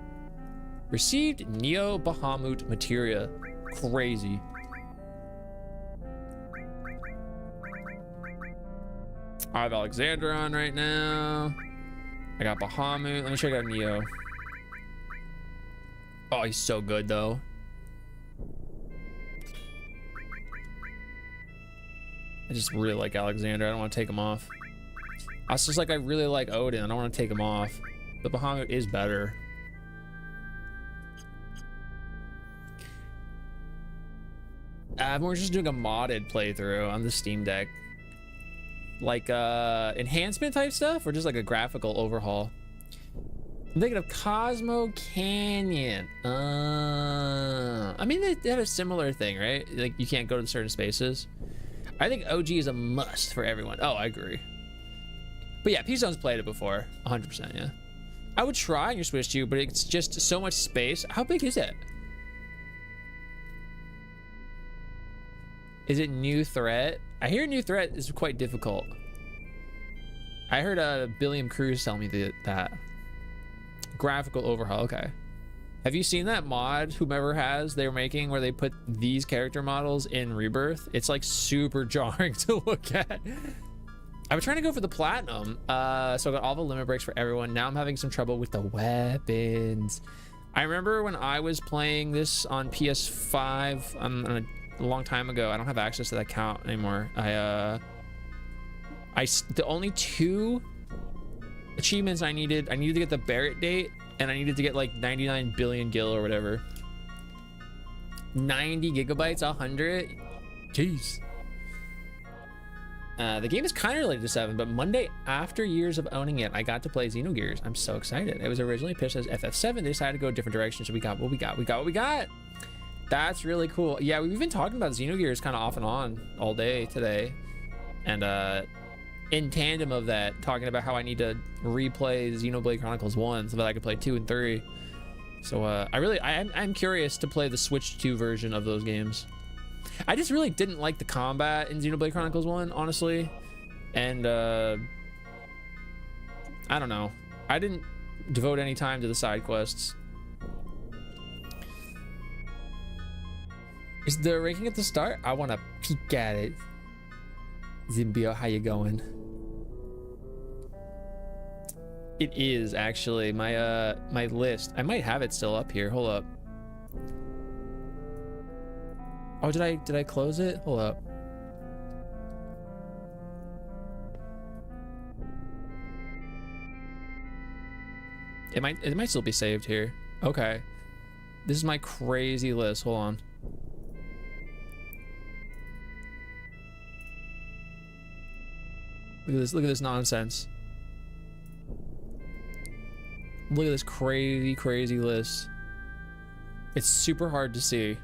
Received Neo Bahamut materia. Crazy. I have Alexander on right now. I got Bahamut. Let me check out Neo. Oh, he's so good though. I just really like Alexander. I don't want to take him off. I was just like, I really like Odin. I don't want to take him off. But Bahamut is better. We're just doing a modded playthrough on the Steam Deck. Like enhancement type stuff or just like a graphical overhaul? I'm thinking of Cosmo Canyon. I mean, they had a similar thing, right? Like you can't go to certain spaces. I think OG is a must for everyone. Oh, I agree. But yeah, P-Zone's played it before. 100%, yeah. I would try on your Switch too, but it's just so much space. How big is it? Is it new threat? I hear new threat is quite difficult. I heard Billiam Cruz tell me that. Graphical overhaul, okay. Have you seen that mod whomever has they're making where they put these character models in Rebirth? It's like super jarring to look at. I was trying to go for the platinum, so I got all the limit breaks for everyone. Now I'm having some trouble with the weapons. I remember when I was playing this on PS5 a long time ago. I don't have access to that account anymore. The only two achievements I needed to get the Barrett date, and I needed to get like 99 billion gil or whatever. 90 gigabytes, 100. Jeez. The game is kind of related to 7, but Monday, after years of owning it, I got to play Xenogears. I'm so excited. It was originally pitched as FF7. They decided to go a different direction, so we got what we got. We got what we got. That's really cool. Yeah, we've been talking about Xenogears kind of off and on all day today. And in tandem of that, talking about how I need to replay Xenoblade Chronicles 1 so that I can play 2 and 3. So I'm curious to play the Switch 2 version of those games. I just really didn't like the combat in Xenoblade Chronicles 1, honestly. And I don't know. I didn't devote any time to the side quests. Is the ranking at the start? I want to peek at it. Zimbio, how you going? It is actually my my list. I might have it still up here. Hold up. Oh, did I close it? Hold up. It might still be saved here. Okay. This is my crazy list. Hold on. Look at this nonsense. Look at this crazy list. It's super hard to see.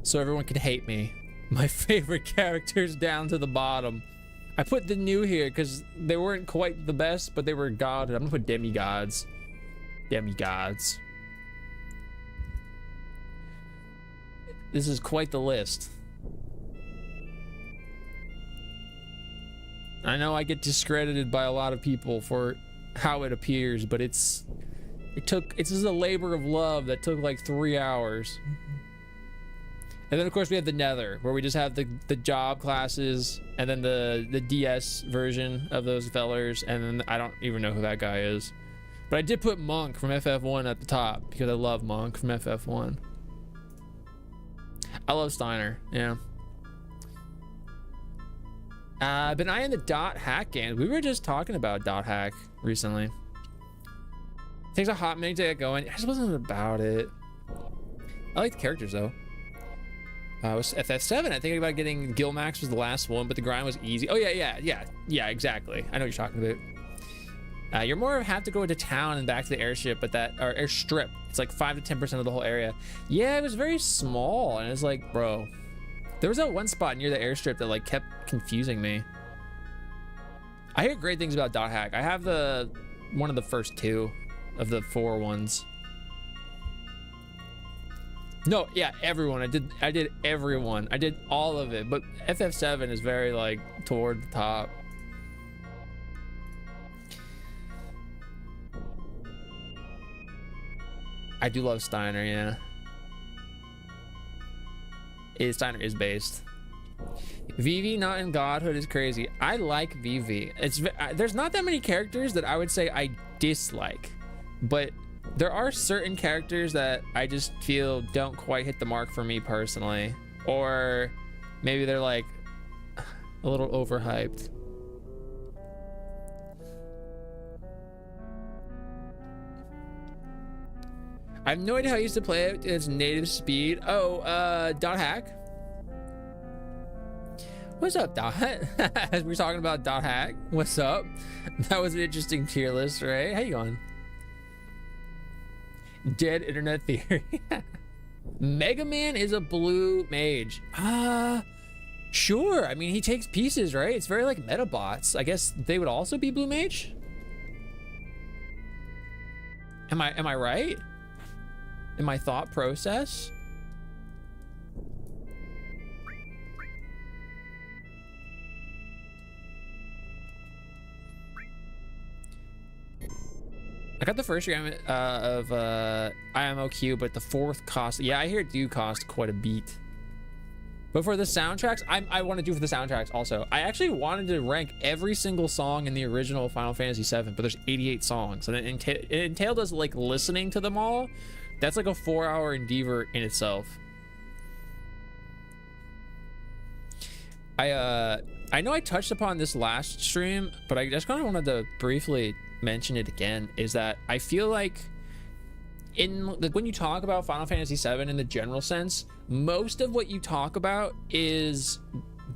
So everyone can hate me. My favorite characters down to the bottom. I put the new here because they weren't quite the best, but they were god. I'm gonna put demigods. Demigods. This is quite the list. I know I get discredited by a lot of people for how it appears, but it's just a labor of love that took like 3 hours. And then of course we have the Nether, where we just have the job classes, and then the DS version of those fellers, and then I don't even know who that guy is. But I did put Monk from FF1 at the top because I love Monk from FF1. I love Steiner, yeah. Been eyeing the dot hack games. We were just talking about dot hack recently. Takes a hot minute to get going. I just wasn't about it. I like the characters though. It was FF7. I think about getting Gilmax was the last one, but the grind was easy. Oh yeah, exactly. I know what you're talking about. You're more have to go into town and back to the airship, but that or airstrip. It's like 5 to 10% of the whole area. Yeah, it was very small, and it's like, bro, there was that one spot near the airstrip that like kept confusing me. I hear great things about Dot Hack. I have one of the first 2 of the 4 ones. No, yeah, everyone. I did everyone. I did all of it, but FF7 is very like toward the top. I do love Steiner, yeah. Steiner is based. Vivi not in Godhood is crazy. I like Vivi. There's not that many characters that I would say I dislike, but there are certain characters that I just feel don't quite hit the mark for me personally, or maybe they're like a little overhyped. I have no idea how I used to play it. It's native speed. Oh, Dot Hack. What's up, Dot? As we're talking about Dot Hack. What's up? That was an interesting tier list, right? How you going? Dead internet theory. Mega Man is a blue mage. Sure. I mean, he takes pieces, right? It's very like Metabots. I guess they would also be blue mage. Am I right? In my thought process? I got the first game of IMOQ, but the 4th cost. Yeah, I hear it do cost quite a beat. But for the soundtracks, I want to do for the soundtracks also. I actually wanted to rank every single song in the original Final Fantasy VII, but there's 88 songs, and it entailed us like listening to them all. That's like a 4-hour endeavor in itself. I know I touched upon this last stream, but I just kind of wanted to briefly mention it again. Is that I feel like when you talk about Final Fantasy VII in the general sense, most of what you talk about is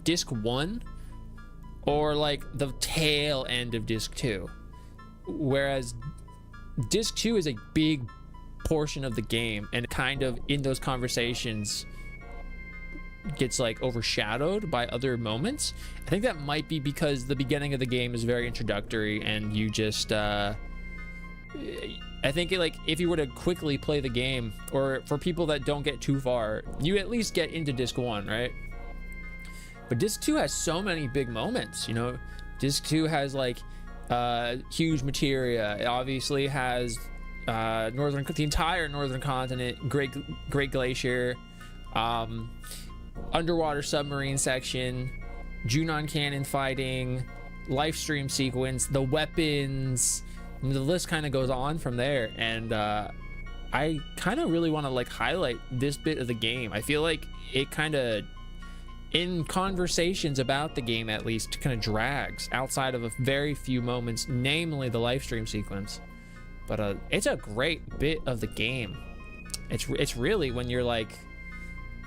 disc 1 or like the tail end of disc 2, whereas disc 2 is a big portion of the game, and kind of in those conversations gets like overshadowed by other moments. I think that might be because the beginning of the game is very introductory, and you just I think like if you were to quickly play the game, or for people that don't get too far, you at least get into disc 1, right? But disc 2 has so many big moments, you know. Disc 2 has like huge materia. It obviously has the entire northern continent, Great Glacier, underwater submarine section, Junon cannon fighting, live stream sequence, the weapons, and the list kind of goes on from there. And I kind of really want to like highlight this bit of the game. I feel like it kind of, in conversations about the game at least, kind of drags outside of a very few moments, namely the live stream sequence. But it's a great bit of the game. It's really when you're like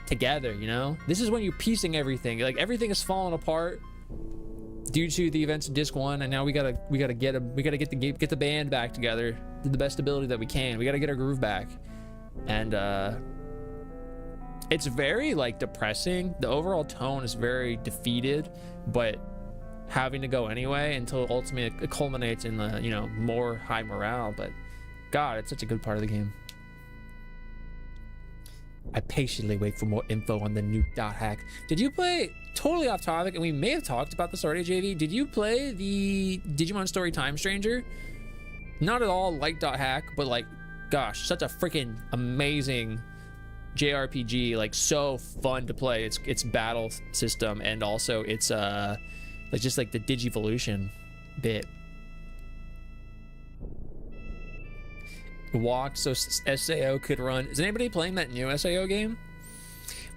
together, you know. This is when you're piecing everything. Like everything is falling apart due to the events of disc 1, and now we gotta get the band back together to the best ability that we can. We gotta get our groove back, and it's very like depressing. The overall tone is very defeated, but having to go anyway until ultimately it culminates in the, you know, more high morale. But God, it's such a good part of the game. I patiently wait for more info on the new Dot Hack. Did you play, totally off topic, and we may have talked about this already, JV, did you play the Digimon Story Time Stranger? Not at all like Dot Hack, but like, gosh, such a freaking amazing JRPG, like so fun to play. It's battle system, and also it's like just like the Digivolution bit. Walk so SAO could run. Is anybody playing that new SAO game?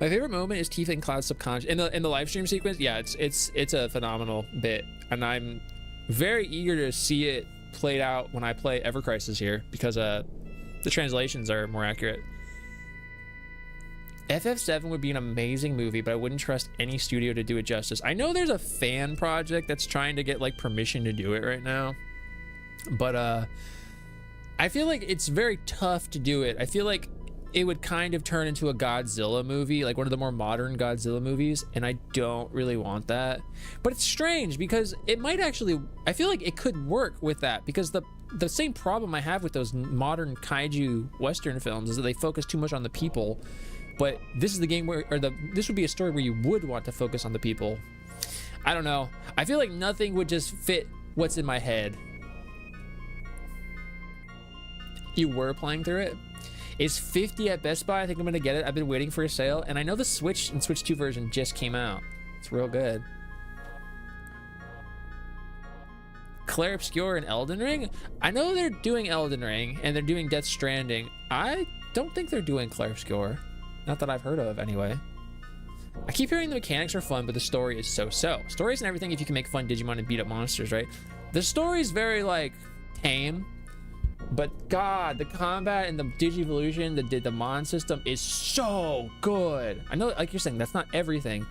My favorite moment is Tifa and Cloud subconscious in the live stream sequence. Yeah, it's a phenomenal bit, and I'm very eager to see it played out when I play Ever Crisis here, because the translations are more accurate. FF7 would be an amazing movie, but I wouldn't trust any studio to do it justice. I know there's a fan project that's trying to get like permission to do it right now, but I feel like it's very tough to do it. I feel like it would kind of turn into a Godzilla movie, like one of the more modern Godzilla movies, and I don't really want that. But it's strange because it might actually, I feel like it could work with that, because the same problem I have with those modern kaiju Western films is that they focus too much on the people. But this is the game where, this would be a story where you would want to focus on the people. I don't know. I feel like nothing would just fit what's in my head. You were playing through it? It's 50 at Best Buy. I think I'm gonna get it. I've been waiting for a sale, and I know the Switch and Switch 2 version just came out. It's real good. Claire Obscure and Elden Ring? I know they're doing Elden Ring, and they're doing Death Stranding. I don't think they're doing Claire Obscure. Not that I've heard of, anyway. I keep hearing the mechanics are fun, but the story is so-so. Stories and everything if you can make fun Digimon and beat up monsters, right? The story's very, like, tame. But God, the combat and the Digivolution, the Mon system is so good. I know, like you're saying, that's not everything.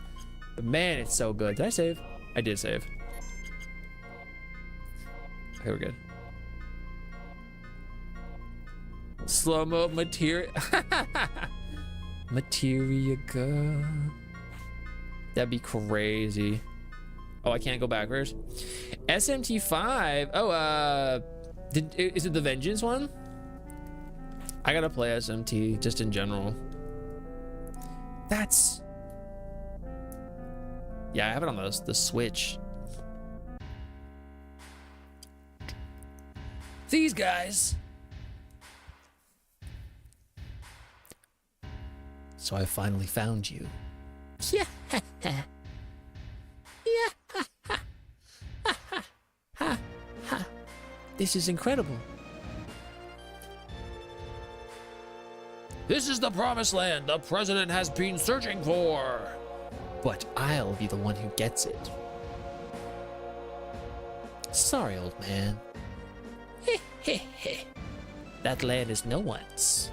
But man, it's so good. Did I save? I did save. Okay, we're good. Slow-mo materia. Materia girl. That'd be crazy. Oh, I can't go backwards. SMT5. Oh, is it the Vengeance one? I gotta play SMT just in general. That's... Yeah, I have it on the Switch. These guys. So I finally found you. Yeah. Yeah. This is incredible. This is the promised land the president has been searching for. But I'll be the one who gets it. Sorry, old man. That land is no one's.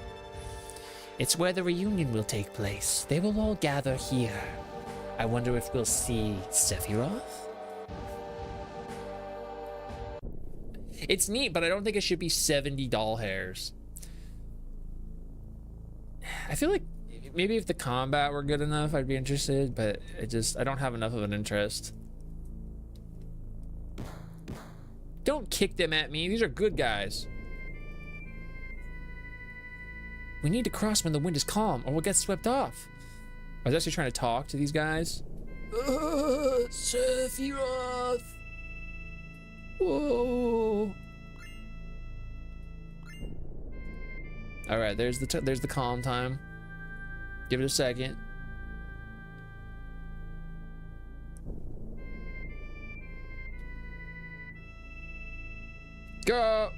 It's where the reunion will take place. They will all gather here. I wonder if we'll see Sephiroth? It's neat, but I don't think it should be 70 doll hairs. I feel like maybe if the combat were good enough, I'd be interested, but I don't have enough of an interest. Don't kick them at me. These are good guys. We need to cross when the wind is calm, or we'll get swept off. I was actually trying to talk to these guys. Sephiroth! Whoa! All right, there's the calm time. Give it a second. Go!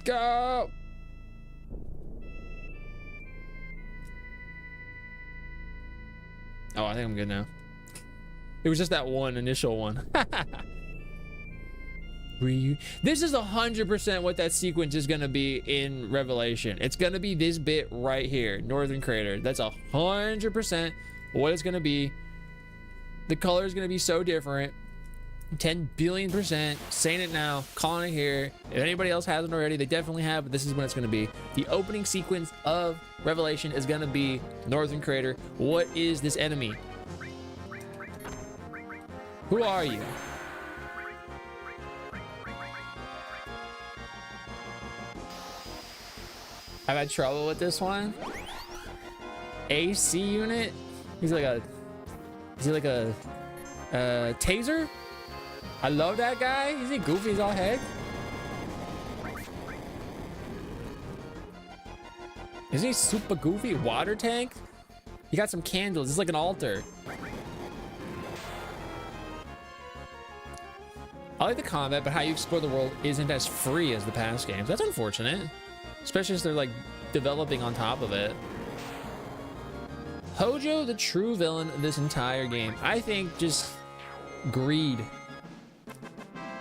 Go! Oh, I think I'm good now. It was just that one initial one. This is 100% what that sequence is gonna be in Revelation. It's gonna be this bit right here, Northern Crater. That's 100% what it's gonna be. The color is gonna be so different. 10 billion%. Saying it now, calling it here. If anybody else hasn't already, they definitely have, but this is what it's gonna be. The opening sequence of Revelation is gonna be Northern Crater. What is this enemy? Who are you? I've had trouble with this one. AC unit? Is he like a taser? I love that guy. Is he goofy as all heck? Is he super goofy? Water tank? He got some candles. It's like an altar. I like the combat, but how you explore the world isn't as free as the past games. That's unfortunate. Especially as they're like developing on top of it. Hojo, the true villain of this entire game. I think just greed.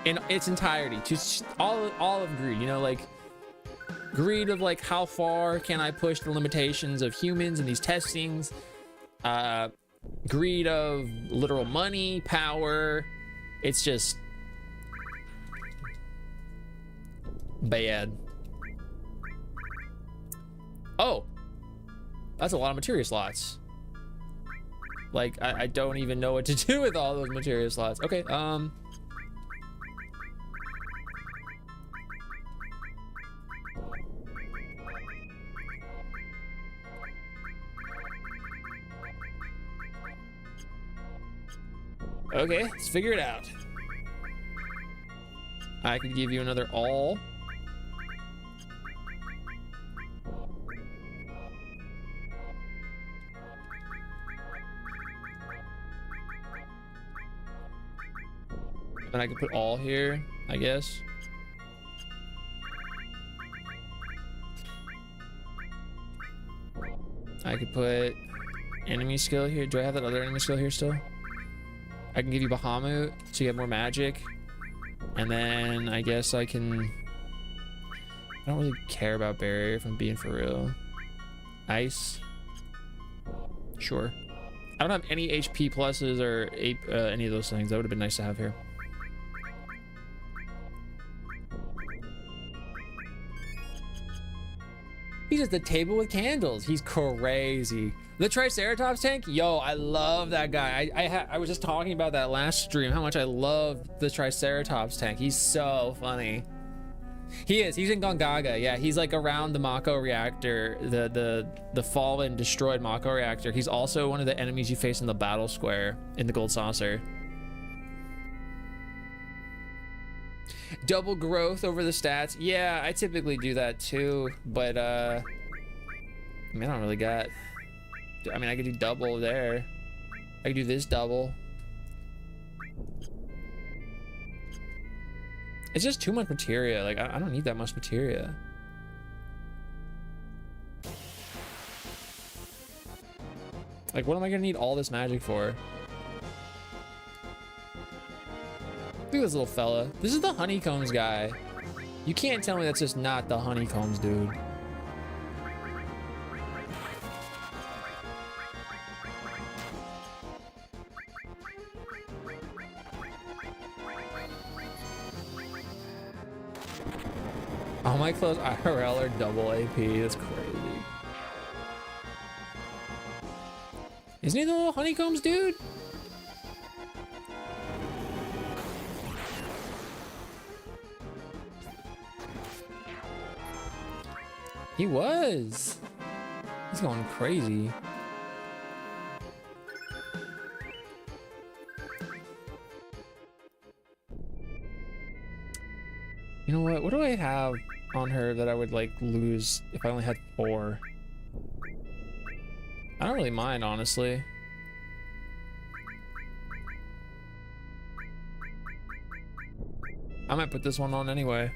in its entirety, to all of greed, you know, like greed of like how far can I push the limitations of humans in these testings, greed of literal money, power. It's just bad. Oh, that's a lot of materia slots. Like I don't even know what to do with all those materia slots. Okay, okay, let's figure it out. I could give you another all. And I could put all here, I guess. I could put enemy skill here. Do I have that other enemy skill here still? I can give you Bahamut, so you have more magic. And then I guess I can... I don't really care about barrier, if I'm being for real. Ice. Sure. I don't have any HP pluses or any of those things. That would have been nice to have here. He's at the table with candles. He's crazy. The Triceratops tank, yo, I love that guy. I was just talking about that last stream, how much I love the Triceratops tank. He's so funny. He is. He's in Gongaga. Yeah, he's like around the Mako reactor, the fallen, destroyed Mako reactor. He's also one of the enemies you face in the battle square in the Gold Saucer. Double growth over the stats. Yeah, I typically do that too, but I mean, I don't really got... I mean, I could do double there. I could do this double. It's just too much materia. Like, I don't need that much materia. Like, what am I gonna need all this magic for? Look at this little fella. This is the honeycombs guy. You can't tell me that's just not the honeycombs dude. All my clothes IRL are double AP. That's crazy. Isn't he the little honeycombs dude? He was. He's going crazy. You know what? What do I have on her that I would like lose if I only had 4? I don't really mind, honestly. I might put this one on anyway.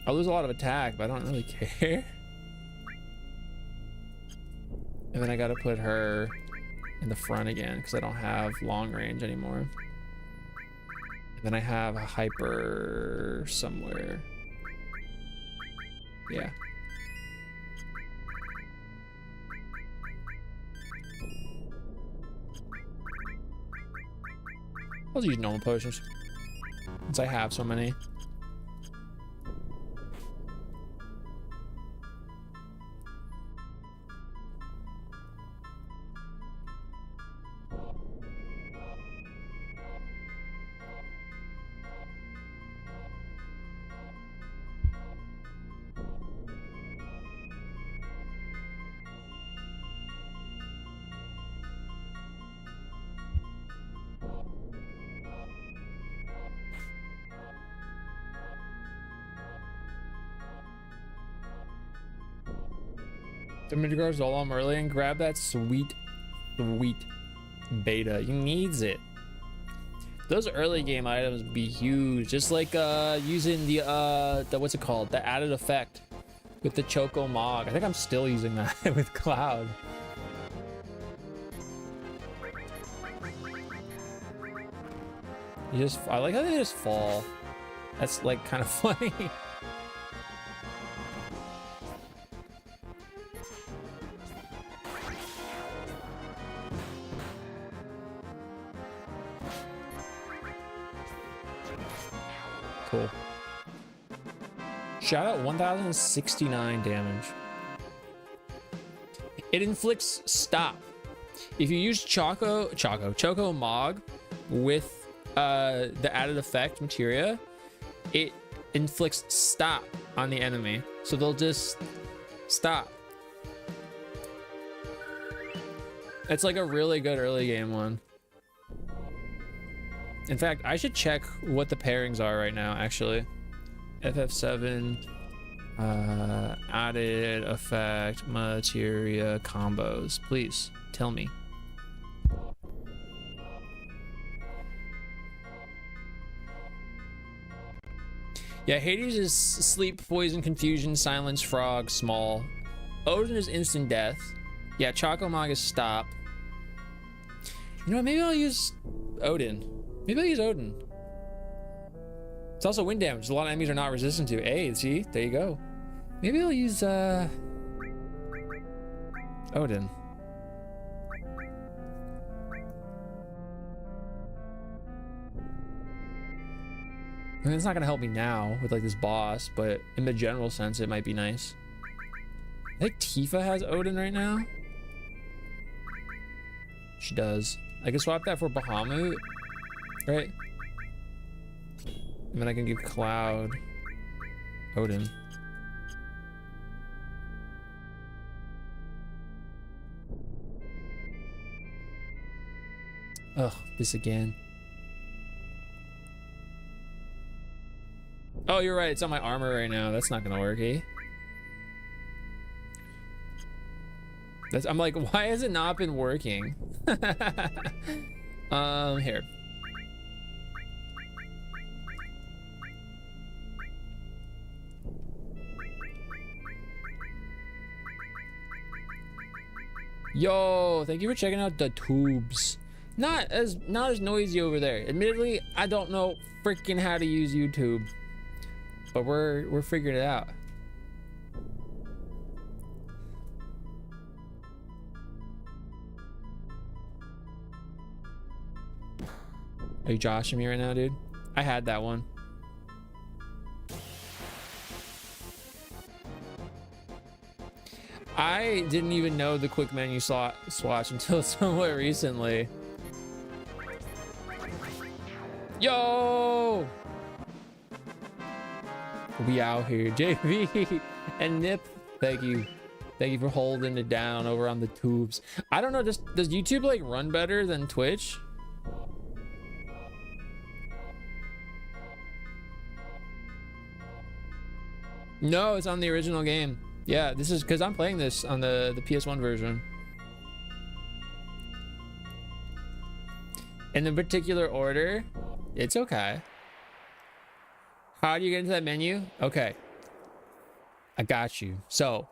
I'll lose a lot of attack, but I don't really care. And then I gotta put her in the front again because I don't have long range anymore. And then I have a hyper somewhere. Yeah. I'll use normal potions since I have so many. The Midgard's all on early and grab that sweet beta. He needs it. Those early game items be huge. Just like using the what's it called? The added effect with the Choco Mog. I think I'm still using that with Cloud. I like how they just fall. That's like kind of funny. Cool. Shout out 1069 damage. It inflicts stop. If you use Choco Mog with the added effect materia, it inflicts stop on the enemy. So they'll just stop. It's like a really good early game one. In fact, I should check what the pairings are right now, actually. FF7, added effect, materia, combos. Please, tell me. Yeah, Hades is sleep, poison, confusion, silence, frog, small. Odin is instant death. Yeah, Chocomog is stop. You know what, maybe I'll use Odin. Maybe I'll use Odin. It's also wind damage. A lot of enemies are not resistant to. Hey, see? There you go. Maybe I'll use Odin. I mean, it's not gonna help me now with like this boss, but in the general sense, it might be nice. I think Tifa has Odin right now. She does. I can swap that for Bahamut, right? And then I can give Cloud Odin. Ugh, this again. Oh, you're right. It's on my armor right now. That's not gonna work, eh? I'm like, why has it not been working? Here. Yo, thank you for checking out the tubes. Not as noisy over there. Admittedly, I don't know freaking how to use YouTube, but we're figuring it out. Are you joshing me right now, dude? I had that one. I didn't even know the quick menu swatch until somewhat recently. Yo! We out here, JV and Nip. Thank you for holding it down over on the tubes. I don't know, does YouTube like run better than Twitch? No, it's on the original game. Yeah, this is because I'm playing this on the PS1 version. In the particular order, it's okay. How do you get into that menu? Okay, I got you. So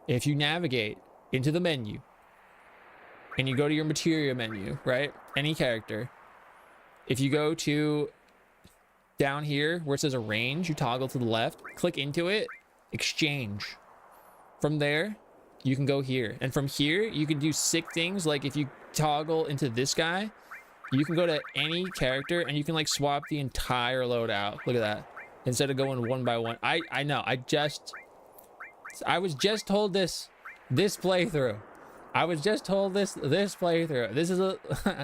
if you navigate into the menu and you go to your materia menu, right? Any character. If you go to down here where it says arrange, you toggle to the left, click into it, exchange. From there, you can go here. And from here, you can do sick things. Like if you toggle into this guy, you can go to any character and you can like swap the entire loadout. Look at that. Instead of going one by one. I know. I was just told this playthrough. I was just told this playthrough. This is a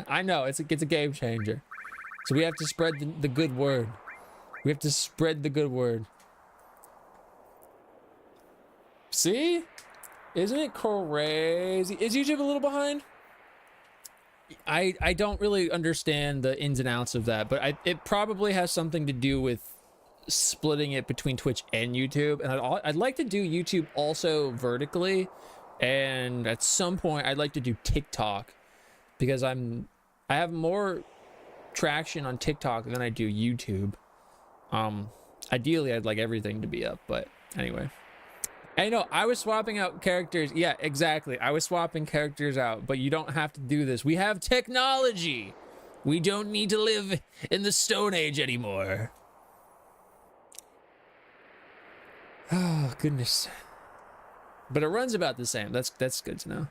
I know it's a game changer. So we have to spread the good word. We have to spread the good word. See? Isn't it crazy? Is YouTube a little behind? I don't really understand the ins and outs of that, but it probably has something to do with splitting it between Twitch and YouTube. And I'd like to do YouTube also vertically, and at some point I'd like to do TikTok because I have more traction on TikTok than I do YouTube. Ideally I'd like everything to be up, but anyway. I know I was swapping out characters. Yeah, exactly. I was swapping characters out, but you don't have to do this. We have technology. We don't need to live in the Stone Age anymore. Oh, goodness. But it runs about the same. That's good to know.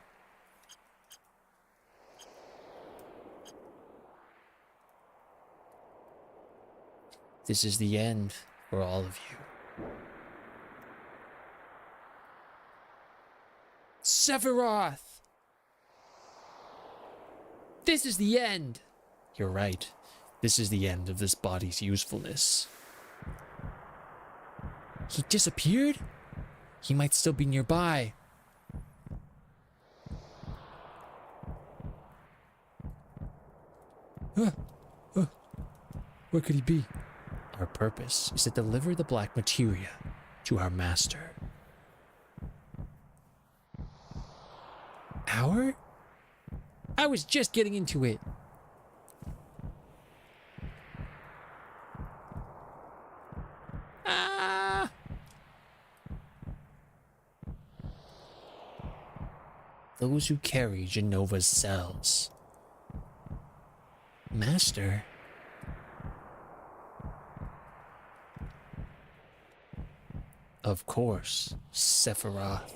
This is the end for all of you. Sephiroth! This is the end! You're right. This is the end of this body's usefulness. He disappeared? He might still be nearby. Where could he be? Our purpose is to deliver the black materia to our master. Our? I was just getting into it. Ah! Those who carry Genova's cells. Master? Of course, Sephiroth.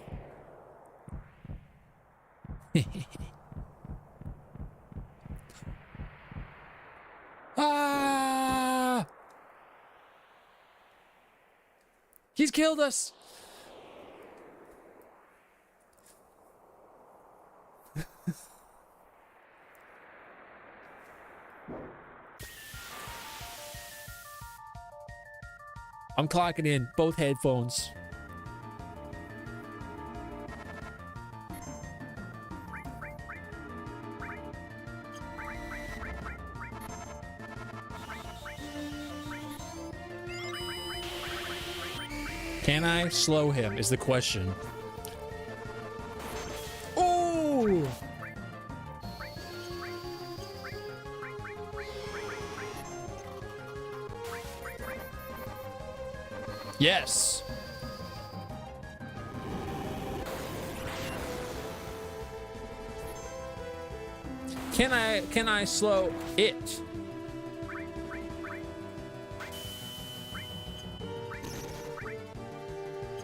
Ah! He's killed us. I'm clocking in both headphones. Can I slow him is the question. Oh! Yes. Can I slow it?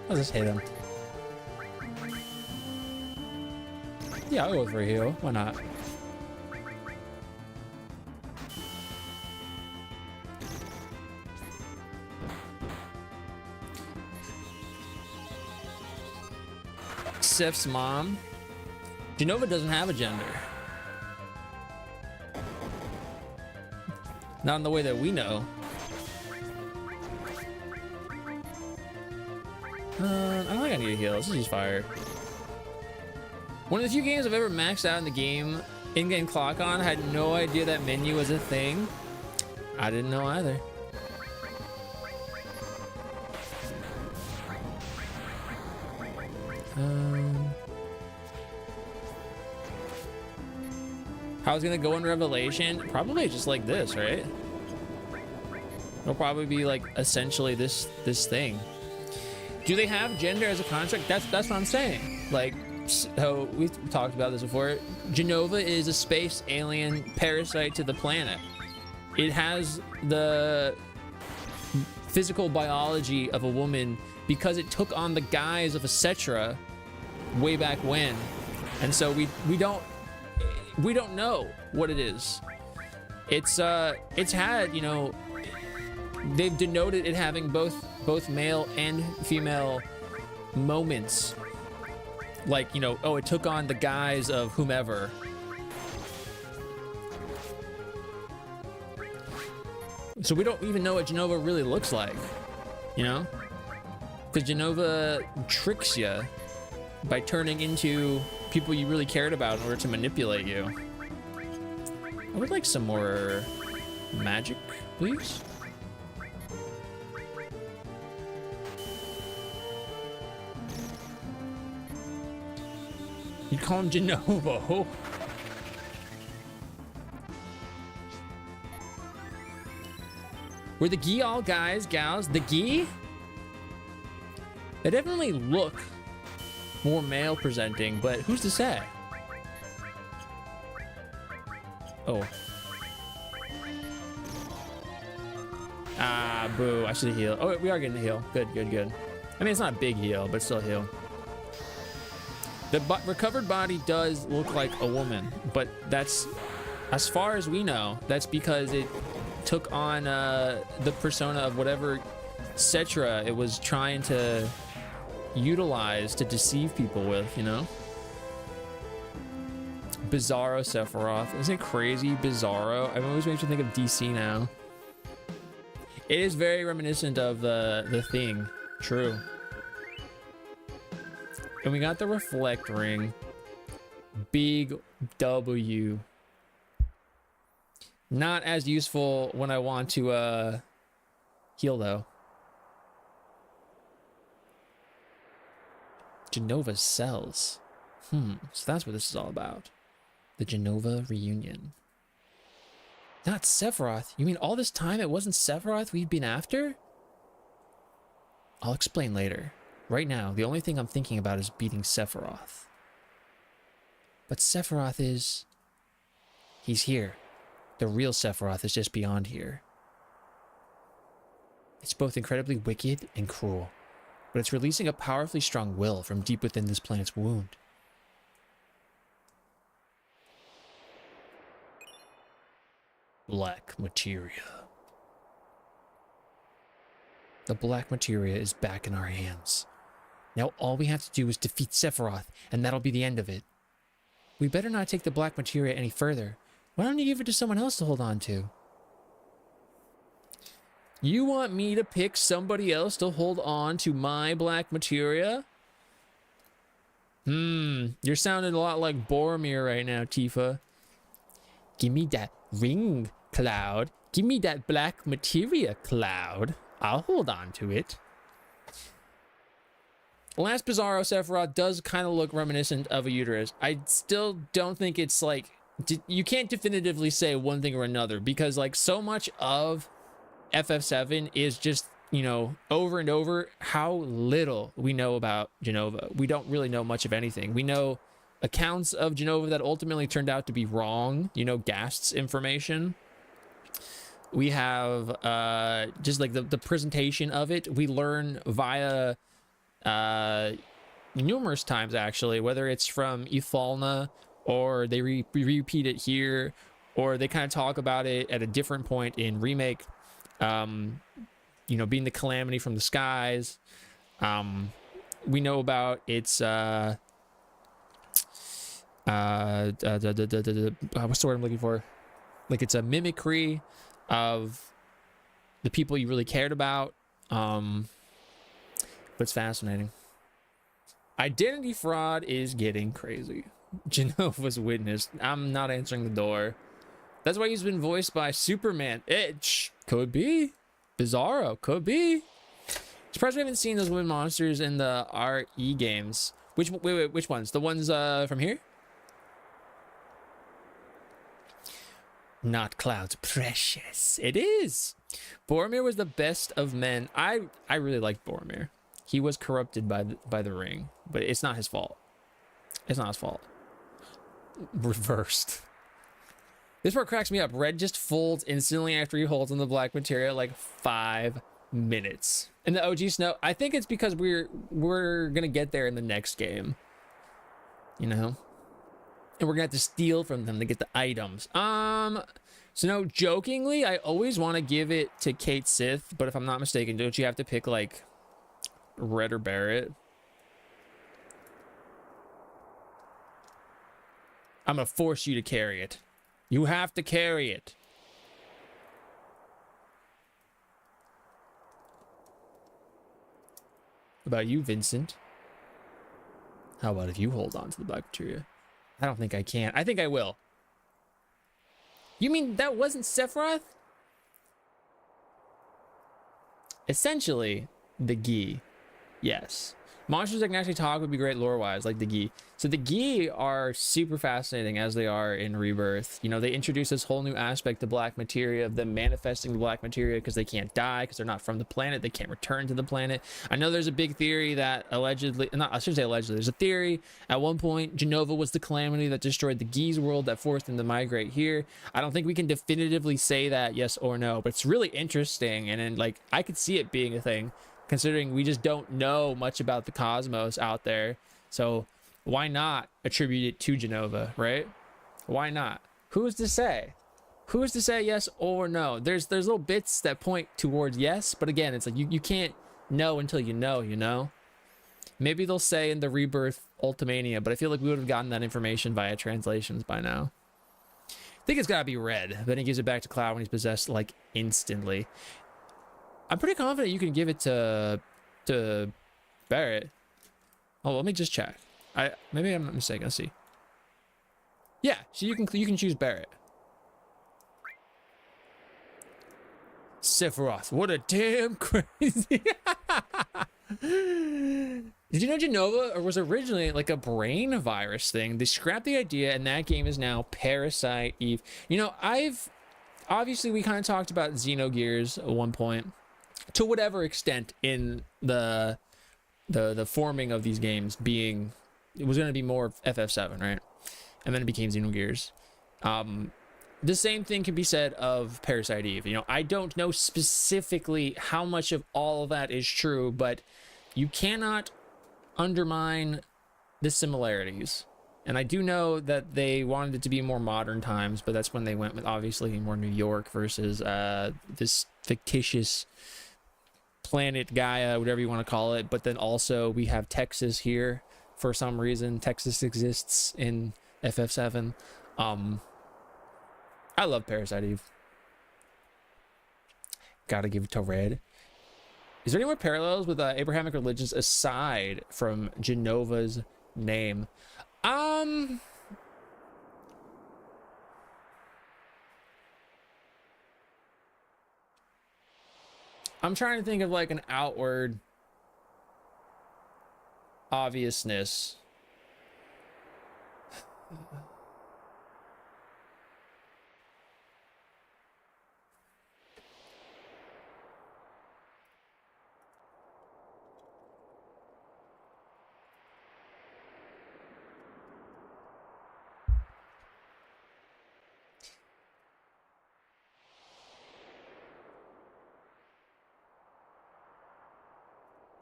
I'll just hit him. Yeah, I'll go for a heal. Why not? Sif's mom. Genova doesn't have a gender. Not in the way that we know. I don't think I need a heal. Let's just use fire. One of the few games I've ever maxed out in the game, in-game clock on, had no idea that menu was a thing. I didn't know either. How it's gonna go in Revelation? Probably just like this, right? It'll probably be like essentially this thing. Do they have gender as a construct? That's what I'm saying. Like, so we've talked about this before. Genova is a space alien parasite to the planet. It has the physical biology of a woman because it took on the guise of a Cetra way back when, and so we don't know what it is. It's had, you know, they've denoted it having both male and female moments, like, you know, oh, it took on the guise of whomever. So we don't even know what Genova really looks like, you know, because Genova tricks you by turning into people you really cared about in order to manipulate you. I would like some more magic, please. You call him Genovo. Were the Gi all guys, gals? The Gi? They definitely look more male presenting, but who's to say? Oh. Ah, boo. I should have healed. Oh, we are getting a heal. Good, good, good. I mean, it's not a big heal, but still a heal. The recovered body does look like a woman, but that's, as far as we know, that's because it took on the persona of whatever Cetra it was trying to utilize to deceive people with, you know? Bizarro Sephiroth. Isn't it crazy? Bizarro. I always makes me think of DC now. It is very reminiscent of the Thing. True. And we got the reflect ring. Big W. Not as useful when I want to heal though. Genova cells. So that's what this is all about. The Genova reunion. Not Sephiroth. You mean all this time it wasn't Sephiroth we'd been after? I'll explain later. Right now, the only thing I'm thinking about is beating Sephiroth. But Sephiroth is... He's here. The real Sephiroth is just beyond here. It's both incredibly wicked and cruel, but it's releasing a powerfully strong will from deep within this planet's wound. Black materia. The black materia is back in our hands. Now all we have to do is defeat Sephiroth, and that'll be the end of it. We better not take the black materia any further. Why don't you give it to someone else to hold on to? You want me to pick somebody else to hold on to my black materia? You're sounding a lot like Boromir right now, Tifa. Give me that ring, Cloud. Give me that black materia, Cloud. I'll hold on to it. Last Bizarro Sephiroth does kind of look reminiscent of a uterus. I still don't think it's like... You can't definitively say one thing or another, because like so much of FF7 is just, you know, over and over how little we know about Genova. We don't really know much of anything. We know accounts of Genova that ultimately turned out to be wrong, you know, Gast's information. We have just like the presentation of it. We learn via numerous times, actually, whether it's from Ethalna or they repeat it here, or they kind of talk about it at a different point in Remake, you know, being the calamity from the skies. We know about its what's the word I'm looking for? Like, it's a mimicry of the people you really cared about. But it's fascinating. Identity fraud is getting crazy. Genova's witness. I'm not answering the door. That's why he's been voiced by Superman. It could be. Bizarro. Could be. Surprised we haven't seen those women monsters in the RE games. Which ones? The ones from here? Not Cloud's precious. It is. Boromir was the best of men. I really liked Boromir. He was corrupted by the ring, but it's not his fault. It's not his fault. Reversed. This part cracks me up. Red just folds instantly after he holds on the black materia, like 5 minutes. And the OG Snow, I think it's because we're gonna get there in the next game. You know? And we're gonna have to steal from them to get the items. So no, jokingly, I always want to give it to Kate Sith, but if I'm not mistaken, don't you have to pick like Red or Barrett? I'm gonna force you to carry it. You have to carry it. What about you, Vincent? How about if you hold on to the black materia? I don't think I can. I think I will. You mean that wasn't Sephiroth? Essentially, the Gi. Yes. Monsters that can actually talk would be great lore-wise, like the Gi. So the Gi are super fascinating as they are in Rebirth. You know, they introduce this whole new aspect to black materia, of them manifesting the black materia because they can't die, because they're not from the planet, they can't return to the planet. I know there's a big theory that allegedly, not, I shouldn't say allegedly, there's a theory at one point Jenova was the calamity that destroyed the Gi's world that forced them to migrate here. I don't think we can definitively say that yes or no, but it's really interesting, and then like I could see it being a thing, considering we just don't know much about the cosmos out there. So why not attribute it to Jenova, right? Why not? Who's to say? Who's to say yes or no? There's little bits that point towards yes, but again, it's like you can't know until you know, you know? Maybe they'll say in the Rebirth Ultimania, but I feel like we would have gotten that information via translations by now. I think it's gotta be red. Then he gives it back to Cloud when he's possessed, like, instantly. I'm pretty confident you can give it to Barret. Oh, let me just check. Maybe I'm not mistaken. Let's see. Yeah, so you can choose Barret. Sephiroth, what a damn crazy. Did you know Jenova was originally like a brain virus thing? They scrapped the idea, and that game is now Parasite Eve. You know, obviously we kind of talked about Xenogears at one point, to whatever extent in the forming of these games being, it was going to be more FF7, right? And then it became Xenogears. The same thing can be said of Parasite Eve. You know, I don't know specifically how much of all of that is true, but you cannot undermine the similarities. And I do know that they wanted it to be more modern times, but that's when they went with obviously more New York versus this fictitious planet Gaia, whatever you want to call it. But then also we have Texas here for some reason. Texas exists in FF7. I love Parasite Eve. Gotta give it to red. Is there any more parallels with Abrahamic religions aside from Jenova's name? I'm trying to think of like an outward obviousness.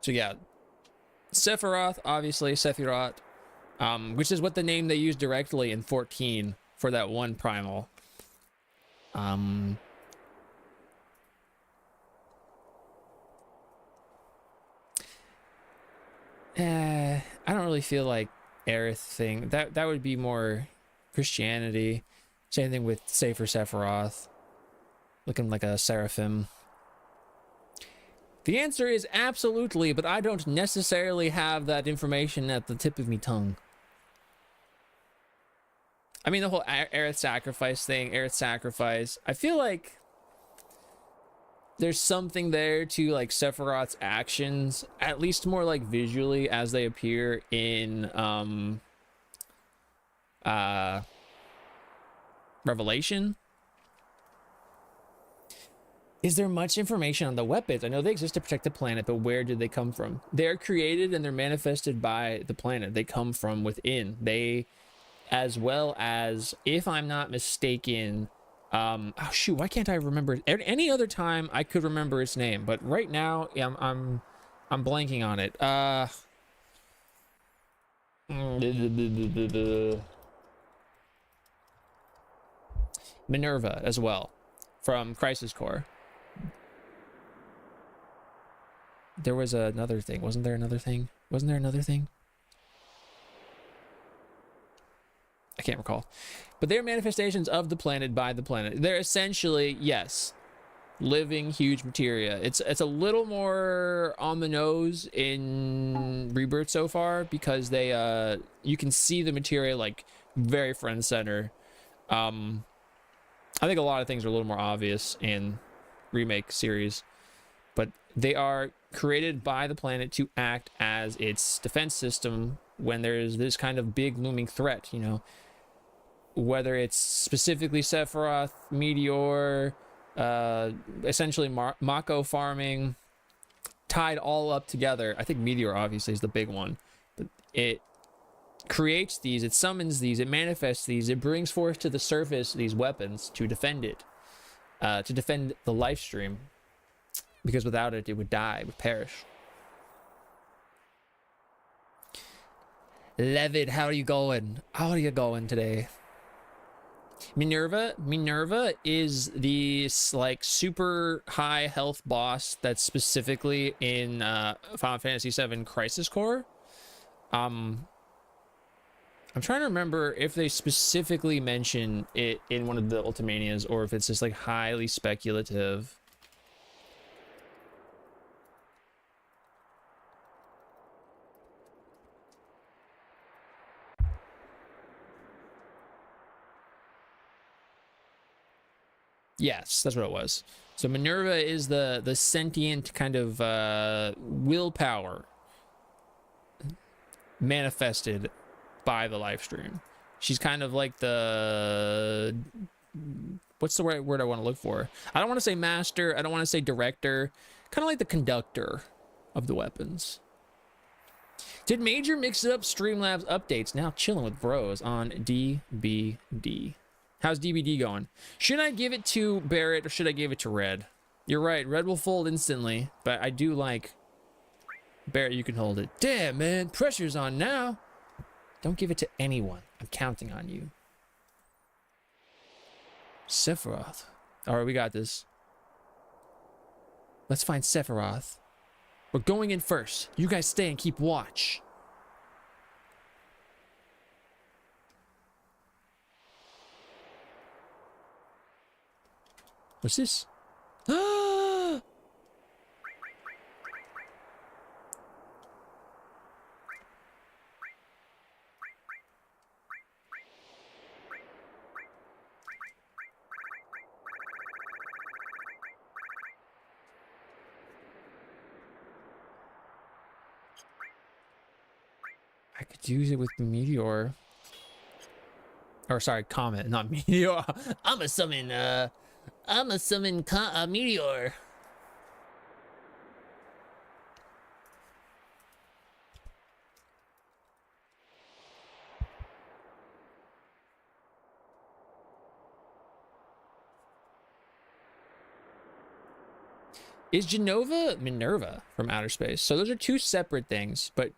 So yeah, Sephiroth, obviously, Sephiroth, which is what the name they used directly in 14 for that one primal. I don't really feel like Aerith thing. That would be more Christianity. Same thing with, say, for Sephiroth, looking like a seraphim. The answer is absolutely, but I don't necessarily have that information at the tip of me tongue. I mean, the whole Aerith sacrifice thing, Aerith sacrifice, I feel like there's something there to like Sephiroth's actions, at least more like visually as they appear in Revelation. Is there much information on the weapons? I know they exist to protect the planet, but where did they come from? They're created and they're manifested by the planet. They come from within. They, as well as, if I'm not mistaken, oh shoot, why can't I remember? Any other time I could remember its name, but right now I'm blanking on it. Minerva as well, from Crisis Core. There was another thing. Wasn't there another thing? Wasn't there another thing? I can't recall. But they're manifestations of the planet by the planet. They're essentially, yes, living huge materia. It's a little more on the nose in Rebirth so far because they you can see the materia like very front and center. I think a lot of things are a little more obvious in remake series, but They are created by the planet to act as its defense system when there's this kind of big looming threat, you know, whether it's specifically Sephiroth, Meteor, essentially Mako farming, tied all up together. I think Meteor obviously is the big one, but it creates these, it summons these, it manifests these, it brings forth to the surface these weapons to defend it, to defend the life stream, because without it, it would die, it would perish. Levid, how are you going? How are you going today? Minerva is the like super high health boss that's specifically in Final Fantasy VII Crisis Core. I'm trying to remember if they specifically mention it in one of the Ultimanias or if it's just like highly speculative. Yes, that's what it was. So Minerva is the sentient kind of willpower manifested by the live stream. She's kind of like the, what's the right word I want to look for? I don't want to say master, I don't want to say director, kind of like the conductor of the weapons. Did Major mix it up Streamlabs updates? Now chilling with bros on DBD. How's DBD going? Should I give it to Barrett or should I give it to Red? You're right, Red will fold instantly, but I do like Barrett, you can hold it. Damn, man, pressure's on now. Don't give it to anyone. I'm counting on you. Sephiroth. All right, we got this. Let's find Sephiroth. We're going in first. You guys stay and keep watch. What's this? I could use it with the Meteor. Or sorry, Comet, not Meteor. I'm a summon Meteor. Is Genova Minerva from outer space? So those are two separate things, but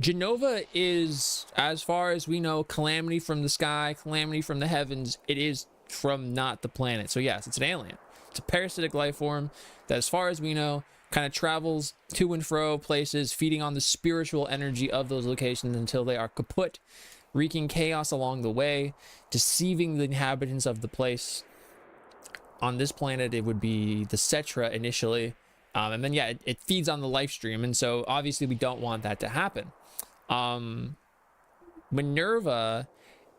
Genova is, as far as we know, Calamity from the sky, Calamity from the heavens. It is from not the planet. So yes, it's an alien. It's a parasitic life form that, as far as we know, kind of travels to and fro places, feeding on the spiritual energy of those locations until they are kaput, wreaking chaos along the way, deceiving the inhabitants of the place. On this planet, it would be the Cetra initially. And then, yeah, it feeds on the life stream. And so, obviously, we don't want that to happen. Minerva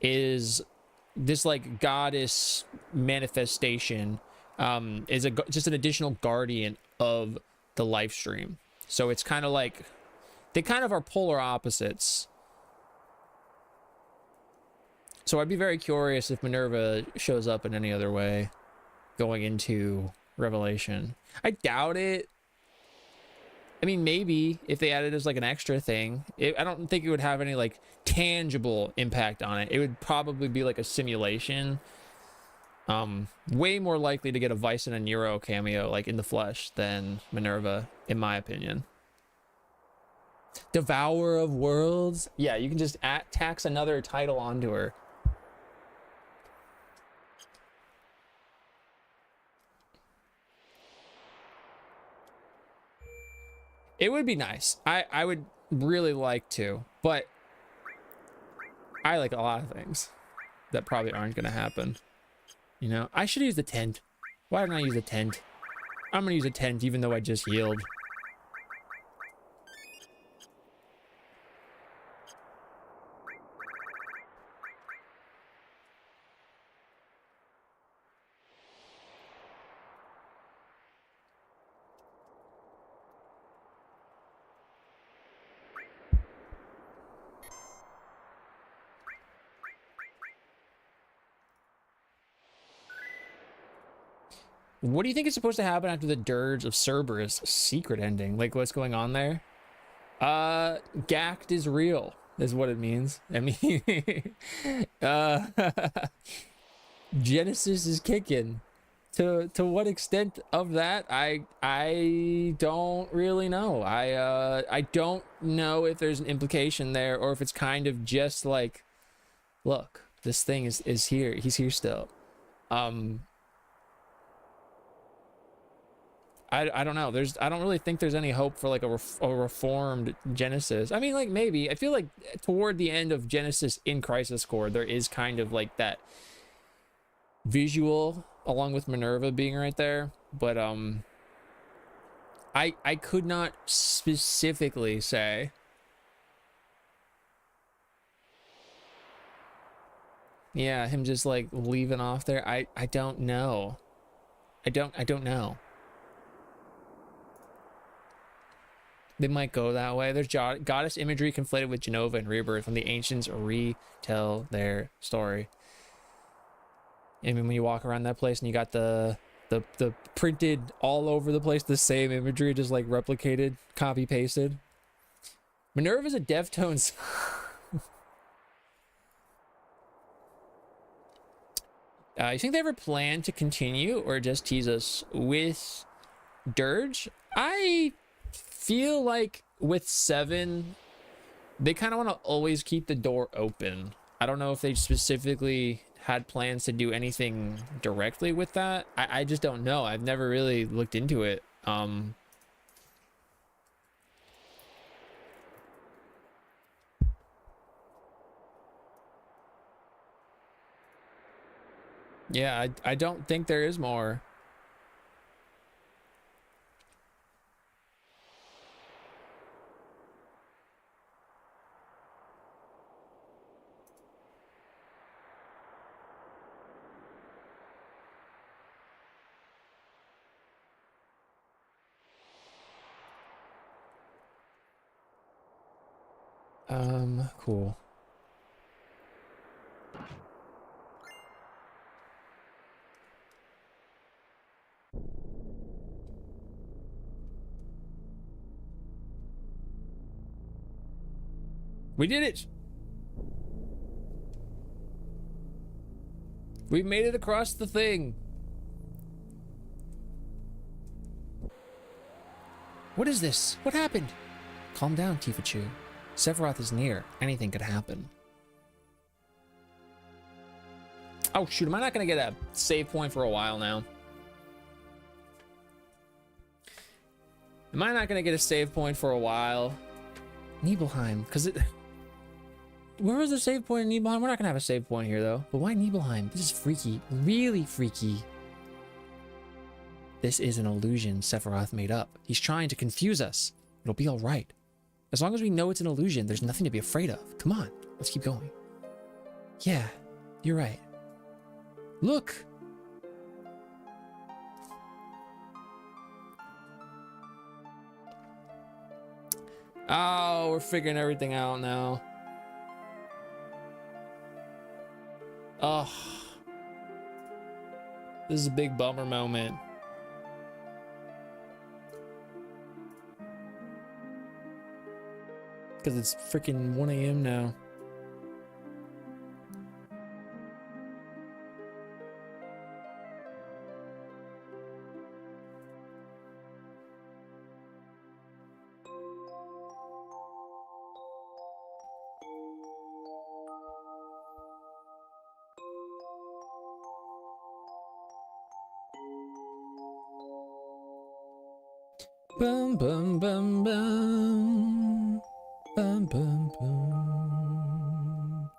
is this, like, goddess manifestation. Is just an additional guardian of the life stream. So, it's kind of like... They kind of are polar opposites. So, I'd be very curious if Minerva shows up in any other way going into Revelation. I doubt it. I mean, maybe if they added it as like an extra thing. I don't think it would have any like tangible impact on it. It would probably be like a simulation. Way more likely to get a Vice and a Nero cameo like in the flesh than Minerva, in my opinion. Devourer of Worlds. Yeah, you can just tax another title onto her. It would be nice. I would really like to, but I like a lot of things that probably aren't going to happen. You know, I should use the tent. Why didn't I use the tent? I'm going to use a tent even though I just healed. What do you think is supposed to happen after the Dirge of Cerberus secret ending? Like, what's going on there? Gact is real, is what it means. I mean, Genesis is kicking. To what extent of that, I don't really know. I don't know if there's an implication there, or if it's kind of just like, look, this thing is here. He's here still. I don't know. I don't really think there's any hope for like a reformed Genesis. I mean, like, maybe. I feel like toward the end of Genesis in Crisis Core, there is kind of like that visual along with Minerva being right there. But I could not specifically say. Yeah, him just like leaving off there. I don't know. I don't know. They might go that way. There's goddess imagery conflated with Genova and Rebirth when the ancients retell their story. I mean, when you walk around that place and you got the printed all over the place, the same imagery, just like replicated, copy pasted. Minerva's a Deftones. You think they ever plan to continue or just tease us with Dirge? I feel like with 7, they kind of want to always keep the door open. I don't know if they specifically had plans to do anything directly with that. I just don't know. I've never really looked into it. Yeah, I don't think there is more. Cool. We did it! We made it across the thing! What is this? What happened? Calm down, Tifachu. Sephiroth is near. Anything could happen. Oh shoot, am I not gonna get a save point for a while now? Am I not gonna get a save point for a while? Nibelheim, because it... Where was the save point in Nibelheim? We're not gonna have a save point here though. But why Nibelheim? This is freaky. Really freaky. This is an illusion Sephiroth made up. He's trying to confuse us. It'll be alright. As long as we know it's an illusion, there's nothing to be afraid of. Come on, let's keep going. Yeah, you're right. Look! Oh, we're figuring everything out now. Oh. This is a big bummer moment. Because it's freaking 1 a.m. now. Bum bum bum bum. Bum bum bum.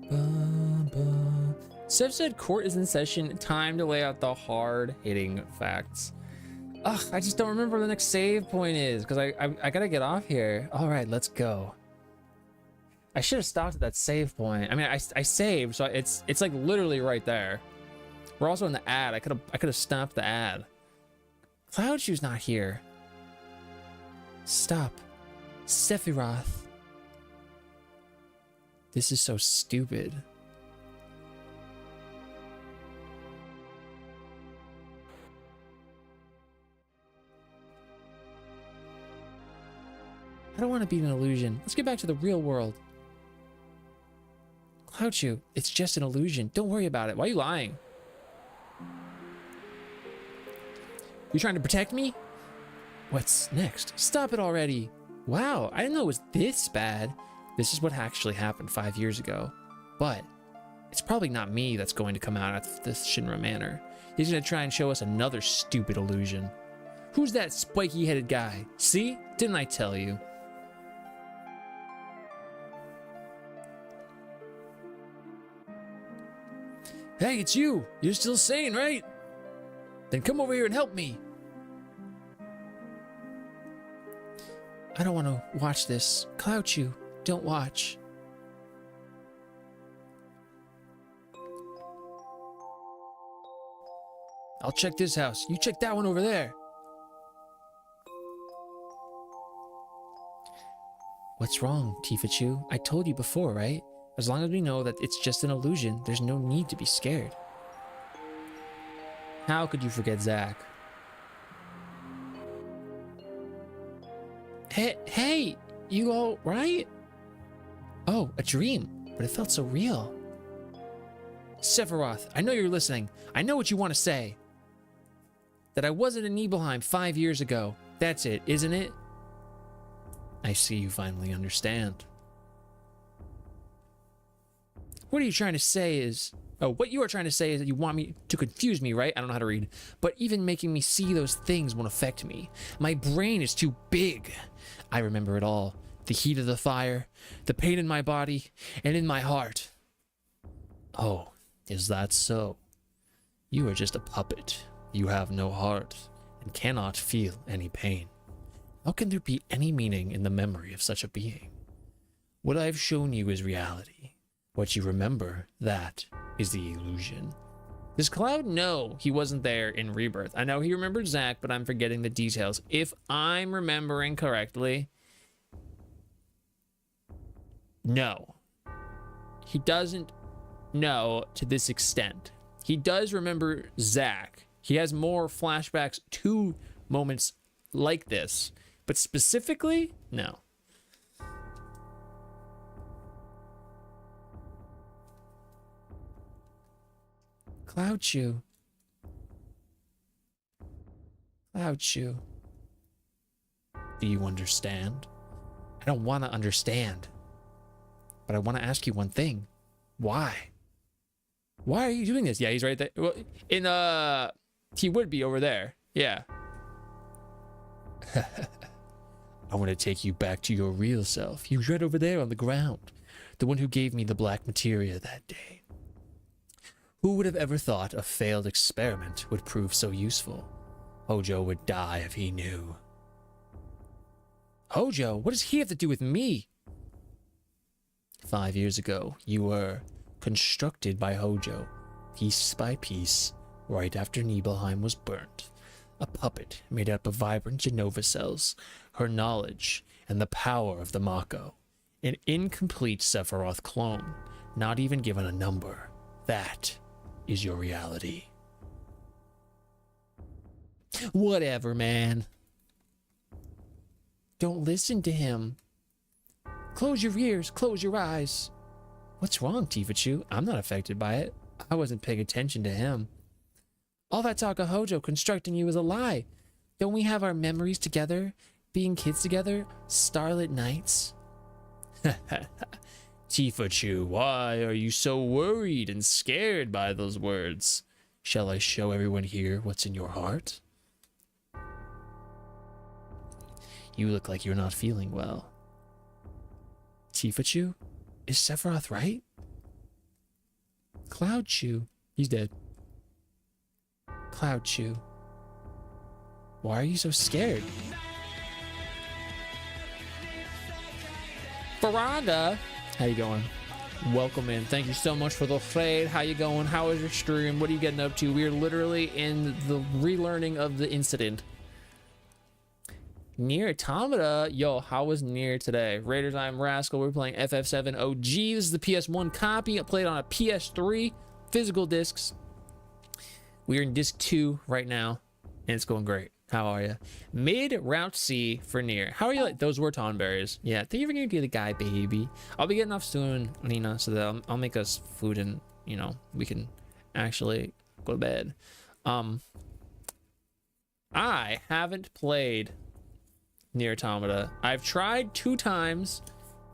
Bum bum. Sev said court is in session. Time to lay out the hard-hitting facts. Ugh, I just don't remember where the next save point is because I gotta get off here. All right, let's go. I should have stopped at that save point. I mean, I saved, so it's like literally right there. We're also in the ad. I could have stopped the ad. Cloud Shoe's not here. Stop. Sephiroth. This is so stupid. I don't want to be an illusion. Let's get back to the real world. Cloudchew, it's just an illusion. Don't worry about it. Why are you lying? You trying to protect me? What's next? Stop it already. Wow, I didn't know it was this bad. This is what actually happened 5 years ago. But it's probably not me that's going to come out at this Shinra Manor. He's going to try and show us another stupid illusion. Who's that spiky-headed guy? See? Didn't I tell you? Hey, it's you. You're still sane, right? Then come over here and help me. I don't want to watch this. Cloudchew, don't watch. I'll check this house. You check that one over there. What's wrong, Tifa-Chu? I told you before, right? As long as we know that it's just an illusion, there's no need to be scared. How could you forget Zack? Hey, you all right? Oh, a dream, but it felt so real. Sephiroth, I know you're listening. I know what you want to say. That I wasn't in Nibelheim 5 years ago. That's it, isn't it? I see you finally understand. What are you trying to say is... Oh, what you are trying to say is that you want me to confuse me, right? I don't know how to read. But even making me see those things won't affect me. My brain is too big. I remember it all. The heat of the fire, the pain in my body, and in my heart. Oh, is that so? You are just a puppet. You have no heart and cannot feel any pain. How can there be any meaning in the memory of such a being? What I have shown you is reality. What you remember, that is the illusion. Does Cloud know he wasn't there in Rebirth? I know he remembered Zack, but I'm forgetting the details. If I'm remembering correctly, no. He doesn't know to this extent. He does remember Zack. He has more flashbacks to moments like this, but specifically, no. Cloudchew. Cloudchew. Do you understand? I don't want to understand. But I want to ask you one thing. Why? Why are you doing this? Yeah, he's right there. Well, he would be over there. Yeah. I want to take you back to your real self. He was right over there on the ground. The one who gave me the black materia that day. Who would have ever thought a failed experiment would prove so useful? Hojo would die if he knew. Hojo? What does he have to do with me? 5 years ago, you were constructed by Hojo, piece by piece, right after Nibelheim was burnt. A puppet made up of vibrant Genova cells, her knowledge, and the power of the Mako. An incomplete Sephiroth clone, not even given a number. That is your reality. Whatever, man. Don't listen to him. Close your ears, close your eyes. What's wrong, Tifa-Chu? I'm not affected by it. I wasn't paying attention to him. All that talk of Hojo constructing you is a lie. Don't we have our memories together? Being kids together? Starlit nights? Tifa-Chu, why are you so worried and scared by those words? Shall I show everyone here what's in your heart? You look like you're not feeling well. Tifa-Chu? Is Sephiroth right? Cloudchew? He's dead. Cloudchew. Why are you so scared? Faranda! How you going? Welcome in. Thank you so much for the raid. How you going? How is your stream? What are you getting up to? We're literally in the relearning of the incident. Nier Automata. Yo, how was Nier today? Raiders, I'm Rascal. We're playing FF7 OG. This is the PS1 copy. I played on a PS3. Physical discs. We're in disc 2 right now, and it's going great. How are you? Mid Route C for near. How are you? Like those were tonberries. Yeah, thank you for getting the guy, baby. I'll be getting off soon, Nina, so that I'll make us food and you know we can actually go to bed. I haven't played Nier Automata. I've tried 2 times,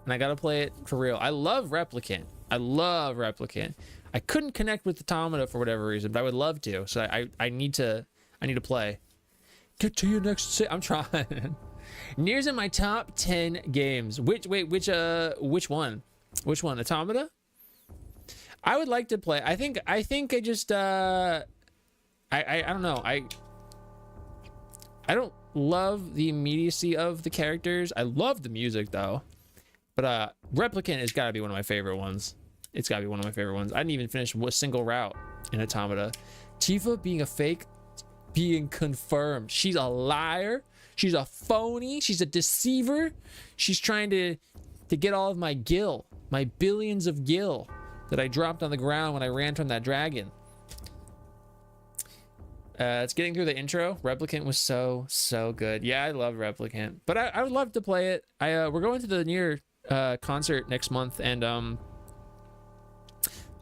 and I gotta play it for real. I love Replicant. I love Replicant. I couldn't connect with Automata for whatever reason, but I would love to. So I need to play. Get to your next. I'm trying. Nier's in my top 10 games. Which one? Which one? Automata? I would like to play. I think I just I don't know. I don't love the immediacy of the characters. I love the music though. But Replicant has got to be one of my favorite ones. It's got to be one of my favorite ones. I didn't even finish a single route in Automata. Tifa being a fake, being confirmed. She's a liar. She's a phony. She's a deceiver. She's trying to get all of my gil, my billions of gil that I dropped on the ground when I ran from that dragon. It's getting through the intro. Replicant was so good. Yeah, I love Replicant, but I would love to play it. We're going to the Nier concert next month, and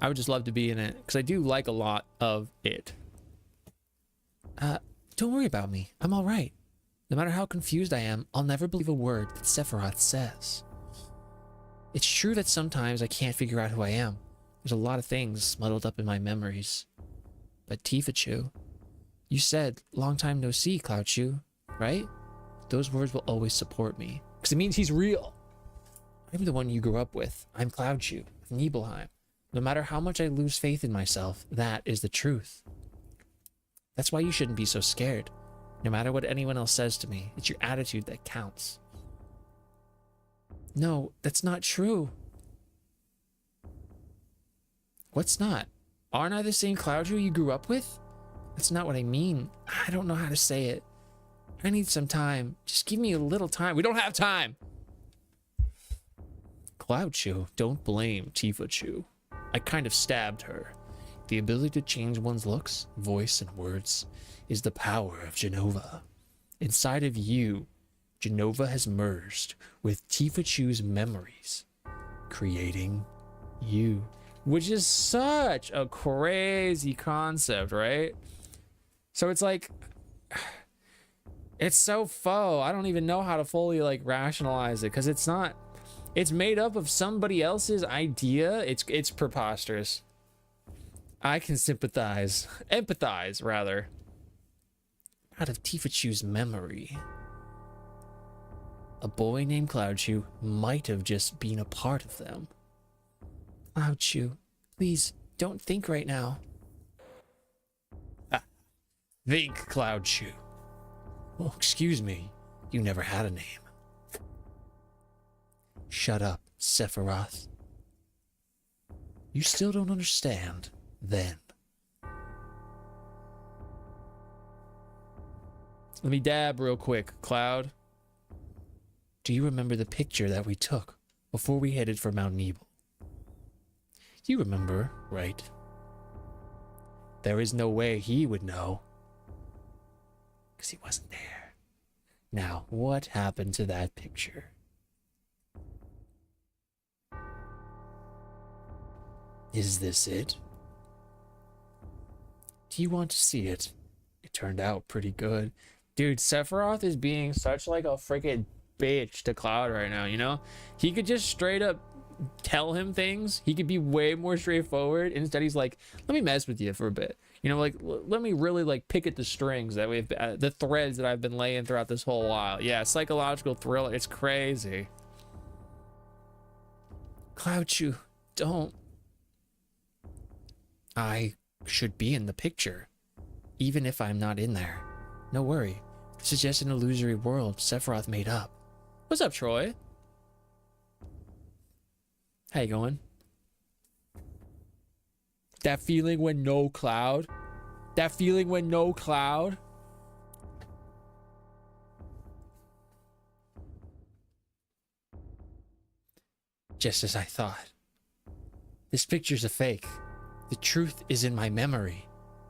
I would just love to be in it because I do like a lot of it. Don't worry about me. I'm all right. No matter how confused I am, I'll never believe a word that Sephiroth says. It's true that sometimes I can't figure out who I am. There's a lot of things muddled up in my memories. But Tifa, you said, long time no see, Cloud Chu, right? Those words will always support me. Because it means he's real. I'm the one you grew up with. I'm Cloud Chu, of Nibelheim. No matter how much I lose faith in myself, that is the truth. That's why you shouldn't be so scared. No matter what anyone else says to me, it's your attitude that counts. No, that's not true. What's not? Aren't I the same Cloud Chu you grew up with? That's not what I mean. I don't know how to say it. I need some time. Just give me a little time. We don't have time. Cloud Chu, don't blame Tifa Chu. I kind of stabbed her. The ability to change one's looks, voice, and words is the power of Jenova. Inside of you, Jenova has merged with Tifa Chu's memories, creating you. Which is such a crazy concept, right? So it's like, it's so faux. I don't even know how to fully like rationalize it because it's not, it's made up of somebody else's idea. It's preposterous. I can sympathize, empathize rather. Out of Tifa Chu's memory, a boy named Cloud Chu might have just been a part of them. Cloud Chu, please don't think right now. Think, Cloud Chu. Oh, excuse me. You never had a name. Shut up, Sephiroth. You still don't understand, then. Let me dab real quick, Cloud. Do you remember the picture that we took before we headed for Mount Nebel? You remember, right? There is no way he would know. Because he wasn't there. Now, what happened to that picture? Is this it? Do you want to see it? It turned out pretty good. Dude, Sephiroth is being such like a freaking bitch to Cloud right now, you know? He could just straight up tell him things. He could be way more straightforward. Instead, he's like, let me mess with you for a bit. You know, like, let me really like pick at the strings that we've, the threads that I've been laying throughout this whole while. Yeah, psychological thriller. It's crazy. Cloud Chu, don't. I should be in the picture, even if I'm not in there. No worry. This is just an illusory world Sephiroth made up. What's up, Troy? How you going? That feeling when no Cloud? That feeling when no Cloud? Just as I thought. This picture's a fake. The truth is in my memory.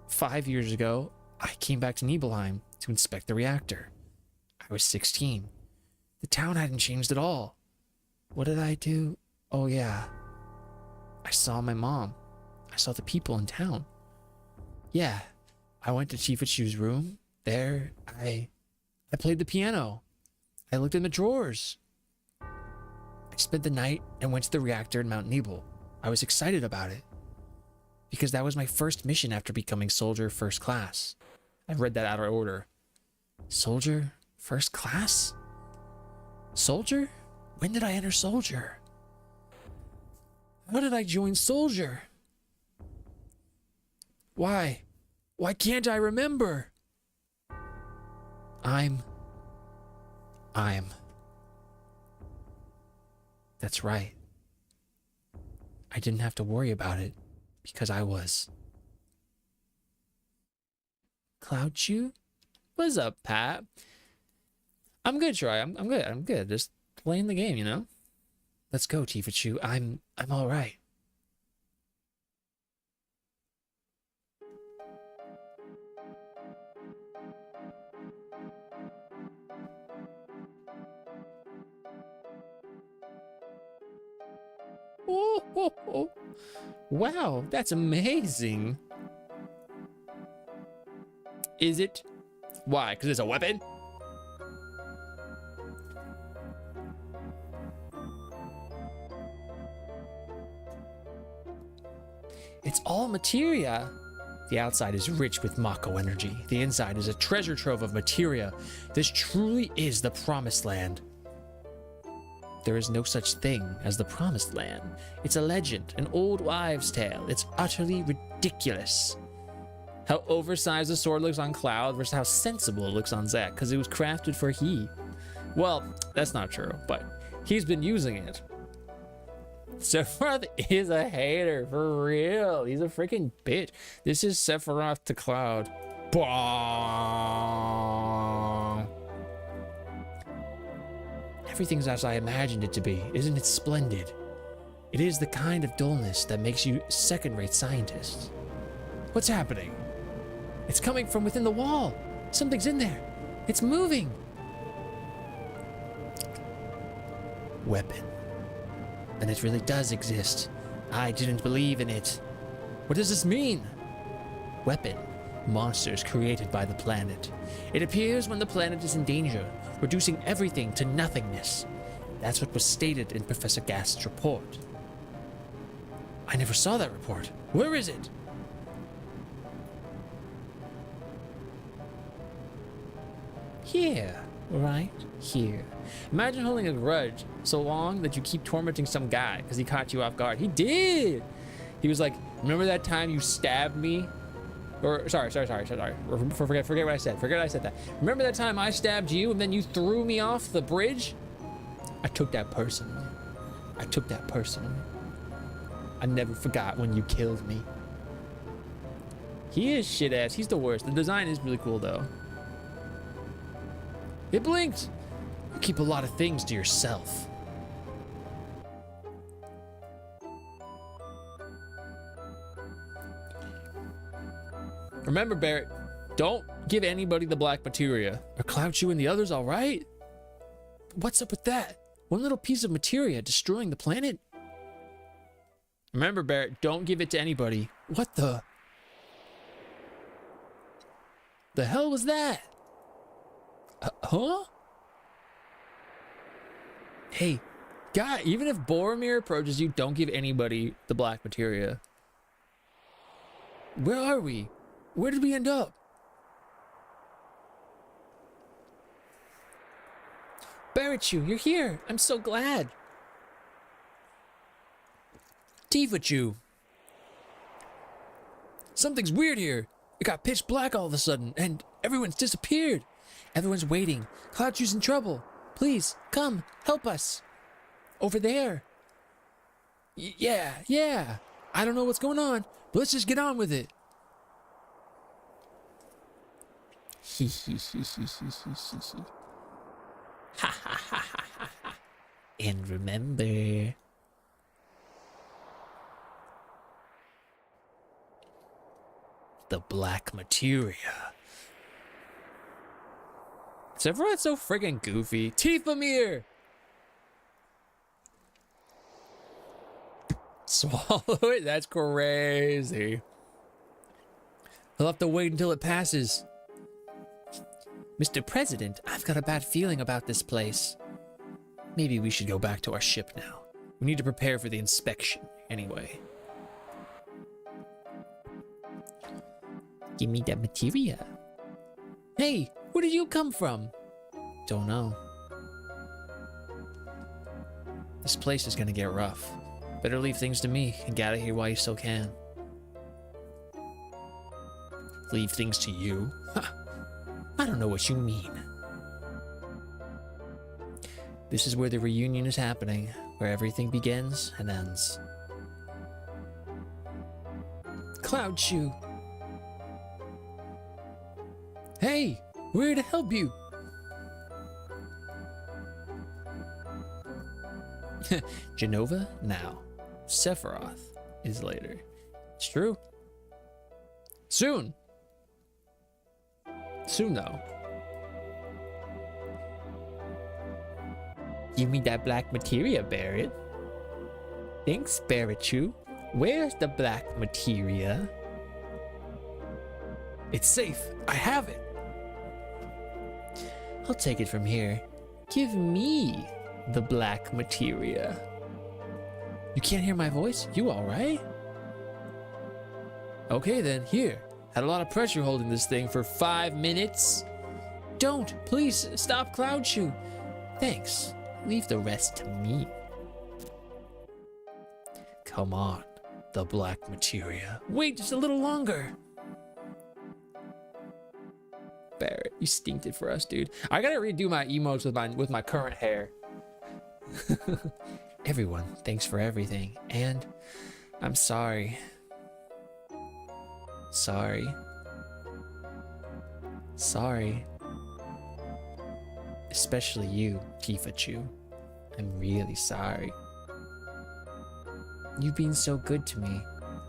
5 years ago, I came back to Nibelheim to inspect the reactor. I was 16. The town hadn't changed at all. What did I do? Oh yeah. I saw my mom. I saw the people in town. Yeah. I went to Chifachu's room. There, I played the piano. I looked in the drawers. I spent the night and went to the reactor in Mount Nebel. I was excited about it because that was my first mission after becoming soldier first class. I've read that out of order. Soldier first class? Soldier? When did I enter soldier? How did I join soldier? Why? Why can't I remember? I'm. That's right. I didn't have to worry about it because I was. Cloud Chew? What's up, Pat? I'm good, Troy. I'm good. I'm good. Just playing the game, you know? Let's go, Tifachu. I'm all right. Oh. Wow, that's amazing. Is it? Why? Because it's a weapon? It's all materia. The outside is rich with Mako energy. The inside is a treasure trove of materia. This truly is the promised land. There is no such thing as the promised land. It's a legend, an old wives' tale. It's utterly ridiculous. How oversized the sword looks on Cloud versus how sensible it looks on Zack, because it was crafted for he. Well, that's not true, but he's been using it. Sephiroth is a hater, for real. He's a freaking bitch. This is Sephiroth to Cloud. Bah! Everything's as I imagined it to be. Isn't it splendid? It is the kind of dullness that makes you second-rate scientists. What's happening? It's coming from within the wall. Something's in there. It's moving. Weapon. And it really does exist. I didn't believe in it. What does this mean? Weapon. Monsters created by the planet. It appears when the planet is in danger, reducing everything to nothingness. That's what was stated in Professor Gast's report. I never saw that report. Where is it? Here. Right here. Imagine holding a grudge so long that you keep tormenting some guy because he caught you off guard. He did. He was like, remember that time you stabbed me? Or sorry. Forget what I said. Forget I said that. Remember that time I stabbed you and then you threw me off the bridge? I took that personally. I never forgot when you killed me. He is shit ass. He's the worst. The design is really cool though. It blinked. You keep a lot of things to yourself. Remember, Barrett, don't give anybody the black materia. Are Cloud Chew and the others all right? What's up with that? One little piece of materia destroying the planet? Remember, Barrett, don't give it to anybody. What the hell was that? Huh? Hey, guy, even if Boromir approaches you, don't give anybody the black materia. Where are we? Where did we end up? Barrechu, you're here. I'm so glad. Tifachu. Something's weird here. It got pitch black all of a sudden, and everyone's disappeared. Everyone's waiting. Cloud Chew's in trouble. Please, come, help us. Over there. Yeah. I don't know what's going on, but let's just get on with it. And remember, the black materia. Sephiroth's so friggin' goofy. Tifa Swallow it? That's crazy. He'll have to wait until it passes. Mr. President, I've got a bad feeling about this place. Maybe we should go back to our ship now. We need to prepare for the inspection, anyway. Give me that materia. Hey, where did you come from? Don't know. This place is gonna get rough. Better leave things to me and get out of here while you still can. Leave things to you? Huh. I don't know what you mean. This is where the reunion is happening, where everything begins and ends. Cloud Shoe! Hey, we're here to help you! Jenova now. Sephiroth is later. It's true. Soon! Soon, though. Give me that black materia, Barret. Thanks, Barret-chu. Where's the black materia? It's safe. I have it. I'll take it from here. Give me the black materia. You can't hear my voice? You all right? Okay then, here. Had a lot of pressure holding this thing for 5 minutes. Don't, please, stop Cloud Shoe. Thanks. Leave the rest to me. Come on, the black materia. Wait just a little longer. Barret, you stinked it for us, dude. I gotta redo my emotes with my current hair. Everyone, thanks for everything. And I'm sorry. Sorry. Sorry. Especially you, Tifa-chu. I'm really sorry. You've been so good to me.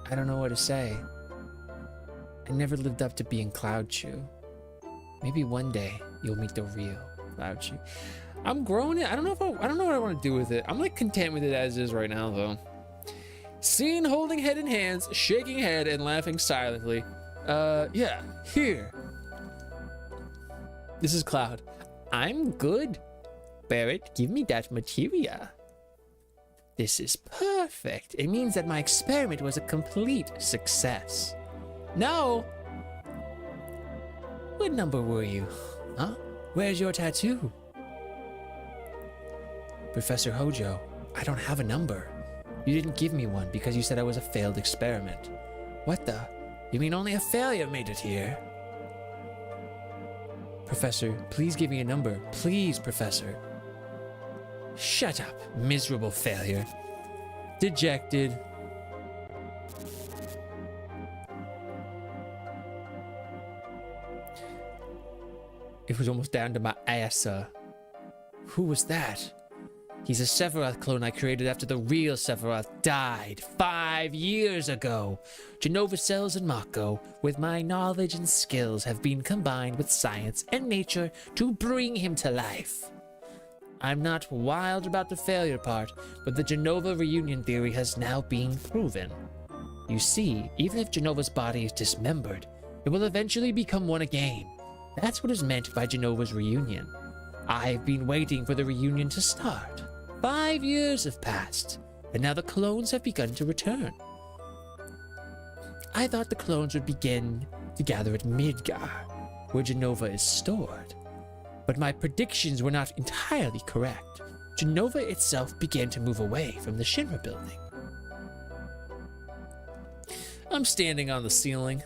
I don't know what to say. I never lived up to being Cloud-chu. Maybe one day you'll meet the real Cloud-chu. I'm growing it. I don't know what I want to do with it. I'm like content with it as is right now though. Seen holding head in hands, shaking head and laughing silently. Yeah, here. This is Cloud. I'm good. Barret, give me that materia. This is perfect. It means that my experiment was a complete success. No. What number were you? Huh? Where's your tattoo? Professor Hojo, I don't have a number. You didn't give me one because you said I was a failed experiment. What the? You mean only a failure made it here? Professor, please give me a number. Please, Professor. Shut up, miserable failure. Dejected. It was almost down to my ass, sir. Who was that? He's a Sephiroth clone I created after the real Sephiroth died 5 years ago. Jenova cells and Mako, with my knowledge and skills, have been combined with science and nature to bring him to life. I'm not wild about the failure part, but the Jenova reunion theory has now been proven. You see, even if Jenova's body is dismembered, it will eventually become one again. That's what is meant by Jenova's reunion. I've been waiting for the reunion to start. 5 years have passed, and now the clones have begun to return. I thought the clones would begin to gather at Midgar, where Jenova is stored. But my predictions were not entirely correct. Jenova itself began to move away from the Shinra building. I'm standing on the ceiling.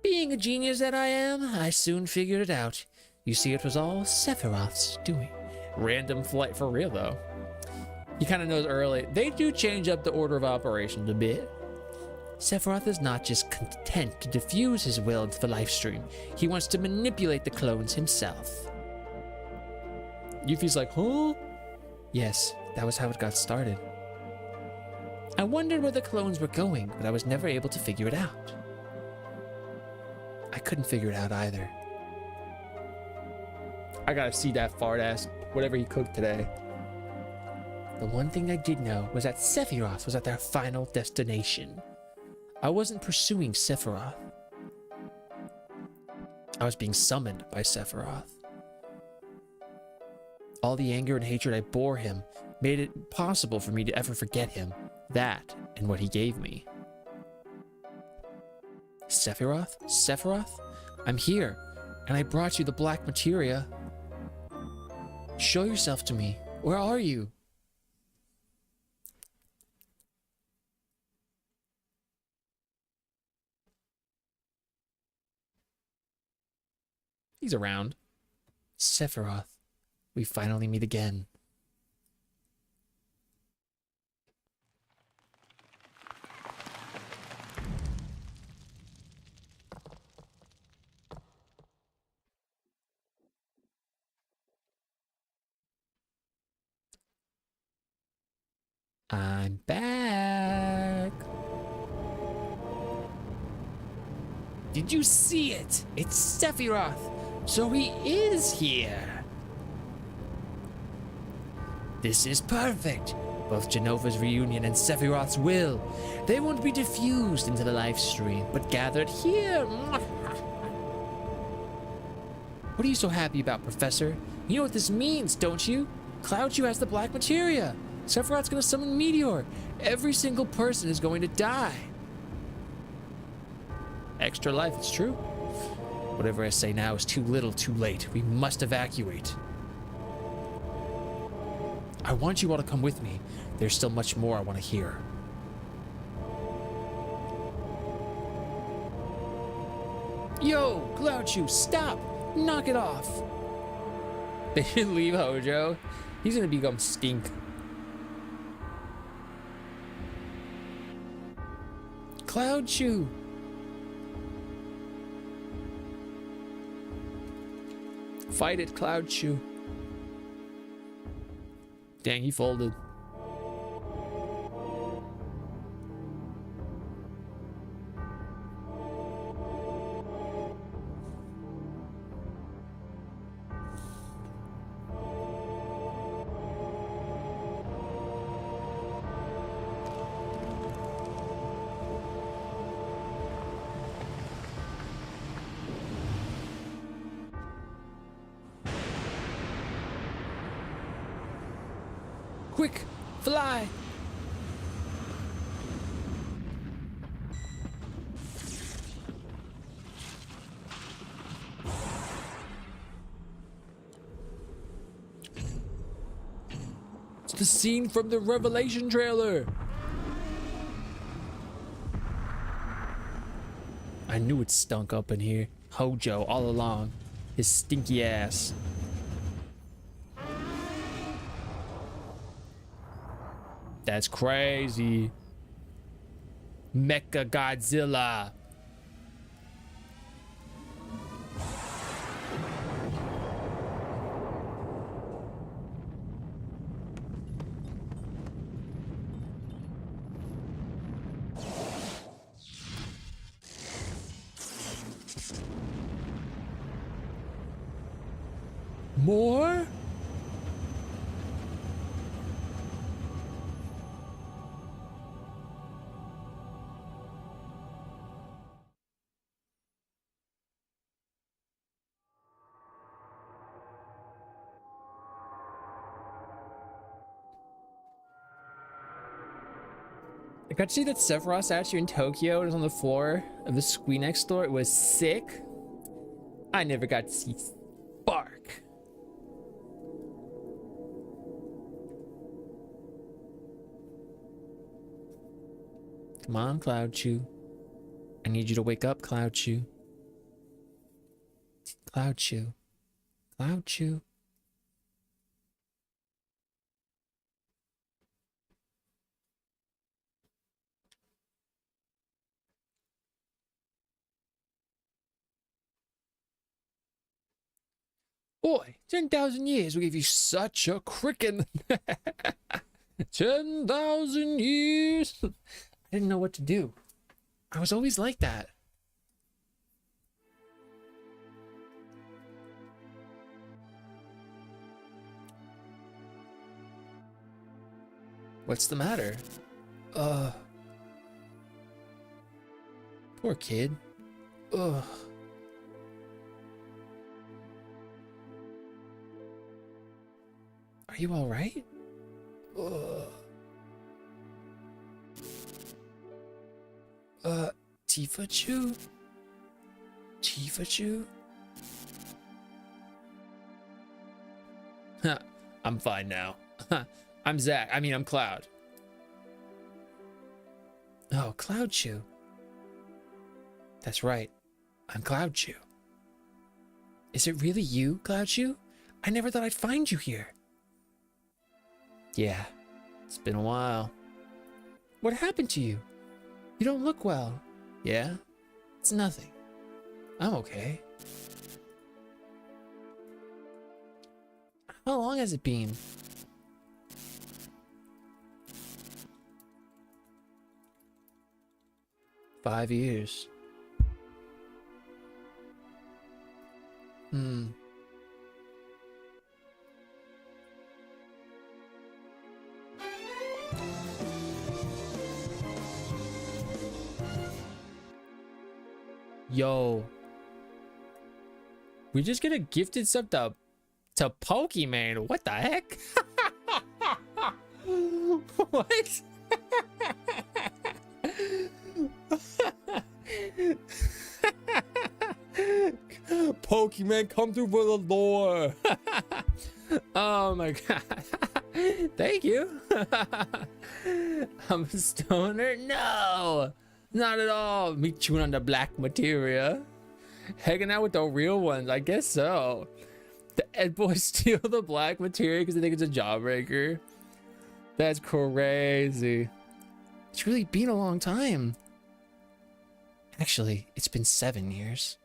Being a genius that I am, I soon figured it out. You see, it was all Sephiroth's doing. Random flight for real, though. He kind of knows early. They do change up the order of operations a bit. Sephiroth is not just content to diffuse his will into the lifestream. He wants to manipulate the clones himself. Yuffie's like, huh? Yes, that was how it got started. I wondered where the clones were going, but I was never able to figure it out. I couldn't figure it out either. I gotta see that fart ass, whatever he cooked today. The one thing I did know was that Sephiroth was at their final destination. I wasn't pursuing Sephiroth. I was being summoned by Sephiroth. All the anger and hatred I bore him made it impossible for me to ever forget him, that, and what he gave me. Sephiroth? Sephiroth? I'm here, and I brought you the black materia. Show yourself to me. Where are you? He's around. Sephiroth, we finally meet again. I'm back. Did you see it? It's Sephiroth. So he is here. This is perfect. Both Genova's reunion and Sephiroth's will. They won't be diffused into the life stream, but gathered here. What are you so happy about, Professor? You know what this means, don't you? Cloud has the black materia. Sephiroth's gonna summon Meteor. Every single person is going to die. Extra life, it's true. Whatever I say now is too little, too late. We must evacuate. I want you all to come with me. There's still much more I want to hear. Yo, Cloud, stop! Knock it off! They should leave Hojo. He's gonna become stink. Cloud. Fight it, Cloud. Dang, he folded. Quick, fly! It's the scene from the Revelation trailer. I knew it stunk up in here. Hojo all along. His stinky ass. That's crazy. Mecha Godzilla. More? I got to see that Sephiroth statue in Tokyo. It was on the floor of the Squeenix store. It was sick. I never got to see Spark. Come on, Cloud. I need you to wake up, Cloud. Cloud. Cloud. Boy, 10,000 years will give you such a cricken. 10,000 years. I didn't know what to do. I was always like that. What's the matter? Poor kid. Ugh. Are you all right? Tifa-chu? Tifa-chu? I'm fine now. I'm Zach. I mean, I'm Cloud. Oh, Cloud-chu. That's right. I'm Cloud-chu. Is it really you, Cloud-chu? I never thought I'd find you here. Yeah, it's been a while. What happened to you? You don't look well. Yeah? It's nothing. I'm okay. How long has it been? Five years. Yo. We just get a gifted sub to Pokemon. What the heck? What? Pokemon, come through for the lore. Oh my god. Thank you. I'm a stoner? No, not at all. Me chewing on the black materia. Hanging out with the real ones, I guess so. The Ed boys steal the black materia because they think it's a jawbreaker. That's crazy. It's really been a long time. Actually, it's been 7 years.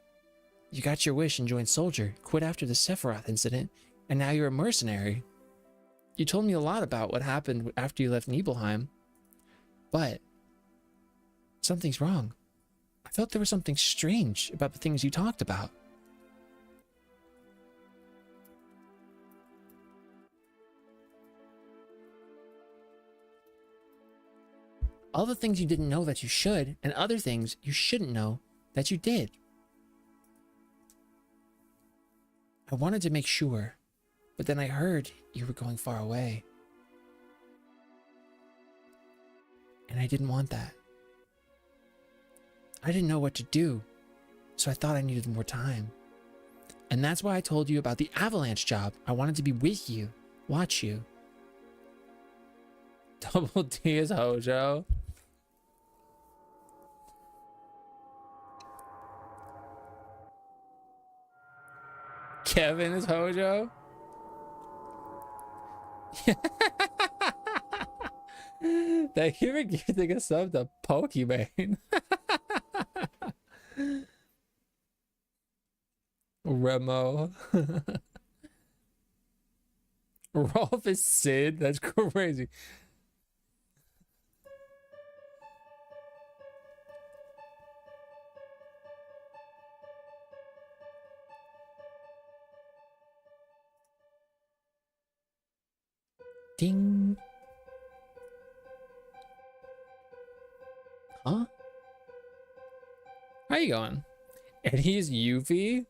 You got your wish and joined Soldier, quit after the Sephiroth incident, and now you're a mercenary. You told me a lot about what happened after you left Nibelheim. But something's wrong. I felt there was something strange about the things you talked about. All the things you didn't know that you should, and other things you shouldn't know that you did. I wanted to make sure, but then I heard you were going far away. And I didn't want that. I didn't know what to do, so I thought I needed more time. And that's why I told you about the Avalanche job. I wanted to be with you, watch you. Double D is Hojo. Kevin is Hojo. Thank you for giving a sub to Pokemon. Remo. Rolf is Sid. That's crazy. Ding. Huh? How you going? And he's Yuffie?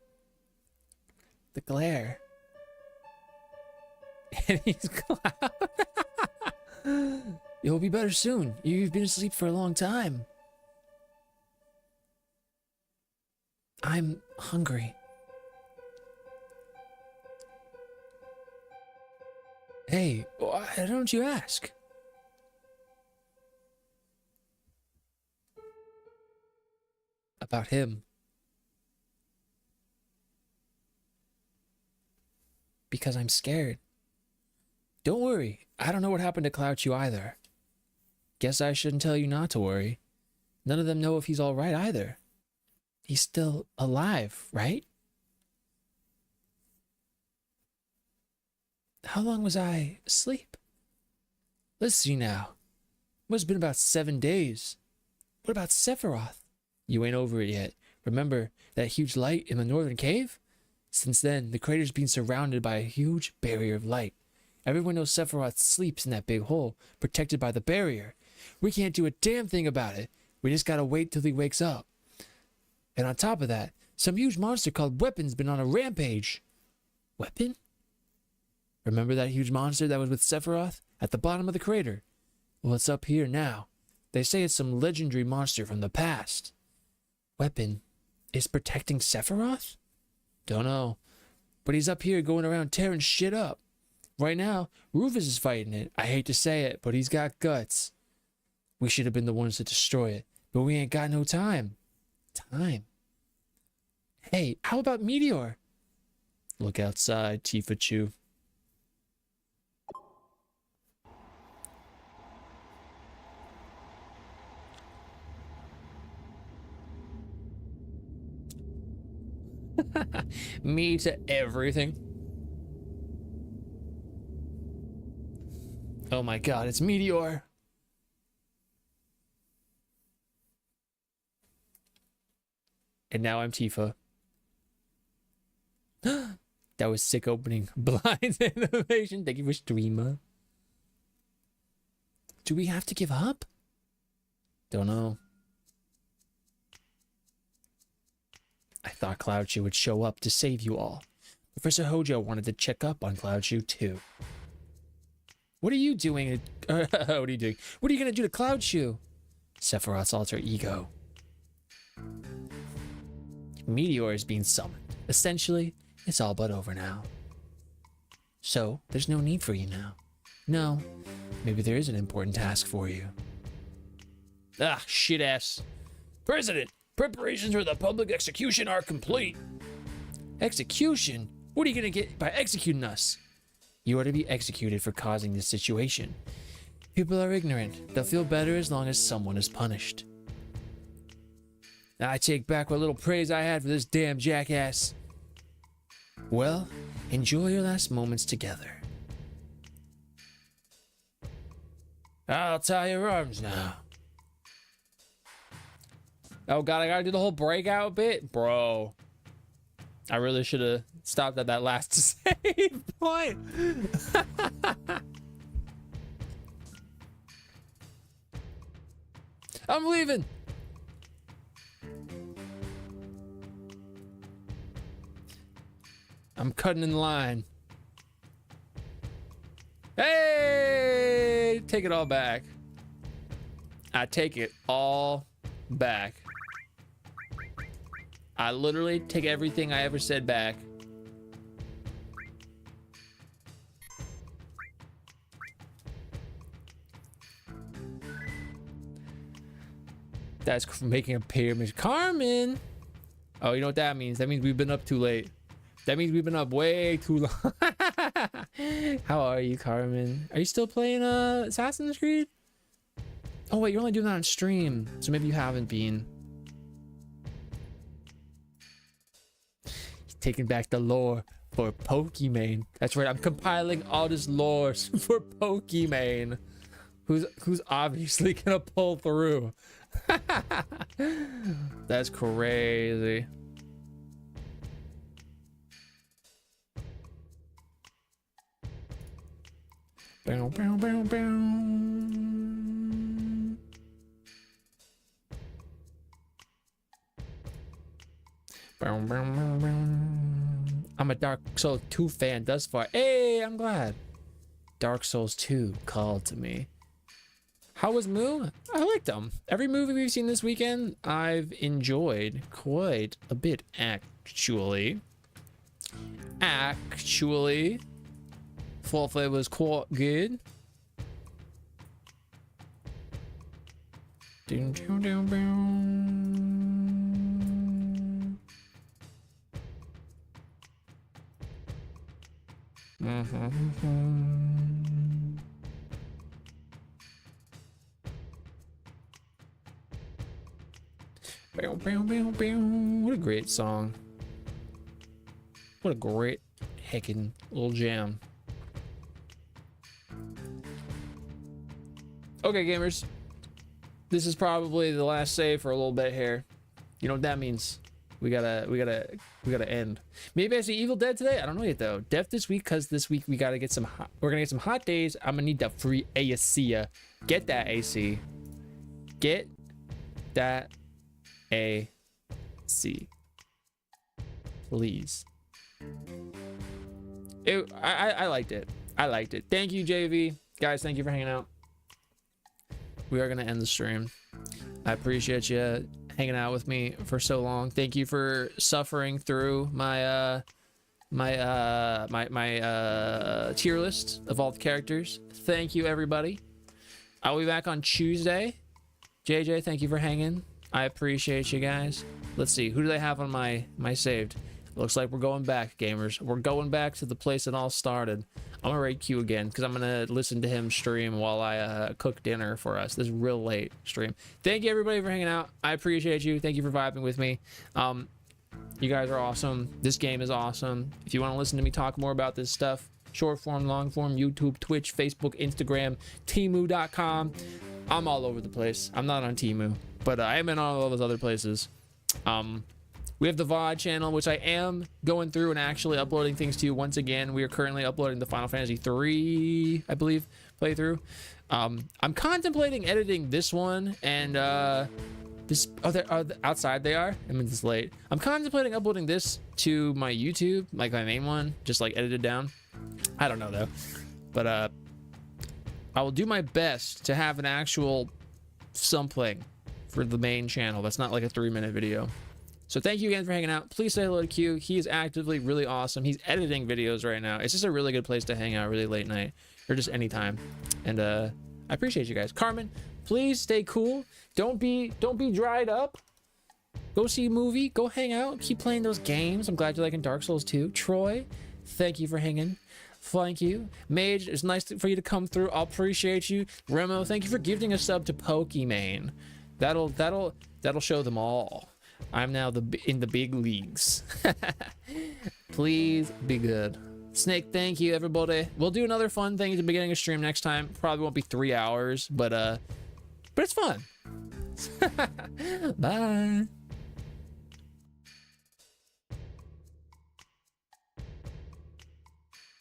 The glare. And he's Cloud. You'll be better soon. You've been asleep for a long time. I'm hungry. Hey, why don't you ask? About him. Because I'm scared. Don't worry, I don't know what happened to Cloud-Chu either. Guess I shouldn't tell you not to worry. None of them know if he's alright either. He's still alive, right? How long was I asleep? Let's see now. Must have been about 7 days. What about Sephiroth? You ain't over it yet. Remember that huge light in the northern cave? Since then, the crater's been surrounded by a huge barrier of light. Everyone knows Sephiroth sleeps in that big hole, protected by the barrier. We can't do a damn thing about it. We just gotta wait till he wakes up. And on top of that, some huge monster called Weapon's been on a rampage. Weapon? Remember that huge monster that was with Sephiroth at the bottom of the crater? Well, it's up here now. They say it's some legendary monster from the past. Weapon is protecting Sephiroth? Don't know. But he's up here going around tearing shit up. Right now, Rufus is fighting it. I hate to say it, but he's got guts. We should have been the ones to destroy it, but we ain't got no time. Time? Hey, how about Meteor? Look outside, Tifa Chu. Me to everything. Oh my god, it's Meteor. And now I'm Tifa. That was sick opening. Blind animation. Thank you for streamer. Do we have to give up? Don't know. I thought Cloud Shoe would show up to save you all. Professor Hojo wanted to check up on Cloud Shoe too. What are you doing? What are you doing? What are you gonna do to Cloud Shoe? Sephiroth's alter ego. Meteor is being summoned. Essentially, it's all but over now. So, there's no need for you now. No, maybe there is an important task for you. Ah, shit ass. President, preparations for the public execution are complete. Execution? What are you gonna get by executing us? You are to be executed for causing this situation. People are ignorant. They'll feel better as long as someone is punished. I take back what little praise I had for this damn jackass. Well, enjoy your last moments together. I'll tie your arms now. Oh god, I gotta do the whole breakout bit? Bro. I really should have stopped at that last save point. I'm leaving. I'm cutting in line. Hey, take it all back. I take it all back. I literally take everything I ever said back. That's making a pyramid. Carmen! Oh, you know what that means? That means we've been up too late. That means we've been up way too long. How are you, Carmen? Are you still playing Assassin's Creed? Oh wait, you're only doing that on stream, so maybe you haven't been. He's taking back the lore for Pokimane. That's right, I'm compiling all this lore for Pokimane, who's obviously gonna pull through. That's crazy. Bow, bow, bow, bow. Bow, bow, bow, bow. I'm a Dark Souls 2 fan thus far. Hey, I'm glad. Dark Souls 2 called to me. How was Moo? I liked them. Every movie we've seen this weekend, I've enjoyed quite a bit, actually. Thought it was quite good. Doom, doom, doom, boom. Bow, bow, bow, bow. What a great song. What a great heckin' little jam. Okay, gamers. This is probably the last save for a little bit here. You know what that means. We gotta end. Maybe I see Evil Dead today. I don't know yet though. Def this week, cause this week we gotta get some. We're gonna get some hot days. I'm gonna need the free AC. Get that AC. Get that AC. Please. I liked it. I liked it. Thank you, JV. Guys, thank you for hanging out. We are gonna end the stream. I appreciate you hanging out with me for so long. Thank you for suffering through my tier list of all the characters. Thank you, everybody. I'll be back on Tuesday. JJ, thank you for hanging. I appreciate you guys. Let's see, who do they have on my saved? Looks like we're going back, gamers. We're going back to the place it all started. I'm gonna raid Q again because I'm gonna listen to him stream while I cook dinner for us. This is real late stream. Thank you everybody for hanging out. I appreciate you. Thank you for vibing with me. You guys are awesome. This game is awesome. If you want to listen to me talk more about this stuff, short form, long form, YouTube, Twitch, Facebook, Instagram, Temu.com. I'm all over the place. I'm not on Temu, but I am in all those other places. We have the VOD channel, which I am going through and actually uploading things to. Once again, we are currently uploading the Final Fantasy 3, I believe, playthrough. I'm contemplating editing this one and this. Oh, they're outside. They are. I mean, it's late. I'm contemplating uploading this to my YouTube, like my main one, just like edited down. I don't know though, but I will do my best to have an actual something for the main channel that's not like a 3-minute video. So thank you again for hanging out. Please say hello to Q. He is actively really awesome. He's editing videos right now. It's just a really good place to hang out really late night or just anytime. And I appreciate you guys. Carmen, please stay cool. Don't be dried up. Go see a movie. Go hang out. Keep playing those games. I'm glad you're liking Dark Souls 2. Troy, thank you for hanging. Thank you. Mage, it's nice for you to come through. I'll appreciate you. Remo, thank you for gifting a sub to Pokimane. That'll show them all. I'm now in the big leagues. Please be good. Snake, thank you, everybody. We'll do another fun thing at the beginning of stream next time. Probably won't be 3 hours, but it's fun. Bye.